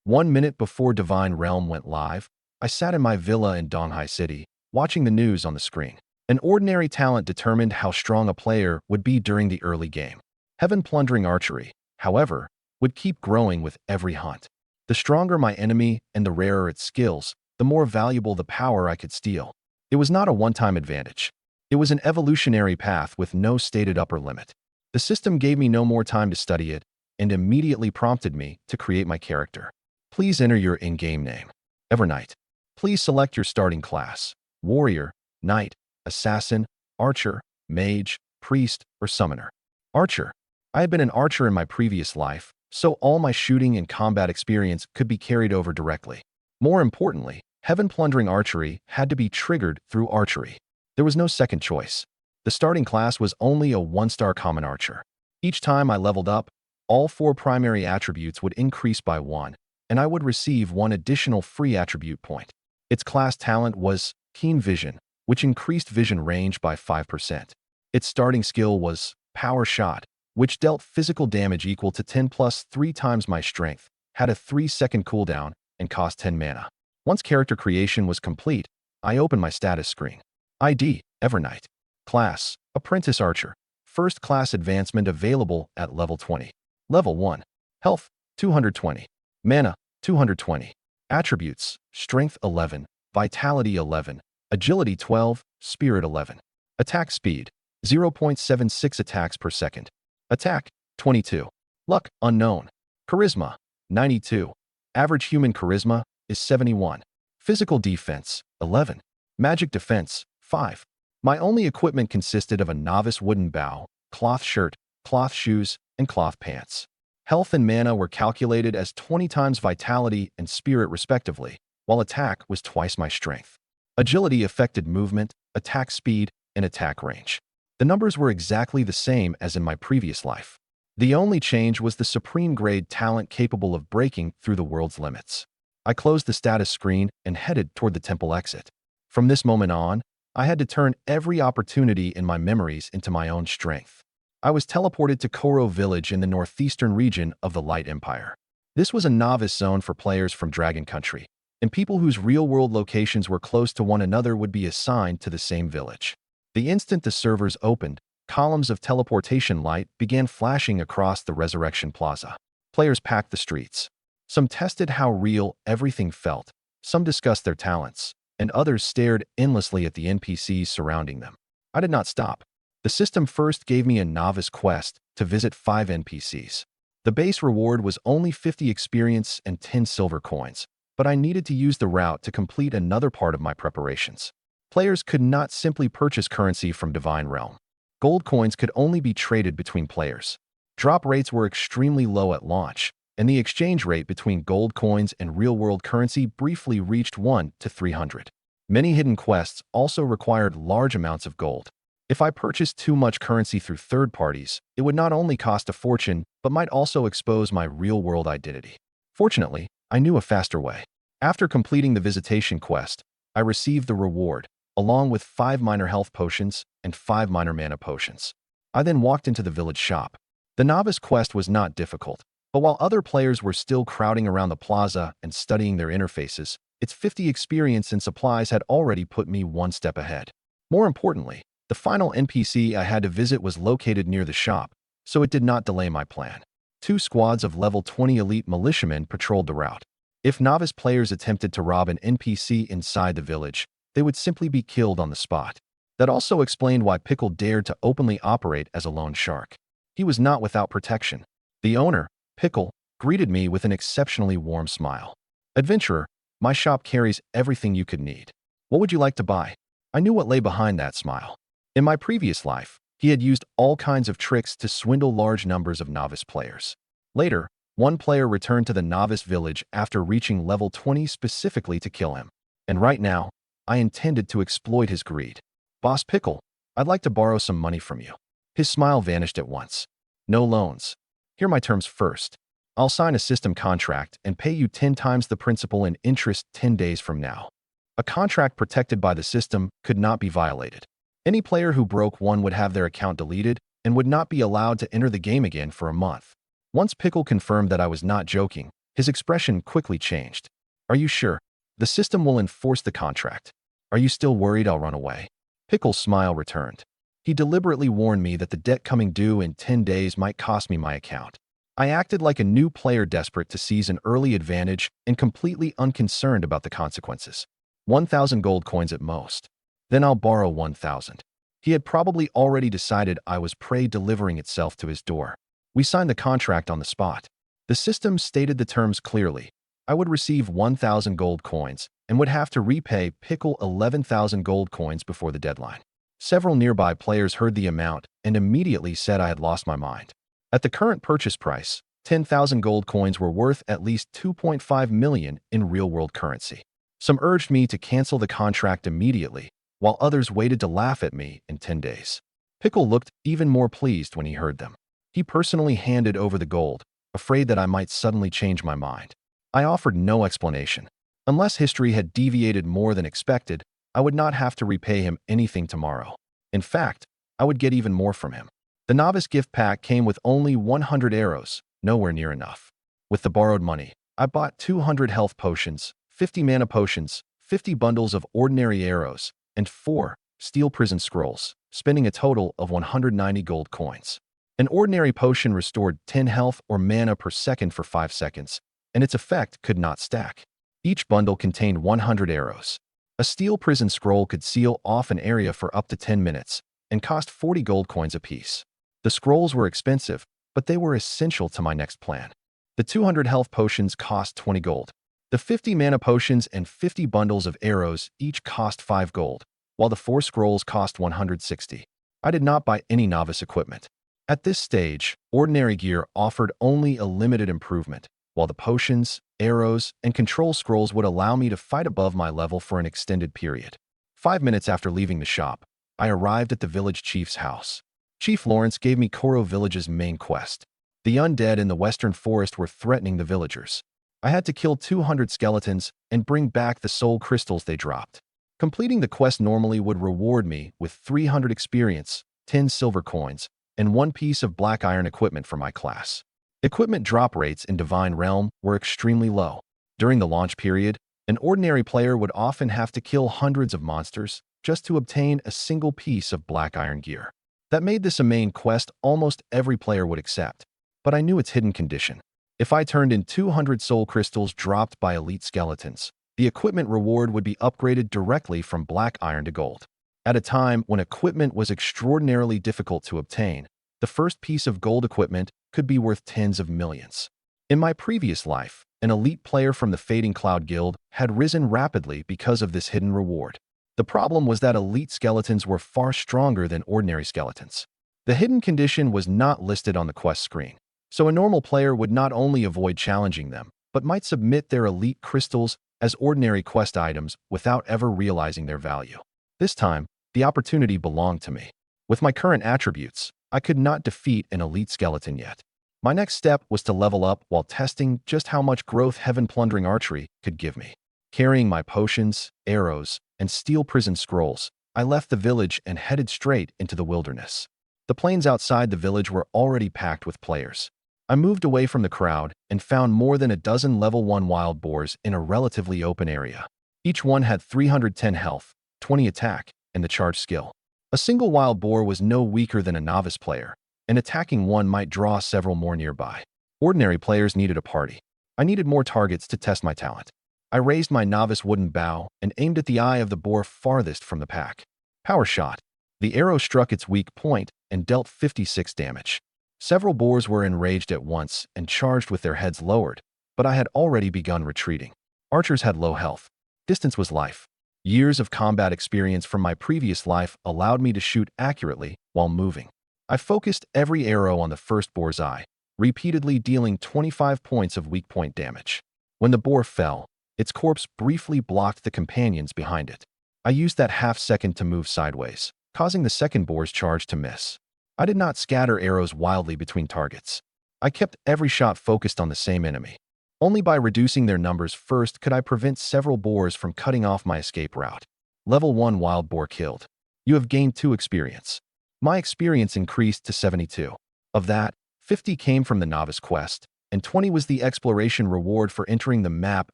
1 minute before Divine Realm went live, I sat in my villa in Donghai City, watching the news on the screen. An ordinary talent determined how strong a player would be during the early game. Heaven-plundering archery, however, would keep growing with every hunt. The stronger my enemy and the rarer its skills, the more valuable the power I could steal. It was not a one-time advantage. It was an evolutionary path with no stated upper limit. The system gave me no more time to study it and immediately prompted me to create my character. Please enter your in-game name. Evernight. Please select your starting class: warrior, knight, assassin, archer, mage, priest, or summoner. Archer. I had been an archer in my previous life, so all my shooting and combat experience could be carried over directly. More importantly, heaven-plundering archery had to be triggered through archery. There was no second choice. The starting class was only a 1-star common archer. Each time I leveled up, all 4 primary attributes would increase by 1, and I would receive 1 additional free attribute point. Its class talent was Keen Vision, which increased vision range by 5%. Its starting skill was Power Shot, which dealt physical damage equal to 10 plus 3 times my strength, had a 3-second cooldown, and cost 10 mana. Once character creation was complete, I opened my status screen. ID, Evernight. Class, Apprentice Archer. First class advancement available at level 20. Level 1. Health, 220. Mana, 220. Attributes, Strength 11, Vitality 11, Agility 12, Spirit 11. Attack speed, 0.76 attacks per second. Attack, 22. Luck, unknown. Charisma, 92. Average human charisma is 71. Physical defense, 11. Magic defense, 5. My only equipment consisted of a novice wooden bow, cloth shirt, cloth shoes, and cloth pants. Health and mana were calculated as 20 times vitality and spirit respectively, while attack was twice my strength. Agility affected movement, attack speed, and attack range. The numbers were exactly the same as in my previous life. The only change was the supreme grade talent capable of breaking through the world's limits. I closed the status screen and headed toward the temple exit. From this moment on, I had to turn every opportunity in my memories into my own strength. I was teleported to Koro Village in the northeastern region of the Light Empire. This was a novice zone for players from Dragon Country, and people whose real-world locations were close to one another would be assigned to the same village. The instant the servers opened, columns of teleportation light began flashing across the Resurrection Plaza. Players packed the streets. Some tested how real everything felt, some discussed their talents, and others stared endlessly at the NPCs surrounding them. I did not stop. The system first gave me a novice quest to visit 5 NPCs. The base reward was only 50 experience and 10 silver coins, but I needed to use the route to complete another part of my preparations. Players could not simply purchase currency from Divine Realm. Gold coins could only be traded between players. Drop rates were extremely low at launch, and the exchange rate between gold coins and real-world currency briefly reached 1 to 300. Many hidden quests also required large amounts of gold. If I purchased too much currency through third parties, it would not only cost a fortune, but might also expose my real-world identity. Fortunately, I knew a faster way. After completing the visitation quest, I received the reward, along with 5 minor health potions and 5 minor mana potions. I then walked into the village shop. The novice quest was not difficult, but while other players were still crowding around the plaza and studying their interfaces, its 50 experience and supplies had already put me one step ahead. More importantly, the final NPC I had to visit was located near the shop, so it did not delay my plan. 2 squads of level 20 elite militiamen patrolled the route. If novice players attempted to rob an NPC inside the village, they would simply be killed on the spot. That also explained why Pickle dared to openly operate as a lone shark. He was not without protection. The owner, Pickle, greeted me with an exceptionally warm smile. "Adventurer, my shop carries everything you could need. What would you like to buy?" I knew what lay behind that smile. In my previous life, he had used all kinds of tricks to swindle large numbers of novice players. Later, one player returned to the novice village after reaching level 20 specifically to kill him. And right now, I intended to exploit his greed. "Boss Pickle, I'd like to borrow some money from you." His smile vanished at once. "No loans. Hear my terms first. I'll sign a system contract and pay you 10 times the principal and interest 10 days from now. A contract protected by the system could not be violated. Any player who broke one would have their account deleted and would not be allowed to enter the game again for a month." Once Pickle confirmed that I was not joking, His expression quickly changed. Are you sure? The system will enforce the contract. Are you still worried I'll run away? Pickle's smile returned. He deliberately warned me that the debt coming due in 10 days might cost me my account. I acted like a new player desperate to seize an early advantage and completely unconcerned about the consequences. 1,000 gold coins at most. Then I'll borrow 1,000. He had probably already decided I was prey delivering itself to his door. We signed the contract on the spot. The system stated the terms clearly. I would receive 1,000 gold coins and would have to repay Pickle 11,000 gold coins before the deadline. Several nearby players heard the amount and immediately said I had lost my mind. At the current purchase price, 10,000 gold coins were worth at least 2.5 million in real-world currency. Some urged me to cancel the contract immediately, while others waited to laugh at me in 10 days. Pickle looked even more pleased when he heard them. He personally handed over the gold, afraid that I might suddenly change my mind. I offered no explanation. Unless history had deviated more than expected, I would not have to repay him anything tomorrow. In fact, I would get even more from him. The novice gift pack came with only 100 arrows, nowhere near enough. With the borrowed money, I bought 200 health potions, 50 mana potions, 50 bundles of ordinary arrows, and 4 steel prison scrolls, spending a total of 190 gold coins. An ordinary potion restored 10 health or mana per second for 5 seconds, and its effect could not stack. Each bundle contained 100 arrows. A steel prison scroll could seal off an area for up to 10 minutes and cost 40 gold coins apiece. The scrolls were expensive, but they were essential to my next plan. The 200 health potions cost 20 gold. The 50 mana potions and 50 bundles of arrows each cost 5 gold, while the 4 scrolls cost 160. I did not buy any novice equipment. At this stage, ordinary gear offered only a limited improvement, while the potions, arrows, and control scrolls would allow me to fight above my level for an extended period. 5 minutes after leaving the shop, I arrived at the village chief's house. Chief Lawrence gave me Koro Village's main quest. The undead in the western forest were threatening the villagers. I had to kill 200 skeletons and bring back the soul crystals they dropped. Completing the quest normally would reward me with 300 experience, 10 silver coins, and 1 piece of black iron equipment for my class. Equipment drop rates in Divine Realm were extremely low. During the launch period, an ordinary player would often have to kill hundreds of monsters just to obtain a single piece of black iron gear. That made this a main quest almost every player would accept, but I knew its hidden condition. If I turned in 200 soul crystals dropped by elite skeletons, the equipment reward would be upgraded directly from black iron to gold. At a time when equipment was extraordinarily difficult to obtain, the first piece of gold equipment could be worth tens of millions. In my previous life, an elite player from the Fading Cloud Guild had risen rapidly because of this hidden reward. The problem was that elite skeletons were far stronger than ordinary skeletons. The hidden condition was not listed on the quest screen, so a normal player would not only avoid challenging them, but might submit their elite crystals as ordinary quest items without ever realizing their value. This time, the opportunity belonged to me. With my current attributes, I could not defeat an elite skeleton yet. My next step was to level up while testing just how much growth Heaven Plundering Archery could give me. Carrying my potions, arrows, and steel prison scrolls, I left the village and headed straight into the wilderness. The plains outside the village were already packed with players. I moved away from the crowd and found more than a dozen level 1 wild boars in a relatively open area. Each one had 310 health, 20 attack, and the charge skill. A single wild boar was no weaker than a novice player, and attacking one might draw several more nearby. Ordinary players needed a party. I needed more targets to test my talent. I raised my novice wooden bow and aimed at the eye of the boar farthest from the pack. Power shot. The arrow struck its weak point and dealt 56 damage. Several boars were enraged at once and charged with their heads lowered, but I had already begun retreating. Archers had low health. Distance was life. Years of combat experience from my previous life allowed me to shoot accurately while moving. I focused every arrow on the first boar's eye, repeatedly dealing 25 points of weak point damage. When the boar fell, its corpse briefly blocked the companions behind it. I used that half second to move sideways, causing the second boar's charge to miss. I did not scatter arrows wildly between targets. I kept every shot focused on the same enemy. Only by reducing their numbers first could I prevent several boars from cutting off my escape route. Level 1 wild boar killed. You have gained 2 experience. My experience increased to 72. Of that, 50 came from the novice quest, and 20 was the exploration reward for entering the map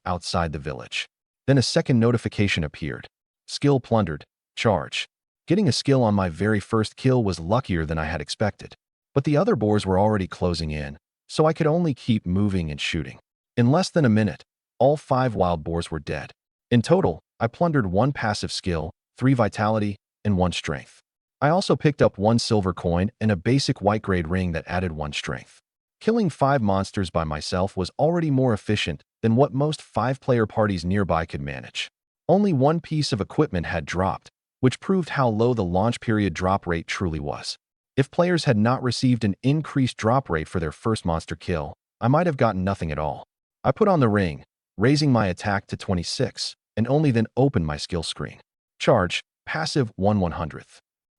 outside the village. Then a second notification appeared. Skill plundered. Charge. Getting a skill on my very first kill was luckier than I had expected. But the other boars were already closing in, so I could only keep moving and shooting. In less than a minute, all 5 wild boars were dead. In total, I plundered 1 passive skill, 3 vitality, and 1 strength. I also picked up 1 silver coin and a basic white-grade ring that added 1 strength. Killing 5 monsters by myself was already more efficient than what most 5-player parties nearby could manage. Only 1 piece of equipment had dropped, which proved how low the launch period drop rate truly was. If players had not received an increased drop rate for their first monster kill, I might have gotten nothing at all. I put on the ring, raising my attack to 26, and only then opened my skill screen. Charge, passive 1/100th.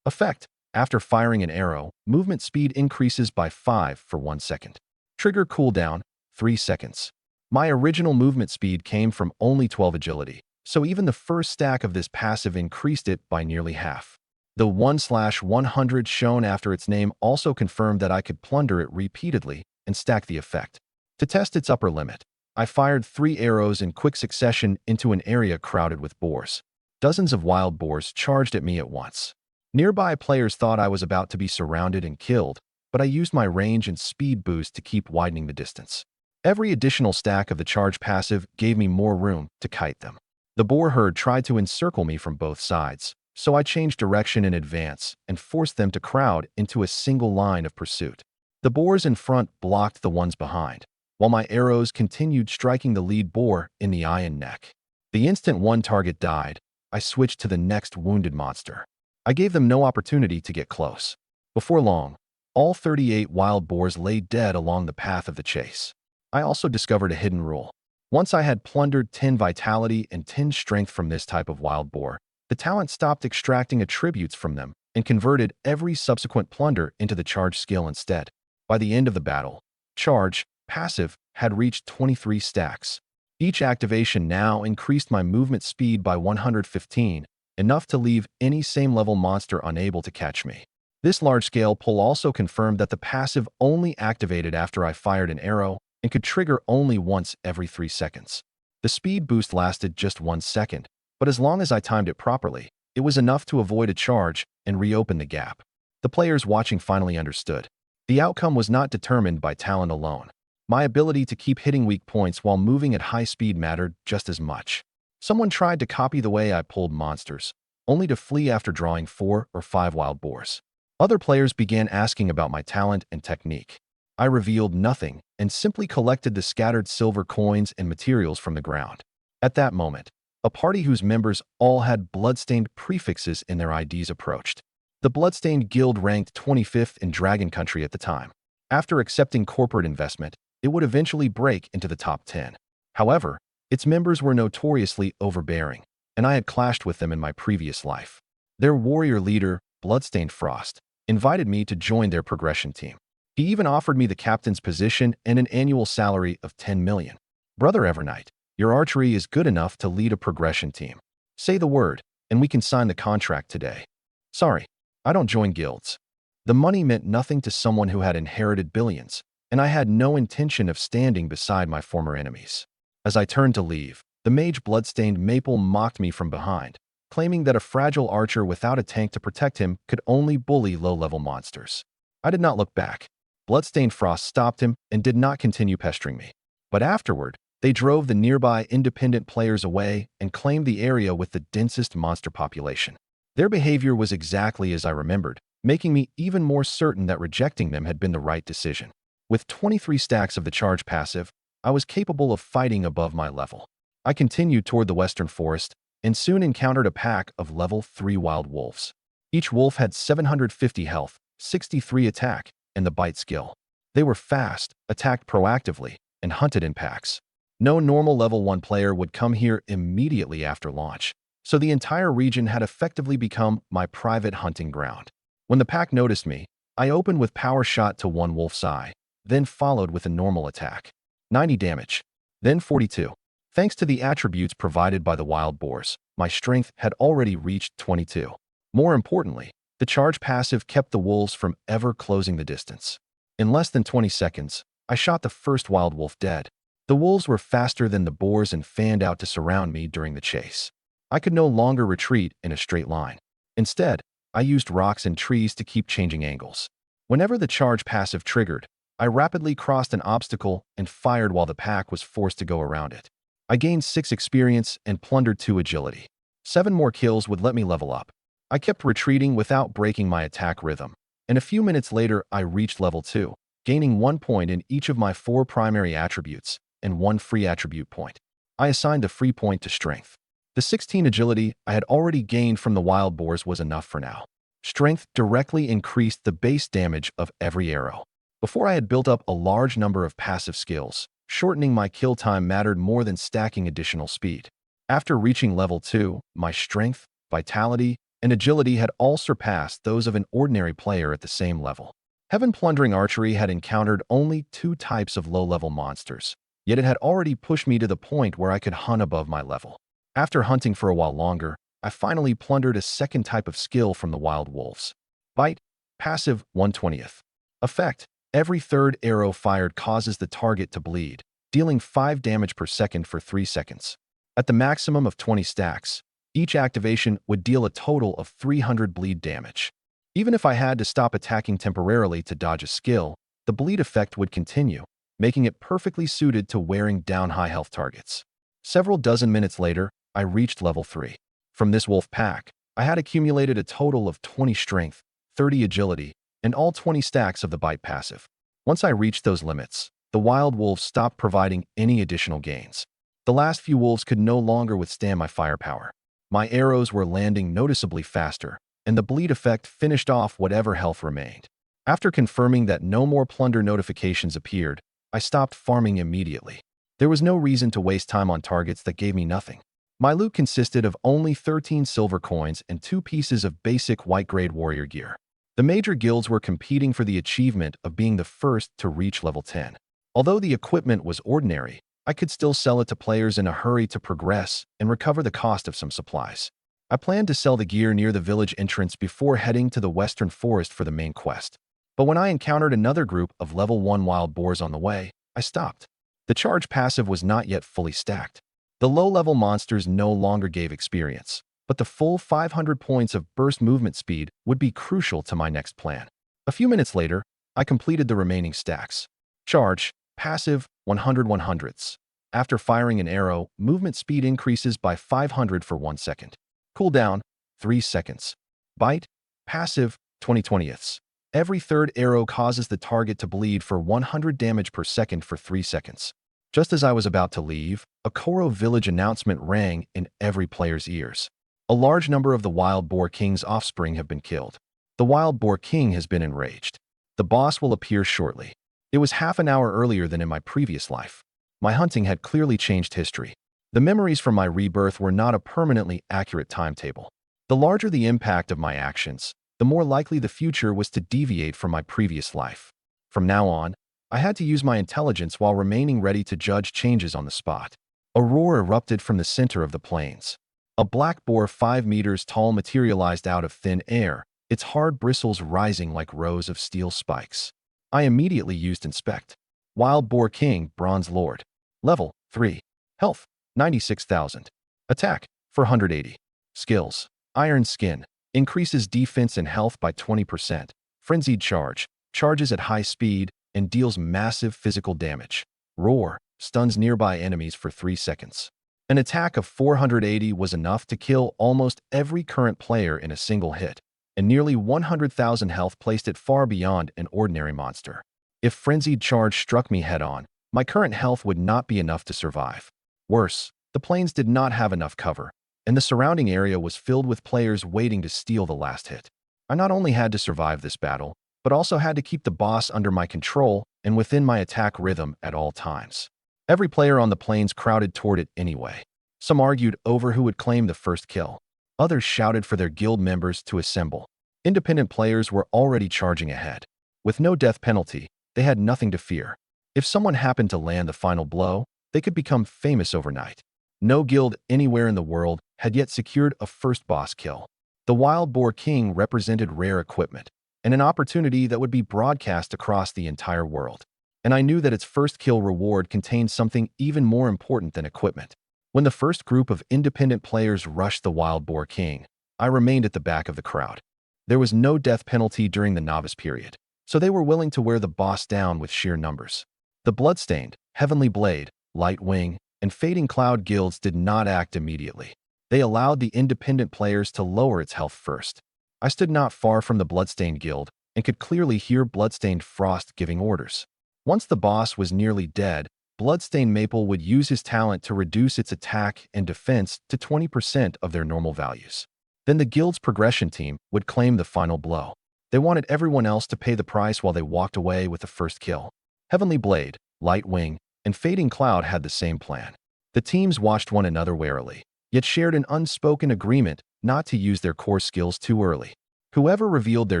Effect, after firing an arrow, movement speed increases by 5 for 1 second. Trigger cooldown, 3 seconds. My original movement speed came from only 12 agility, so even the first stack of this passive increased it by nearly half. The 1/100 shown after its name also confirmed that I could plunder it repeatedly and stack the effect. To test its upper limit, I fired 3 arrows in quick succession into an area crowded with boars. Dozens of wild boars charged at me at once. Nearby players thought I was about to be surrounded and killed, but I used my range and speed boost to keep widening the distance. Every additional stack of the charge passive gave me more room to kite them. The boar herd tried to encircle me from both sides, so I changed direction in advance and forced them to crowd into a single line of pursuit. The boars in front blocked the ones behind, while my arrows continued striking the lead boar in the eye and neck. The instant one target died, I switched to the next wounded monster. I gave them no opportunity to get close. Before long, all 38 wild boars lay dead along the path of the chase. I also discovered a hidden rule. Once I had plundered 10 vitality and 10 strength from this type of wild boar, the talent stopped extracting attributes from them and converted every subsequent plunder into the charge skill instead. By the end of the battle, charge, passive, had reached 23 stacks. Each activation now increased my movement speed by 115, enough to leave any same-level monster unable to catch me. This large-scale pull also confirmed that the passive only activated after I fired an arrow and could trigger only once every 3 seconds. The speed boost lasted just 1 second, but as long as I timed it properly, it was enough to avoid a charge and reopen the gap. The players watching finally understood. The outcome was not determined by talent alone. My ability to keep hitting weak points while moving at high speed mattered just as much. Someone tried to copy the way I pulled monsters, only to flee after drawing 4 or 5 wild boars. Other players began asking about my talent and technique. I revealed nothing and simply collected the scattered silver coins and materials from the ground. At that moment, a party whose members all had bloodstained prefixes in their IDs approached. The Bloodstained Guild ranked 25th in Dragon Country at the time. After accepting corporate investment, it would eventually break into the top 10. However, its members were notoriously overbearing, and I had clashed with them in my previous life. Their warrior leader, Bloodstained Frost, invited me to join their progression team. He even offered me the captain's position and an annual salary of 10 million. Brother Evernight, your archery is good enough to lead a progression team. Say the word, and we can sign the contract today. Sorry, I don't join guilds. The money meant nothing to someone who had inherited billions, and I had no intention of standing beside my former enemies. As I turned to leave, the mage Bloodstained Maple mocked me from behind, claiming that a fragile archer without a tank to protect him could only bully low-level monsters. I did not look back. Bloodstained Frost stopped him and did not continue pestering me. But afterward, they drove the nearby independent players away and claimed the area with the densest monster population. Their behavior was exactly as I remembered, making me even more certain that rejecting them had been the right decision. With 23 stacks of the charge passive, I was capable of fighting above my level. I continued toward the western forest and soon encountered a pack of level 3 wild wolves. Each wolf had 750 health, 63 attack, and the bite skill. They were fast, attacked proactively, and hunted in packs. No normal level 1 player would come here immediately after launch, so the entire region had effectively become my private hunting ground. When the pack noticed me, I opened with power shot to one wolf's eye, then followed with a normal attack. 90 damage, then 42. Thanks to the attributes provided by the wild boars, my strength had already reached 22. More importantly, the charge passive kept the wolves from ever closing the distance. In less than 20 seconds, I shot the first wild wolf dead. The wolves were faster than the boars and fanned out to surround me during the chase. I could no longer retreat in a straight line. Instead, I used rocks and trees to keep changing angles. Whenever the charge passive triggered, I rapidly crossed an obstacle and fired while the pack was forced to go around it. I gained 6 experience and plundered 2 agility. 7 more kills would let me level up. I kept retreating without breaking my attack rhythm, and a few minutes later I reached level 2, gaining 1 point in each of my 4 primary attributes and 1 free attribute point. I assigned a free point to strength. The 16 agility I had already gained from the wild boars was enough for now. Strength directly increased the base damage of every arrow. Before I had built up a large number of passive skills, shortening my kill time mattered more than stacking additional speed. After reaching level 2, my strength, vitality, and agility had all surpassed those of an ordinary player at the same level. Heaven Plundering Archery had encountered only 2 types of low-level monsters, yet it had already pushed me to the point where I could hunt above my level. After hunting for a while longer, I finally plundered a second type of skill from the wild wolves. Bite, passive 1/20th. Effect, every third arrow fired causes the target to bleed, dealing 5 damage per second for 3 seconds. At the maximum of 20 stacks, each activation would deal a total of 300 bleed damage. Even if I had to stop attacking temporarily to dodge a skill, the bleed effect would continue, making it perfectly suited to wearing down high health targets. Several dozen minutes later, I reached level 3. From this wolf pack, I had accumulated a total of 20 strength, 30 agility, and all 20 stacks of the bite passive. Once I reached those limits, the wild wolves stopped providing any additional gains. The last few wolves could no longer withstand my firepower. My arrows were landing noticeably faster, and the bleed effect finished off whatever health remained. After confirming that no more plunder notifications appeared, I stopped farming immediately. There was no reason to waste time on targets that gave me nothing. My loot consisted of only 13 silver coins and 2 pieces of basic white-grade warrior gear. The major guilds were competing for the achievement of being the first to reach level 10. Although the equipment was ordinary, I could still sell it to players in a hurry to progress and recover the cost of some supplies. I planned to sell the gear near the village entrance before heading to the western forest for the main quest. But when I encountered another group of level 1 wild boars on the way, I stopped. The charge passive was not yet fully stacked. The low-level monsters no longer gave experience, but the full 500 points of burst movement speed would be crucial to my next plan. A few minutes later, I completed the remaining stacks. Charge, passive, 100/100ths. After firing an arrow, movement speed increases by 500 for 1 second. Cooldown, 3 seconds. Bite, passive, 20/20ths. Every third arrow causes the target to bleed for 100 damage per second for 3 seconds. Just as I was about to leave, a Koro village announcement rang in every player's ears. A large number of the Wild Boar King's offspring have been killed. The Wild Boar King has been enraged. The boss will appear shortly. It was half an hour earlier than in my previous life. My hunting had clearly changed history. The memories from my rebirth were not a permanently accurate timetable. The larger the impact of my actions, the more likely the future was to deviate from my previous life. From now on, I had to use my intelligence while remaining ready to judge changes on the spot. A roar erupted from the center of the plains. A black boar 5 meters tall materialized out of thin air, its hard bristles rising like rows of steel spikes. I immediately used Inspect. Wild Boar King, Bronze Lord. Level 3. Health, 96,000. Attack, 480. Skills. Iron Skin. Increases defense and health by 20%. Frenzied Charge. Charges at high speed and deals massive physical damage. Roar. Stuns nearby enemies for 3 seconds. An attack of 480 was enough to kill almost every current player in a single hit, and nearly 100,000 health placed it far beyond an ordinary monster. If Frenzied Charge struck me head-on, my current health would not be enough to survive. Worse, the plains did not have enough cover, and the surrounding area was filled with players waiting to steal the last hit. I not only had to survive this battle, but also had to keep the boss under my control and within my attack rhythm at all times. Every player on the plains crowded toward it anyway. Some argued over who would claim the first kill. Others shouted for their guild members to assemble. Independent players were already charging ahead. With no death penalty, they had nothing to fear. If someone happened to land the final blow, they could become famous overnight. No guild anywhere in the world had yet secured a first boss kill. The Wild Boar King represented rare equipment, and an opportunity that would be broadcast across the entire world. and I knew that its first kill reward contained something even more important than equipment. When the first group of independent players rushed the Wild Boar King, I remained at the back of the crowd. There was no death penalty during the novice period, so they were willing to wear the boss down with sheer numbers. The Bloodstained, Heavenly Blade, Light Wing, and Fading Cloud guilds did not act immediately. They allowed the independent players to lower its health first. I stood not far from the Bloodstained guild and could clearly hear Bloodstained Frost giving orders. Once the boss was nearly dead, Bloodstained Maple would use his talent to reduce its attack and defense to 20% of their normal values. Then the guild's progression team would claim the final blow. They wanted everyone else to pay the price while they walked away with the first kill. Heavenly Blade, Light Wing, and Fading Cloud had the same plan. The teams watched one another warily, yet shared an unspoken agreement not to use their core skills too early. Whoever revealed their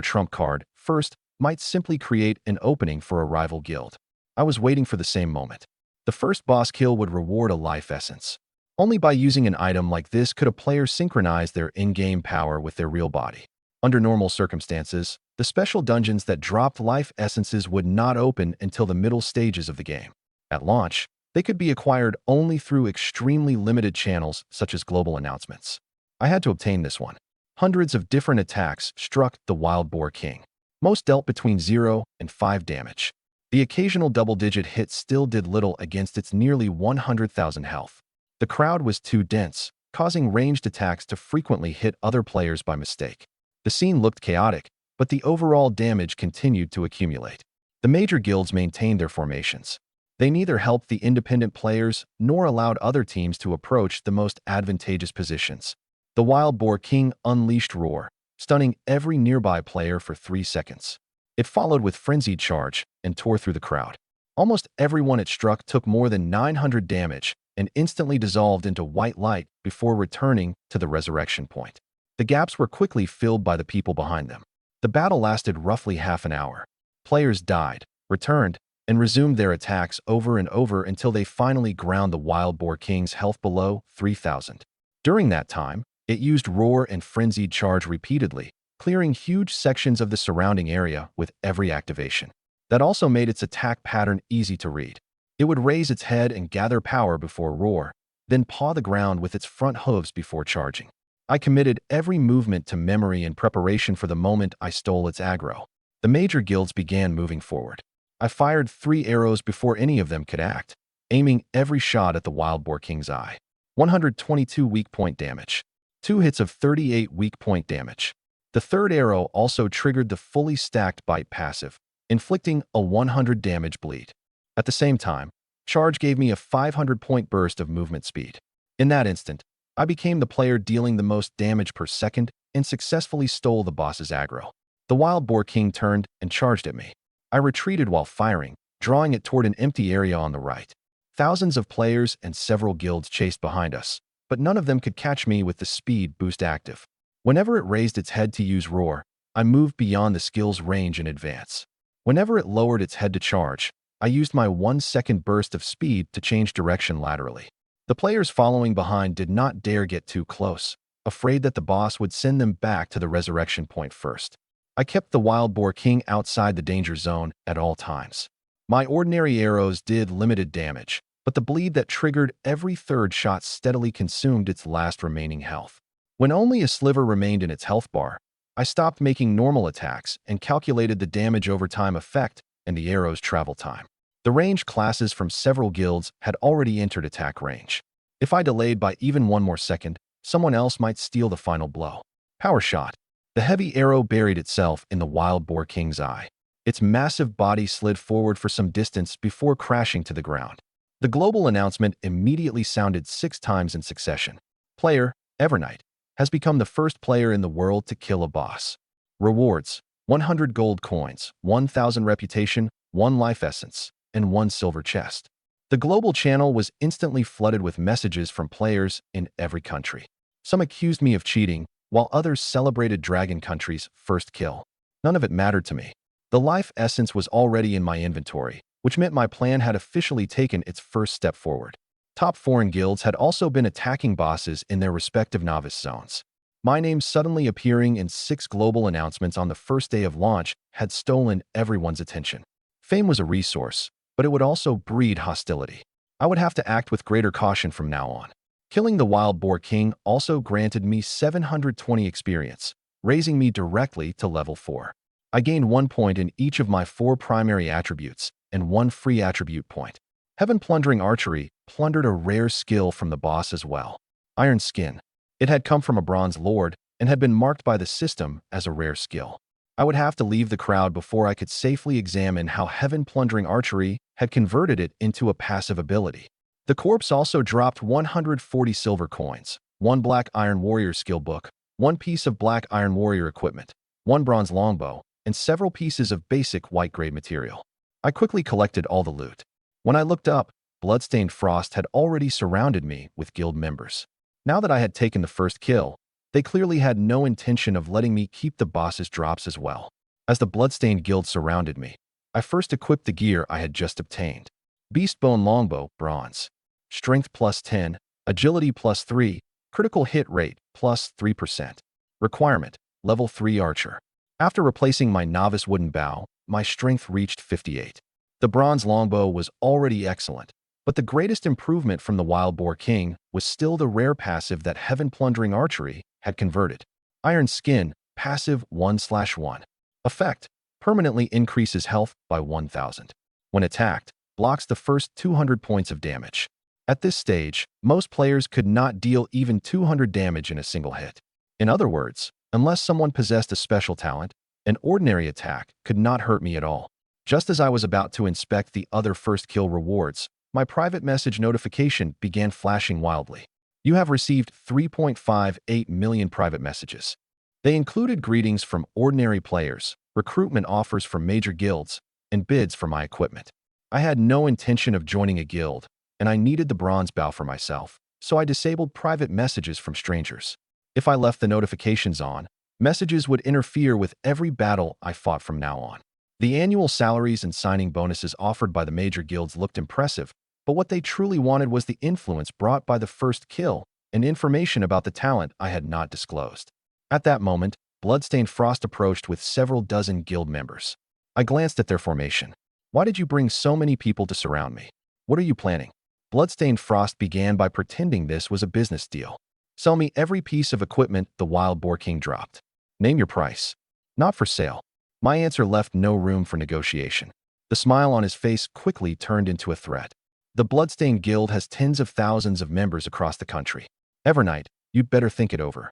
trump card first might simply create an opening for a rival guild. I was waiting for the same moment. The first boss kill would reward a life essence. Only by using an item like this could a player synchronize their in-game power with their real body. Under normal circumstances, the special dungeons that dropped life essences would not open until the middle stages of the game. At launch, they could be acquired only through extremely limited channels such as global announcements. I had to obtain this one. Hundreds of different attacks struck the Wild Boar King. Most dealt between 0 and 5 damage. The occasional double-digit hit still did little against its nearly 100,000 health. The crowd was too dense, causing ranged attacks to frequently hit other players by mistake. The scene looked chaotic, but the overall damage continued to accumulate. The major guilds maintained their formations. They neither helped the independent players nor allowed other teams to approach the most advantageous positions. The Wild Boar King unleashed Roar, stunning every nearby player for 3 seconds. It followed with Frenzied Charge and tore through the crowd. Almost everyone it struck took more than 900 damage and instantly dissolved into white light before returning to the resurrection point. The gaps were quickly filled by the people behind them. The battle lasted roughly half an hour. Players died, returned, and resumed their attacks over and over until they finally ground the Wild Boar King's health below 3,000. During that time, it used Roar and Frenzied Charge repeatedly, clearing huge sections of the surrounding area with every activation. That also made its attack pattern easy to read. It would raise its head and gather power before Roar, then paw the ground with its front hooves before charging. I committed every movement to memory in preparation for the moment I stole its aggro. The major guilds began moving forward. I fired 3 arrows before any of them could act, aiming every shot at the Wild Boar King's eye. 122 weak point damage. 2 hits of 38 weak point damage. The third arrow also triggered the fully stacked bite passive, inflicting a 100 damage bleed. At the same time, Charge gave me a 500-point burst of movement speed. In that instant, I became the player dealing the most damage per second and successfully stole the boss's aggro. The Wild Boar King turned and charged at me. I retreated while firing, drawing it toward an empty area on the right. Thousands of players and several guilds chased behind us, but none of them could catch me with the speed boost active. Whenever it raised its head to use Roar, I moved beyond the skill's range in advance. Whenever it lowered its head to charge, I used my 1-second burst of speed to change direction laterally. The players following behind did not dare get too close, afraid that the boss would send them back to the resurrection point first. I kept the Wild Boar King outside the danger zone at all times. My ordinary arrows did limited damage, but the bleed that triggered every third shot steadily consumed its last remaining health. When only a sliver remained in its health bar, I stopped making normal attacks and calculated the damage over time effect and the arrow's travel time. The ranged classes from several guilds had already entered attack range. If I delayed by even 1 more second, someone else might steal the final blow. Power shot. The heavy arrow buried itself in the Wild Boar King's eye. Its massive body slid forward for some distance before crashing to the ground. The global announcement immediately sounded 6 times in succession. Player, Evernight, has become the first player in the world to kill a boss. Rewards: 100 gold coins, 1,000 reputation, 1 life essence, and 1 silver chest. The global channel was instantly flooded with messages from players in every country. Some accused me of cheating, while others celebrated Dragon Country's first kill. None of it mattered to me. The life essence was already in my inventory, which meant my plan had officially taken its first step forward. Top foreign guilds had also been attacking bosses in their respective novice zones. My name suddenly appearing in 6 global announcements on the first day of launch had stolen everyone's attention. Fame was a resource, but it would also breed hostility. I would have to act with greater caution from now on. Killing the Wild Boar King also granted me 720 experience, raising me directly to level 4. I gained 1 point in each of my 4 primary attributes and 1 free attribute point. Heaven Plundering Archery plundered a rare skill from the boss as well. Iron Skin. It had come from a Bronze Lord and had been marked by the system as a rare skill. I would have to leave the crowd before I could safely examine how Heaven Plundering Archery had converted it into a passive ability. The corpse also dropped 140 silver coins, 1 Black Iron Warrior skill book, 1 piece of Black Iron Warrior equipment, 1 bronze longbow, and several pieces of basic white-grade material. I quickly collected all the loot. When I looked up, Bloodstained Frost had already surrounded me with guild members. Now that I had taken the first kill, they clearly had no intention of letting me keep the boss's drops as well. As the Bloodstained Guild surrounded me, I first equipped the gear I had just obtained. Beastbone Longbow, Bronze. Strength plus 10, Agility plus 3, Critical hit rate plus 3%. Requirement, Level 3 Archer. After replacing my Novice Wooden Bow, my strength reached 58. The Bronze Longbow was already excellent, but the greatest improvement from the Wild Boar King was still the rare passive that Heaven Plundering Archery had converted. Iron Skin, Passive 1/1. Effect, permanently increases health by 1000. When attacked, blocks the first 200 points of damage. At this stage, most players could not deal even 200 damage in a single hit. In other words, unless someone possessed a special talent, an ordinary attack could not hurt me at all. Just as I was about to inspect the other first kill rewards, my private message notification began flashing wildly. You have received 3.58 million private messages. They included greetings from ordinary players, recruitment offers from major guilds, and bids for my equipment. I had no intention of joining a guild, and I needed the bronze bow for myself, so I disabled private messages from strangers. If I left the notifications on, messages would interfere with every battle I fought from now on. The annual salaries and signing bonuses offered by the major guilds looked impressive, but what they truly wanted was the influence brought by the first kill and information about the talent I had not disclosed. At that moment, Bloodstained Frost approached with several dozen guild members. I glanced at their formation. Why did you bring so many people to surround me? What are you planning? Bloodstained Frost began by pretending this was a business deal. Sell me every piece of equipment the Wild Boar King dropped. Name your price. Not for sale. My answer left no room for negotiation. The smile on his face quickly turned into a threat. The Bloodstained Guild has tens of thousands of members across the country. Evernight, you'd better think it over.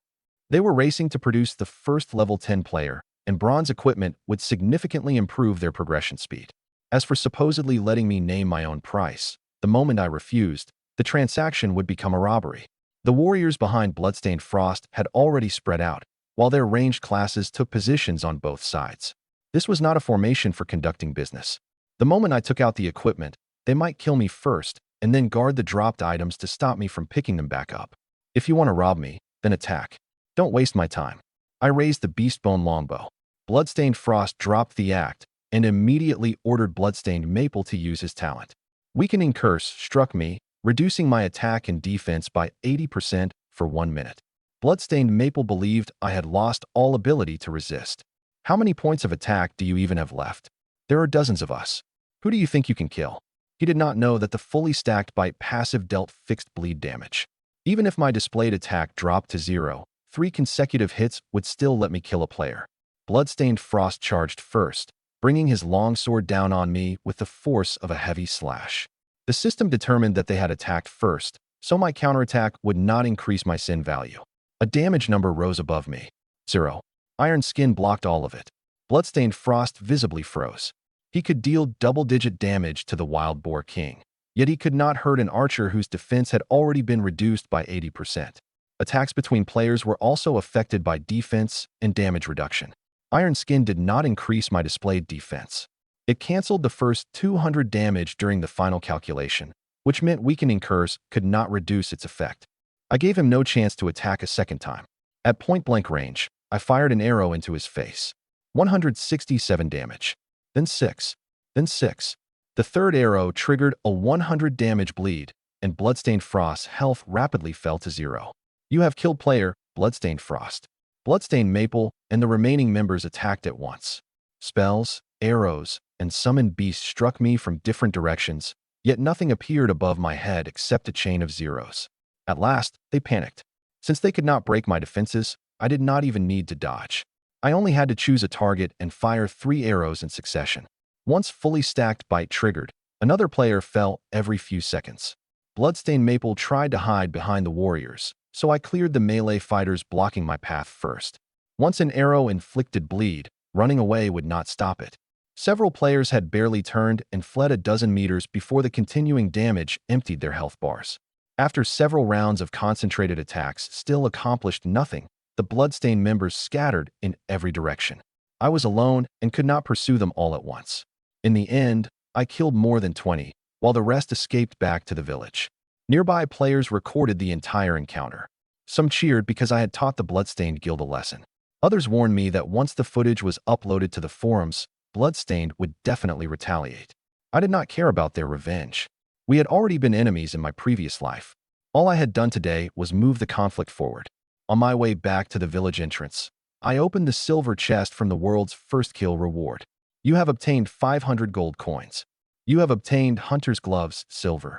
They were racing to produce the first level 10 player, and bronze equipment would significantly improve their progression speed. As for supposedly letting me name my own price, the moment I refused, the transaction would become a robbery. The warriors behind Bloodstained Frost had already spread out, while their ranged classes took positions on both sides. This was not a formation for conducting business. The moment I took out the equipment, they might kill me first, and then guard the dropped items to stop me from picking them back up. If you want to rob me, then attack. Don't waste my time. I raised the Beastbone Longbow. Bloodstained Frost dropped the act and immediately ordered Bloodstained Maple to use his talent. Weakening Curse struck me, reducing my attack and defense by 80% for 1 minute. Bloodstained Maple believed I had lost all ability to resist. How many points of attack do you even have left? There are dozens of us. Who do you think you can kill? He did not know that the fully stacked bite passive dealt fixed bleed damage. Even if my displayed attack dropped to 0, 3 consecutive hits would still let me kill a player. Bloodstained Frost charged first, bringing his longsword down on me with the force of a heavy slash. The system determined that they had attacked first, so my counterattack would not increase my sin value. A damage number rose above me. 0. Iron Skin blocked all of it. Bloodstained Frost visibly froze. He could deal double-digit damage to the Wild Boar King, yet he could not hurt an archer whose defense had already been reduced by 80%. Attacks between players were also affected by defense and damage reduction. Iron Skin did not increase my displayed defense. It canceled the first 200 damage during the final calculation, which meant Weakening Curse could not reduce its effect. I gave him no chance to attack a second time. At point-blank range, I fired an arrow into his face. 167 damage. Then 6. Then 6. The third arrow triggered a 100 damage bleed, and Bloodstained Frost's health rapidly fell to 0. You have killed player, Bloodstained Frost. Bloodstained Maple and the remaining members attacked at once. Spells, arrows, and summoned beasts struck me from different directions, yet nothing appeared above my head except a chain of zeros. At last, they panicked. Since they could not break my defenses, I did not even need to dodge. I only had to choose a target and fire 3 arrows in succession. Once fully stacked bite triggered, another player fell every few seconds. Bloodstained Maple tried to hide behind the warriors, so I cleared the melee fighters blocking my path first. Once an arrow inflicted bleed, running away would not stop it. Several players had barely turned and fled a dozen meters before the continuing damage emptied their health bars. After several rounds of concentrated attacks still accomplished nothing, the bloodstained members scattered in every direction. I was alone and could not pursue them all at once. In the end, I killed more than 20, while the rest escaped back to the village. Nearby players recorded the entire encounter. Some cheered because I had taught the Bloodstained Guild a lesson. Others warned me that once the footage was uploaded to the forums, Bloodstained would definitely retaliate. I did not care about their revenge. We had already been enemies in my previous life. All I had done today was move the conflict forward. On my way back to the village entrance, I opened the silver chest from the world's first kill reward. You have obtained 500 gold coins. You have obtained Hunter's Gloves, silver.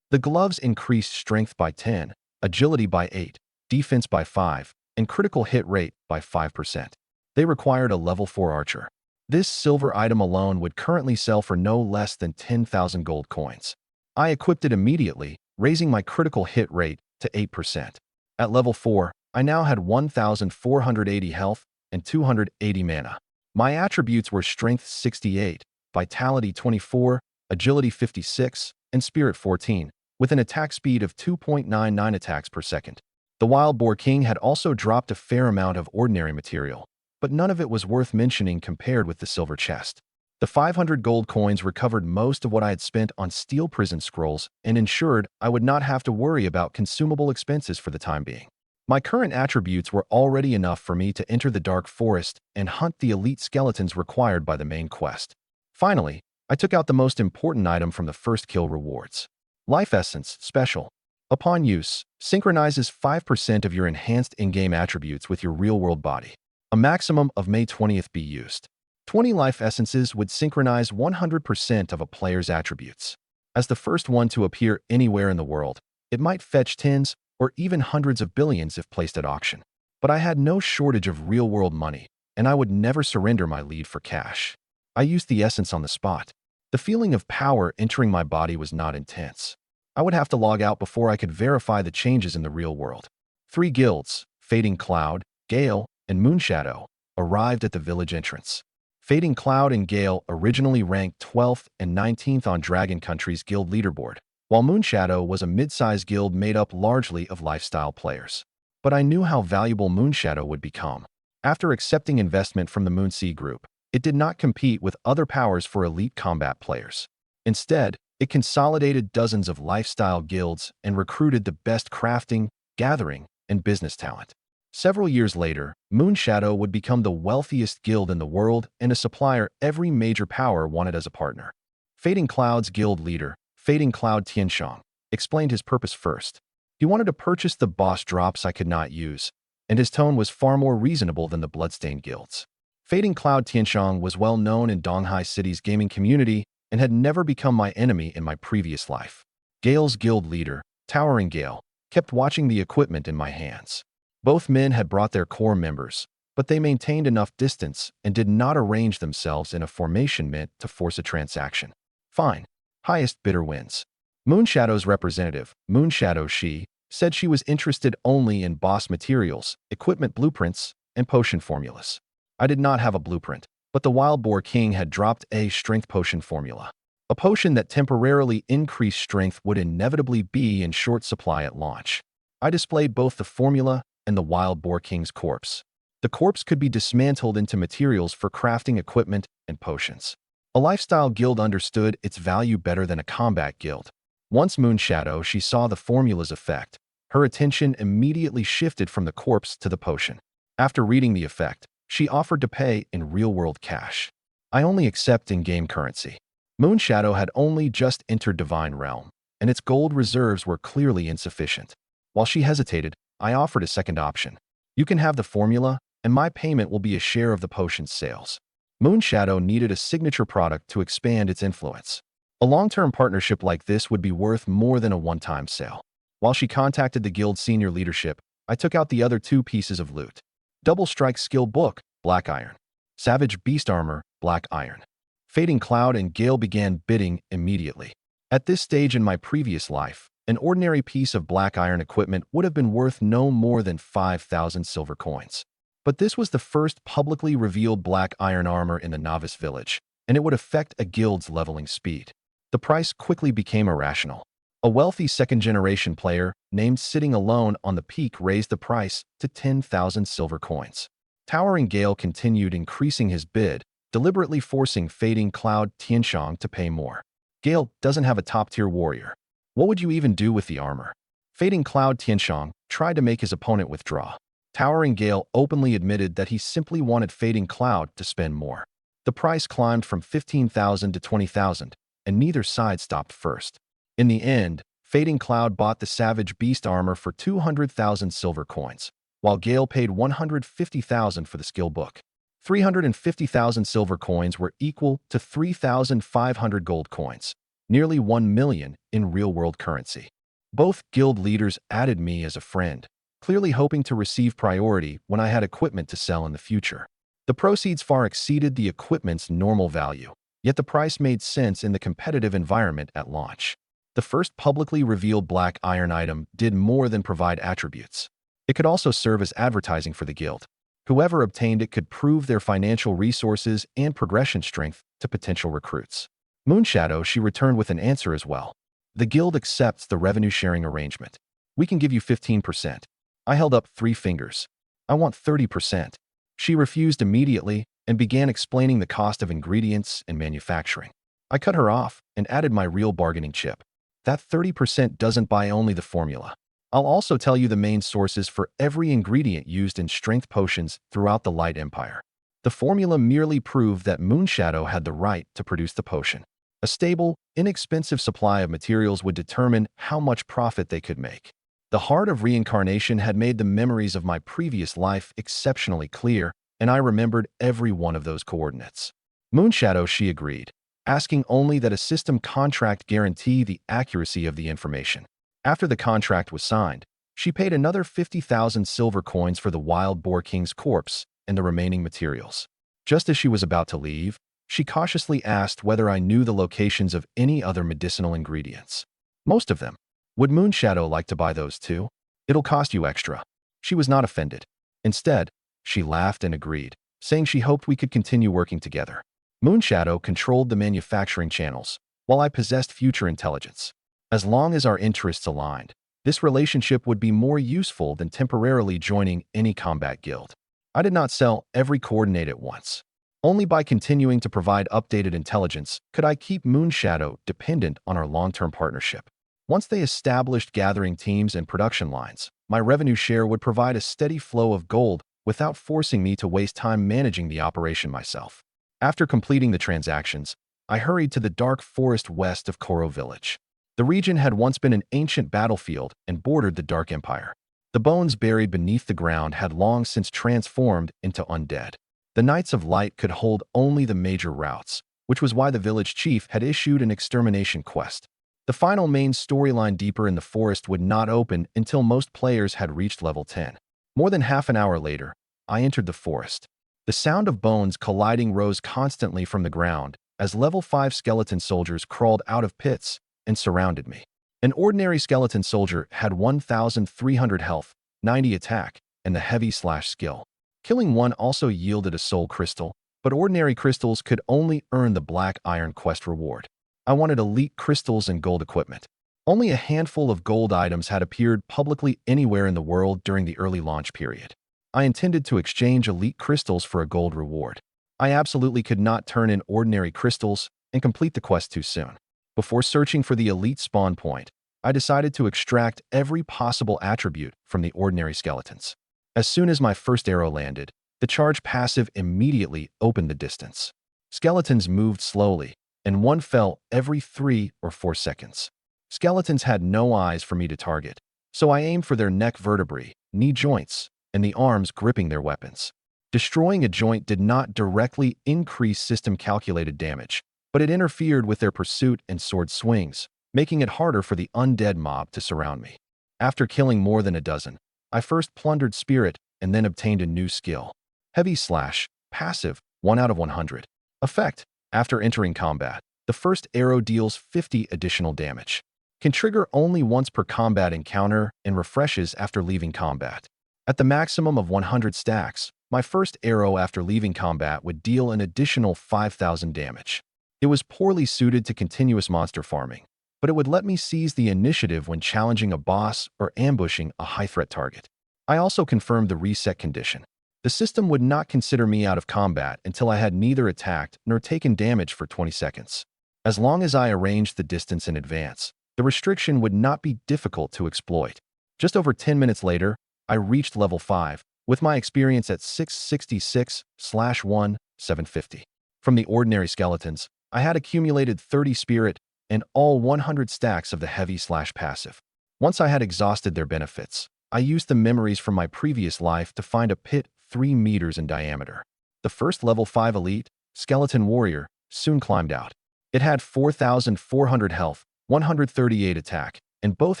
The gloves increased strength by 10, agility by 8, defense by 5, and critical hit rate by 5%. They required a level 4 archer. This silver item alone would currently sell for no less than 10,000 gold coins. I equipped it immediately, raising my critical hit rate to 8%. At level 4, I now had 1,480 health and 280 mana. My attributes were Strength 68, Vitality 24, Agility 56, and Spirit 14, with an attack speed of 2.99 attacks per second. The Wild Boar King had also dropped a fair amount of ordinary material, but none of it was worth mentioning compared with the silver chest. The 500 gold coins recovered most of what I had spent on steel prison scrolls and ensured I would not have to worry about consumable expenses for the time being. My current attributes were already enough for me to enter the Dark Forest and hunt the elite skeletons required by the main quest. Finally, I took out the most important item from the first kill rewards. Life Essence Special. Upon use, synchronizes 5% of your enhanced in-game attributes with your real-world body. A maximum of may 20th be used. 20 life essences would synchronize 100% of a player's attributes. As the first one to appear anywhere in the world, it might fetch tens or even hundreds of billions if placed at auction. But I had no shortage of real-world money, and I would never surrender my lead for cash. I used the essence on the spot. The feeling of power entering my body was not intense. I would have to log out before I could verify the changes in the real world. 3 guilds, Fading Cloud, Gale, and Moonshadow, arrived at the village entrance. Fading Cloud and Gale originally ranked 12th and 19th on Dragon Country's guild leaderboard, while Moonshadow was a mid-sized guild made up largely of lifestyle players. But I knew how valuable Moonshadow would become. After accepting investment from the Moonsea Group, it did not compete with other powers for elite combat players. Instead, it consolidated dozens of lifestyle guilds and recruited the best crafting, gathering, and business talent. Several years later, Moonshadow would become the wealthiest guild in the world and a supplier every major power wanted as a partner. Fading Cloud's guild leader, Fading Cloud Tianshang, explained his purpose first. He wanted to purchase the boss drops I could not use, and his tone was far more reasonable than the Bloodstained guilds. Fading Cloud Tianshang was well known in Donghai City's gaming community and had never become my enemy in my previous life. Gale's guild leader, Towering Gale, kept watching the equipment in my hands. Both men had brought their core members, but they maintained enough distance and did not arrange themselves in a formation meant to force a transaction. Fine. Highest bidder wins. Moonshadow's representative, Moonshadow She, said she was interested only in boss materials, equipment blueprints, and potion formulas. I did not have a blueprint, but the Wild Boar King had dropped a strength potion formula. A potion that temporarily increased strength would inevitably be in short supply at launch. I displayed both the formula and the Wild Boar King's corpse. The corpse could be dismantled into materials for crafting equipment and potions. A lifestyle guild understood its value better than a combat guild. Once Moonshadow She saw the formula's effect, her attention immediately shifted from the corpse to the potion. After reading the effect, she offered to pay in real-world cash. I only accept in-game currency. Moonshadow had only just entered Divine Realm, and its gold reserves were clearly insufficient. While she hesitated, I offered a second option. You can have the formula, and my payment will be a share of the potion's sales. Moonshadow needed a signature product to expand its influence. A long-term partnership like this would be worth more than a one-time sale. While she contacted the guild's senior leadership, I took out the other two pieces of loot. Double Strike Skill Book, Black Iron. Savage Beast Armor, Black Iron. Fading Cloud and Gale began bidding immediately. At this stage in my previous life, an ordinary piece of black iron equipment would have been worth no more than 5,000 silver coins. But this was the first publicly revealed black iron armor in the novice village, and it would affect a guild's leveling speed. The price quickly became irrational. A wealthy second-generation player, named Sitting Alone on the Peak, raised the price to 10,000 silver coins. Towering Gale continued increasing his bid, deliberately forcing Fading Cloud Tianshang to pay more. Gale doesn't have a top-tier warrior. What would you even do with the armor? Fading Cloud Tianshang tried to make his opponent withdraw. Towering Gale openly admitted that he simply wanted Fading Cloud to spend more. The price climbed from 15,000 to 20,000, and neither side stopped first. In the end, Fading Cloud bought the Savage Beast armor for 200,000 silver coins, while Gale paid 150,000 for the skill book. 350,000 silver coins were equal to 3,500 gold coins, nearly 1 million in real-world currency. Both guild leaders added me as a friend, clearly hoping to receive priority when I had equipment to sell in the future. The proceeds far exceeded the equipment's normal value, yet the price made sense in the competitive environment at launch. The first publicly revealed black iron item did more than provide attributes. It could also serve as advertising for the guild. Whoever obtained it could prove their financial resources and progression strength to potential recruits. Moonshadow, she returned with an answer as well. The guild accepts the revenue-sharing arrangement. We can give you 15%. I held up 3 fingers. I want 30%. She refused immediately and began explaining the cost of ingredients and manufacturing. I cut her off and added my real bargaining chip. That 30% doesn't buy only the formula. I'll also tell you the main sources for every ingredient used in strength potions throughout the Light Empire. The formula merely proved that Moonshadow had the right to produce the potion. A stable, inexpensive supply of materials would determine how much profit they could make. The Heart of Reincarnation had made the memories of my previous life exceptionally clear, and I remembered every one of those coordinates. Moonshadow, she agreed, asking only that a system contract guarantee the accuracy of the information. After the contract was signed, she paid another 50,000 silver coins for the Wild Boar King's corpse and the remaining materials. Just as she was about to leave, she cautiously asked whether I knew the locations of any other medicinal ingredients. Most of them. Would Moonshadow like to buy those too? It'll cost you extra. She was not offended. Instead, she laughed and agreed, saying she hoped we could continue working together. Moonshadow controlled the manufacturing channels, while I possessed future intelligence. As long as our interests aligned, this relationship would be more useful than temporarily joining any combat guild. I did not sell every coordinate at once. Only by continuing to provide updated intelligence could I keep Moonshadow dependent on our long-term partnership. Once they established gathering teams and production lines, my revenue share would provide a steady flow of gold without forcing me to waste time managing the operation myself. After completing the transactions, I hurried to the dark forest west of Koro Village. The region had once been an ancient battlefield and bordered the Dark Empire. The bones buried beneath the ground had long since transformed into undead. The Knights of Light could hold only the major routes, which was why the village chief had issued an extermination quest. The final main storyline deeper in the forest would not open until most players had reached level 10. More than half an hour later, I entered the forest. The sound of bones colliding rose constantly from the ground as level 5 skeleton soldiers crawled out of pits and surrounded me. An ordinary skeleton soldier had 1,300 health, 90 attack, and the heavy slash skill. Killing one also yielded a soul crystal, but ordinary crystals could only earn the black iron quest reward. I wanted elite crystals and gold equipment. Only a handful of gold items had appeared publicly anywhere in the world during the early launch period. I intended to exchange elite crystals for a gold reward. I absolutely could not turn in ordinary crystals and complete the quest too soon. Before searching for the elite spawn point, I decided to extract every possible attribute from the ordinary skeletons. As soon as my first arrow landed, the charge passive immediately opened the distance. Skeletons moved slowly, and one fell every 3 or 4 seconds. Skeletons had no eyes for me to target, so I aimed for their neck vertebrae, knee joints, and the arms gripping their weapons. Destroying a joint did not directly increase system-calculated damage, but it interfered with their pursuit and sword swings, making it harder for the undead mob to surround me. After killing more than a dozen, I first plundered spirit and then obtained a new skill. Heavy Slash, passive, 1 out of 100. Effect, after entering combat, the first arrow deals 50 additional damage. Can trigger only once per combat encounter and refreshes after leaving combat. At the maximum of 100 stacks, my first arrow after leaving combat would deal an additional 5,000 damage. It was poorly suited to continuous monster farming, but it would let me seize the initiative when challenging a boss or ambushing a high-threat target. I also confirmed the reset condition. The system would not consider me out of combat until I had neither attacked nor taken damage for 20 seconds. As long as I arranged the distance in advance, the restriction would not be difficult to exploit. Just over 10 minutes later, I reached level 5, with my experience at 666/1,750. From the ordinary skeletons, I had accumulated 30 spirit and all 100 stacks of the Heavy Slash passive. Once I had exhausted their benefits, I used the memories from my previous life to find a pit 3 meters in diameter. The first level 5 elite, Skeleton Warrior, soon climbed out. It had 4,400 health, 138 attack, and both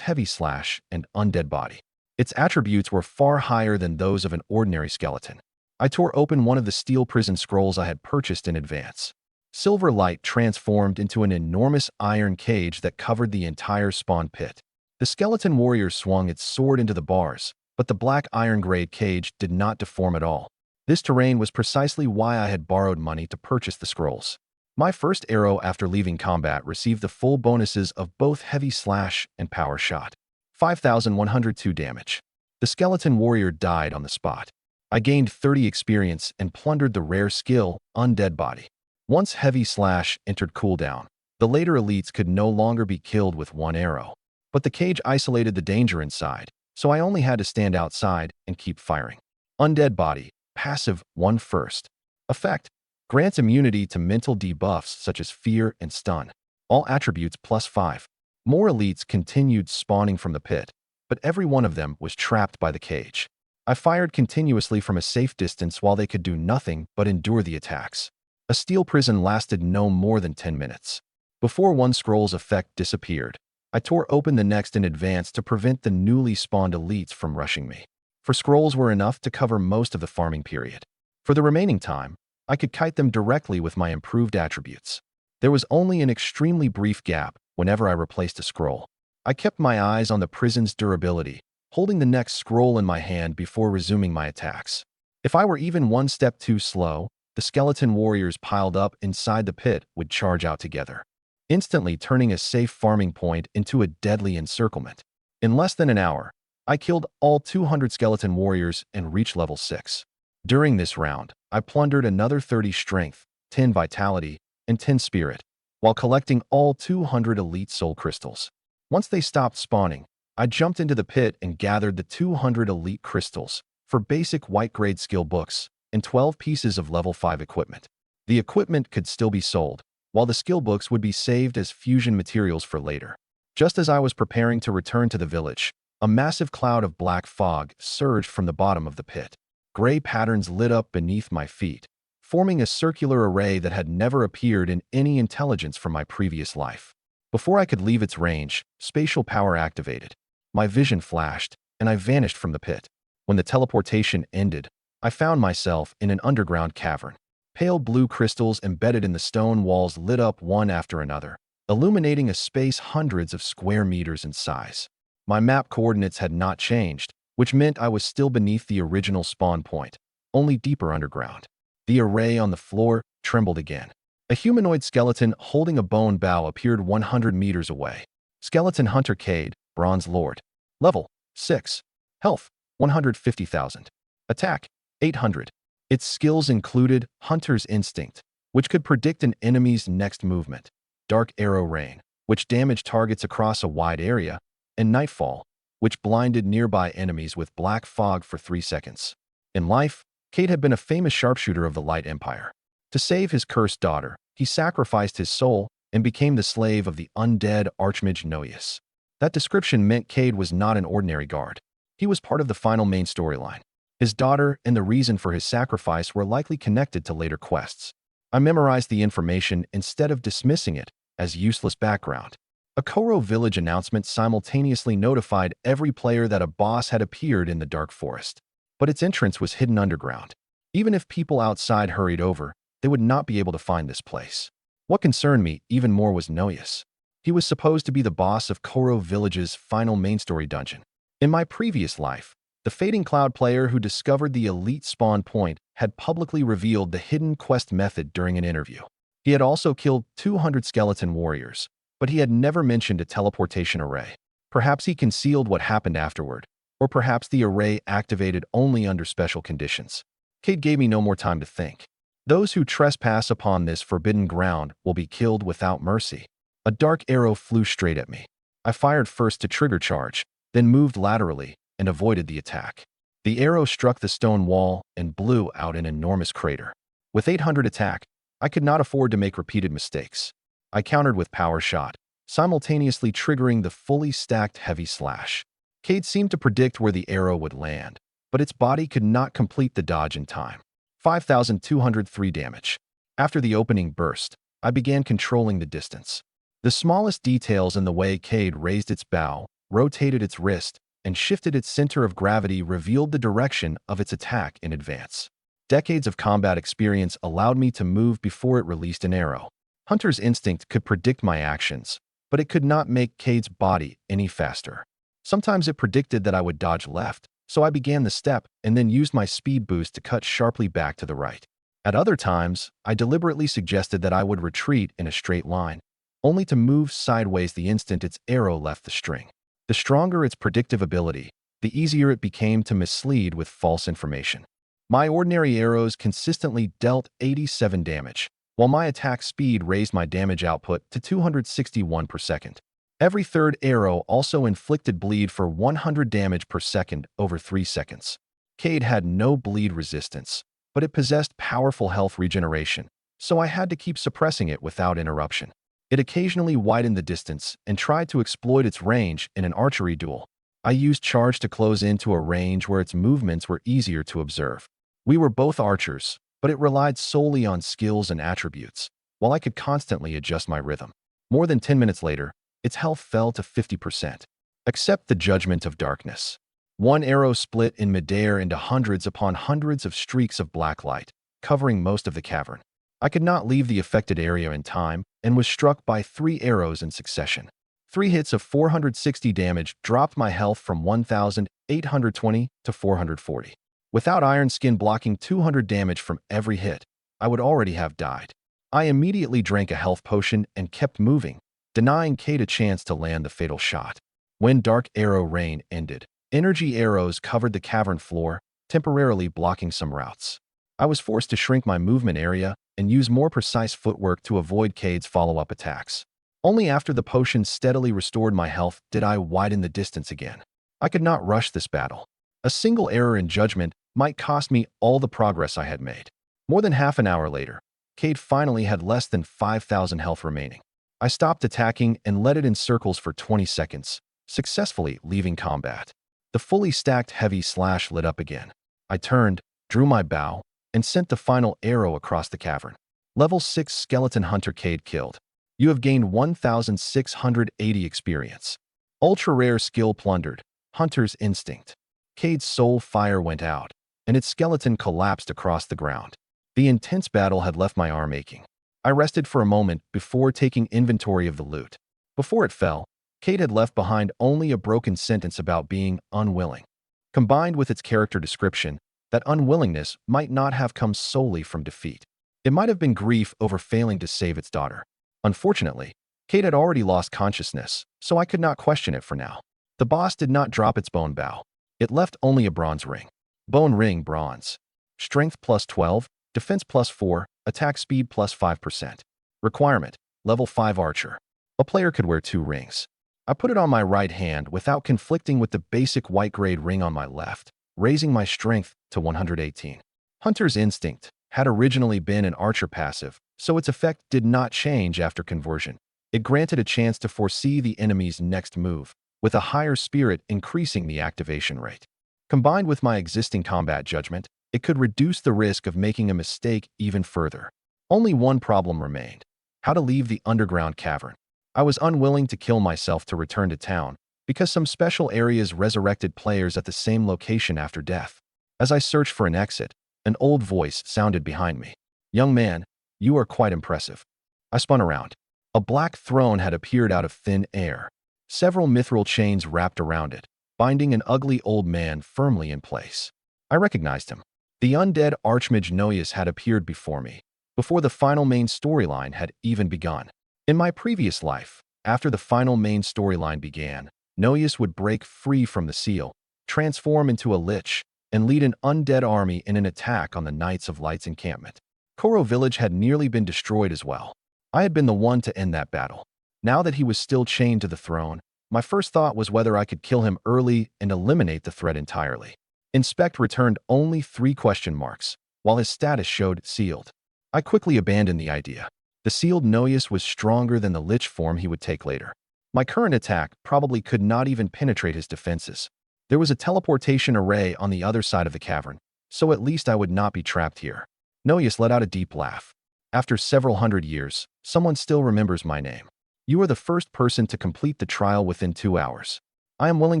Heavy Slash and Undead Body. Its attributes were far higher than those of an ordinary skeleton. I tore open one of the steel prison scrolls I had purchased in advance. Silver light transformed into an enormous iron cage that covered the entire spawn pit. The skeleton warrior swung its sword into the bars, but the black iron-grayed cage did not deform at all. This terrain was precisely why I had borrowed money to purchase the scrolls. My first arrow after leaving combat received the full bonuses of both Heavy Slash and Power Shot. 5,102 damage. The skeleton warrior died on the spot. I gained 30 experience and plundered the rare skill, Undead Body. Once Heavy Slash entered cooldown, the later elites could no longer be killed with one arrow. But the cage isolated the danger inside, so I only had to stand outside and keep firing. Undead Body, passive, 1 first. Effect, grants immunity to mental debuffs such as fear and stun. All attributes +5. More elites continued spawning from the pit, but every one of them was trapped by the cage. I fired continuously from a safe distance while they could do nothing but endure the attacks. A steel prison lasted no more than 10 minutes. Before one scroll's effect disappeared, I tore open the next in advance to prevent the newly spawned elites from rushing me. For scrolls were enough to cover most of the farming period. For the remaining time, I could kite them directly with my improved attributes. There was only an extremely brief gap whenever I replaced a scroll. I kept my eyes on the prison's durability, holding the next scroll in my hand before resuming my attacks. If I were even one step too slow, the skeleton warriors piled up inside the pit would charge out together, instantly turning a safe farming point into a deadly encirclement. In less than an hour, I killed all 200 skeleton warriors and reached level 6. During this round, I plundered another 30 strength, 10 vitality, and 10 spirit, while collecting all 200 elite soul crystals. Once they stopped spawning, I jumped into the pit and gathered the 200 elite crystals for basic white-grade skill books and 12 pieces of level 5 equipment. The equipment could still be sold, while the skill books would be saved as fusion materials for later. Just as I was preparing to return to the village, a massive cloud of black fog surged from the bottom of the pit. Gray patterns lit up beneath my feet, forming a circular array that had never appeared in any intelligence from my previous life. Before I could leave its range, spatial power activated. My vision flashed, and I vanished from the pit. When the teleportation ended, I found myself in an underground cavern. Pale blue crystals embedded in the stone walls lit up one after another, illuminating a space hundreds of square meters in size. My map coordinates had not changed, which meant I was still beneath the original spawn point, only deeper underground. The array on the floor trembled again. A humanoid skeleton holding a bone bow appeared 100 meters away. Skeleton Hunter Cade, Bronze Lord. Level 6. Health 150,000. Attack 800. Its skills included Hunter's Instinct, which could predict an enemy's next movement, Dark Arrow Rain, which damaged targets across a wide area, and Nightfall, which blinded nearby enemies with black fog for 3 seconds. In life, Cade had been a famous sharpshooter of the Light Empire. To save his cursed daughter, he sacrificed his soul and became the slave of the undead Archmage Noyes. That description meant Cade was not an ordinary guard. He was part of the final main storyline. His daughter and the reason for his sacrifice were likely connected to later quests. I memorized the information instead of dismissing it as useless background. A Koro village announcement simultaneously notified every player that a boss had appeared in the dark forest, but its entrance was hidden underground. Even if people outside hurried over, they would not be able to find this place. What concerned me even more was Noyes. He was supposed to be the boss of Koro Village's final main story dungeon. In my previous life, the Fading Cloud player who discovered the elite spawn point had publicly revealed the hidden quest method during an interview. He had also killed 200 skeleton warriors, but he had never mentioned a teleportation array. Perhaps he concealed what happened afterward, or perhaps the array activated only under special conditions. Cade gave me no more time to think. Those who trespass upon this forbidden ground will be killed without mercy. A dark arrow flew straight at me. I fired first to trigger charge, then moved laterally and avoided the attack. The arrow struck the stone wall and blew out an enormous crater. With 800 attack, I could not afford to make repeated mistakes. I countered with power shot, simultaneously triggering the fully stacked heavy slash. Cade seemed to predict where the arrow would land, but its body could not complete the dodge in time. 5,203 damage. After the opening burst, I began controlling the distance. The smallest details in the way Cade raised its bow, rotated its wrist, and shifted its center of gravity revealed the direction of its attack in advance. Decades of combat experience allowed me to move before it released an arrow. Hunter's instinct could predict my actions, but it could not make Cade's body any faster. Sometimes it predicted that I would dodge left, so I began the step and then used my speed boost to cut sharply back to the right. At other times, I deliberately suggested that I would retreat in a straight line, only to move sideways the instant its arrow left the string. The stronger its predictive ability, the easier it became to mislead with false information. My ordinary arrows consistently dealt 87 damage, while my attack speed raised my damage output to 261 per second. Every third arrow also inflicted bleed for 100 damage per second over 3 seconds. Cade had no bleed resistance, but it possessed powerful health regeneration, so I had to keep suppressing it without interruption. It occasionally widened the distance and tried to exploit its range in an archery duel. I used charge to close into a range where its movements were easier to observe. We were both archers, but it relied solely on skills and attributes, while I could constantly adjust my rhythm. More than 10 minutes later, its health fell to 50%. Accept the judgment of darkness. One arrow split in midair into hundreds upon hundreds of streaks of black light, covering most of the cavern. I could not leave the affected area in time and was struck by 3 arrows in succession. 3 hits of 460 damage dropped my health from 1,820 to 440. Without Iron Skin blocking 200 damage from every hit, I would already have died. I immediately drank a health potion and kept moving, denying Cade a chance to land the fatal shot. When Dark Arrow Rain ended, energy arrows covered the cavern floor, temporarily blocking some routes. I was forced to shrink my movement area and use more precise footwork to avoid Cade's follow-up attacks. Only after the potion steadily restored my health did I widen the distance again. I could not rush this battle. A single error in judgment might cost me all the progress I had made. More than half an hour later, Cade finally had less than 5,000 health remaining. I stopped attacking and let it in circles for 20 seconds, successfully leaving combat. The fully stacked heavy slash lit up again. I turned, drew my bow, and sent the final arrow across the cavern. Level 6 Skeleton Hunter Cade killed. You have gained 1,680 experience. Ultra rare skill plundered. Hunter's Instinct. Cade's soul fire went out, and its skeleton collapsed across the ground. The intense battle had left my arm aching. I rested for a moment before taking inventory of the loot. Before it fell, Cade had left behind only a broken sentence about being unwilling. Combined with its character description, that unwillingness might not have come solely from defeat. It might have been grief over failing to save its daughter. Unfortunately, Cade had already lost consciousness, so I could not question it for now. The boss did not drop its bone bow. It left only a bronze ring. Bone ring bronze. Strength plus 12, defense plus 4, attack speed plus 5%. Requirement, level 5 archer. A player could wear 2 rings. I put it on my right hand without conflicting with the basic white-grade ring on my left, raising my strength to 118. Hunter's Instinct had originally been an archer passive, so its effect did not change after conversion. It granted a chance to foresee the enemy's next move, with a higher spirit increasing the activation rate. Combined with my existing combat judgment, it could reduce the risk of making a mistake even further. Only one problem remained: how to leave the underground cavern. I was unwilling to kill myself to return to town, because some special areas resurrected players at the same location after death. As I searched for an exit, an old voice sounded behind me. "Young man, you are quite impressive." I spun around. A black throne had appeared out of thin air. Several mithril chains wrapped around it, binding an ugly old man firmly in place. I recognized him. The undead Archmage Noyes had appeared before me, before the final main storyline had even begun. In my previous life, after the final main storyline began, Noyes would break free from the seal, transform into a lich, and lead an undead army in an attack on the Knights of Light's encampment. Koro village had nearly been destroyed as well. I had been the one to end that battle. Now that he was still chained to the throne, my first thought was whether I could kill him early and eliminate the threat entirely. Inspect returned only 3 question marks, while his status showed sealed. I quickly abandoned the idea. The sealed Noyes was stronger than the lich form he would take later. My current attack probably could not even penetrate his defenses. There was a teleportation array on the other side of the cavern, so at least I would not be trapped here. Noyes let out a deep laugh. After several hundred years, someone still remembers my name. You are the first person to complete the trial within 2 hours. I am willing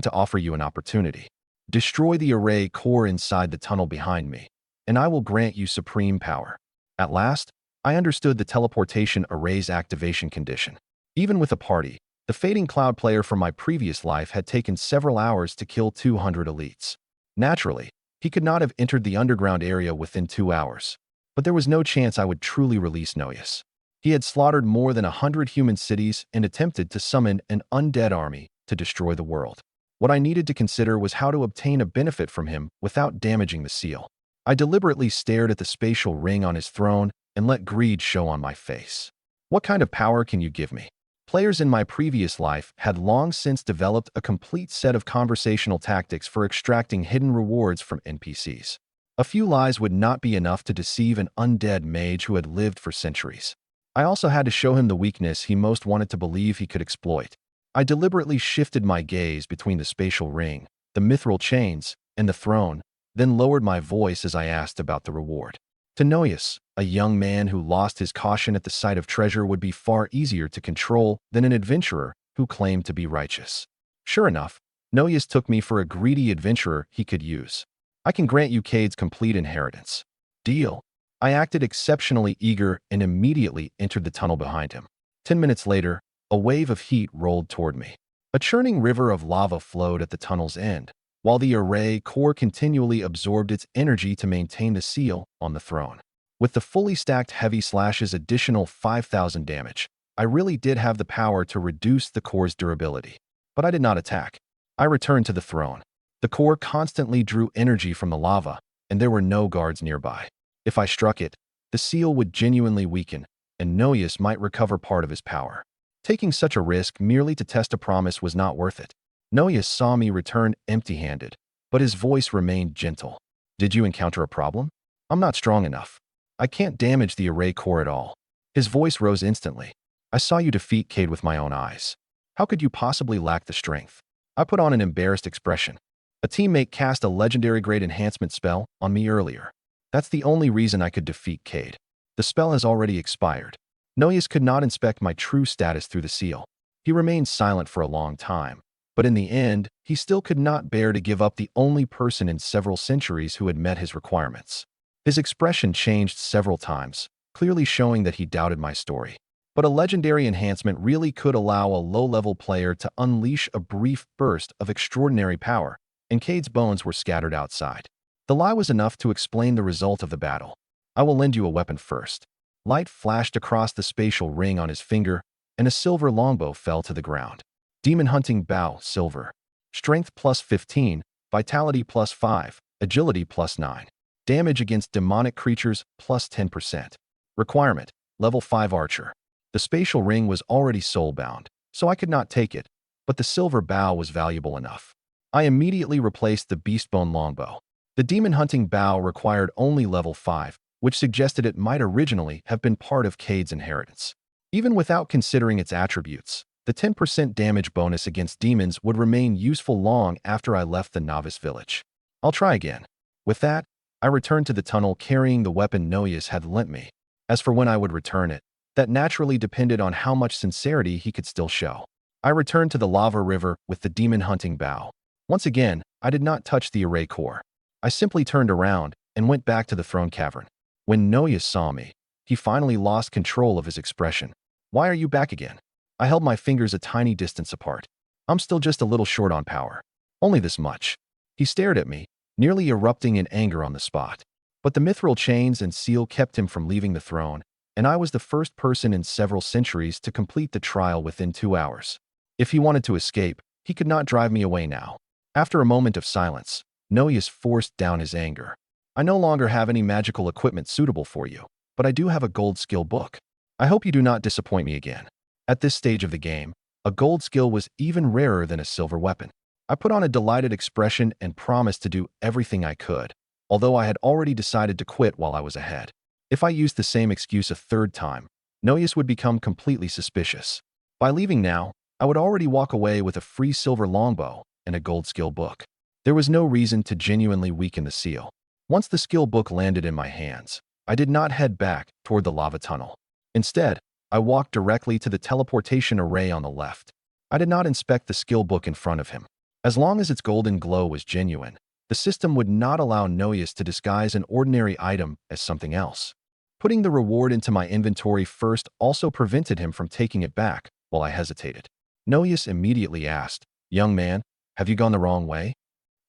to offer you an opportunity. Destroy the array core inside the tunnel behind me, and I will grant you supreme power. At last, I understood the teleportation array's activation condition. Even with a party, the Fading Cloud player from my previous life had taken several hours to kill 200 elites. Naturally, he could not have entered the underground area within 2 hours. But there was no chance I would truly release Noyes. He had slaughtered more than 100 human cities and attempted to summon an undead army to destroy the world. What I needed to consider was how to obtain a benefit from him without damaging the seal. I deliberately stared at the spatial ring on his throne and let greed show on my face. What kind of power can you give me? Players in my previous life had long since developed a complete set of conversational tactics for extracting hidden rewards from NPCs. A few lies would not be enough to deceive an undead mage who had lived for centuries. I also had to show him the weakness he most wanted to believe he could exploit. I deliberately shifted my gaze between the spatial ring, the mithril chains, and the throne, then lowered my voice as I asked about the reward. To Noyes, a young man who lost his caution at the sight of treasure would be far easier to control than an adventurer who claimed to be righteous. Sure enough, Noyes took me for a greedy adventurer he could use. I can grant you Cade's complete inheritance. Deal. I acted exceptionally eager and immediately entered the tunnel behind him. 10 minutes later, a wave of heat rolled toward me. A churning river of lava flowed at the tunnel's end, while the array core continually absorbed its energy to maintain the seal on the throne. With the fully stacked heavy slash's additional 5,000 damage, I really did have the power to reduce the core's durability. But I did not attack. I returned to the throne. The core constantly drew energy from the lava, and there were no guards nearby. If I struck it, the seal would genuinely weaken, and Noyes might recover part of his power. Taking such a risk merely to test a promise was not worth it. Noyes saw me return empty-handed, but his voice remained gentle. "Did you encounter a problem?" "I'm not strong enough. I can't damage the array core at all." His voice rose instantly. "I saw you defeat Cade with my own eyes. How could you possibly lack the strength?" I put on an embarrassed expression. "A teammate cast a legendary grade enhancement spell on me earlier. That's the only reason I could defeat Cade. The spell has already expired." Noyes could not inspect my true status through the seal. He remained silent for a long time, but in the end, he still could not bear to give up the only person in several centuries who had met his requirements. His expression changed several times, clearly showing that he doubted my story. But a legendary enhancement really could allow a low-level player to unleash a brief burst of extraordinary power, and Cade's bones were scattered outside. The lie was enough to explain the result of the battle. "I will lend you a weapon first." Light flashed across the spatial ring on his finger, and a silver longbow fell to the ground. Demon Hunting Bow, silver. Strength plus 15, Vitality plus 5, Agility plus 9. Damage against demonic creatures plus 10%. Requirement, level 5 archer. The spatial ring was already soul-bound, so I could not take it, but the silver bow was valuable enough. I immediately replaced the Beastbone longbow. The Demon Hunting Bow required only level 5, which suggested it might originally have been part of Cade's inheritance. Even without considering its attributes, the 10% damage bonus against demons would remain useful long after I left the novice village. I'll try again. With that, I returned to the tunnel carrying the weapon Noyes had lent me. As for when I would return it, that naturally depended on how much sincerity he could still show. I returned to the lava river with the demon-hunting bow. Once again, I did not touch the array core. I simply turned around and went back to the throne cavern. When Noyes saw me, he finally lost control of his expression. Why are you back again? I held my fingers a tiny distance apart. I'm still just a little short on power. Only this much. He stared at me, nearly erupting in anger on the spot. But the mithril chains and seal kept him from leaving the throne, and I was the first person in several centuries to complete the trial within 2 hours. If he wanted to escape, he could not drive me away now. After a moment of silence, Noyes forced down his anger. I no longer have any magical equipment suitable for you, but I do have a gold skill book. I hope you do not disappoint me again. At this stage of the game, a gold skill was even rarer than a silver weapon. I put on a delighted expression and promised to do everything I could, although I had already decided to quit while I was ahead. If I used the same excuse a third time, Noyes would become completely suspicious. By leaving now, I would already walk away with a free silver longbow and a gold skill book. There was no reason to genuinely weaken the seal. Once the skill book landed in my hands, I did not head back toward the lava tunnel. Instead, I walked directly to the teleportation array on the left. I did not inspect the skill book in front of him. As long as its golden glow was genuine, the system would not allow Noyes to disguise an ordinary item as something else. Putting the reward into my inventory first also prevented him from taking it back while I hesitated. Noyes immediately asked, "Young man, have you gone the wrong way?"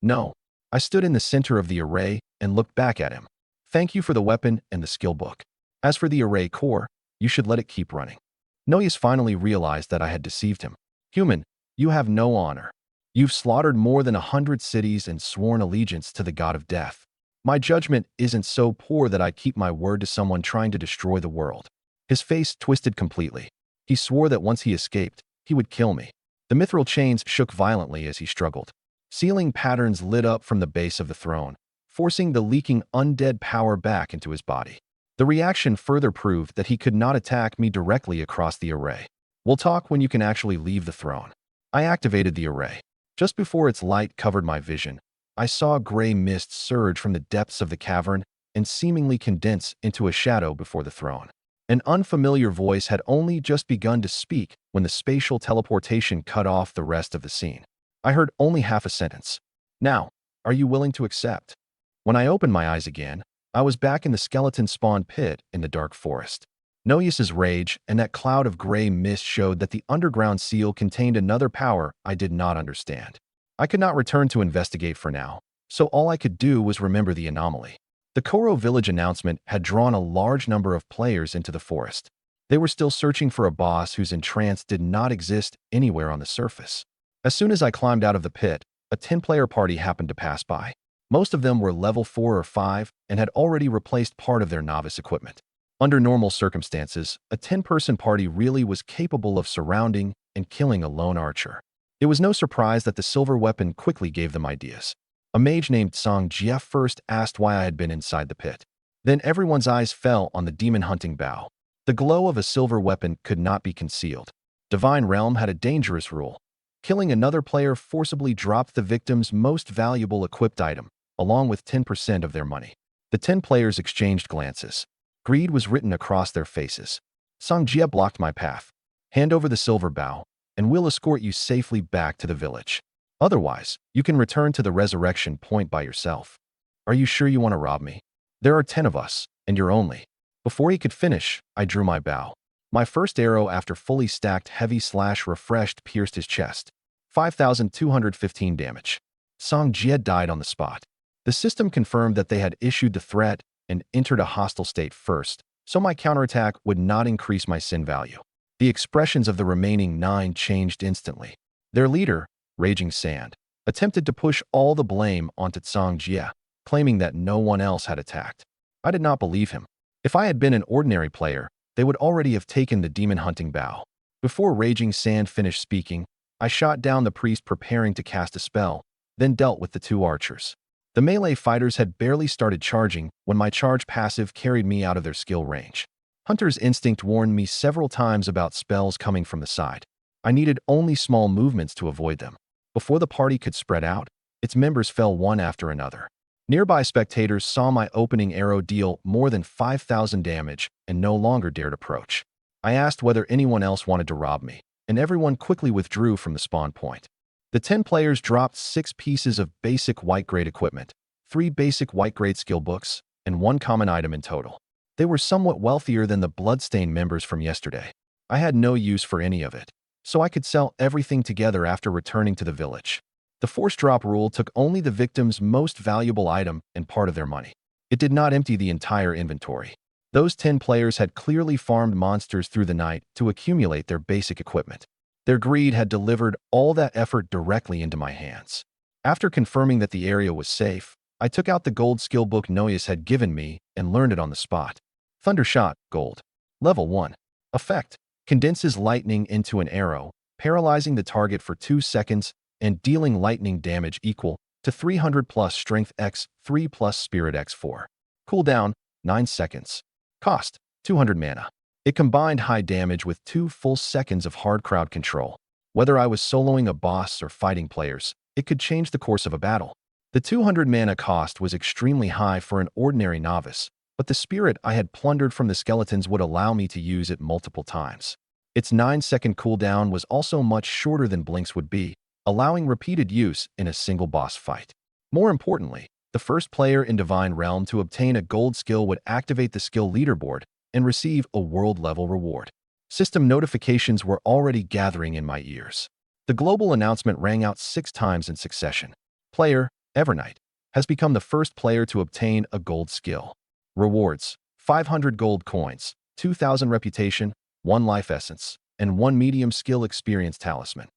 No. I stood in the center of the array and looked back at him. Thank you for the weapon and the skill book. As for the array core, you should let it keep running. Noyes finally realized that I had deceived him. Human, you have no honor. You've slaughtered more than 100 cities and sworn allegiance to the god of death. My judgment isn't so poor that I keep my word to someone trying to destroy the world. His face twisted completely. He swore that once he escaped, he would kill me. The mithril chains shook violently as he struggled. Sealing patterns lit up from the base of the throne, forcing the leaking undead power back into his body. The reaction further proved that he could not attack me directly across the array. We'll talk when you can actually leave the throne. I activated the array. Just before its light covered my vision, I saw gray mist surge from the depths of the cavern and seemingly condense into a shadow before the throne. An unfamiliar voice had only just begun to speak when the spatial teleportation cut off the rest of the scene. I heard only half a sentence. Now, are you willing to accept? When I opened my eyes again, I was back in the skeleton spawn pit in the dark forest. Noyes' rage and that cloud of gray mist showed that the underground seal contained another power I did not understand. I could not return to investigate for now, so all I could do was remember the anomaly. The Koro village announcement had drawn a large number of players into the forest. They were still searching for a boss whose entrance did not exist anywhere on the surface. As soon as I climbed out of the pit, a 10-player party happened to pass by. Most of them were level 4 or 5 and had already replaced part of their novice equipment. Under normal circumstances, a 10-person party really was capable of surrounding and killing a lone archer. It was no surprise that the silver weapon quickly gave them ideas. A mage named Song Jia first asked why I had been inside the pit. Then everyone's eyes fell on the demon-hunting bow. The glow of a silver weapon could not be concealed. Divine Realm had a dangerous rule. Killing another player forcibly dropped the victim's most valuable equipped item, along with 10% of their money. The 10 players exchanged glances. Greed was written across their faces. Song Jia blocked my path. Hand over the silver bow, and we'll escort you safely back to the village. Otherwise, you can return to the resurrection point by yourself. Are you sure you want to rob me? There are 10 of us, and you're only. Before he could finish, I drew my bow. My first arrow after fully stacked heavy slash refreshed pierced his chest. 5,215 damage. Song Jia died on the spot. The system confirmed that they had issued the threat and entered a hostile state first, so my counterattack would not increase my sin value. The expressions of the remaining 9 changed instantly. Their leader, Raging Sand, attempted to push all the blame onto Song Jia, claiming that no one else had attacked. I did not believe him. If I had been an ordinary player, they would already have taken the demon-hunting bow. Before Raging Sand finished speaking, I shot down the priest preparing to cast a spell, then dealt with the 2 archers. The melee fighters had barely started charging when my charge passive carried me out of their skill range. Hunter's instinct warned me several times about spells coming from the side. I needed only small movements to avoid them. Before the party could spread out, its members fell one after another. Nearby spectators saw my opening arrow deal more than 5,000 damage and no longer dared approach. I asked whether anyone else wanted to rob me, and everyone quickly withdrew from the spawn point. The 10 players dropped 6 pieces of basic white-grade equipment, 3 basic white-grade skill books, and 1 common item in total. They were somewhat wealthier than the Bloodstained members from yesterday. I had no use for any of it, so I could sell everything together after returning to the village. The force drop rule took only the victim's most valuable item and part of their money. It did not empty the entire inventory. Those 10 players had clearly farmed monsters through the night to accumulate their basic equipment. Their greed had delivered all that effort directly into my hands. After confirming that the area was safe, I took out the gold skill book Noyes had given me and learned it on the spot. Thundershot, gold. Level 1. Effect. Condenses lightning into an arrow, paralyzing the target for 2 seconds and dealing lightning damage equal to 300 plus Strength x 3 plus Spirit x 4. Cooldown, 9 seconds. Cost, 200 mana. It combined high damage with 2 full seconds of hard crowd control. Whether I was soloing a boss or fighting players, it could change the course of a battle. The 200 mana cost was extremely high for an ordinary novice, but the spirit I had plundered from the skeletons would allow me to use it multiple times. Its 9-second cooldown was also much shorter than Blink's would be, allowing repeated use in a single boss fight. More importantly, the first player in Divine Realm to obtain a gold skill would activate the skill leaderboard and receive a world-level reward. System notifications were already gathering in my ears. The global announcement rang out 6 times in succession. Player, Evernight, has become the first player to obtain a gold skill. Rewards, 500 gold coins, 2,000 reputation, 1 life essence, and 1 medium skill experience talisman.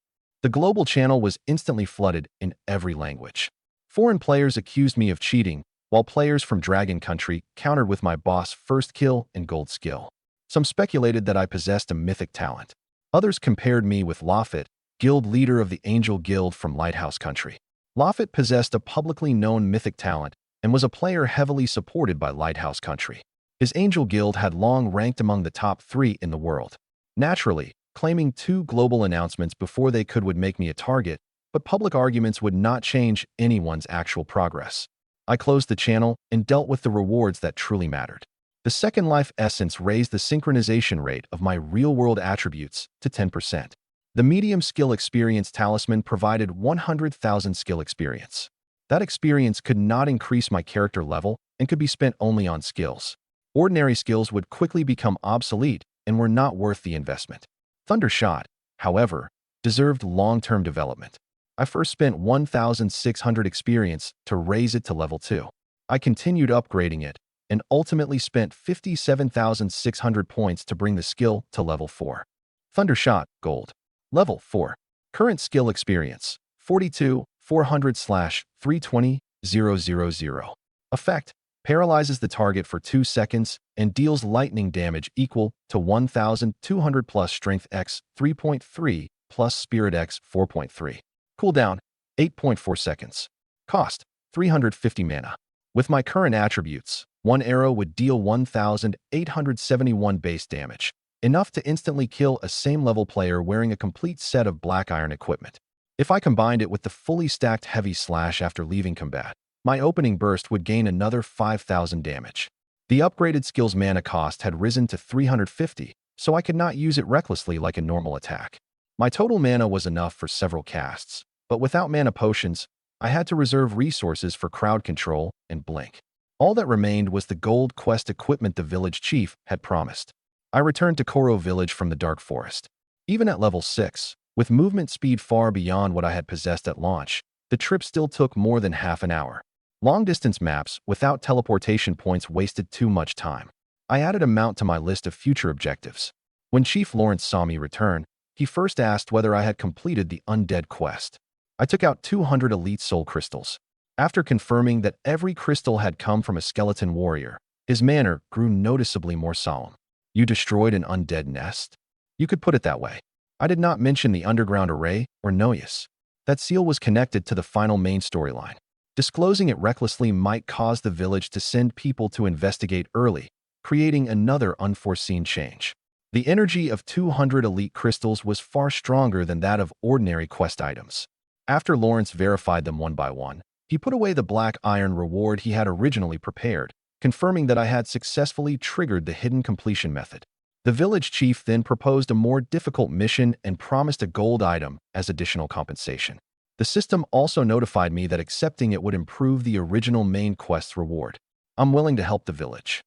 The global channel was instantly flooded in every language. Foreign players accused me of cheating, while players from Dragon Country countered with my boss first kill and gold skill. Some speculated that I possessed a mythic talent. Others compared me with Laffit, guild leader of the Angel Guild from Lighthouse Country. Laffit possessed a publicly known mythic talent and was a player heavily supported by Lighthouse Country. His Angel Guild had long ranked among the top 3 in the world. Naturally, claiming 2 global announcements before they could would make me a target, but public arguments would not change anyone's actual progress. I closed the channel and dealt with the rewards that truly mattered. The second life essence raised the synchronization rate of my real-world attributes to 10%. The medium skill experience talisman provided 100,000 skill experience. That experience could not increase my character level and could be spent only on skills. Ordinary skills would quickly become obsolete and were not worth the investment. Thundershot, however, deserved long-term development. I first spent 1,600 experience to raise it to level 2. I continued upgrading it and ultimately spent 57,600 points to bring the skill to level 4. Thundershot, gold. Level 4. Current skill experience, 42, 400/320,000. Effect. Paralyzes the target for 2 seconds and deals lightning damage equal to 1,200 plus Strength x 3.3 plus Spirit x 4.3. Cooldown, 8.4 seconds. Cost, 350 mana. With my current attributes, 1 arrow would deal 1,871 base damage, enough to instantly kill a same-level player wearing a complete set of black iron equipment. If I combined it with the fully stacked heavy slash after leaving combat, my opening burst would gain another 5,000 damage. The upgraded skill's mana cost had risen to 350, so I could not use it recklessly like a normal attack. My total mana was enough for several casts, but without mana potions, I had to reserve resources for crowd control and blink. All that remained was the gold quest equipment the village chief had promised. I returned to Koro village from the Dark Forest. Even at level 6, with movement speed far beyond what I had possessed at launch, the trip still took more than half an hour. Long-distance maps without teleportation points wasted too much time. I added a mount to my list of future objectives. When Chief Lawrence saw me return, he first asked whether I had completed the undead quest. I took out 200 elite soul crystals. After confirming that every crystal had come from a skeleton warrior, his manner grew noticeably more solemn. You destroyed an undead nest? You could put it that way. I did not mention the underground array or Noyes. That seal was connected to the final main storyline. Disclosing it recklessly might cause the village to send people to investigate early, creating another unforeseen change. The energy of 200 elite crystals was far stronger than that of ordinary quest items. After Lawrence verified them one by one, he put away the black iron reward he had originally prepared, confirming that I had successfully triggered the hidden completion method. The village chief then proposed a more difficult mission and promised a gold item as additional compensation. The system also notified me that accepting it would improve the original main quest's reward. I'm willing to help the village.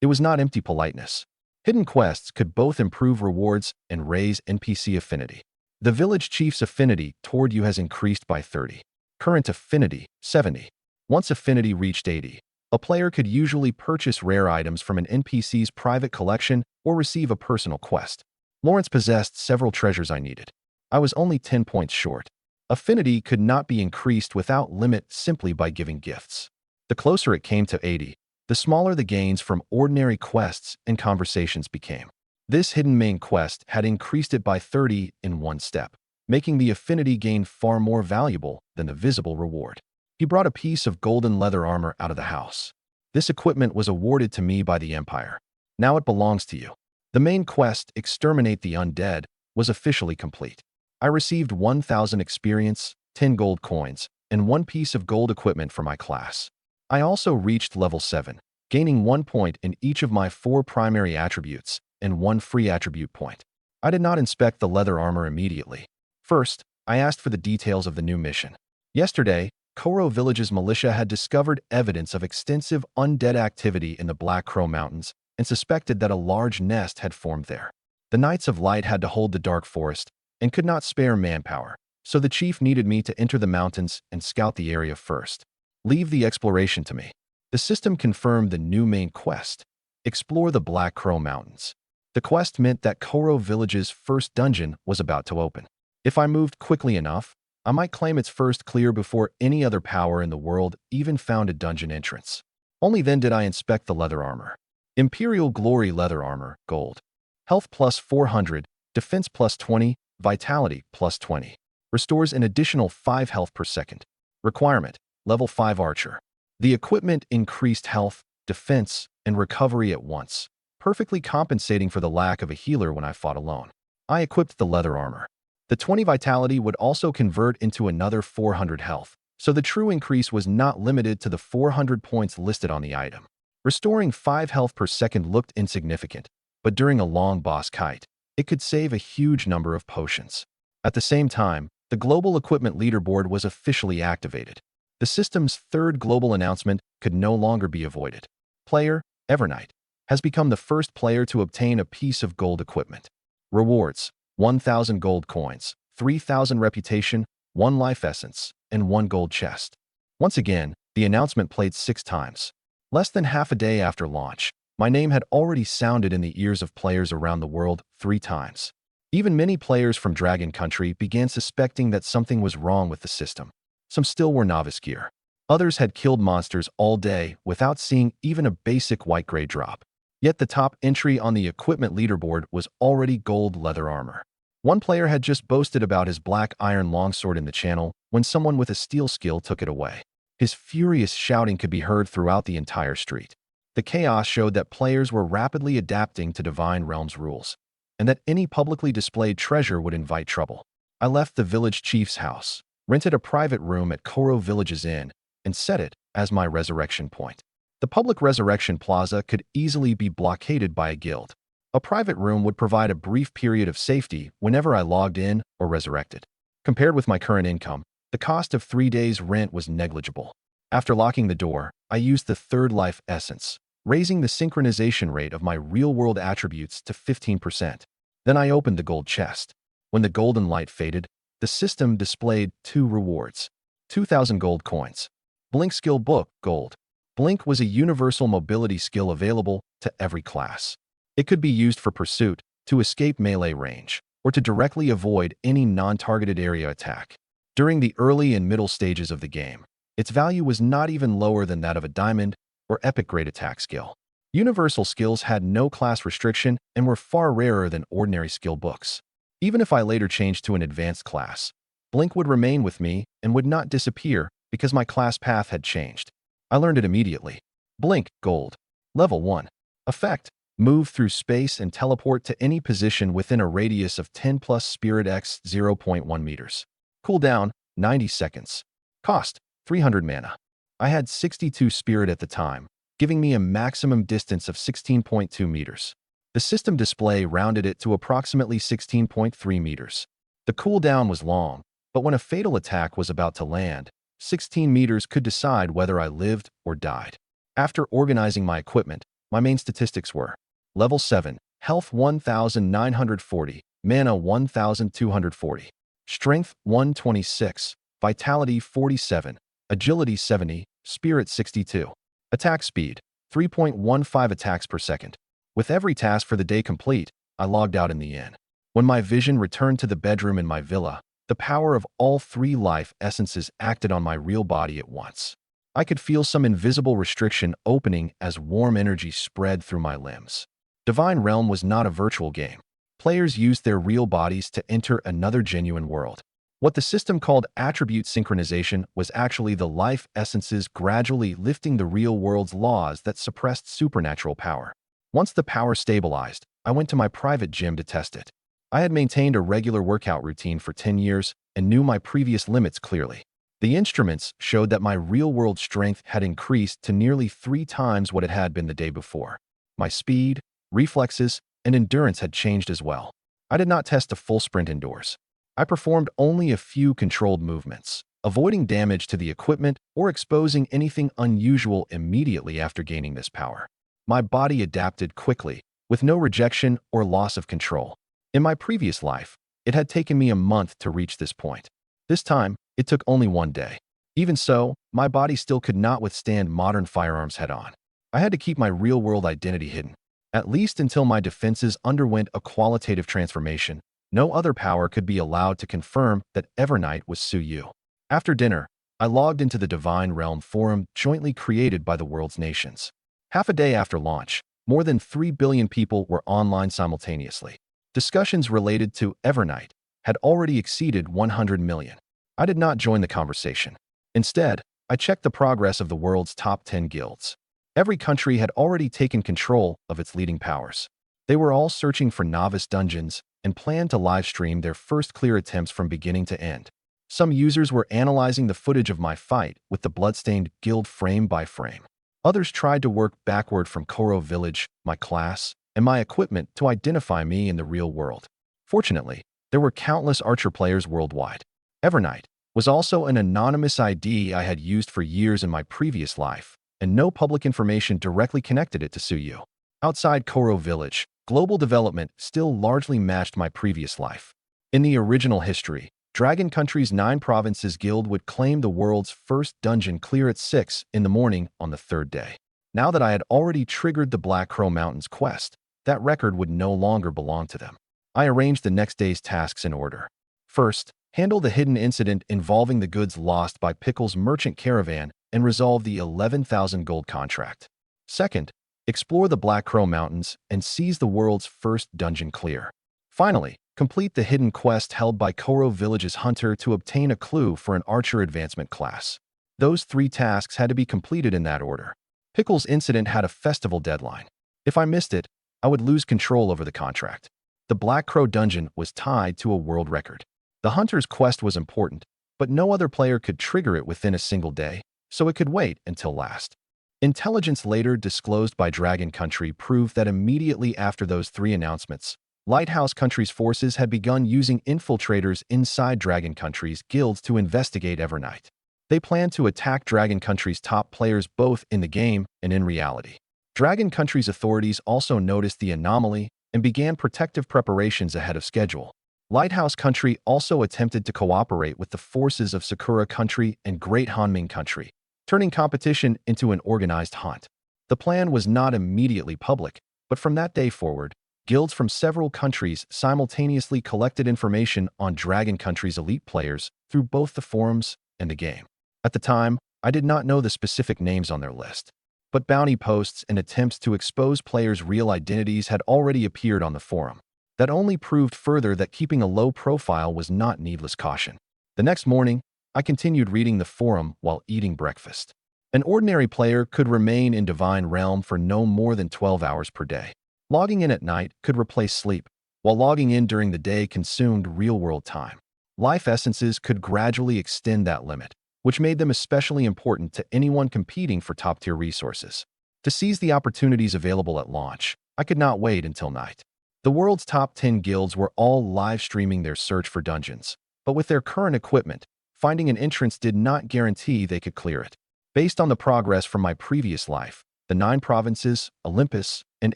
It was not empty politeness. Hidden quests could both improve rewards and raise NPC affinity. The village chief's affinity toward you has increased by 30. Current affinity, 70. Once affinity reached 80, a player could usually purchase rare items from an NPC's private collection or receive a personal quest. Lawrence possessed several treasures I needed. I was only 10 points short. Affinity could not be increased without limit simply by giving gifts. The closer it came to 80, the smaller the gains from ordinary quests and conversations became. This hidden main quest had increased it by 30 in one step, making the affinity gain far more valuable than the visible reward. He brought a piece of golden leather armor out of the house. This equipment was awarded to me by the Empire. Now it belongs to you. The main quest, Exterminate the Undead, was officially complete. I received 1,000 experience, 10 gold coins, and one piece of gold equipment for my class. I also reached level 7, gaining 1 point in each of my 4 primary attributes and 1 free attribute point. I did not inspect the leather armor immediately. First, I asked for the details of the new mission. Yesterday, Koro Village's militia had discovered evidence of extensive undead activity in the Black Crow Mountains and suspected that a large nest had formed there. The Knights of Light had to hold the dark forest and could not spare manpower, so the chief needed me to enter the mountains and scout the area first. Leave the exploration to me. The system confirmed the new main quest, Explore the Black Crow Mountains. The quest meant that Koro Village's first dungeon was about to open. If I moved quickly enough, I might claim its first clear before any other power in the world even found a dungeon entrance. Only then did I inspect the leather armor. Imperial Glory Leather Armor, Gold. Health plus 400, Defense plus 20, Vitality plus 20. Restores an additional 5 health per second. Requirement, Level 5 Archer. The equipment increased health, defense, and recovery at once, perfectly compensating for the lack of a healer when I fought alone. I equipped the leather armor. The 20 Vitality would also convert into another 400 health, so the true increase was not limited to the 400 points listed on the item. Restoring 5 health per second looked insignificant, but during a long boss fight, it could save a huge number of potions. At the same time, the global equipment leaderboard was officially activated. The system's third global announcement could no longer be avoided. Player, Evernight, has become the first player to obtain a piece of gold equipment. Rewards, 1,000 gold coins, 3,000 reputation, 1 life essence, and 1 gold chest. Once again, the announcement played 6 times. Less than half a day after launch, my name had already sounded in the ears of players around the world 3 times. Even many players from Dragon Country began suspecting that something was wrong with the system. Some still were novice gear. Others had killed monsters all day without seeing even a basic white-gray drop. Yet the top entry on the equipment leaderboard was already gold leather armor. One player had just boasted about his black iron longsword in the channel when someone with a steel skill took it away. His furious shouting could be heard throughout the entire street. The chaos showed that players were rapidly adapting to Divine Realms rules, and that any publicly displayed treasure would invite trouble. I left the village chief's house, rented a private room at Koro Village's inn, and set it as my resurrection point. The public resurrection plaza could easily be blockaded by a guild. A private room would provide a brief period of safety whenever I logged in or resurrected. Compared with my current income, the cost of 3 days' rent was negligible. After locking the door, I used the third life essence, raising the synchronization rate of my real-world attributes to 15%. Then I opened the gold chest. When the golden light faded, the system displayed 2 rewards. 2,000 gold coins. Blink Skill Book, Gold. Blink was a universal mobility skill available to every class. It could be used for pursuit, to escape melee range, or to directly avoid any non-targeted area attack. During the early and middle stages of the game, its value was not even lower than that of a diamond or epic grade attack skill. Universal skills had no class restriction and were far rarer than ordinary skill books. Even if I later changed to an advanced class, Blink would remain with me and would not disappear because my class path had changed. I learned it immediately. Blink, Gold. Level 1. Effect. Move through space and teleport to any position within a radius of 10 plus Spirit X 0.1 meters. Cooldown. 90 seconds. Cost, 300 mana. I had 62 spirit at the time, giving me a maximum distance of 16.2 meters. The system display rounded it to approximately 16.3 meters. The cooldown was long, but when a fatal attack was about to land, 16 meters could decide whether I lived or died. After organizing my equipment, my main statistics were Level 7, Health 1940, Mana 1240, Strength 126, Vitality 47, Agility 70, Spirit 62. Attack Speed 3.15 attacks per second. With every task for the day complete, I logged out in the inn. When my vision returned to the bedroom in my villa, the power of all three life essences acted on my real body at once. I could feel some invisible restriction opening as warm energy spread through my limbs. Divine Realm was not a virtual game. Players used their real bodies to enter another genuine world. What the system called attribute synchronization was actually the life essences gradually lifting the real world's laws that suppressed supernatural power. Once the power stabilized, I went to my private gym to test it. I had maintained a regular workout routine for 10 years and knew my previous limits clearly. The instruments showed that my real-world strength had increased to nearly 3 times what it had been the day before. My speed, reflexes, and endurance had changed as well. I did not test a full sprint indoors. I performed only a few controlled movements, avoiding damage to the equipment or exposing anything unusual immediately after gaining this power. My body adapted quickly, with no rejection or loss of control. In my previous life, it had taken me a month to reach this point. This time, it took only 1 day. Even so, my body still could not withstand modern firearms head-on. I had to keep my real-world identity hidden. At least until my defenses underwent a qualitative transformation, no other power could be allowed to confirm that Evernight was Suyu. After dinner, I logged into the Divine Realm forum jointly created by the world's nations. Half a day after launch, more than 3 billion people were online simultaneously. Discussions related to Evernight had already exceeded 100 million. I did not join the conversation. Instead, I checked the progress of the world's top 10 guilds. Every country had already taken control of its leading powers. They were all searching for novice dungeons and planned to livestream their first clear attempts from beginning to end. Some users were analyzing the footage of my fight with the bloodstained guild frame by frame. Others tried to work backward from Koro Village, my class, and my equipment to identify me in the real world. Fortunately, there were countless Archer players worldwide. Evernight was also an anonymous ID I had used for years in my previous life, and no public information directly connected it to Suyu. Outside Koro Village, global development still largely matched my previous life. In the original history, Dragon Country's 9 provinces guild would claim the world's first dungeon clear at 6 in the morning on the 3rd day. Now that I had already triggered the Black Crow Mountains quest, that record would no longer belong to them. I arranged the next day's tasks in order. First, handle the hidden incident involving the goods lost by Pickle's merchant caravan and resolve the 11,000 gold contract. Second, explore the Black Crow Mountains and seize the world's first dungeon clear. Finally, complete the hidden quest held by Koro Village's hunter to obtain a clue for an archer advancement class. Those 3 tasks had to be completed in that order. Pickle's incident had a festival deadline. If I missed it, I would lose control over the contract. The Black Crow dungeon was tied to a world record. The hunter's quest was important, but no other player could trigger it within a single day, so it could wait until last. Intelligence later disclosed by Dragon Country proved that immediately after those 3 announcements, Lighthouse Country's forces had begun using infiltrators inside Dragon Country's guilds to investigate Evernight. They planned to attack Dragon Country's top players both in the game and in reality. Dragon Country's authorities also noticed the anomaly and began protective preparations ahead of schedule. Lighthouse Country also attempted to cooperate with the forces of Sakura Country and Great Hanming Country, turning competition into an organized hunt. The plan was not immediately public, but from that day forward, guilds from several countries simultaneously collected information on Dragon Country's elite players through both the forums and the game. At the time, I did not know the specific names on their list, but bounty posts and attempts to expose players' real identities had already appeared on the forum. That only proved further that keeping a low profile was not needless caution. The next morning, I continued reading the forum while eating breakfast. An ordinary player could remain in Divine Realm for no more than 12 hours per day. Logging in at night could replace sleep, while logging in during the day consumed real-world time. Life essences could gradually extend that limit, which made them especially important to anyone competing for top-tier resources. To seize the opportunities available at launch, I could not wait until night. The world's top 10 guilds were all live streaming their search for dungeons, but with their current equipment, finding an entrance did not guarantee they could clear it. Based on the progress from my previous life, the 9 provinces, Olympus, and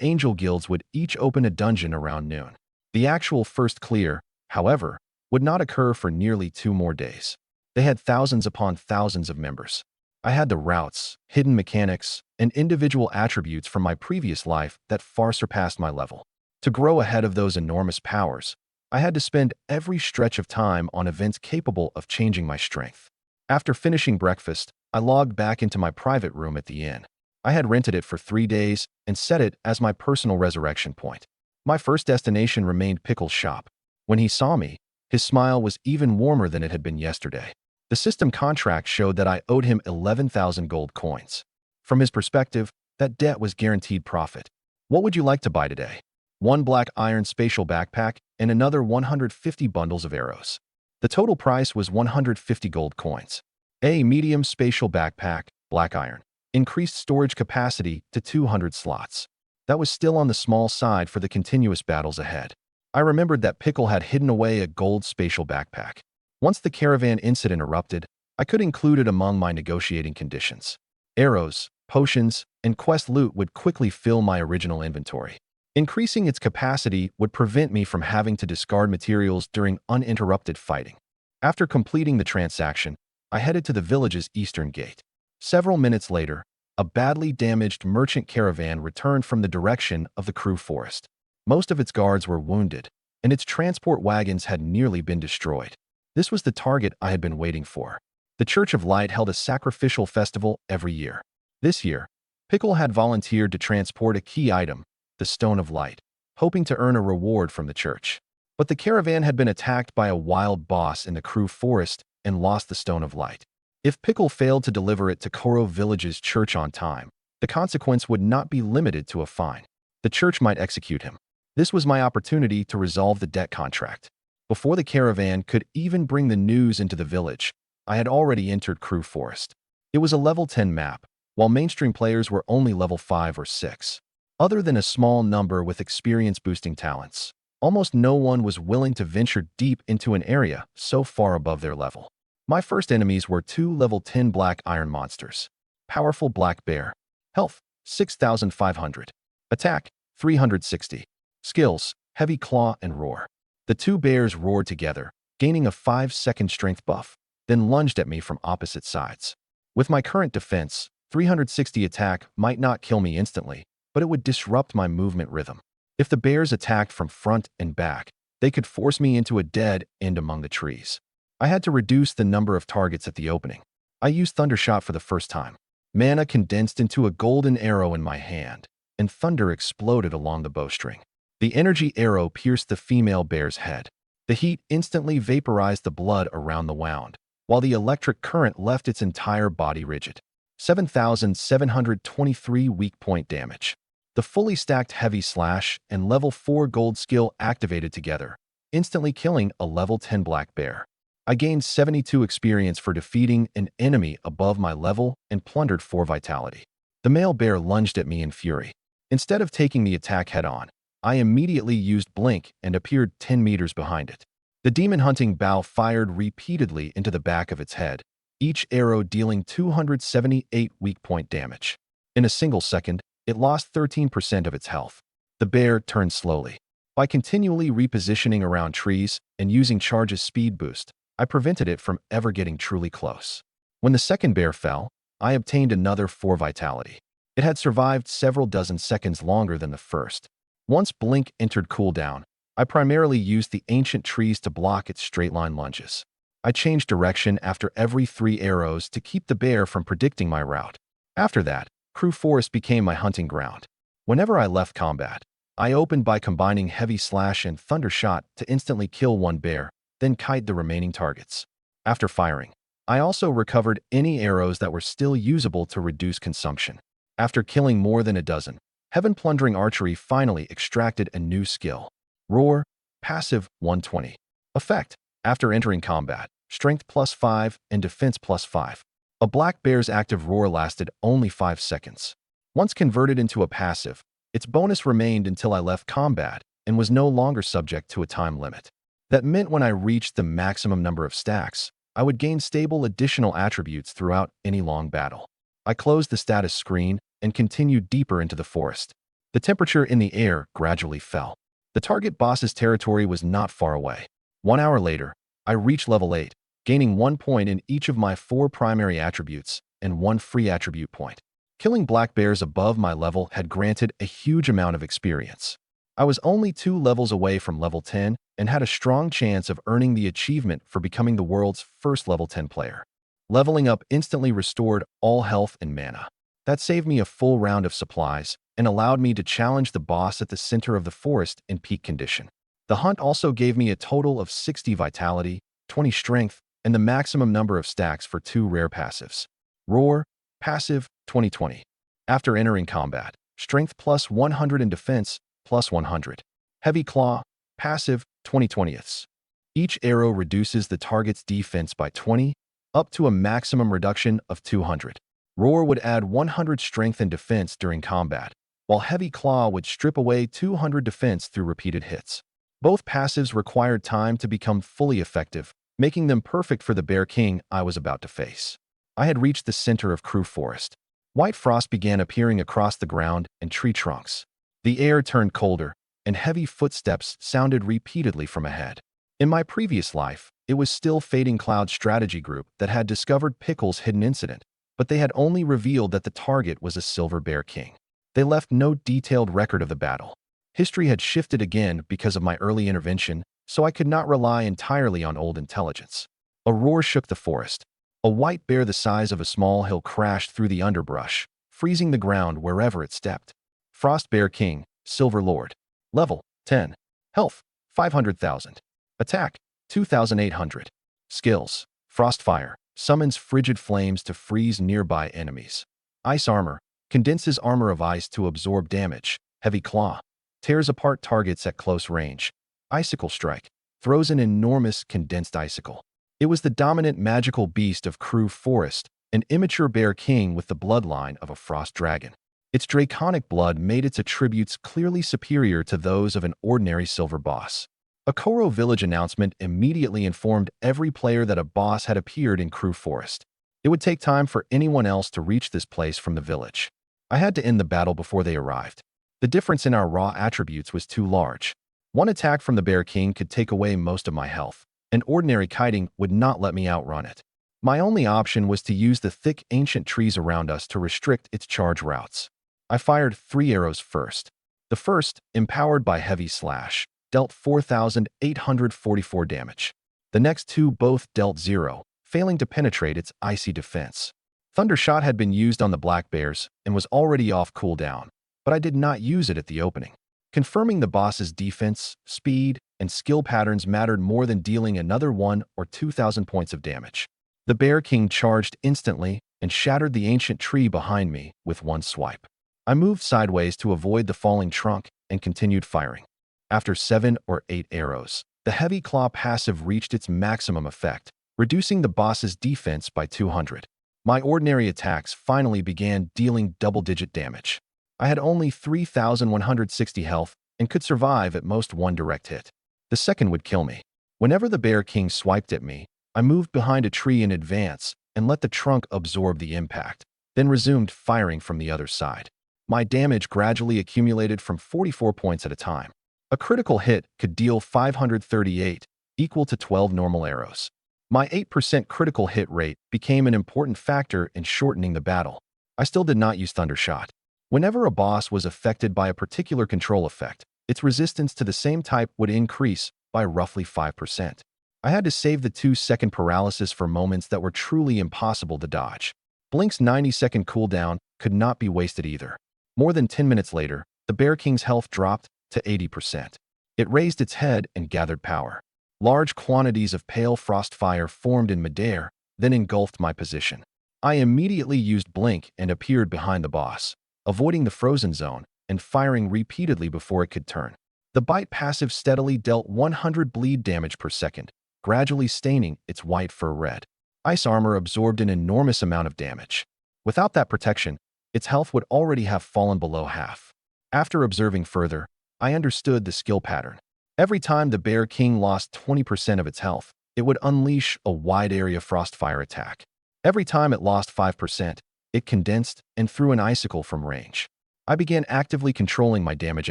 Angel guilds would each open a dungeon around noon. The actual first clear, however, would not occur for nearly 2 more days. They had thousands upon thousands of members. I had the routes, hidden mechanics, and individual attributes from my previous life that far surpassed my level. To grow ahead of those enormous powers, I had to spend every stretch of time on events capable of changing my strength. After finishing breakfast, I logged back into my private room at the inn. I had rented it for 3 days and set it as my personal resurrection point. My first destination remained Pickle's shop. When he saw me, his smile was even warmer than it had been yesterday. The system contract showed that I owed him 11,000 gold coins. From his perspective, that debt was guaranteed profit. What would you like to buy today? 1 black iron spatial backpack and another 150 bundles of arrows. The total price was 150 gold coins. A medium spatial backpack, black iron. Increased storage capacity to 200 slots. That was still on the small side for the continuous battles ahead. I remembered that Pickle had hidden away a gold spatial backpack. Once the caravan incident erupted, I could include it among my negotiating conditions. Arrows, potions, and quest loot would quickly fill my original inventory. Increasing its capacity would prevent me from having to discard materials during uninterrupted fighting. After completing the transaction, I headed to the village's eastern gate. Several minutes later, a badly damaged merchant caravan returned from the direction of the Crew Forest. Most of its guards were wounded, and its transport wagons had nearly been destroyed. This was the target I had been waiting for. The Church of Light held a sacrificial festival every year. This year, Pickle had volunteered to transport a key item, the Stone of Light, hoping to earn a reward from the church. But the caravan had been attacked by a wild boss in the Crew Forest and lost the Stone of Light. If Pickle failed to deliver it to Koro Village's church on time, the consequence would not be limited to a fine. The church might execute him. This was my opportunity to resolve the debt contract. Before the caravan could even bring the news into the village, I had already entered Crew Forest. It was a level 10 map, while mainstream players were only level 5 or 6. Other than a small number with experience-boosting talents, almost no one was willing to venture deep into an area so far above their level. My first enemies were 2 level 10 black iron monsters. Powerful black bear. Health, 6,500. Attack, 360. Skills, heavy claw and roar. The 2 bears roared together, gaining a 5-second strength buff, then lunged at me from opposite sides. With my current defense, 360 attack might not kill me instantly, but it would disrupt my movement rhythm. If the bears attacked from front and back, they could force me into a dead end among the trees. I had to reduce the number of targets at the opening. I used Thundershot for the first time. Mana condensed into a golden arrow in my hand, and thunder exploded along the bowstring. The energy arrow pierced the female bear's head. The heat instantly vaporized the blood around the wound, while the electric current left its entire body rigid. 7,723 weak point damage. The fully stacked heavy slash and level 4 gold skill activated together, instantly killing a level 10 black bear. I gained 72 experience for defeating an enemy above my level and plundered 4 vitality. The male bear lunged at me in fury. Instead of taking the attack head-on, I immediately used Blink and appeared 10 meters behind it. The demon-hunting bow fired repeatedly into the back of its head, each arrow dealing 278 weak point damage. In a single second, it lost 13% of its health. The bear turned slowly. By continually repositioning around trees and using Charge's speed boost, I prevented it from ever getting truly close. When the second bear fell, I obtained another 4 vitality. It had survived several dozen seconds longer than the first. Once Blink entered cooldown, I primarily used the ancient trees to block its straight-line lunges. I changed direction after every 3 arrows to keep the bear from predicting my route. After that, Crew Forest became my hunting ground. Whenever I left combat, I opened by combining Heavy Slash and Thunder Shot to instantly kill 1 bear, then kite the remaining targets. After firing, I also recovered any arrows that were still usable to reduce consumption. After killing more than a dozen, Heaven Plundering Archery finally extracted a new skill. Roar, passive 120. Effect, After entering combat, strength +5 and defense +5. A black bear's active roar lasted only 5 seconds. Once converted into a passive, its bonus remained until I left combat and was no longer subject to a time limit. That meant when I reached the maximum number of stacks, I would gain stable additional attributes throughout any long battle. I closed the status screen and continued deeper into the forest. The temperature in the air gradually fell. The target boss's territory was not far away. 1 hour later, I reached level 8, gaining 1 point in each of my 4 primary attributes and 1 free attribute point. Killing black bears above my level had granted a huge amount of experience. I was only 2 levels away from level 10 and had a strong chance of earning the achievement for becoming the world's first level 10 player. Leveling up instantly restored all health and mana. That saved me a full round of supplies and allowed me to challenge the boss at the center of the forest in peak condition. The hunt also gave me a total of 60 vitality, 20 strength, and the maximum number of stacks for 2 rare passives. Roar, passive, 2020. After entering combat, strength +100 and defense +100. Heavy claw, passive, 20/20ths. Each arrow reduces the target's defense by 20, up to a maximum reduction of 200. Roar would add 100 strength and defense during combat, while Heavy Claw would strip away 200 defense through repeated hits. Both passives required time to become fully effective, making them perfect for the Bear King I was about to face. I had reached the center of Crew Forest. White frost began appearing across the ground and tree trunks. The air turned colder, and heavy footsteps sounded repeatedly from ahead. In my previous life, it was still Fading Cloud's strategy group that had discovered Pickle's hidden incident, but they had only revealed that the target was a Silver Bear King. They left no detailed record of the battle. History had shifted again because of my early intervention, so I could not rely entirely on old intelligence. A roar shook the forest. A white bear the size of a small hill crashed through the underbrush, freezing the ground wherever it stepped. Frost Bear King, Silver Lord. Level, 10. Health, 500,000. Attack, 2,800. Skills, Frostfire, summons frigid flames to freeze nearby enemies. Ice Armor, condenses armor of ice to absorb damage. Heavy Claw, tears apart targets at close range. Icicle Strike, throws an enormous condensed icicle. It was the dominant magical beast of Crew Forest, an immature bear king with the bloodline of a frost dragon. Its draconic blood made its attributes clearly superior to those of an ordinary silver boss. A Koro village announcement immediately informed every player that a boss had appeared in Crew Forest. It would take time for anyone else to reach this place from the village. I had to end the battle before they arrived. The difference in our raw attributes was too large. One attack from the Bear King could take away most of my health, and ordinary kiting would not let me outrun it. My only option was to use the thick ancient trees around us to restrict its charge routes. I fired 3 arrows first. The first, empowered by Heavy Slash, dealt 4,844 damage. The next 2 both dealt 0, failing to penetrate its icy defense. Thundershot had been used on the black bears and was already off cooldown, but I did not use it at the opening. Confirming the boss's defense, speed, and skill patterns mattered more than dealing another 1 or 2,000 points of damage. The Bear King charged instantly and shattered the ancient tree behind me with one swipe. I moved sideways to avoid the falling trunk and continued firing. After 7 or 8 arrows, the Heavy Claw passive reached its maximum effect, reducing the boss's defense by 200. My ordinary attacks finally began dealing double-digit damage. I had only 3,160 health and could survive at most 1 direct hit. The second would kill me. Whenever the Bear King swiped at me, I moved behind a tree in advance and let the trunk absorb the impact, then resumed firing from the other side. My damage gradually accumulated from 44 points at a time. A critical hit could deal 538, equal to 12 normal arrows. My 8% critical hit rate became an important factor in shortening the battle. I still did not use Thundershot. Whenever a boss was affected by a particular control effect, its resistance to the same type would increase by roughly 5%. I had to save the 2-second paralysis for moments that were truly impossible to dodge. Blink's 90-second cooldown could not be wasted either. More than 10 minutes later, the Bear King's health dropped to 80%. It raised its head and gathered power. Large quantities of pale frost fire formed in midair, then engulfed my position. I immediately used Blink and appeared behind the boss, avoiding the frozen zone and firing repeatedly before it could turn. The Bite passive steadily dealt 100 bleed damage per second, gradually staining its white fur red. Ice armor absorbed an enormous amount of damage. Without that protection, its health would already have fallen below half. After observing further, I understood the skill pattern. Every time the Bear King lost 20% of its health, it would unleash a wide-area Frostfire attack. Every time it lost 5%, it condensed and threw an icicle from range. I began actively controlling my damage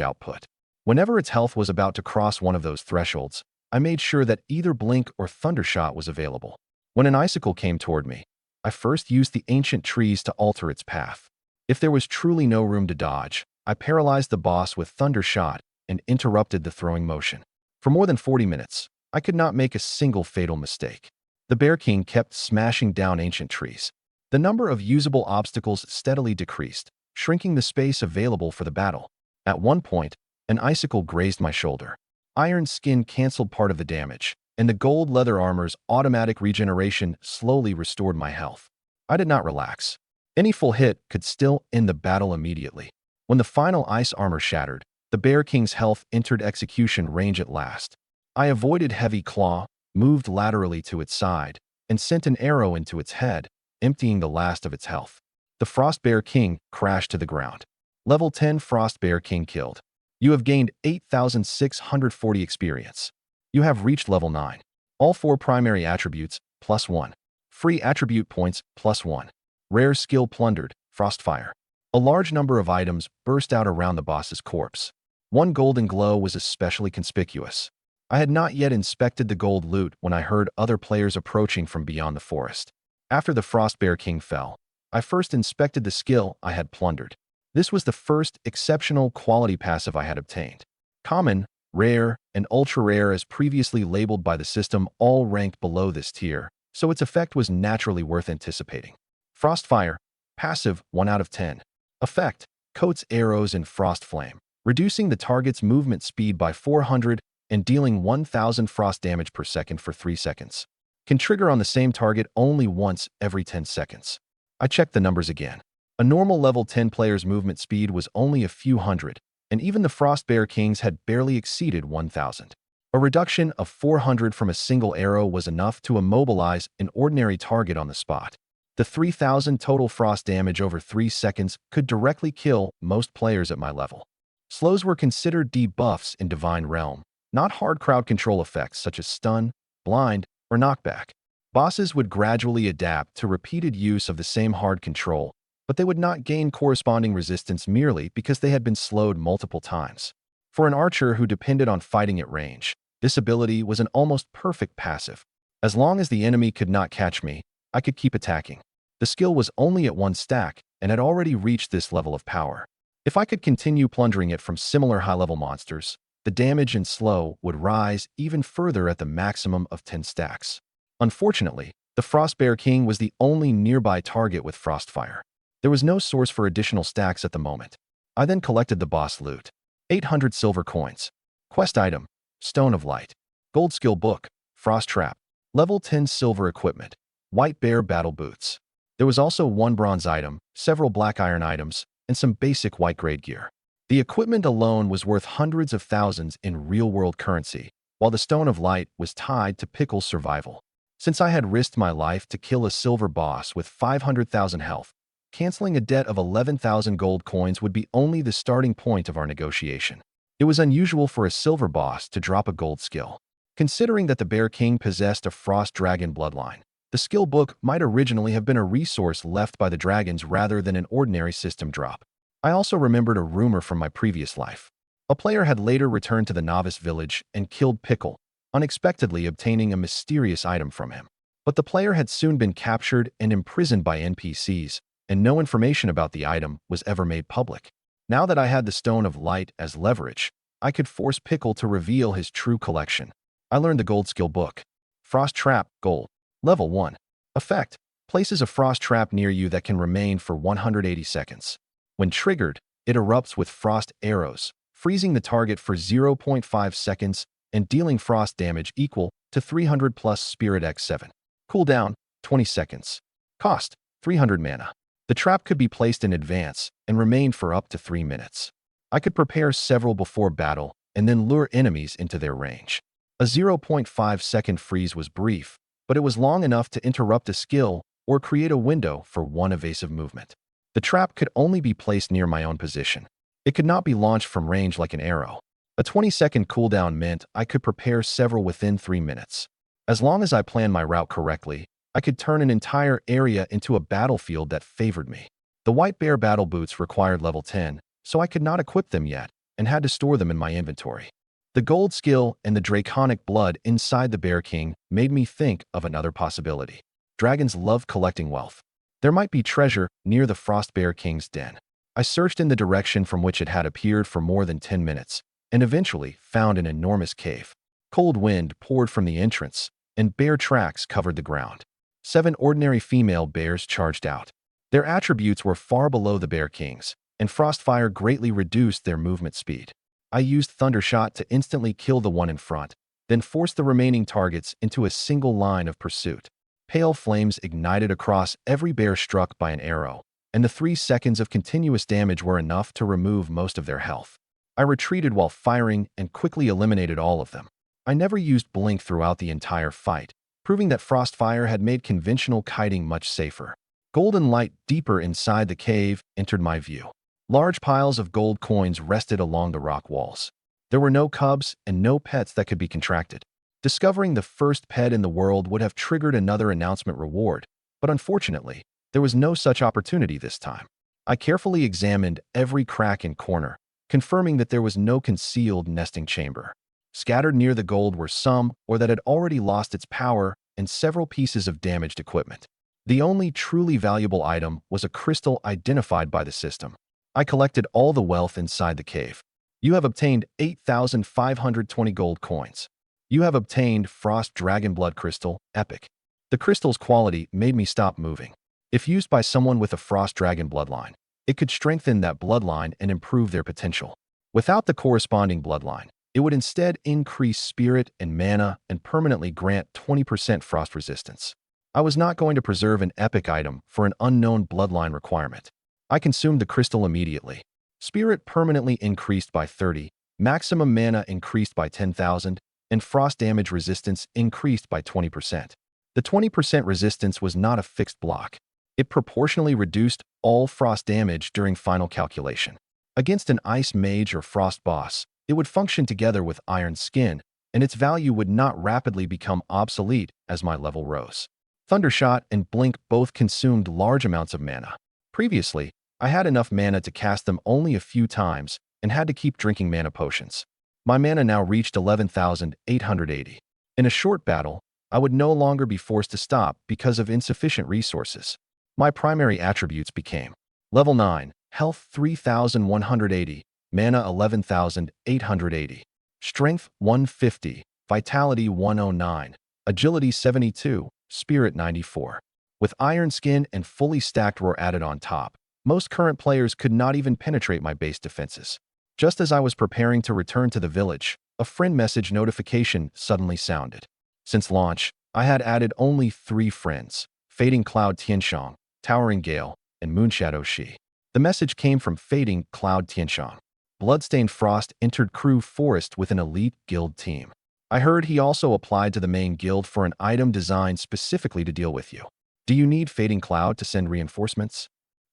output. Whenever its health was about to cross one of those thresholds, I made sure that either Blink or Thundershot was available. When an icicle came toward me, I first used the ancient trees to alter its path. If there was truly no room to dodge, I paralyzed the boss with Thundershot and interrupted the throwing motion. For more than 40 minutes, I could not make a single fatal mistake. The Bear King kept smashing down ancient trees. The number of usable obstacles steadily decreased, shrinking the space available for the battle. At one point, an icicle grazed my shoulder. Iron skin canceled part of the damage, and the gold leather armor's automatic regeneration slowly restored my health. I did not relax. Any full hit could still end the battle immediately. When the final ice armor shattered, the Bear King's health entered execution range at last. I avoided Heavy Claw, moved laterally to its side, and sent an arrow into its head, emptying the last of its health. The Frost Bear King crashed to the ground. Level 10 Frost Bear King killed. You have gained 8,640 experience. You have reached level 9. All 4 primary attributes, +1. Free attribute points, +1. Rare skill plundered, Frostfire. A large number of items burst out around the boss's corpse. One golden glow was especially conspicuous. I had not yet inspected the gold loot when I heard other players approaching from beyond the forest. After the Frost Bear King fell, I first inspected the skill I had plundered. This was the first exceptional quality passive I had obtained. Common, rare, and ultra-rare as previously labeled by the system all ranked below this tier, so its effect was naturally worth anticipating. Frostfire, passive 1 out of 10. Effect, coats arrows in frost flame, reducing the target's movement speed by 400 and dealing 1,000 frost damage per second for 3 seconds. Can trigger on the same target only once every 10 seconds. I checked the numbers again. A normal level 10 player's movement speed was only a few hundred, and even the Frost Bear Kings had barely exceeded 1,000. A reduction of 400 from a single arrow was enough to immobilize an ordinary target on the spot. The 3,000 total frost damage over 3 seconds could directly kill most players at my level. Slows were considered debuffs in Divine Realm, not hard crowd control effects such as stun, blind, or knockback. Bosses would gradually adapt to repeated use of the same hard control, but they would not gain corresponding resistance merely because they had been slowed multiple times. For an archer who depended on fighting at range, this ability was an almost perfect passive. As long as the enemy could not catch me, I could keep attacking. The skill was only at 1 stack and had already reached this level of power. If I could continue plundering it from similar high-level monsters, the damage and slow would rise even further at the maximum of 10 stacks. Unfortunately, the Frost Bear King was the only nearby target with Frostfire. There was no source for additional stacks at the moment. I then collected the boss loot. 800 silver coins. Quest item, Stone of Light. Gold skill book, Frost Trap. Level 10 silver equipment, White Bear battle boots. There was also 1 bronze item, several black iron items, and some basic white grade gear. The equipment alone was worth hundreds of thousands in real-world currency, while the Stone of Light was tied to Pickle's survival. Since I had risked my life to kill a silver boss with 500,000 health, canceling a debt of 11,000 gold coins would be only the starting point of our negotiation. It was unusual for a silver boss to drop a gold skill. Considering that the Bear King possessed a Frost Dragon bloodline, the skill book might originally have been a resource left by the dragons rather than an ordinary system drop. I also remembered a rumor from my previous life. A player had later returned to the novice village and killed Pickle, unexpectedly obtaining a mysterious item from him. But the player had soon been captured and imprisoned by NPCs, and no information about the item was ever made public. Now that I had the Stone of Light as leverage, I could force Pickle to reveal his true collection. I learned the gold skill book. Frost Trap, Gold. Level 1. Effect. Places a frost trap near you that can remain for 180 seconds. When triggered, it erupts with frost arrows, freezing the target for 0.5 seconds and dealing frost damage equal to 300 plus Spirit X7. Cooldown, 20 seconds. Cost, 300 mana. The trap could be placed in advance and remain for up to 3 minutes. I could prepare several before battle and then lure enemies into their range. A 0.5-second freeze was brief, but it was long enough to interrupt a skill or create a window for one evasive movement. The trap could only be placed near my own position. It could not be launched from range like an arrow. A 20-second cooldown meant I could prepare several within 3 minutes. As long as I planned my route correctly, I could turn an entire area into a battlefield that favored me. The White Bear battle boots required level 10, so I could not equip them yet and had to store them in my inventory. The gold skill and the draconic blood inside the Bear King made me think of another possibility. Dragons love collecting wealth. There might be treasure near the Frost Bear King's den. I searched in the direction from which it had appeared for more than 10 minutes and eventually found an enormous cave. Cold wind poured from the entrance, and bear tracks covered the ground. 7 ordinary female bears charged out. Their attributes were far below the Bear King's, and Frostfire greatly reduced their movement speed. I used Thundershot to instantly kill the one in front, then forced the remaining targets into a single line of pursuit. Pale flames ignited across every bear struck by an arrow, and the 3 seconds of continuous damage were enough to remove most of their health. I retreated while firing and quickly eliminated all of them. I never used Blink throughout the entire fight, proving that Frostfire had made conventional kiting much safer. Golden light deeper inside the cave entered my view. Large piles of gold coins rested along the rock walls. There were no cubs and no pets that could be contracted. Discovering the first pet in the world would have triggered another announcement reward, but unfortunately, there was no such opportunity this time. I carefully examined every crack and corner, confirming that there was no concealed nesting chamber. Scattered near the gold were some or that had already lost its power and several pieces of damaged equipment. The only truly valuable item was a crystal identified by the system. I collected all the wealth inside the cave. You have obtained 8,520 gold coins. You have obtained Frost Dragon Blood Crystal, Epic. The crystal's quality made me stop moving. If used by someone with a Frost Dragon bloodline, it could strengthen that bloodline and improve their potential. Without the corresponding bloodline, it would instead increase spirit and mana and permanently grant 20% frost resistance. I was not going to preserve an epic item for an unknown bloodline requirement. I consumed the crystal immediately. Spirit permanently increased by 30, maximum mana increased by 10,000, and frost damage resistance increased by 20%. The 20% resistance was not a fixed block. It proportionally reduced all frost damage during final calculation. Against an ice mage or frost boss, it would function together with iron skin, and its value would not rapidly become obsolete as my level rose. Thundershot and Blink both consumed large amounts of mana. Previously, I had enough mana to cast them only a few times and had to keep drinking mana potions. My mana now reached 11,880. In a short battle, I would no longer be forced to stop because of insufficient resources. My primary attributes became Level 9, Health 3,180, Mana 11,880, Strength 150, Vitality 109, Agility 72, Spirit 94. With Iron Skin and fully stacked Roar added on top, most current players could not even penetrate my base defenses. Just as I was preparing to return to the village, a friend message notification suddenly sounded. Since launch, I had added only 3 friends: Fading Cloud Tianshang, Towering Gale, and Moonshadow Shi. The message came from Fading Cloud Tianshang. Bloodstained Frost entered Crew Forest with an elite guild team. I heard he also applied to the main guild for an item designed specifically to deal with you. Do you need Fading Cloud to send reinforcements?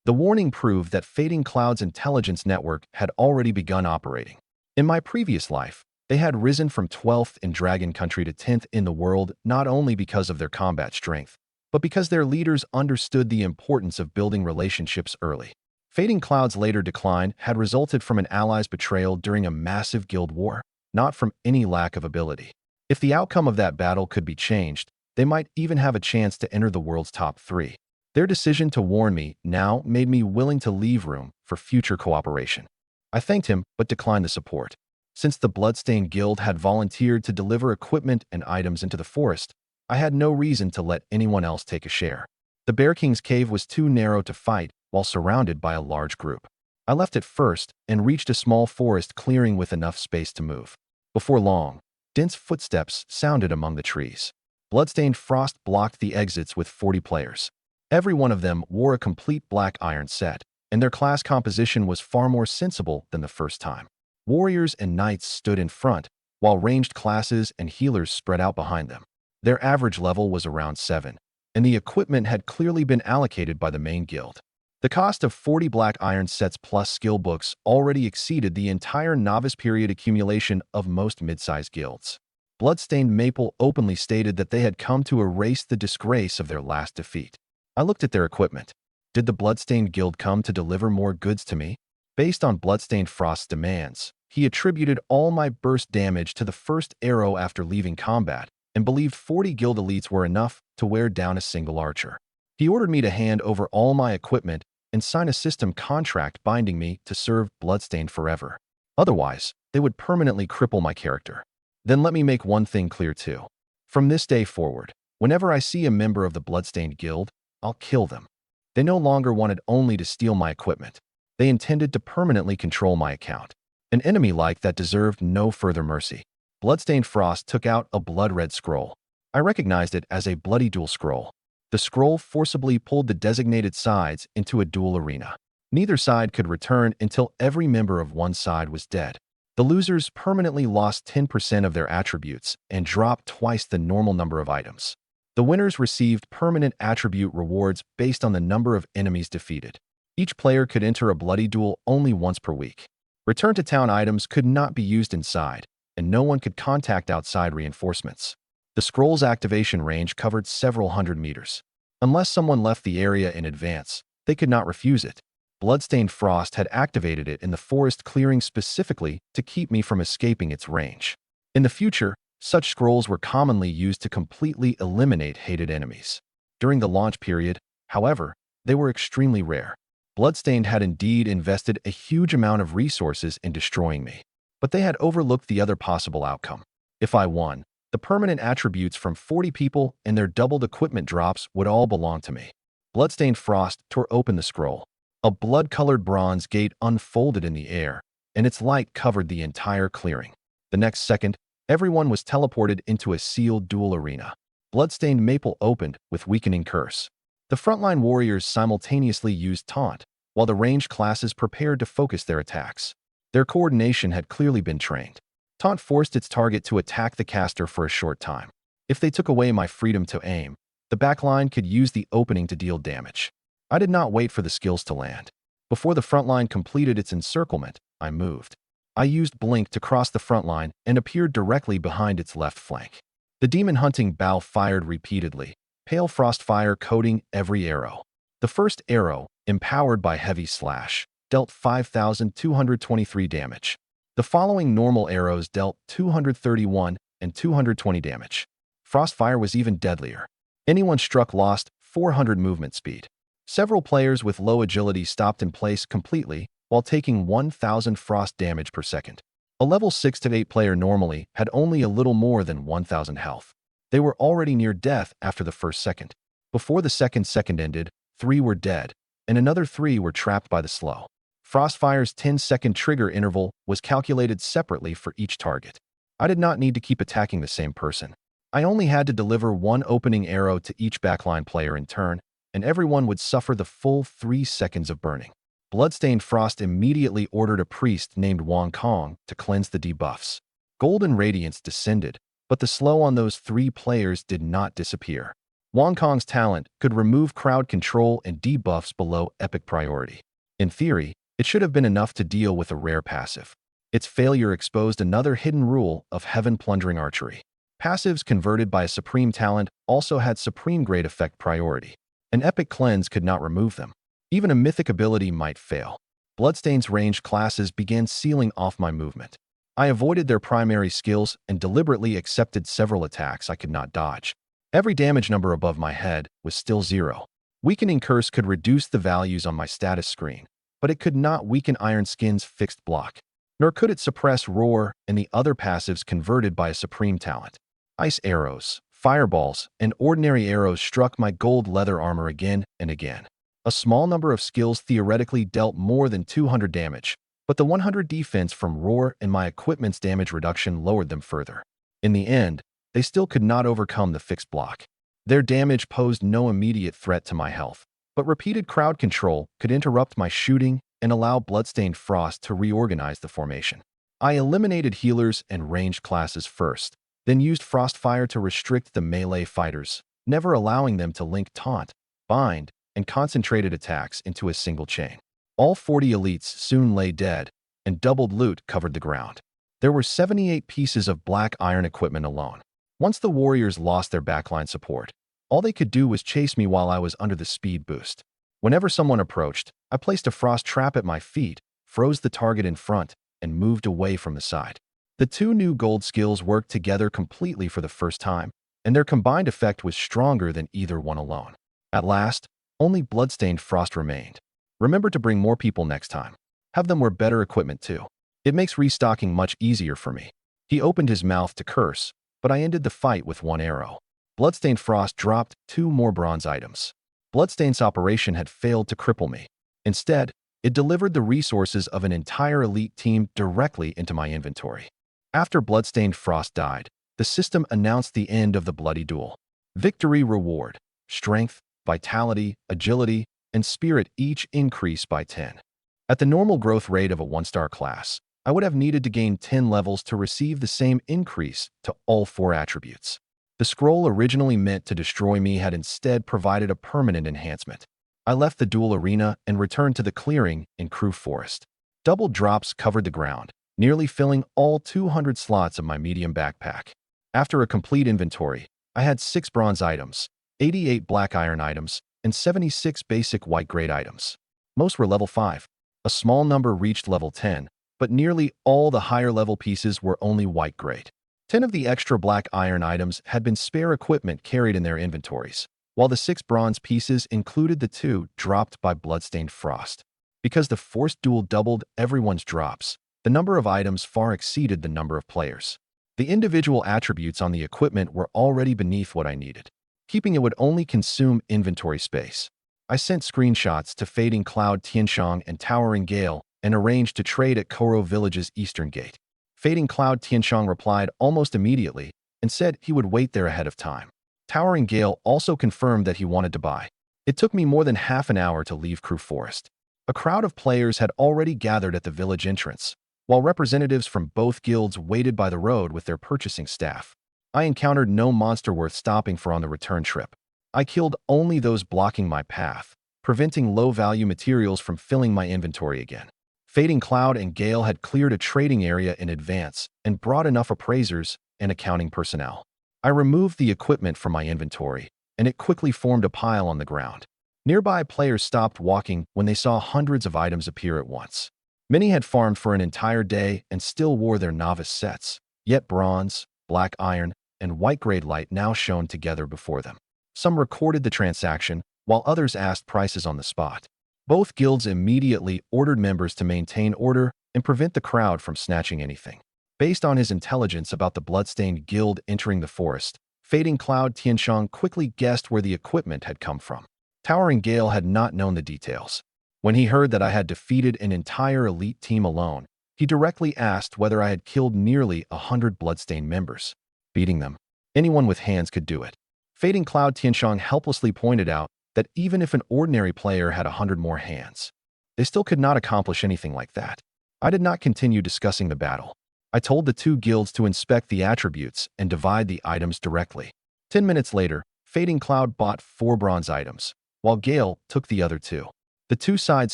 The warning proved that Fading Cloud's intelligence network had already begun operating. In my previous life, they had risen from 12th in Dragon Country to 10th in the world not only because of their combat strength, but because their leaders understood the importance of building relationships early. Fading Cloud's later decline had resulted from an ally's betrayal during a massive guild war, not from any lack of ability. If the outcome of that battle could be changed, they might even have a chance to enter the world's top 3. Their decision to warn me now made me willing to leave room for future cooperation. I thanked him but declined the support. Since the Bloodstained Guild had volunteered to deliver equipment and items into the forest, I had no reason to let anyone else take a share. The Bear King's cave was too narrow to fight while surrounded by a large group. I left it first and reached a small forest clearing with enough space to move. Before long, dense footsteps sounded among the trees. Bloodstained Frost blocked the exits with 40 players. Every one of them wore a complete black iron set, and their class composition was far more sensible than the first time. Warriors and knights stood in front, while ranged classes and healers spread out behind them. Their average level was around 7, and the equipment had clearly been allocated by the main guild. The cost of 40 black iron sets plus skill books already exceeded the entire novice period accumulation of most mid-sized guilds. Bloodstained Maple openly stated that they had come to erase the disgrace of their last defeat. I looked at their equipment. Did the Bloodstained Guild come to deliver more goods to me? Based on Bloodstained Frost's demands, he attributed all my burst damage to the first arrow after leaving combat and believed 40 guild elites were enough to wear down a single archer. He ordered me to hand over all my equipment and sign a system contract binding me to serve Bloodstained forever. Otherwise, they would permanently cripple my character. Then let me make one thing clear too. From this day forward, whenever I see a member of the Bloodstained Guild, I'll kill them. They no longer wanted only to steal my equipment. They intended to permanently control my account. An enemy like that deserved no further mercy. Bloodstained Frost took out a blood-red scroll. I recognized it as a bloody duel scroll. The scroll forcibly pulled the designated sides into a duel arena. Neither side could return until every member of one side was dead. The losers permanently lost 10% of their attributes and dropped twice the normal number of items. The winners received permanent attribute rewards based on the number of enemies defeated. Each player could enter a bloody duel only once per week. Return-to-town items could not be used inside, and no one could contact outside reinforcements. The scroll's activation range covered several hundred meters. Unless someone left the area in advance, they could not refuse it. Bloodstained Frost had activated it in the forest clearing specifically to keep me from escaping its range. In the future, such scrolls were commonly used to completely eliminate hated enemies. During the launch period, however, they were extremely rare. Bloodstained had indeed invested a huge amount of resources in destroying me, but they had overlooked the other possible outcome. If I won, the permanent attributes from 40 people and their doubled equipment drops would all belong to me. Bloodstained Frost tore open the scroll. A blood-colored bronze gate unfolded in the air, and its light covered the entire clearing. The next second, everyone was teleported into a sealed duel arena. Bloodstained Maple opened with Weakening Curse. The frontline warriors simultaneously used Taunt, while the ranged classes prepared to focus their attacks. Their coordination had clearly been trained. Taunt forced its target to attack the caster for a short time. If they took away my freedom to aim, the backline could use the opening to deal damage. I did not wait for the skills to land. Before the frontline completed its encirclement, I moved. I used Blink to cross the frontline and appeared directly behind its left flank. The demon hunting bow fired repeatedly, pale frost fire coating every arrow. The first arrow, empowered by Heavy Slash, dealt 5,223 damage. The following normal arrows dealt 231 and 220 damage. Frostfire was even deadlier. Anyone struck lost 400 movement speed. Several players with low agility stopped in place completely while taking 1,000 frost damage per second. A level 6 to 8 player normally had only a little more than 1,000 health. They were already near death after the first second. Before the second ended, 3 were dead, and another 3 were trapped by the slow. Frostfire's 10-second trigger interval was calculated separately for each target. I did not need to keep attacking the same person. I only had to deliver one opening arrow to each backline player in turn, and everyone would suffer the full 3 seconds of burning. Bloodstained Frost immediately ordered a priest named Wong Kong to cleanse the debuffs. Golden Radiance descended, but the slow on those 3 players did not disappear. Wong Kong's talent could remove crowd control and debuffs below epic priority. In theory, it should have been enough to deal with a rare passive. Its failure exposed another hidden rule of Heaven Plundering Archery. Passives converted by a supreme talent also had supreme grade effect priority. An epic cleanse could not remove them. Even a mythic ability might fail. Bloodstained's ranged classes began sealing off my movement. I avoided their primary skills and deliberately accepted several attacks I could not dodge. Every damage number above my head was still 0. Weakening Curse could reduce the values on my status screen, but it could not weaken Iron Skin's fixed block. Nor could it suppress Roar and the other passives converted by a supreme talent. Ice arrows, fireballs, and ordinary arrows struck my gold leather armor again and again. A small number of skills theoretically dealt more than 200 damage, but the 100 defense from Roar and my equipment's damage reduction lowered them further. In the end, they still could not overcome the fixed block. Their damage posed no immediate threat to my health, but repeated crowd control could interrupt my shooting and allow Bloodstained Frost to reorganize the formation. I eliminated healers and ranged classes first, then used Frostfire to restrict the melee fighters, never allowing them to link taunt, bind, and concentrated attacks into a single chain. All 40 elites soon lay dead, and doubled loot covered the ground. There were 78 pieces of black iron equipment alone. Once the warriors lost their backline support, all they could do was chase me while I was under the speed boost. Whenever someone approached, I placed a frost trap at my feet, froze the target in front, and moved away from the side. The two new gold skills worked together completely for the first time, and their combined effect was stronger than either one alone. At last, only bloodstained frost remained. Remember to bring more people next time. Have them wear better equipment too. It makes restocking much easier for me. He opened his mouth to curse, but I ended the fight with one arrow. Bloodstained Frost dropped 2 more bronze items. Bloodstain's operation had failed to cripple me. Instead, it delivered the resources of an entire elite team directly into my inventory. After Bloodstained Frost died, the system announced the end of the bloody duel. Victory reward: strength, vitality, agility, and spirit each increased by 10. At the normal growth rate of a 1-star class, I would have needed to gain 10 levels to receive the same increase to all 4 attributes. The scroll originally meant to destroy me had instead provided a permanent enhancement. I left the duel arena and returned to the clearing in Crew Forest. Double drops covered the ground, nearly filling all 200 slots of my medium backpack. After a complete inventory, I had 6 bronze items, 88 black iron items, and 76 basic white grade items. Most were level 5. A small number reached level 10, but nearly all the higher level pieces were only white grade. 10 of the extra black iron items had been spare equipment carried in their inventories, while the 6 bronze pieces included the 2 dropped by Bloodstained Frost. Because the forced duel doubled everyone's drops, the number of items far exceeded the number of players. The individual attributes on the equipment were already beneath what I needed. Keeping it would only consume inventory space. I sent screenshots to Fading Cloud Tianshang and Towering Gale and arranged to trade at Koro Village's eastern gate. Fading Cloud Tianshang replied almost immediately and said he would wait there ahead of time. Towering Gale also confirmed that he wanted to buy. It took me more than half an hour to leave Crew Forest. A crowd of players had already gathered at the village entrance, while representatives from both guilds waited by the road with their purchasing staff. I encountered no monster worth stopping for on the return trip. I killed only those blocking my path, preventing low-value materials from filling my inventory again. Fading Cloud and Gale had cleared a trading area in advance and brought enough appraisers and accounting personnel. I removed the equipment from my inventory, and it quickly formed a pile on the ground. Nearby players stopped walking when they saw hundreds of items appear at once. Many had farmed for an entire day and still wore their novice sets, yet bronze, black iron, and white grade light now shone together before them. Some recorded the transaction, while others asked prices on the spot. Both guilds immediately ordered members to maintain order and prevent the crowd from snatching anything. Based on his intelligence about the Bloodstained Guild entering the forest, Fading Cloud Tianshang quickly guessed where the equipment had come from. Towering Gale had not known the details. When he heard that I had defeated an entire elite team alone, he directly asked whether I had killed nearly 100 Bloodstained members. Beating them. Anyone with hands could do it. Fading Cloud Tianshang helplessly pointed out that even if an ordinary player had 100 more hands, they still could not accomplish anything like that. I did not continue discussing the battle. I told the 2 guilds to inspect the attributes and divide the items directly. 10 minutes later, Fading Cloud bought 4 bronze items, while Gale took the other 2. The 2 sides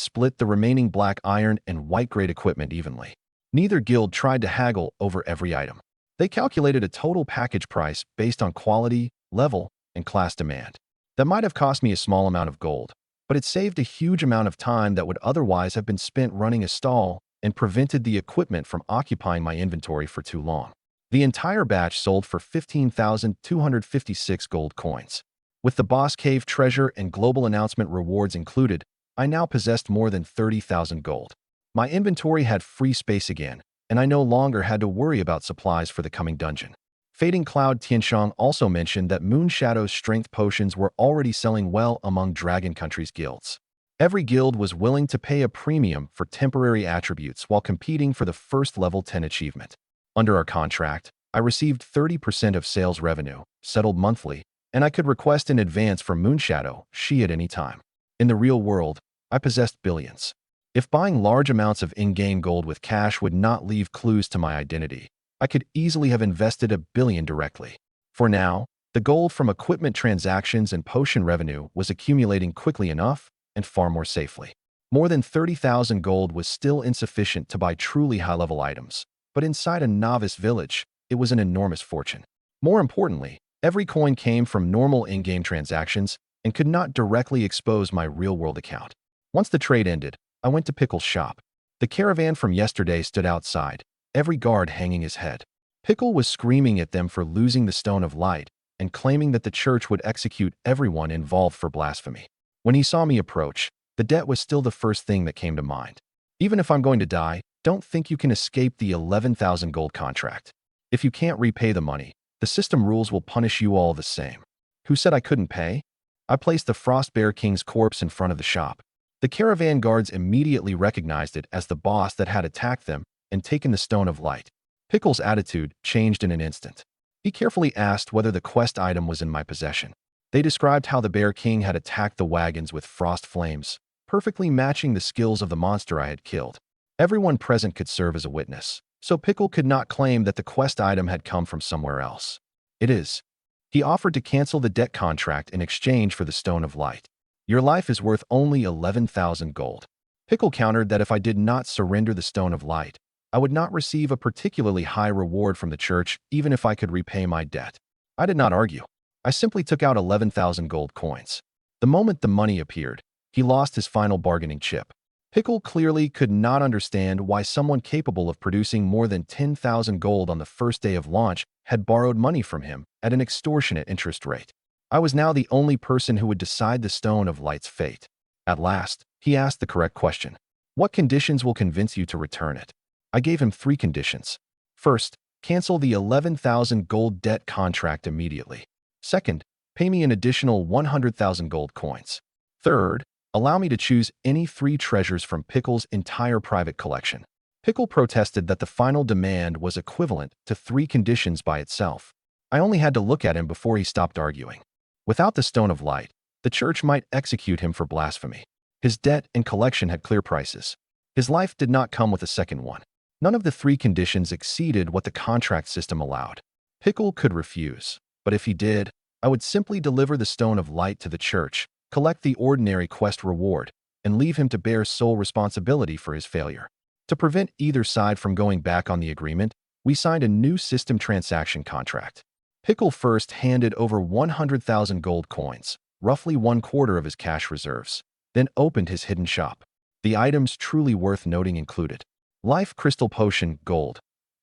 split the remaining black iron and white grade equipment evenly. Neither guild tried to haggle over every item. They calculated a total package price based on quality, level, and class demand. That might have cost me a small amount of gold, but it saved a huge amount of time that would otherwise have been spent running a stall and prevented the equipment from occupying my inventory for too long. The entire batch sold for 15,256 gold coins. With the Boss Cave treasure and global announcement rewards included, I now possessed more than 30,000 gold. My inventory had free space again, and I no longer had to worry about supplies for the coming dungeon. Fading Cloud Tianshang also mentioned that Moonshadow's strength potions were already selling well among Dragon Country's guilds. Every guild was willing to pay a premium for temporary attributes while competing for the first level 10 achievement. Under our contract, I received 30% of sales revenue, settled monthly, and I could request in advance from Moonshadow she at any time. In the real world, I possessed billions. If buying large amounts of in-game gold with cash would not leave clues to my identity, I could easily have invested $1 billion directly. For now, the gold from equipment transactions and potion revenue was accumulating quickly enough and far more safely. More than 30,000 gold was still insufficient to buy truly high-level items, but inside a novice village, it was an enormous fortune. More importantly, every coin came from normal in-game transactions and could not directly expose my real-world account. Once the trade ended, I went to Pickle's shop. The caravan from yesterday stood outside, every guard hanging his head. Pickle was screaming at them for losing the Stone of Light and claiming that the church would execute everyone involved for blasphemy. When he saw me approach, the debt was still the first thing that came to mind. Even if I'm going to die, don't think you can escape the 11,000 gold contract. If you can't repay the money, the system rules will punish you all the same. Who said I couldn't pay? I placed the Frost Bear King's corpse in front of the shop. The caravan guards immediately recognized it as the boss that had attacked them and taken the Stone of Light. Pickle's attitude changed in an instant. He carefully asked whether the quest item was in my possession. They described how the Bear King had attacked the wagons with frost flames, perfectly matching the skills of the monster I had killed. Everyone present could serve as a witness, so Pickle could not claim that the quest item had come from somewhere else. It is. He offered to cancel the debt contract in exchange for the Stone of Light. Your life is worth only 11,000 gold. Pickle countered that if I did not surrender the Stone of Light, I would not receive a particularly high reward from the church even if I could repay my debt. I did not argue. I simply took out 11,000 gold coins. The moment the money appeared, he lost his final bargaining chip. Pickle clearly could not understand why someone capable of producing more than 10,000 gold on the first day of launch had borrowed money from him at an extortionate interest rate. I was now the only person who would decide the Stone of Light's fate. At last, he asked the correct question. What conditions will convince you to return it? I gave him 3 conditions. First, cancel the 11,000 gold debt contract immediately. Second, pay me an additional 100,000 gold coins. Third, allow me to choose any 3 treasures from Pickle's entire private collection. Pickle protested that the final demand was equivalent to 3 conditions by itself. I only had to look at him before he stopped arguing. Without the Stone of Light, the church might execute him for blasphemy. His debt and collection had clear prices. His life did not come with a second one. None of the 3 conditions exceeded what the contract system allowed. Pickle could refuse, but if he did, I would simply deliver the Stone of Light to the church, collect the ordinary quest reward, and leave him to bear sole responsibility for his failure. To prevent either side from going back on the agreement, we signed a new system transaction contract. Pickle first handed over 100,000 gold coins, roughly 1/4 of his cash reserves, then opened his hidden shop. The items truly worth noting included Life Crystal Potion Gold.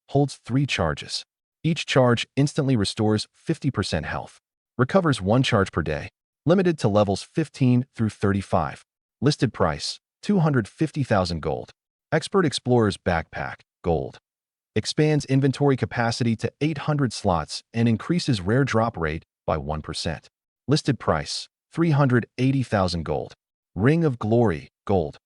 Holds 3 charges. Each charge instantly restores 50% health. Recovers 1 charge per day. Limited to levels 15 through 35. Listed price, 250,000 gold. Expert Explorer's Backpack, Gold. Expands inventory capacity to 800 slots and increases rare drop rate by 1%. Listed price, 380,000 gold. Ring of Glory, Gold.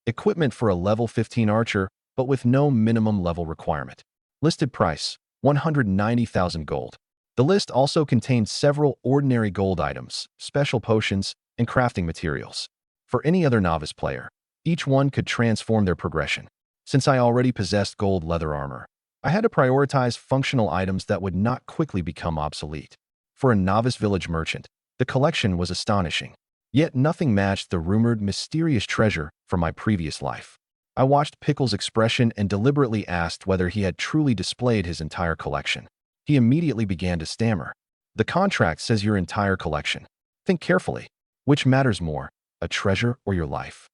Equipment for a level 15 archer, but with no minimum level requirement. Listed price, 190,000 gold. The list also contained several ordinary gold items, special potions, and crafting materials. For any other novice player, each one could transform their progression. Since I already possessed gold leather armor, I had to prioritize functional items that would not quickly become obsolete. For a novice village merchant, the collection was astonishing. Yet nothing matched the rumored mysterious treasure from my previous life. I watched Pickle's expression and deliberately asked whether he had truly displayed his entire collection. He immediately began to stammer. The contract says your entire collection. Think carefully. Which matters more, a treasure or your life?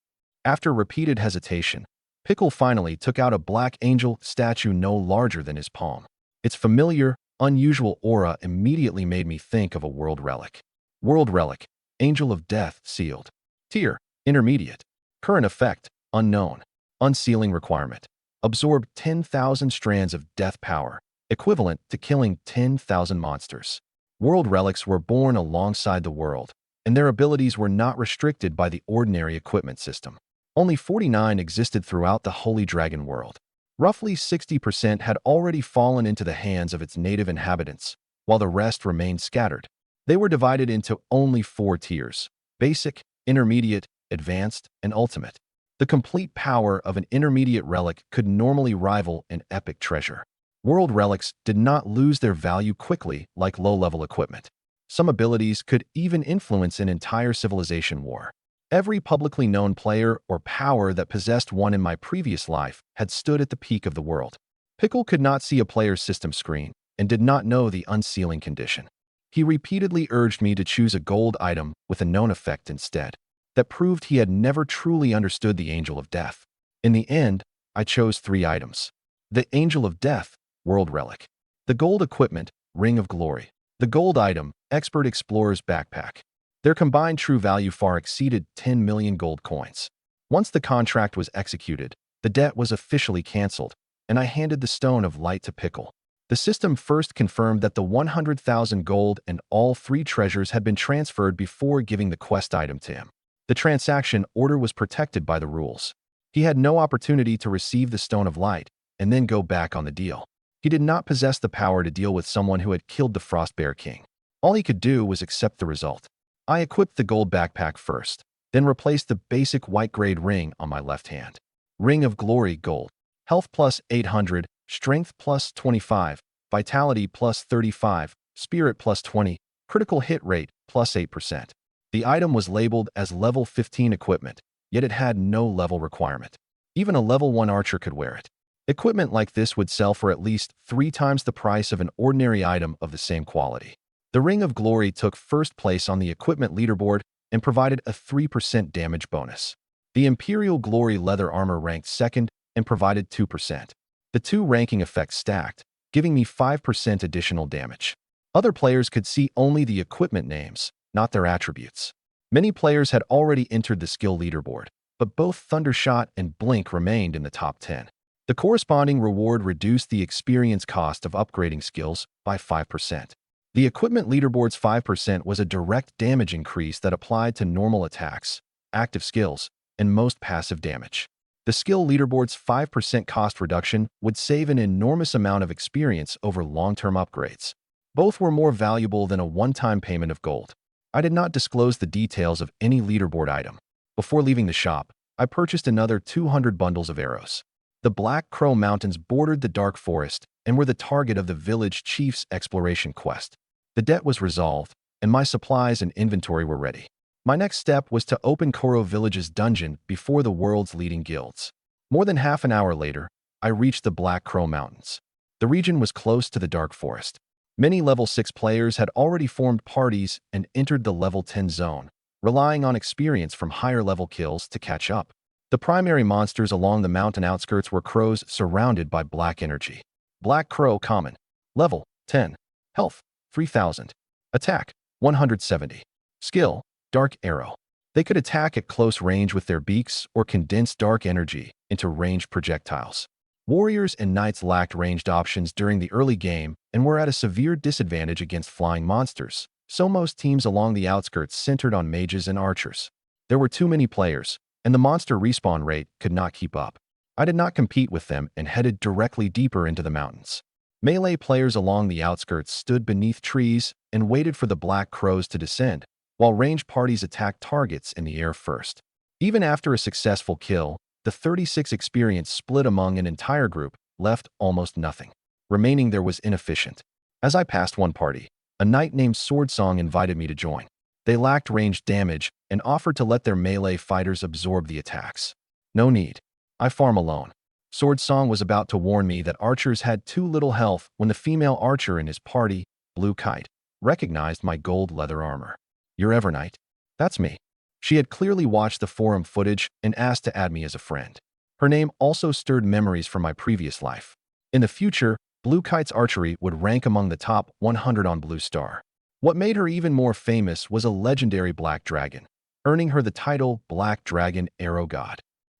After repeated hesitation, Pickle finally took out a black angel statue no larger than his palm. Its familiar, unusual aura immediately made me think of a world relic. World relic, Angel of Death, sealed. Tier, intermediate. Current effect, unknown. Unsealing requirement. Absorb 10,000 strands of death power, equivalent to killing 10,000 monsters. World relics were born alongside the world, and their abilities were not restricted by the ordinary equipment system. Only 49 existed throughout the Holy Dragon world. Roughly 60% had already fallen into the hands of its native inhabitants, while the rest remained scattered. They were divided into only 4 tiers: basic, intermediate, advanced, and ultimate. The The complete power of an intermediate relic could normally rival an epic treasure. World relics did not lose their value quickly like low-level equipment. Some abilities could even influence an entire civilization war. Every publicly known player or power that possessed one in my previous life had stood at the peak of the world. Pickle could not see a player's system screen and did not know the unsealing condition. He repeatedly urged me to choose a gold item with a known effect instead. That proved he had never truly understood the Angel of Death. In the end, I chose 3 items. The Angel of Death, World Relic. The Gold Equipment, Ring of Glory. The Gold Item, Expert Explorer's Backpack. Their combined true value far exceeded 10 million gold coins. Once the contract was executed, the debt was officially canceled, and I handed the Stone of Light to Pickle. The system first confirmed that the 100,000 gold and all 3 treasures had been transferred before giving the quest item to him. The transaction order was protected by the rules. He had no opportunity to receive the Stone of Light and then go back on the deal. He did not possess the power to deal with someone who had killed the Frostbear King. All he could do was accept the result. I equipped the gold backpack first, then replaced the basic white-grade ring on my left hand. Ring of Glory Gold. Health plus 800, Strength plus 25, Vitality plus 35, Spirit plus 20, Critical hit rate plus 8%. The item was labeled as level 15 equipment, yet it had no level requirement. Even a level 1 archer could wear it. Equipment like this would sell for at least 3 times the price of an ordinary item of the same quality. The Ring of Glory took first place on the equipment leaderboard and provided a 3% damage bonus. The Imperial Glory leather armor ranked second and provided 2%. The 2 ranking effects stacked, giving me 5% additional damage. Other players could see only the equipment names, not their attributes. Many players had already entered the skill leaderboard, but both Thundershot and Blink remained in the top 10. The corresponding reward reduced the experience cost of upgrading skills by 5%. The equipment leaderboard's 5% was a direct damage increase that applied to normal attacks, active skills, and most passive damage. The skill leaderboard's 5% cost reduction would save an enormous amount of experience over long-term upgrades. Both were more valuable than a one-time payment of gold. I did not disclose the details of any leaderboard item. Before leaving the shop, I purchased another 200 bundles of arrows. The Black Crow Mountains bordered the Dark Forest and were the target of the village chief's exploration quest. The debt was resolved, and my supplies and inventory were ready. My next step was to open Koro Village's dungeon before the world's leading guilds. More than half an hour later, I reached the Black Crow Mountains. The region was close to the Dark Forest. Many level 6 players had already formed parties and entered the level 10 zone, relying on experience from higher-level kills to catch up. The primary monsters along the mountain outskirts were crows surrounded by black energy. Black Crow Common. Level 10. Health 3000. Attack 170. Skill Dark Arrow. They could attack at close range with their beaks or condense dark energy into ranged projectiles. Warriors and knights lacked ranged options during the early game and were at a severe disadvantage against flying monsters, so most teams along the outskirts centered on mages and archers. There were too many players, and the monster respawn rate could not keep up. I did not compete with them and headed directly deeper into the mountains. Melee players along the outskirts stood beneath trees and waited for the black crows to descend, while ranged parties attacked targets in the air first. Even after a successful kill, the 36 experience split among an entire group left almost nothing. Remaining there was inefficient. As I passed one party, a knight named Swordsong invited me to join. They lacked ranged damage and offered to let their melee fighters absorb the attacks. No need. I farm alone. Swordsong was about to warn me that archers had too little health when the female archer in his party, Blue Kite, recognized my gold leather armor. "You're Evernight?" "That's me." She had clearly watched the forum footage and asked to add me as a friend. Her name also stirred memories from my previous life. In the future, Blue Kite's archery would rank among the top 100 on Blue Star. What made her even more famous was a legendary black dragon, earning her the title Black Dragon Arrow God.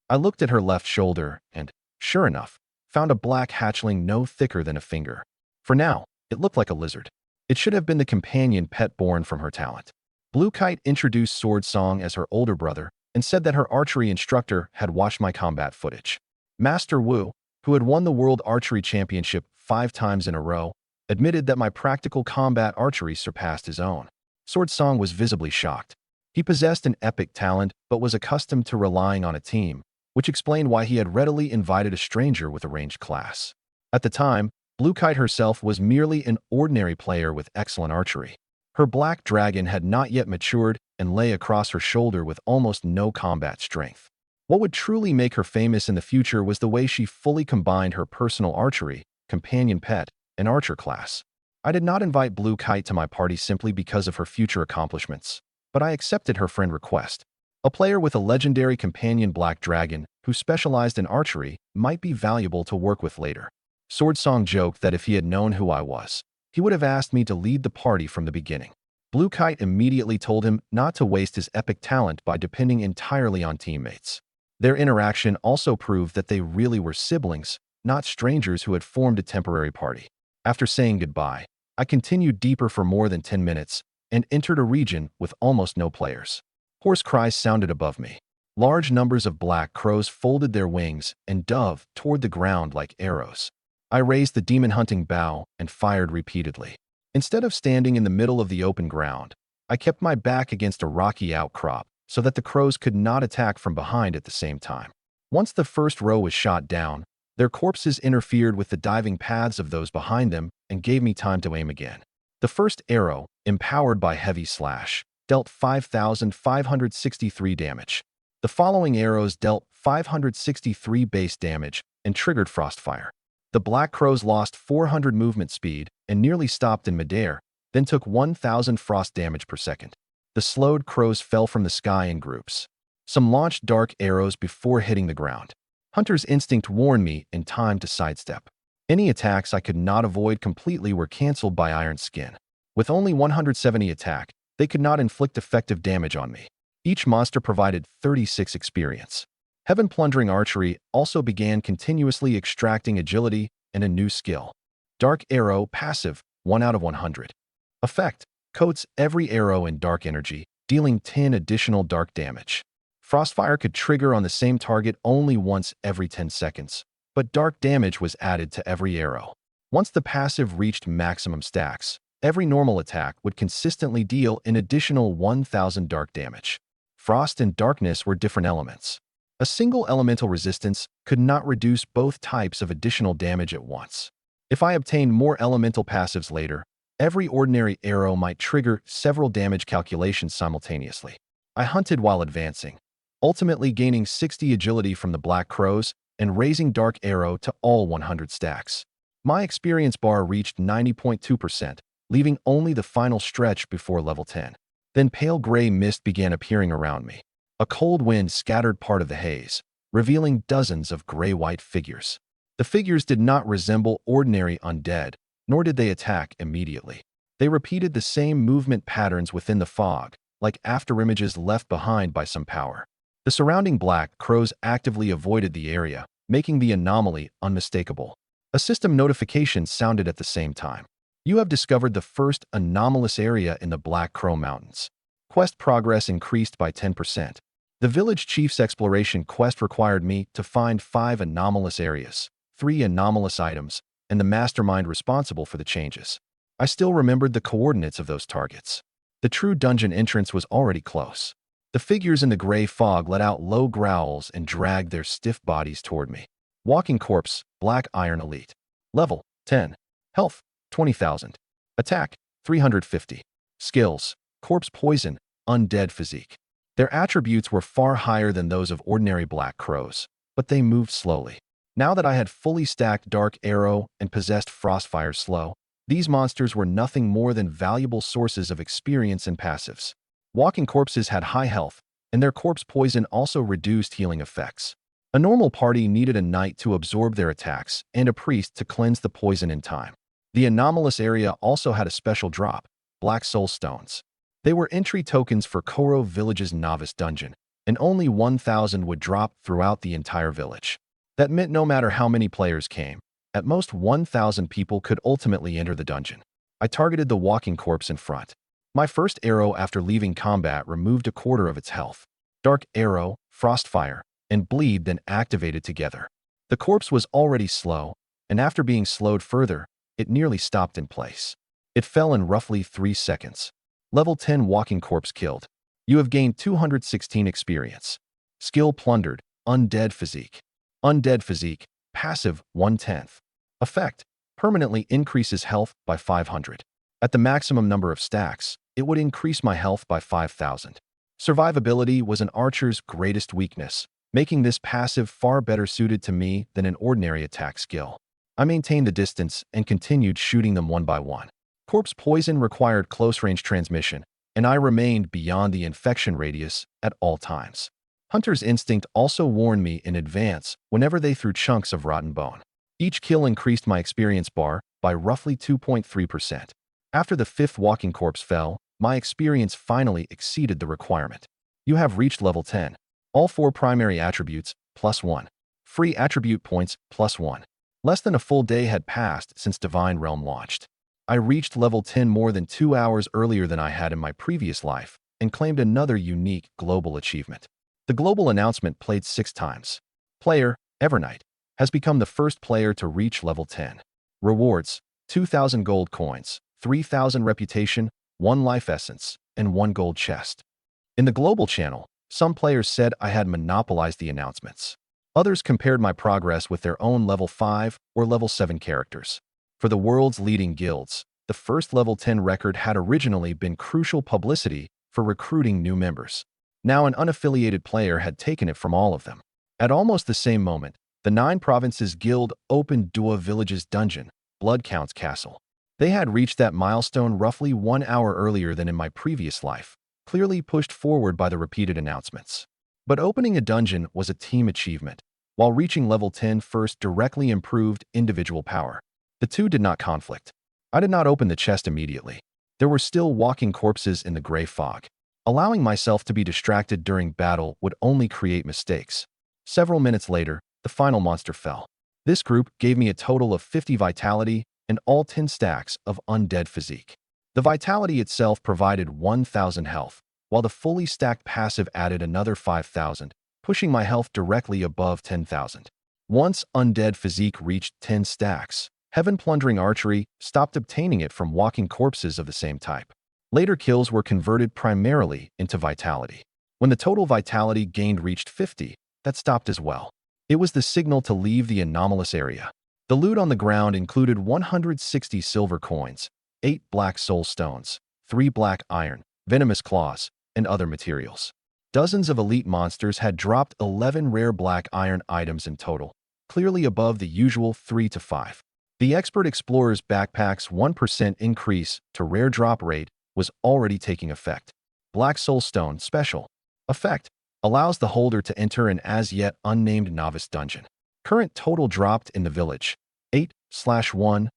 I looked at her left shoulder and, sure enough, found a black hatchling no thicker than a finger. For now, it looked like a lizard. It should have been the companion pet born from her talent. Blue Kite introduced Swordsong as her older brother and said that her archery instructor had watched my combat footage. Master Wu, who had won the World Archery Championship 5 times in a row, admitted that my practical combat archery surpassed his own. Swordsong was visibly shocked. He possessed an epic talent but was accustomed to relying on a team, which explained why he had readily invited a stranger with a ranged class. At the time, Blue Kite herself was merely an ordinary player with excellent archery. Her black dragon had not yet matured and lay across her shoulder with almost no combat strength. What would truly make her famous in the future was the way she fully combined her personal archery, companion pet, and archer class. I did not invite Blue Kite to my party simply because of her future accomplishments, but I accepted her friend request. A player with a legendary companion black dragon who specialized in archery might be valuable to work with later. Swordsong joked that if he had known who I was, he would have asked me to lead the party from the beginning. Blue Kite immediately told him not to waste his epic talent by depending entirely on teammates. Their interaction also proved that they really were siblings, not strangers who had formed a temporary party. After saying goodbye, I continued deeper for more than 10 minutes and entered a region with almost no players. Hoarse cries sounded above me. Large numbers of black crows folded their wings and dove toward the ground like arrows. I raised the demon-hunting bow and fired repeatedly. Instead of standing in the middle of the open ground, I kept my back against a rocky outcrop so that the crows could not attack from behind at the same time. Once the first row was shot down, their corpses interfered with the diving paths of those behind them and gave me time to aim again. The first arrow, empowered by Heavy Slash, dealt 5,563 damage. The following arrows dealt 563 base damage and triggered Frostfire. The Black Crows lost 400 movement speed and nearly stopped in midair, then took 1,000 frost damage per second. The slowed crows fell from the sky in groups. Some launched dark arrows before hitting the ground. Hunter's instinct warned me in time to sidestep. Any attacks I could not avoid completely were cancelled by Iron Skin. With only 170 attack, they could not inflict effective damage on me. Each monster provided 36 experience. Heaven Plundering Archery also began continuously extracting agility and a new skill. Dark Arrow passive, 1 out of 100. Effect, coats every arrow in dark energy, dealing 10 additional dark damage. Frostfire could trigger on the same target only once every 10 seconds, but dark damage was added to every arrow. Once the passive reached maximum stacks, every normal attack would consistently deal an additional 1,000 dark damage. Frost and darkness were different elements. A single elemental resistance could not reduce both types of additional damage at once. If I obtained more elemental passives later, every ordinary arrow might trigger several damage calculations simultaneously. I hunted while advancing, ultimately gaining 60 agility from the Black Crows and raising Dark Arrow to all 100 stacks. My experience bar reached 90.2%, leaving only the final stretch before level 10. Then pale gray mist began appearing around me. A cold wind scattered part of the haze, revealing dozens of gray-white figures. The figures did not resemble ordinary undead, nor did they attack immediately. They repeated the same movement patterns within the fog, like afterimages left behind by some power. The surrounding Black Crows actively avoided the area, making the anomaly unmistakable. A system notification sounded at the same time. You have discovered the first anomalous area in the Black Crow Mountains. Quest progress increased by 10%. The village chief's exploration quest required me to find 5 anomalous areas, 3 anomalous items, and the mastermind responsible for the changes. I still remembered the coordinates of those targets. The true dungeon entrance was already close. The figures in the gray fog let out low growls and dragged their stiff bodies toward me. Walking Corpse, Black Iron Elite. Level, 10. Health, 20,000. Attack, 350. Skills, Corpse Poison, Undead Physique. Their attributes were far higher than those of ordinary Black Crows, but they moved slowly. Now that I had fully stacked Dark Arrow and possessed Frostfire Slow, these monsters were nothing more than valuable sources of experience and passives. Walking Corpses had high health, and their Corpse Poison also reduced healing effects. A normal party needed a knight to absorb their attacks and a priest to cleanse the poison in time. The anomalous area also had a special drop, Black Soul Stones. They were entry tokens for Koro Village's Novice Dungeon, and only 1,000 would drop throughout the entire village. That meant no matter how many players came, at most 1,000 people could ultimately enter the dungeon. I targeted the Walking Corpse in front. My first arrow after leaving combat removed a quarter of its health. Dark Arrow, Frostfire, and Bleed then activated together. The corpse was already slow, and after being slowed further, it nearly stopped in place. It fell in roughly 3 seconds. Level 10 Walking Corpse killed. You have gained 216 experience. Skill Plundered, Undead Physique. Undead Physique, passive 1/10. Effect, permanently increases health by 500. At the maximum number of stacks, it would increase my health by 5,000. Survivability was an archer's greatest weakness, making this passive far better suited to me than an ordinary attack skill. I maintained the distance and continued shooting them one by one. Corpse poison required close-range transmission, and I remained beyond the infection radius at all times. Hunter's instinct also warned me in advance whenever they threw chunks of rotten bone. Each kill increased my experience bar by roughly 2.3%. After the 5th walking corpse fell, my experience finally exceeded the requirement. You have reached level 10. All 4 primary attributes, +1. Free attribute points, +1. Less than a full day had passed since Divine Realm launched. I reached level 10 more than 2 hours earlier than I had in my previous life and claimed another unique global achievement. The global announcement played 6 times. Player, Evernight, has become the first player to reach level 10. Rewards, 2,000 gold coins, 3,000 reputation, 1 life essence, and 1 gold chest. In the global channel, some players said I had monopolized the announcements. Others compared my progress with their own level 5 or level 7 characters. For the world's leading guilds, the first level 10 record had originally been crucial publicity for recruiting new members. Now an unaffiliated player had taken it from all of them. At almost the same moment, the 9 Provinces Guild opened Dua Village's dungeon, Blood Count's Castle. They had reached that milestone roughly 1 hour earlier than in my previous life, clearly pushed forward by the repeated announcements. But opening a dungeon was a team achievement, while reaching level 10 first directly improved individual power. The two did not conflict. I did not open the chest immediately. There were still walking corpses in the gray fog. Allowing myself to be distracted during battle would only create mistakes. Several minutes later, the final monster fell. This group gave me a total of 50 vitality and all 10 stacks of undead physique. The vitality itself provided 1,000 health, while the fully stacked passive added another 5,000, pushing my health directly above 10,000. Once undead physique reached 10 stacks, Heaven Plundering Archery stopped obtaining it from walking corpses of the same type. Later kills were converted primarily into vitality. When the total vitality gained reached 50, that stopped as well. It was the signal to leave the anomalous area. The loot on the ground included 160 silver coins, 8 black soul stones, 3 black iron, venomous claws, and other materials. Dozens of elite monsters had dropped 11 rare black iron items in total, clearly above the usual 3 to 5. The Expert Explorer's backpack's 1% increase to rare drop rate was already taking effect. Black Soul Stone Special Effect allows the holder to enter an as-yet unnamed novice dungeon. Current total dropped in the village, 8/1000.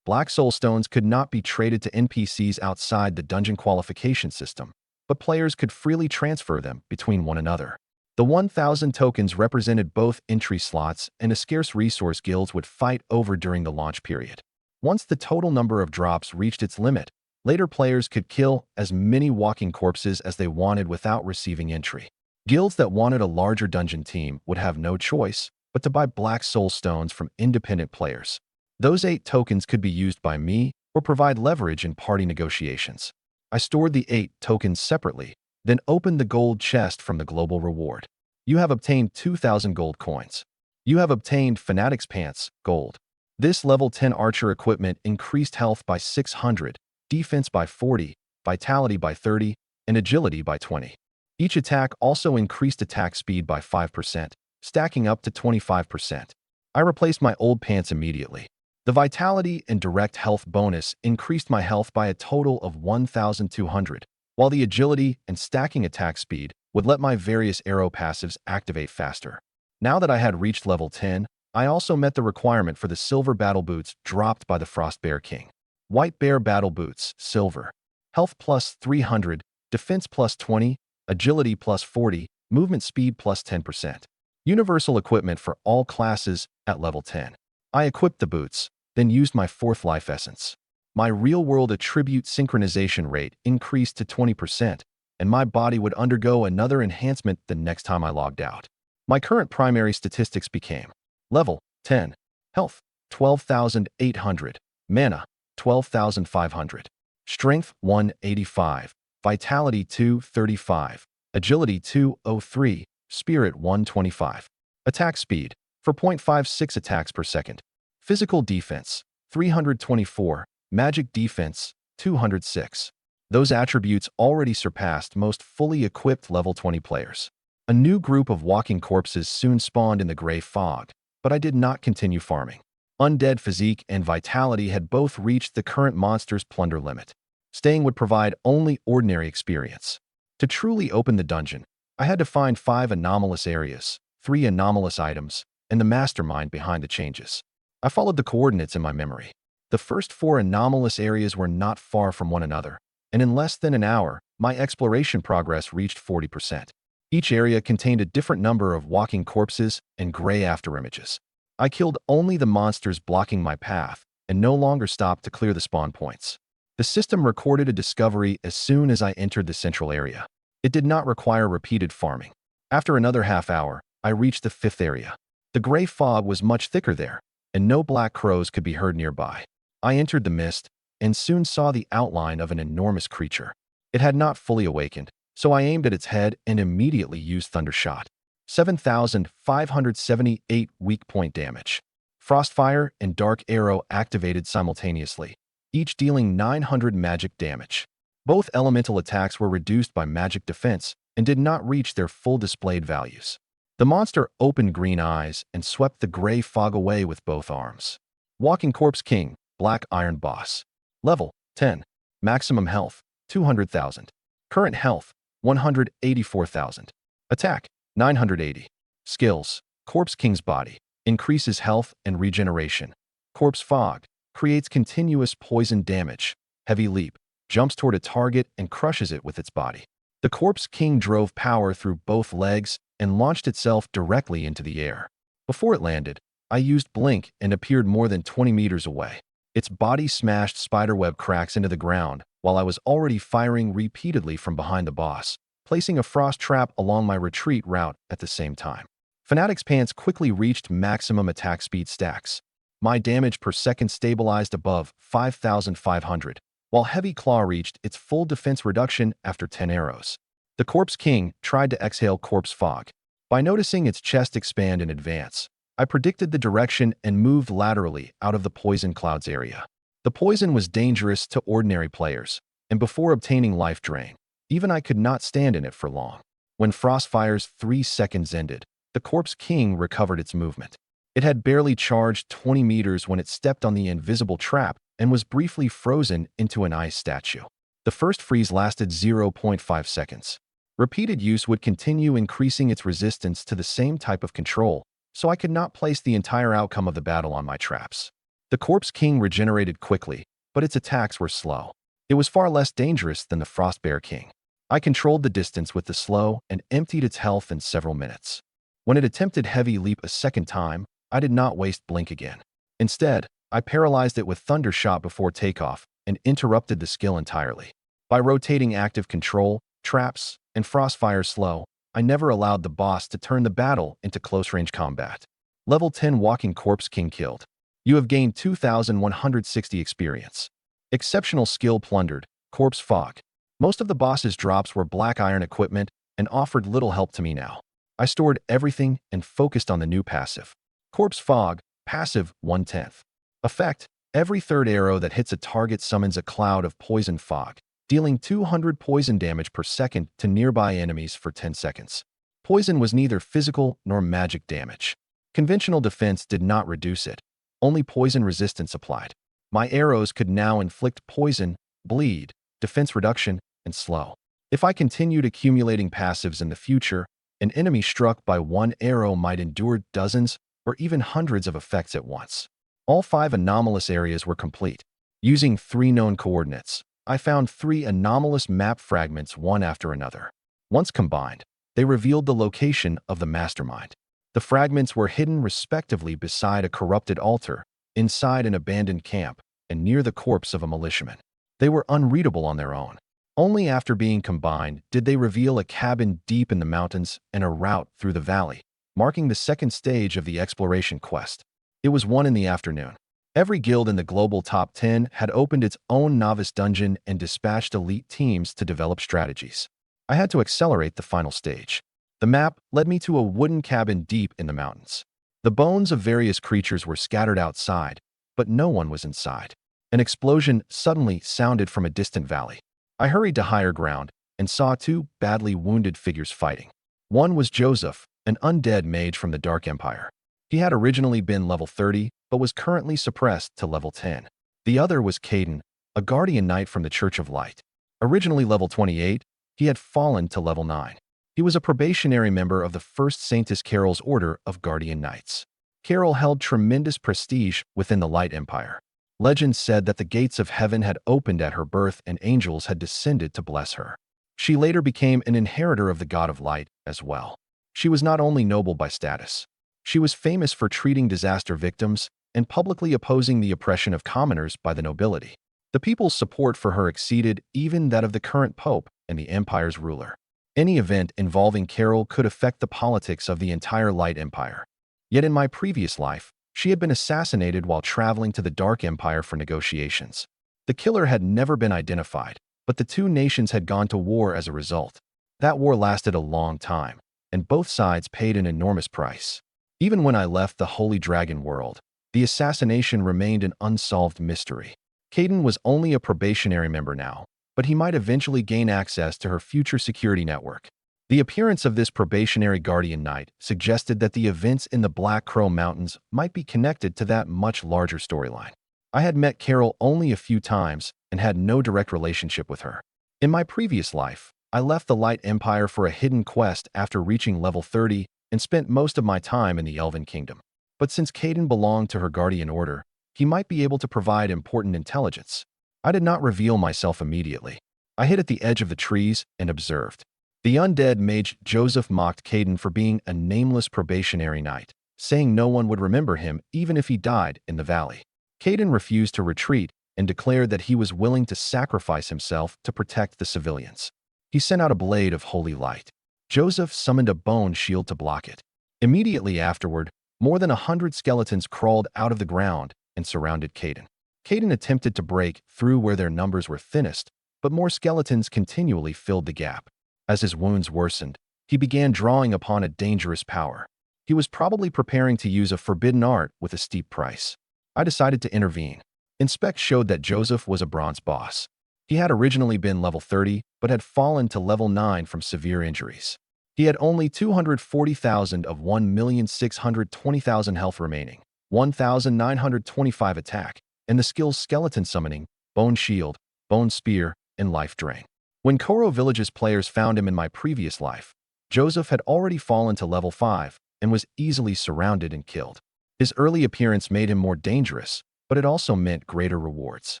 Black Soul Stones could not be traded to NPCs outside the dungeon qualification system, but players could freely transfer them between one another. The 1,000 tokens represented both entry slots and a scarce resource guilds would fight over during the launch period. Once the total number of drops reached its limit, later players could kill as many walking corpses as they wanted without receiving entry. Guilds that wanted a larger dungeon team would have no choice but to buy Black Soul Stones from independent players. Those 8 tokens could be used by me or provide leverage in party negotiations. I stored the 8 tokens separately, then opened the gold chest from the global reward. You have obtained 2,000 gold coins. You have obtained Fanatic's Pants, gold. This level 10 archer equipment increased health by 600, defense by 40, vitality by 30, and agility by 20. Each attack also increased attack speed by 5%, stacking up to 25%. I replaced my old pants immediately. The vitality and direct health bonus increased my health by a total of 1,200, while the agility and stacking attack speed would let my various arrow passives activate faster. Now that I had reached level 10, I also met the requirement for the silver battle boots dropped by the Frost Bear King. White Bear Battle Boots, silver. Health plus 300, defense plus 20, agility plus 40, movement speed plus 10%. Universal equipment for all classes at level 10. I equipped the boots, then used my 4th life essence. My real-world attribute synchronization rate increased to 20%, and my body would undergo another enhancement the next time I logged out. My current primary statistics became level 10, health 12,800, mana 12,500, strength 185, vitality 235, agility 203, Spirit 125. Attack speed 4.56 attacks per second. Physical defense 324. Magic defense 206. Those attributes already surpassed most fully equipped level 20 players. A new group of walking corpses soon spawned in the gray fog, but I did not continue farming. Undead physique and vitality had both reached the current monster's plunder limit. Staying would provide only ordinary experience. To truly open the dungeon, I had to find 5 anomalous areas, 3 anomalous items, and the mastermind behind the changes. I followed the coordinates in my memory. The first 4 anomalous areas were not far from one another, and in less than an hour, my exploration progress reached 40%. Each area contained a different number of walking corpses and gray afterimages. I killed only the monsters blocking my path and no longer stopped to clear the spawn points. The system recorded a discovery as soon as I entered the central area. It did not require repeated farming. After another half hour, I reached the 5th area. The gray fog was much thicker there, and no black crows could be heard nearby. I entered the mist and soon saw the outline of an enormous creature. It had not fully awakened, so I aimed at its head and immediately used Thundershot. 7,578 weak point damage. Frostfire and Dark Arrow activated simultaneously, each dealing 900 magic damage. Both elemental attacks were reduced by magic defense and did not reach their full displayed values. The monster opened green eyes and swept the gray fog away with both arms. Walking Corpse King, Black Iron Boss. Level 10. Maximum health 200,000. Current health 184,000. Attack 980. Skills: Corpse King's Body increases health and regeneration. Corpse Fog creates continuous poison damage. Heavy Leap jumps toward a target and crushes it with its body. The Corpse King drove power through both legs and launched itself directly into the air. Before it landed, I used Blink and appeared more than 20 meters away. Its body smashed spiderweb cracks into the ground while I was already firing repeatedly from behind the boss, placing a frost trap along my retreat route at the same time. Fanatic's Pants quickly reached maximum attack speed stacks. My damage per second stabilized above 5,500, while Heavy Claw reached its full defense reduction after 10 arrows. The Corpse King tried to exhale Corpse Fog. By noticing its chest expand in advance, I predicted the direction and moved laterally out of the poison clouds area. The poison was dangerous to ordinary players, and before obtaining life drain, even I could not stand in it for long. When Frostfire's 3 seconds ended, the Corpse King recovered its movement. It had barely charged 20 meters when it stepped on the invisible trap and was briefly frozen into an ice statue. The first freeze lasted 0.5 seconds. Repeated use would continue increasing its resistance to the same type of control, so I could not place the entire outcome of the battle on my traps. The Corpse King regenerated quickly, but its attacks were slow. It was far less dangerous than the Frostbear King. I controlled the distance with the slow and emptied its health in several minutes. When it attempted Heavy Leap a second time, I did not waste Blink again. Instead, I paralyzed it with Thundershot before takeoff and interrupted the skill entirely. By rotating active control, traps, and Frostfire slow, I never allowed the boss to turn the battle into close-range combat. Level 10 Walking Corpse King killed. You have gained 2,160 experience. Exceptional skill plundered, Corpse Fog. Most of the boss's drops were black iron equipment and offered little help to me now. I stored everything and focused on the new passive. Corpse Fog, passive 1/10. Effect: every third arrow that hits a target summons a cloud of poison fog, dealing 200 poison damage per second to nearby enemies for 10 seconds. Poison was neither physical nor magic damage. Conventional defense did not reduce it. Only poison resistance applied. My arrows could now inflict poison, bleed, defense reduction, and slow. If I continued accumulating passives in the future, an enemy struck by one arrow might endure dozens or even hundreds of effects at once. All 5 anomalous areas were complete. Using 3 known coordinates, I found 3 anomalous map fragments one after another. Once combined, they revealed the location of the mastermind. The fragments were hidden respectively beside a corrupted altar, inside an abandoned camp, and near the corpse of a militiaman. They were unreadable on their own. Only after being combined did they reveal a cabin deep in the mountains and a route through the valley, marking the second stage of the exploration quest. It was 1 in the afternoon. Every guild in the global top 10 had opened its own novice dungeon and dispatched elite teams to develop strategies. I had to accelerate the final stage. The map led me to a wooden cabin deep in the mountains. The bones of various creatures were scattered outside, but no one was inside. An explosion suddenly sounded from a distant valley. I hurried to higher ground and saw two badly wounded figures fighting. One was Joseph, an undead mage from the Dark Empire. He had originally been level 30, but was currently suppressed to level 10. The other was Caden, a guardian knight from the Church of Light. Originally level 28, he had fallen to level 9. He was a probationary member of the First Saintess Carol's Order of Guardian Knights. Carol held tremendous prestige within the Light Empire. Legend said that the gates of heaven had opened at her birth and angels had descended to bless her. She later became an inheritor of the God of Light as well. She was not only noble by status. She was famous for treating disaster victims and publicly opposing the oppression of commoners by the nobility. The people's support for her exceeded even that of the current pope and the empire's ruler. Any event involving Carol could affect the politics of the entire Light Empire. Yet in my previous life, she had been assassinated while traveling to the Dark Empire for negotiations. The killer had never been identified, but the two nations had gone to war as a result. That war lasted a long time, and both sides paid an enormous price. Even when I left the Holy Dragon world, the assassination remained an unsolved mystery. Caden was only a probationary member now, but he might eventually gain access to her future security network. The appearance of this probationary guardian knight suggested that the events in the Black Crow Mountains might be connected to that much larger storyline. I had met Carol only a few times and had no direct relationship with her. In my previous life, I left the Light Empire for a hidden quest after reaching level 30 and spent most of my time in the Elven Kingdom. But since Caden belonged to her guardian order, he might be able to provide important intelligence. I did not reveal myself immediately. I hid at the edge of the trees and observed. The undead mage Joseph mocked Caden for being a nameless probationary knight, saying no one would remember him even if he died in the valley. Caden refused to retreat and declared that he was willing to sacrifice himself to protect the civilians. He sent out a blade of holy light. Joseph summoned a bone shield to block it. Immediately afterward, more than 100 skeletons crawled out of the ground and surrounded Caden. Caden attempted to break through where their numbers were thinnest, but more skeletons continually filled the gap. As his wounds worsened, he began drawing upon a dangerous power. He was probably preparing to use a forbidden art with a steep price. I decided to intervene. Inspect showed that Joseph was a bronze boss. He had originally been level 30, but had fallen to level 9 from severe injuries. He had only 240,000 of 1,620,000 health remaining, 1,925 attack, and the skills Skeleton Summoning, Bone Shield, Bone Spear, and Life Drain. When Koro Village's players found him in my previous life, Joseph had already fallen to level 5 and was easily surrounded and killed. His early appearance made him more dangerous, but it also meant greater rewards.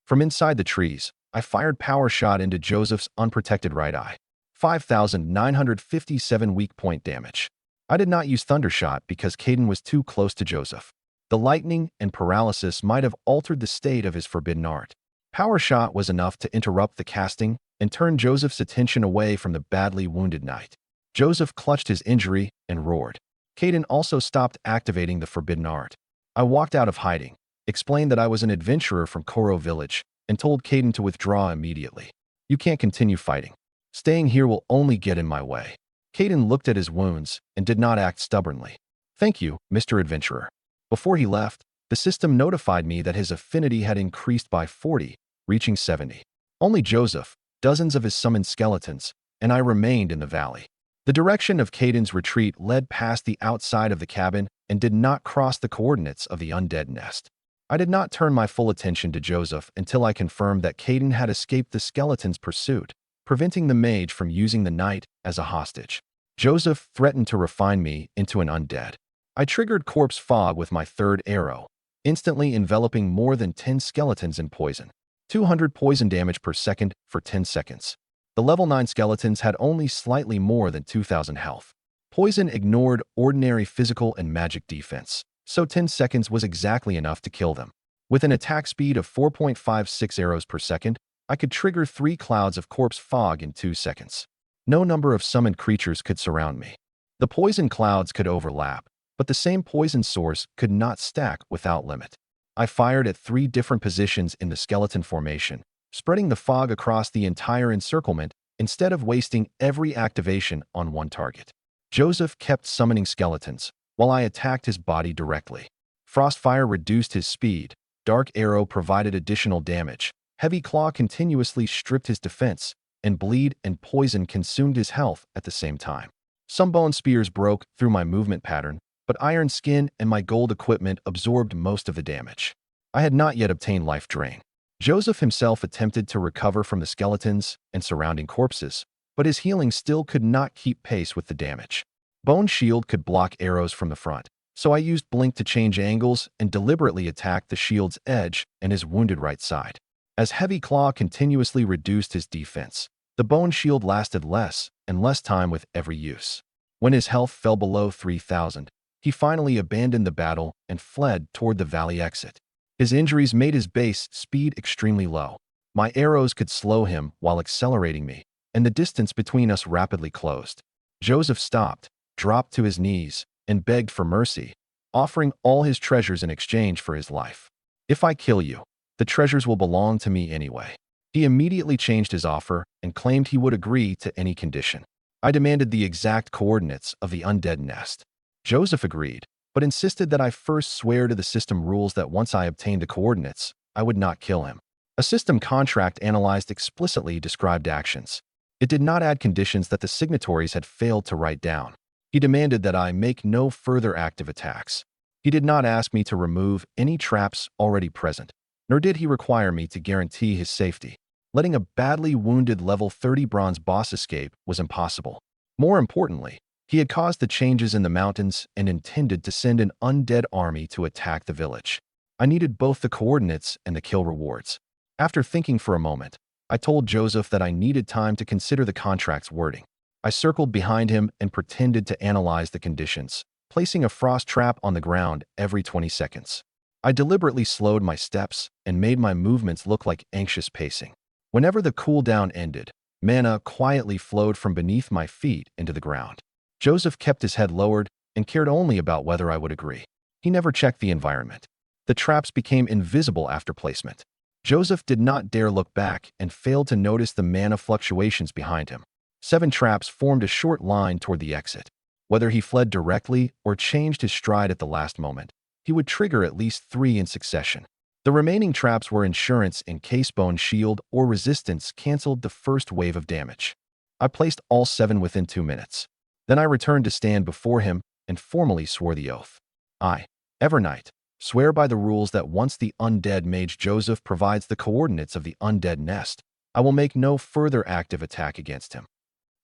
From inside the trees, I fired Power Shot into Joseph's unprotected right eye. 5,957 weak point damage. I did not use Thundershot because Caden was too close to Joseph. The lightning and paralysis might have altered the state of his forbidden art. Power Shot was enough to interrupt the casting and turn Joseph's attention away from the badly wounded knight. Joseph clutched his injury and roared. Caden also stopped activating the forbidden art. I walked out of hiding, explained that I was an adventurer from Koro Village, and told Caden to withdraw immediately. You can't continue fighting. Staying here will only get in my way. Caden looked at his wounds and did not act stubbornly. Thank you, Mr. Adventurer. Before he left, the system notified me that his affinity had increased by 40, reaching 70. Only Joseph, dozens of his summoned skeletons, and I remained in the valley. The direction of Caden's retreat led past the outside of the cabin and did not cross the coordinates of the undead nest. I did not turn my full attention to Joseph until I confirmed that Caden had escaped the skeleton's pursuit, preventing the mage from using the knight as a hostage. Joseph threatened to refine me into an undead. I triggered Corpse Fog with my third arrow, instantly enveloping more than 10 skeletons in poison. 200 poison damage per second for 10 seconds. The level 9 skeletons had only slightly more than 2,000 health. Poison ignored ordinary physical and magic defense, so 10 seconds was exactly enough to kill them. With an attack speed of 4.56 arrows per second, I could trigger 3 clouds of Corpse Fog in 2 seconds. No number of summoned creatures could surround me. The poison clouds could overlap, but the same poison source could not stack without limit. I fired at 3 different positions in the skeleton formation, spreading the fog across the entire encirclement instead of wasting every activation on one target. Joseph kept summoning skeletons, while I attacked his body directly. Frostfire reduced his speed, Dark Arrow provided additional damage, Heavy Claw continuously stripped his defense, and Bleed and Poison consumed his health at the same time. Some bone spears broke through my movement pattern, but Iron Skin and my gold equipment absorbed most of the damage. I had not yet obtained Life Drain. Joseph himself attempted to recover from the skeletons and surrounding corpses, but his healing still could not keep pace with the damage. Bone Shield could block arrows from the front, so I used Blink to change angles and deliberately attacked the shield's edge and his wounded right side. As Heavy Claw continuously reduced his defense, the Bone Shield lasted less and less time with every use. When his health fell below 3,000, he finally abandoned the battle and fled toward the valley exit. His injuries made his base speed extremely low. My arrows could slow him while accelerating me, and the distance between us rapidly closed. Joseph stopped, dropped to his knees, and begged for mercy, offering all his treasures in exchange for his life. If I kill you, the treasures will belong to me anyway. He immediately changed his offer and claimed he would agree to any condition. I demanded the exact coordinates of the undead nest. Joseph agreed, but insisted that I first swear to the system rules that once I obtained the coordinates, I would not kill him. A system contract analyzed explicitly described actions. It did not add conditions that the signatories had failed to write down. He demanded that I make no further active attacks. He did not ask me to remove any traps already present, nor did he require me to guarantee his safety. Letting a badly wounded level 30 bronze boss escape was impossible. More importantly, he had caused the changes in the mountains and intended to send an undead army to attack the village. I needed both the coordinates and the kill rewards. After thinking for a moment, I told Joseph that I needed time to consider the contract's wording. I circled behind him and pretended to analyze the conditions, placing a frost trap on the ground every 20 seconds. I deliberately slowed my steps and made my movements look like anxious pacing. Whenever the cooldown ended, mana quietly flowed from beneath my feet into the ground. Joseph kept his head lowered and cared only about whether I would agree. He never checked the environment. The traps became invisible after placement. Joseph did not dare look back and failed to notice the mana fluctuations behind him. 7 traps formed a short line toward the exit. Whether he fled directly or changed his stride at the last moment, he would trigger at least 3 in succession. The remaining traps were insurance in case Bone Shield or Resistance canceled the first wave of damage. I placed all 7 within 2 minutes. Then I returned to stand before him and formally swore the oath. I, Evernight, swear by the rules that once the undead mage Joseph provides the coordinates of the undead nest, I will make no further active attack against him.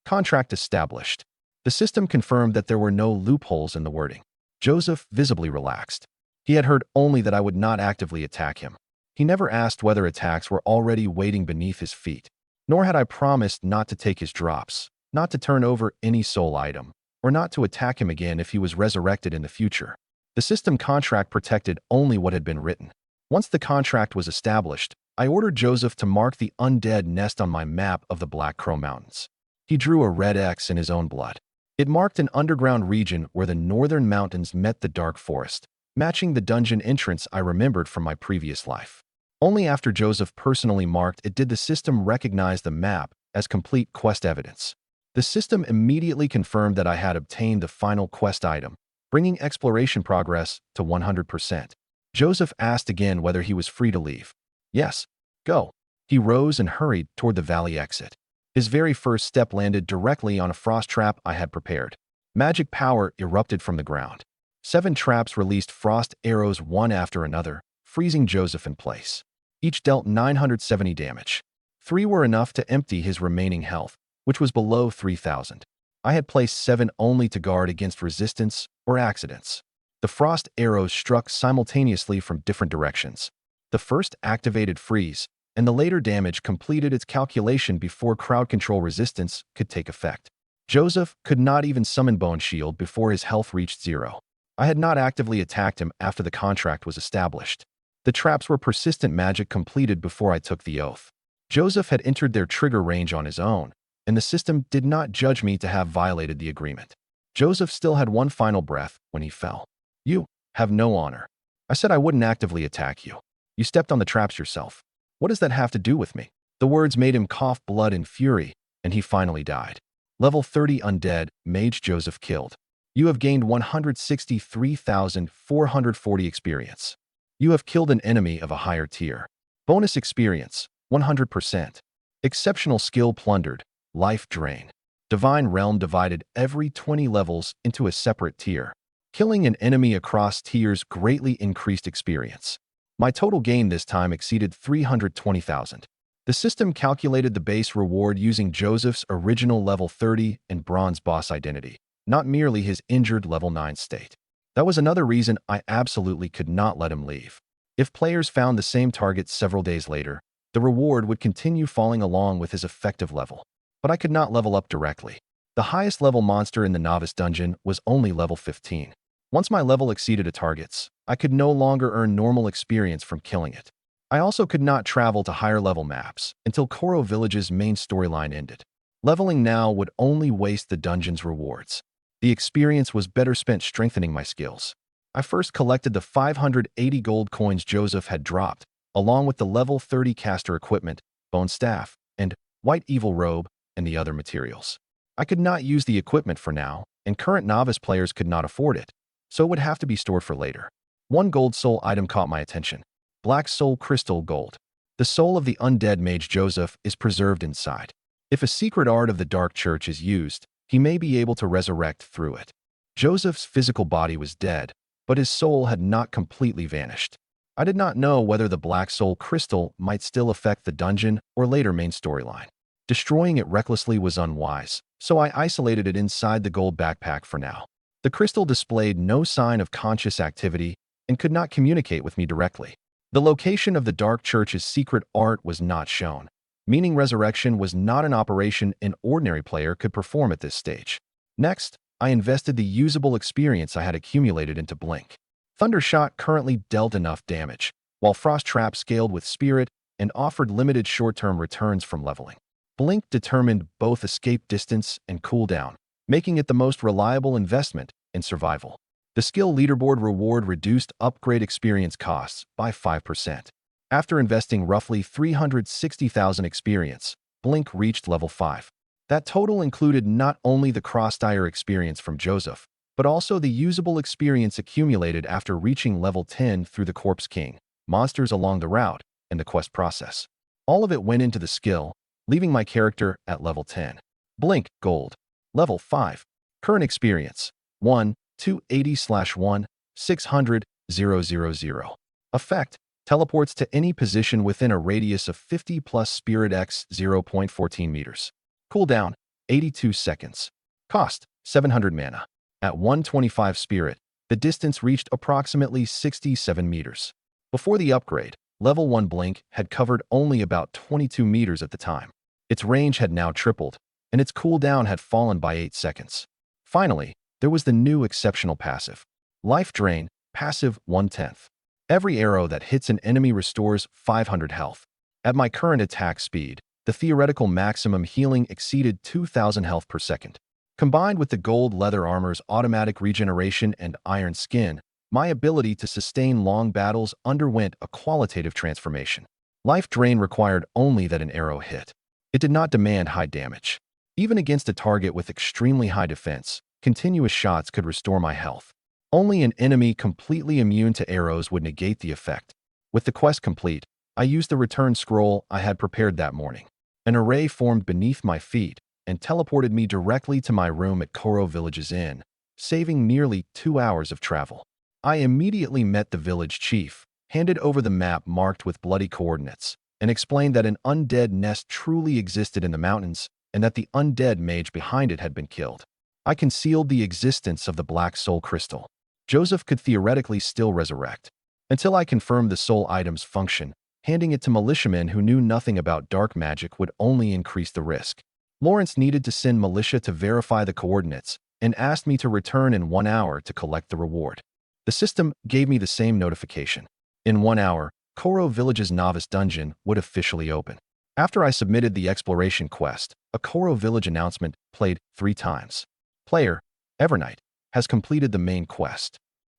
Contract established. The system confirmed that there were no loopholes in the wording. Joseph visibly relaxed. He had heard only that I would not actively attack him. He never asked whether attacks were already waiting beneath his feet, nor had I promised not to take his drops, not to turn over any soul item, or not to attack him again if he was resurrected in the future. The system contract protected only what had been written. Once the contract was established, I ordered Joseph to mark the undead nest on my map of the Black Crow Mountains. He drew a red X in his own blood. It marked an underground region where the northern mountains met the dark forest, matching the dungeon entrance I remembered from my previous life. Only after Joseph personally marked it did the system recognize the map as complete quest evidence. The system immediately confirmed that I had obtained the final quest item, bringing exploration progress to 100%. Joseph asked again whether he was free to leave. Yes, go. He rose and hurried toward the valley exit. His very first step landed directly on a frost trap I had prepared. Magic power erupted from the ground. 7 traps released frost arrows one after another, freezing Joseph in place. Each dealt 970 damage. 3 were enough to empty his remaining health, which was below 3,000. I had placed 7 only to guard against resistance or accidents. The frost arrows struck simultaneously from different directions. The first activated freeze, and the later damage completed its calculation before crowd control resistance could take effect. Joseph could not even summon Bone Shield before his health reached 0. I had not actively attacked him after the contract was established. The traps were persistent magic completed before I took the oath. Joseph had entered their trigger range on his own, and the system did not judge me to have violated the agreement. Joseph still had one final breath when he fell. You have no honor. I said I wouldn't actively attack you. You stepped on the traps yourself. What does that have to do with me? The words made him cough blood and fury, and he finally died. Level 30 Undead, Mage Joseph killed. You have gained 163,440 experience. You have killed an enemy of a higher tier. Bonus experience, 100%. Exceptional skill plundered, life drain. Divine Realm divided every 20 levels into a separate tier. Killing an enemy across tiers greatly increased experience. My total gain this time exceeded 320,000. The system calculated the base reward using Joseph's original level 30 and bronze boss identity, not merely his injured level 9 state. That was another reason I absolutely could not let him leave. If players found the same target several days later, the reward would continue falling along with his effective level. But I could not level up directly. The highest level monster in the novice dungeon was only level 15. Once my level exceeded a target's, I could no longer earn normal experience from killing it. I also could not travel to higher level maps until Koro Village's main storyline ended. Leveling now would only waste the dungeon's rewards. The experience was better spent strengthening my skills. I first collected the 580 gold coins Joseph had dropped, along with the level 30 caster equipment, bone staff, and white evil robe, and the other materials. I could not use the equipment for now, and current novice players could not afford it, so it would have to be stored for later. One gold soul item caught my attention. Black Soul Crystal Gold. The soul of the undead mage Joseph is preserved inside. If a secret art of the Dark Church is used, he may be able to resurrect through it. Joseph's physical body was dead, but his soul had not completely vanished. I did not know whether the Black Soul Crystal might still affect the dungeon or later main storyline. Destroying it recklessly was unwise, so I isolated it inside the gold backpack for now. The crystal displayed no sign of conscious activity and could not communicate with me directly. The location of the Dark Church's secret art was not shown, meaning resurrection was not an operation an ordinary player could perform at this stage. Next, I invested the usable experience I had accumulated into Blink. Thundershot currently dealt enough damage, while Frost Trap scaled with Spirit and offered limited short-term returns from leveling. Blink determined both escape distance and cooldown, making it the most reliable investment in survival. The skill leaderboard reward reduced upgrade experience costs by 5%. After investing roughly 360,000 experience, Blink reached level 5. That total included not only the cross-dire experience from Joseph, but also the usable experience accumulated after reaching level 10 through the Corpse King, monsters along the route, and the quest process. All of it went into the skill, leaving my character at level 10. Blink Gold. Level 5. Current experience 1, 280/1, 600, 000. Effect. Teleports to any position within a radius of 50 plus Spirit X 0.14 meters. Cooldown 82 seconds. Cost 700 mana. At 125 Spirit, the distance reached approximately 67 meters. Before the upgrade, level 1 Blink had covered only about 22 meters at the time. Its range had now tripled, and its cooldown had fallen by 8 seconds. Finally, there was the new exceptional passive. Life Drain, passive 1/10. Every arrow that hits an enemy restores 500 health. At my current attack speed, the theoretical maximum healing exceeded 2,000 health per second. Combined with the gold leather armor's automatic regeneration and iron skin, my ability to sustain long battles underwent a qualitative transformation. Life Drain required only that an arrow hit. It did not demand high damage. Even against a target with extremely high defense, continuous shots could restore my health. Only an enemy completely immune to arrows would negate the effect. With the quest complete, I used the return scroll I had prepared that morning. An array formed beneath my feet and teleported me directly to my room at Koro Village's inn, saving nearly 2 hours of travel. I immediately met the village chief, handed over the map marked with bloody coordinates, and explained that an undead nest truly existed in the mountains and that the undead mage behind it had been killed. I concealed the existence of the Black Soul Crystal. Joseph could theoretically still resurrect. Until I confirmed the soul item's function, handing it to militiamen who knew nothing about dark magic would only increase the risk. Lawrence needed to send militia to verify the coordinates and asked me to return in 1 hour to collect the reward. The system gave me the same notification. In 1 hour, Koro Village's novice dungeon would officially open. After I submitted the exploration quest, a Koro Village announcement played 3 times. Player, Evernight, has completed the main quest.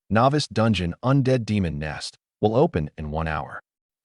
Novice Dungeon Undead Demon Nest will open in 1 hour.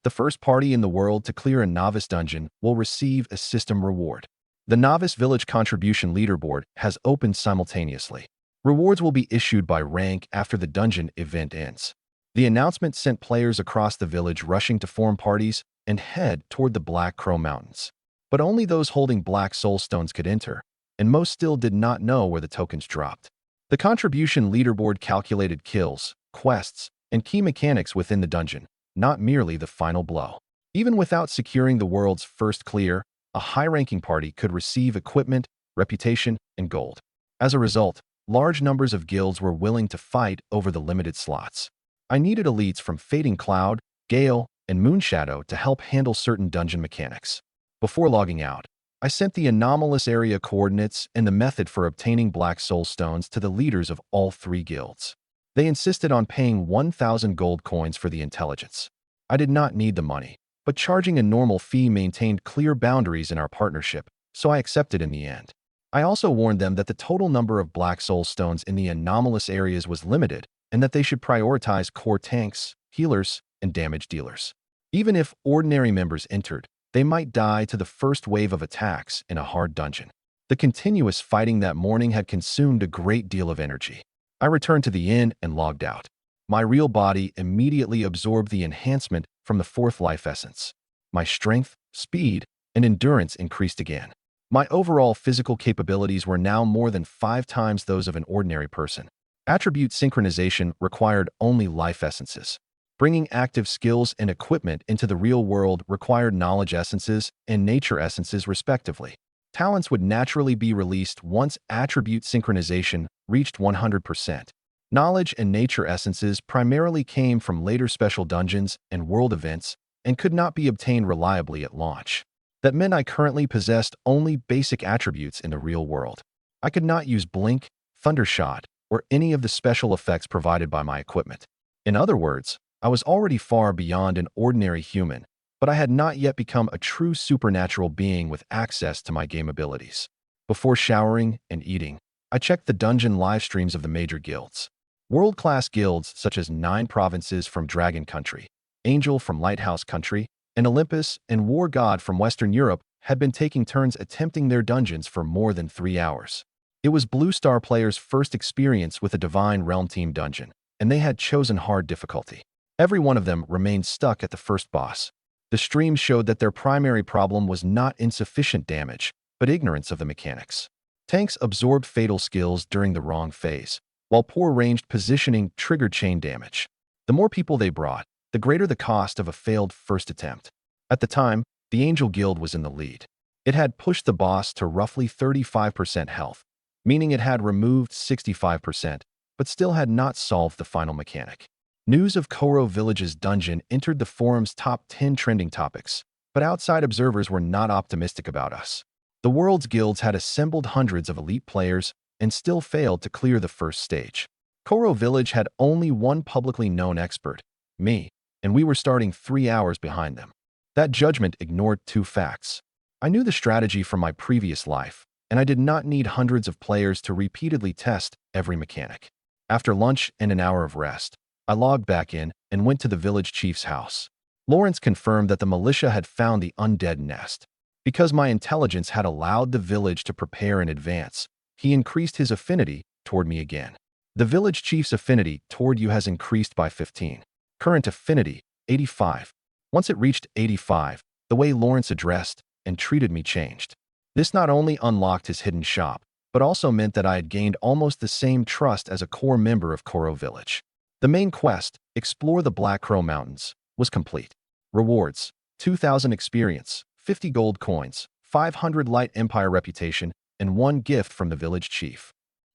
The first party in the world to clear a novice dungeon will receive a system reward. The Novice Village Contribution Leaderboard has opened simultaneously. Rewards will be issued by rank after the dungeon event ends. The announcement sent players across the village rushing to form parties and head toward the Black Crow Mountains. But only those holding Black Soul Stones could enter, and most still did not know where the tokens dropped. The contribution leaderboard calculated kills, quests, and key mechanics within the dungeon, not merely the final blow. Even without securing the world's first clear, a high-ranking party could receive equipment, reputation, and gold. As a result, large numbers of guilds were willing to fight over the limited slots. I needed elites from Fading Cloud, Gale, and Moonshadow to help handle certain dungeon mechanics. Before logging out, I sent the anomalous area coordinates and the method for obtaining Black Soul Stones to the leaders of all 3 guilds. They insisted on paying 1,000 gold coins for the intelligence. I did not need the money, but charging a normal fee maintained clear boundaries in our partnership, so I accepted in the end. I also warned them that the total number of Black Soul Stones in the anomalous areas was limited and that they should prioritize core tanks, healers, and damage dealers. Even if ordinary members entered, they might die to the first wave of attacks in a hard dungeon. The continuous fighting that morning had consumed a great deal of energy. I returned to the inn and logged out. My real body immediately absorbed the enhancement from the 4th life essence. My strength, speed, and endurance increased again. My overall physical capabilities were now more than 5 times those of an ordinary person. Attribute synchronization required only life essences. Bringing active skills and equipment into the real world required knowledge essences and nature essences respectively. Talents would naturally be released once attribute synchronization reached 100%. Knowledge and nature essences primarily came from later special dungeons and world events and could not be obtained reliably at launch. That meant I currently possessed only basic attributes in the real world. I could not use Blink, Thundershot, or any of the special effects provided by my equipment. In other words, I was already far beyond an ordinary human, but I had not yet become a true supernatural being with access to my game abilities. Before showering and eating, I checked the dungeon live streams of the major guilds. World-class guilds such as 9 Provinces from Dragon Country, Angel from Lighthouse Country, and Olympus and War God from Western Europe had been taking turns attempting their dungeons for more than 3 hours. It was Blue Star players' first experience with a Divine Realm Team dungeon, and they had chosen hard difficulty. Every one of them remained stuck at the first boss. The stream showed that their primary problem was not insufficient damage, but ignorance of the mechanics. Tanks absorbed fatal skills during the wrong phase, while poor ranged positioning triggered chain damage. The more people they brought, the greater the cost of a failed first attempt. At the time, the Angel Guild was in the lead. It had pushed the boss to roughly 35% health, meaning it had removed 65%, but still had not solved the final mechanic. News of Koro Village's dungeon entered the forum's top 10 trending topics, but outside observers were not optimistic about us. The world's guilds had assembled hundreds of elite players and still failed to clear the first stage. Koro Village had only one publicly known expert, me, and we were starting 3 hours behind them. That judgment ignored 2 facts. I knew the strategy from my previous life, and I did not need hundreds of players to repeatedly test every mechanic. After lunch and an hour of rest, I logged back in and went to the village chief's house. Lawrence confirmed that the militia had found the undead nest. Because my intelligence had allowed the village to prepare in advance, he increased his affinity toward me again. The village chief's affinity toward you has increased by 15. Current affinity, 85. Once it reached 85, the way Lawrence addressed and treated me changed. This not only unlocked his hidden shop, but also meant that I had gained almost the same trust as a core member of Koro Village. The main quest, Explore the Black Crow Mountains, was complete. Rewards, 2,000 experience, 50 gold coins, 500 Light Empire reputation, and 1 gift from the village chief.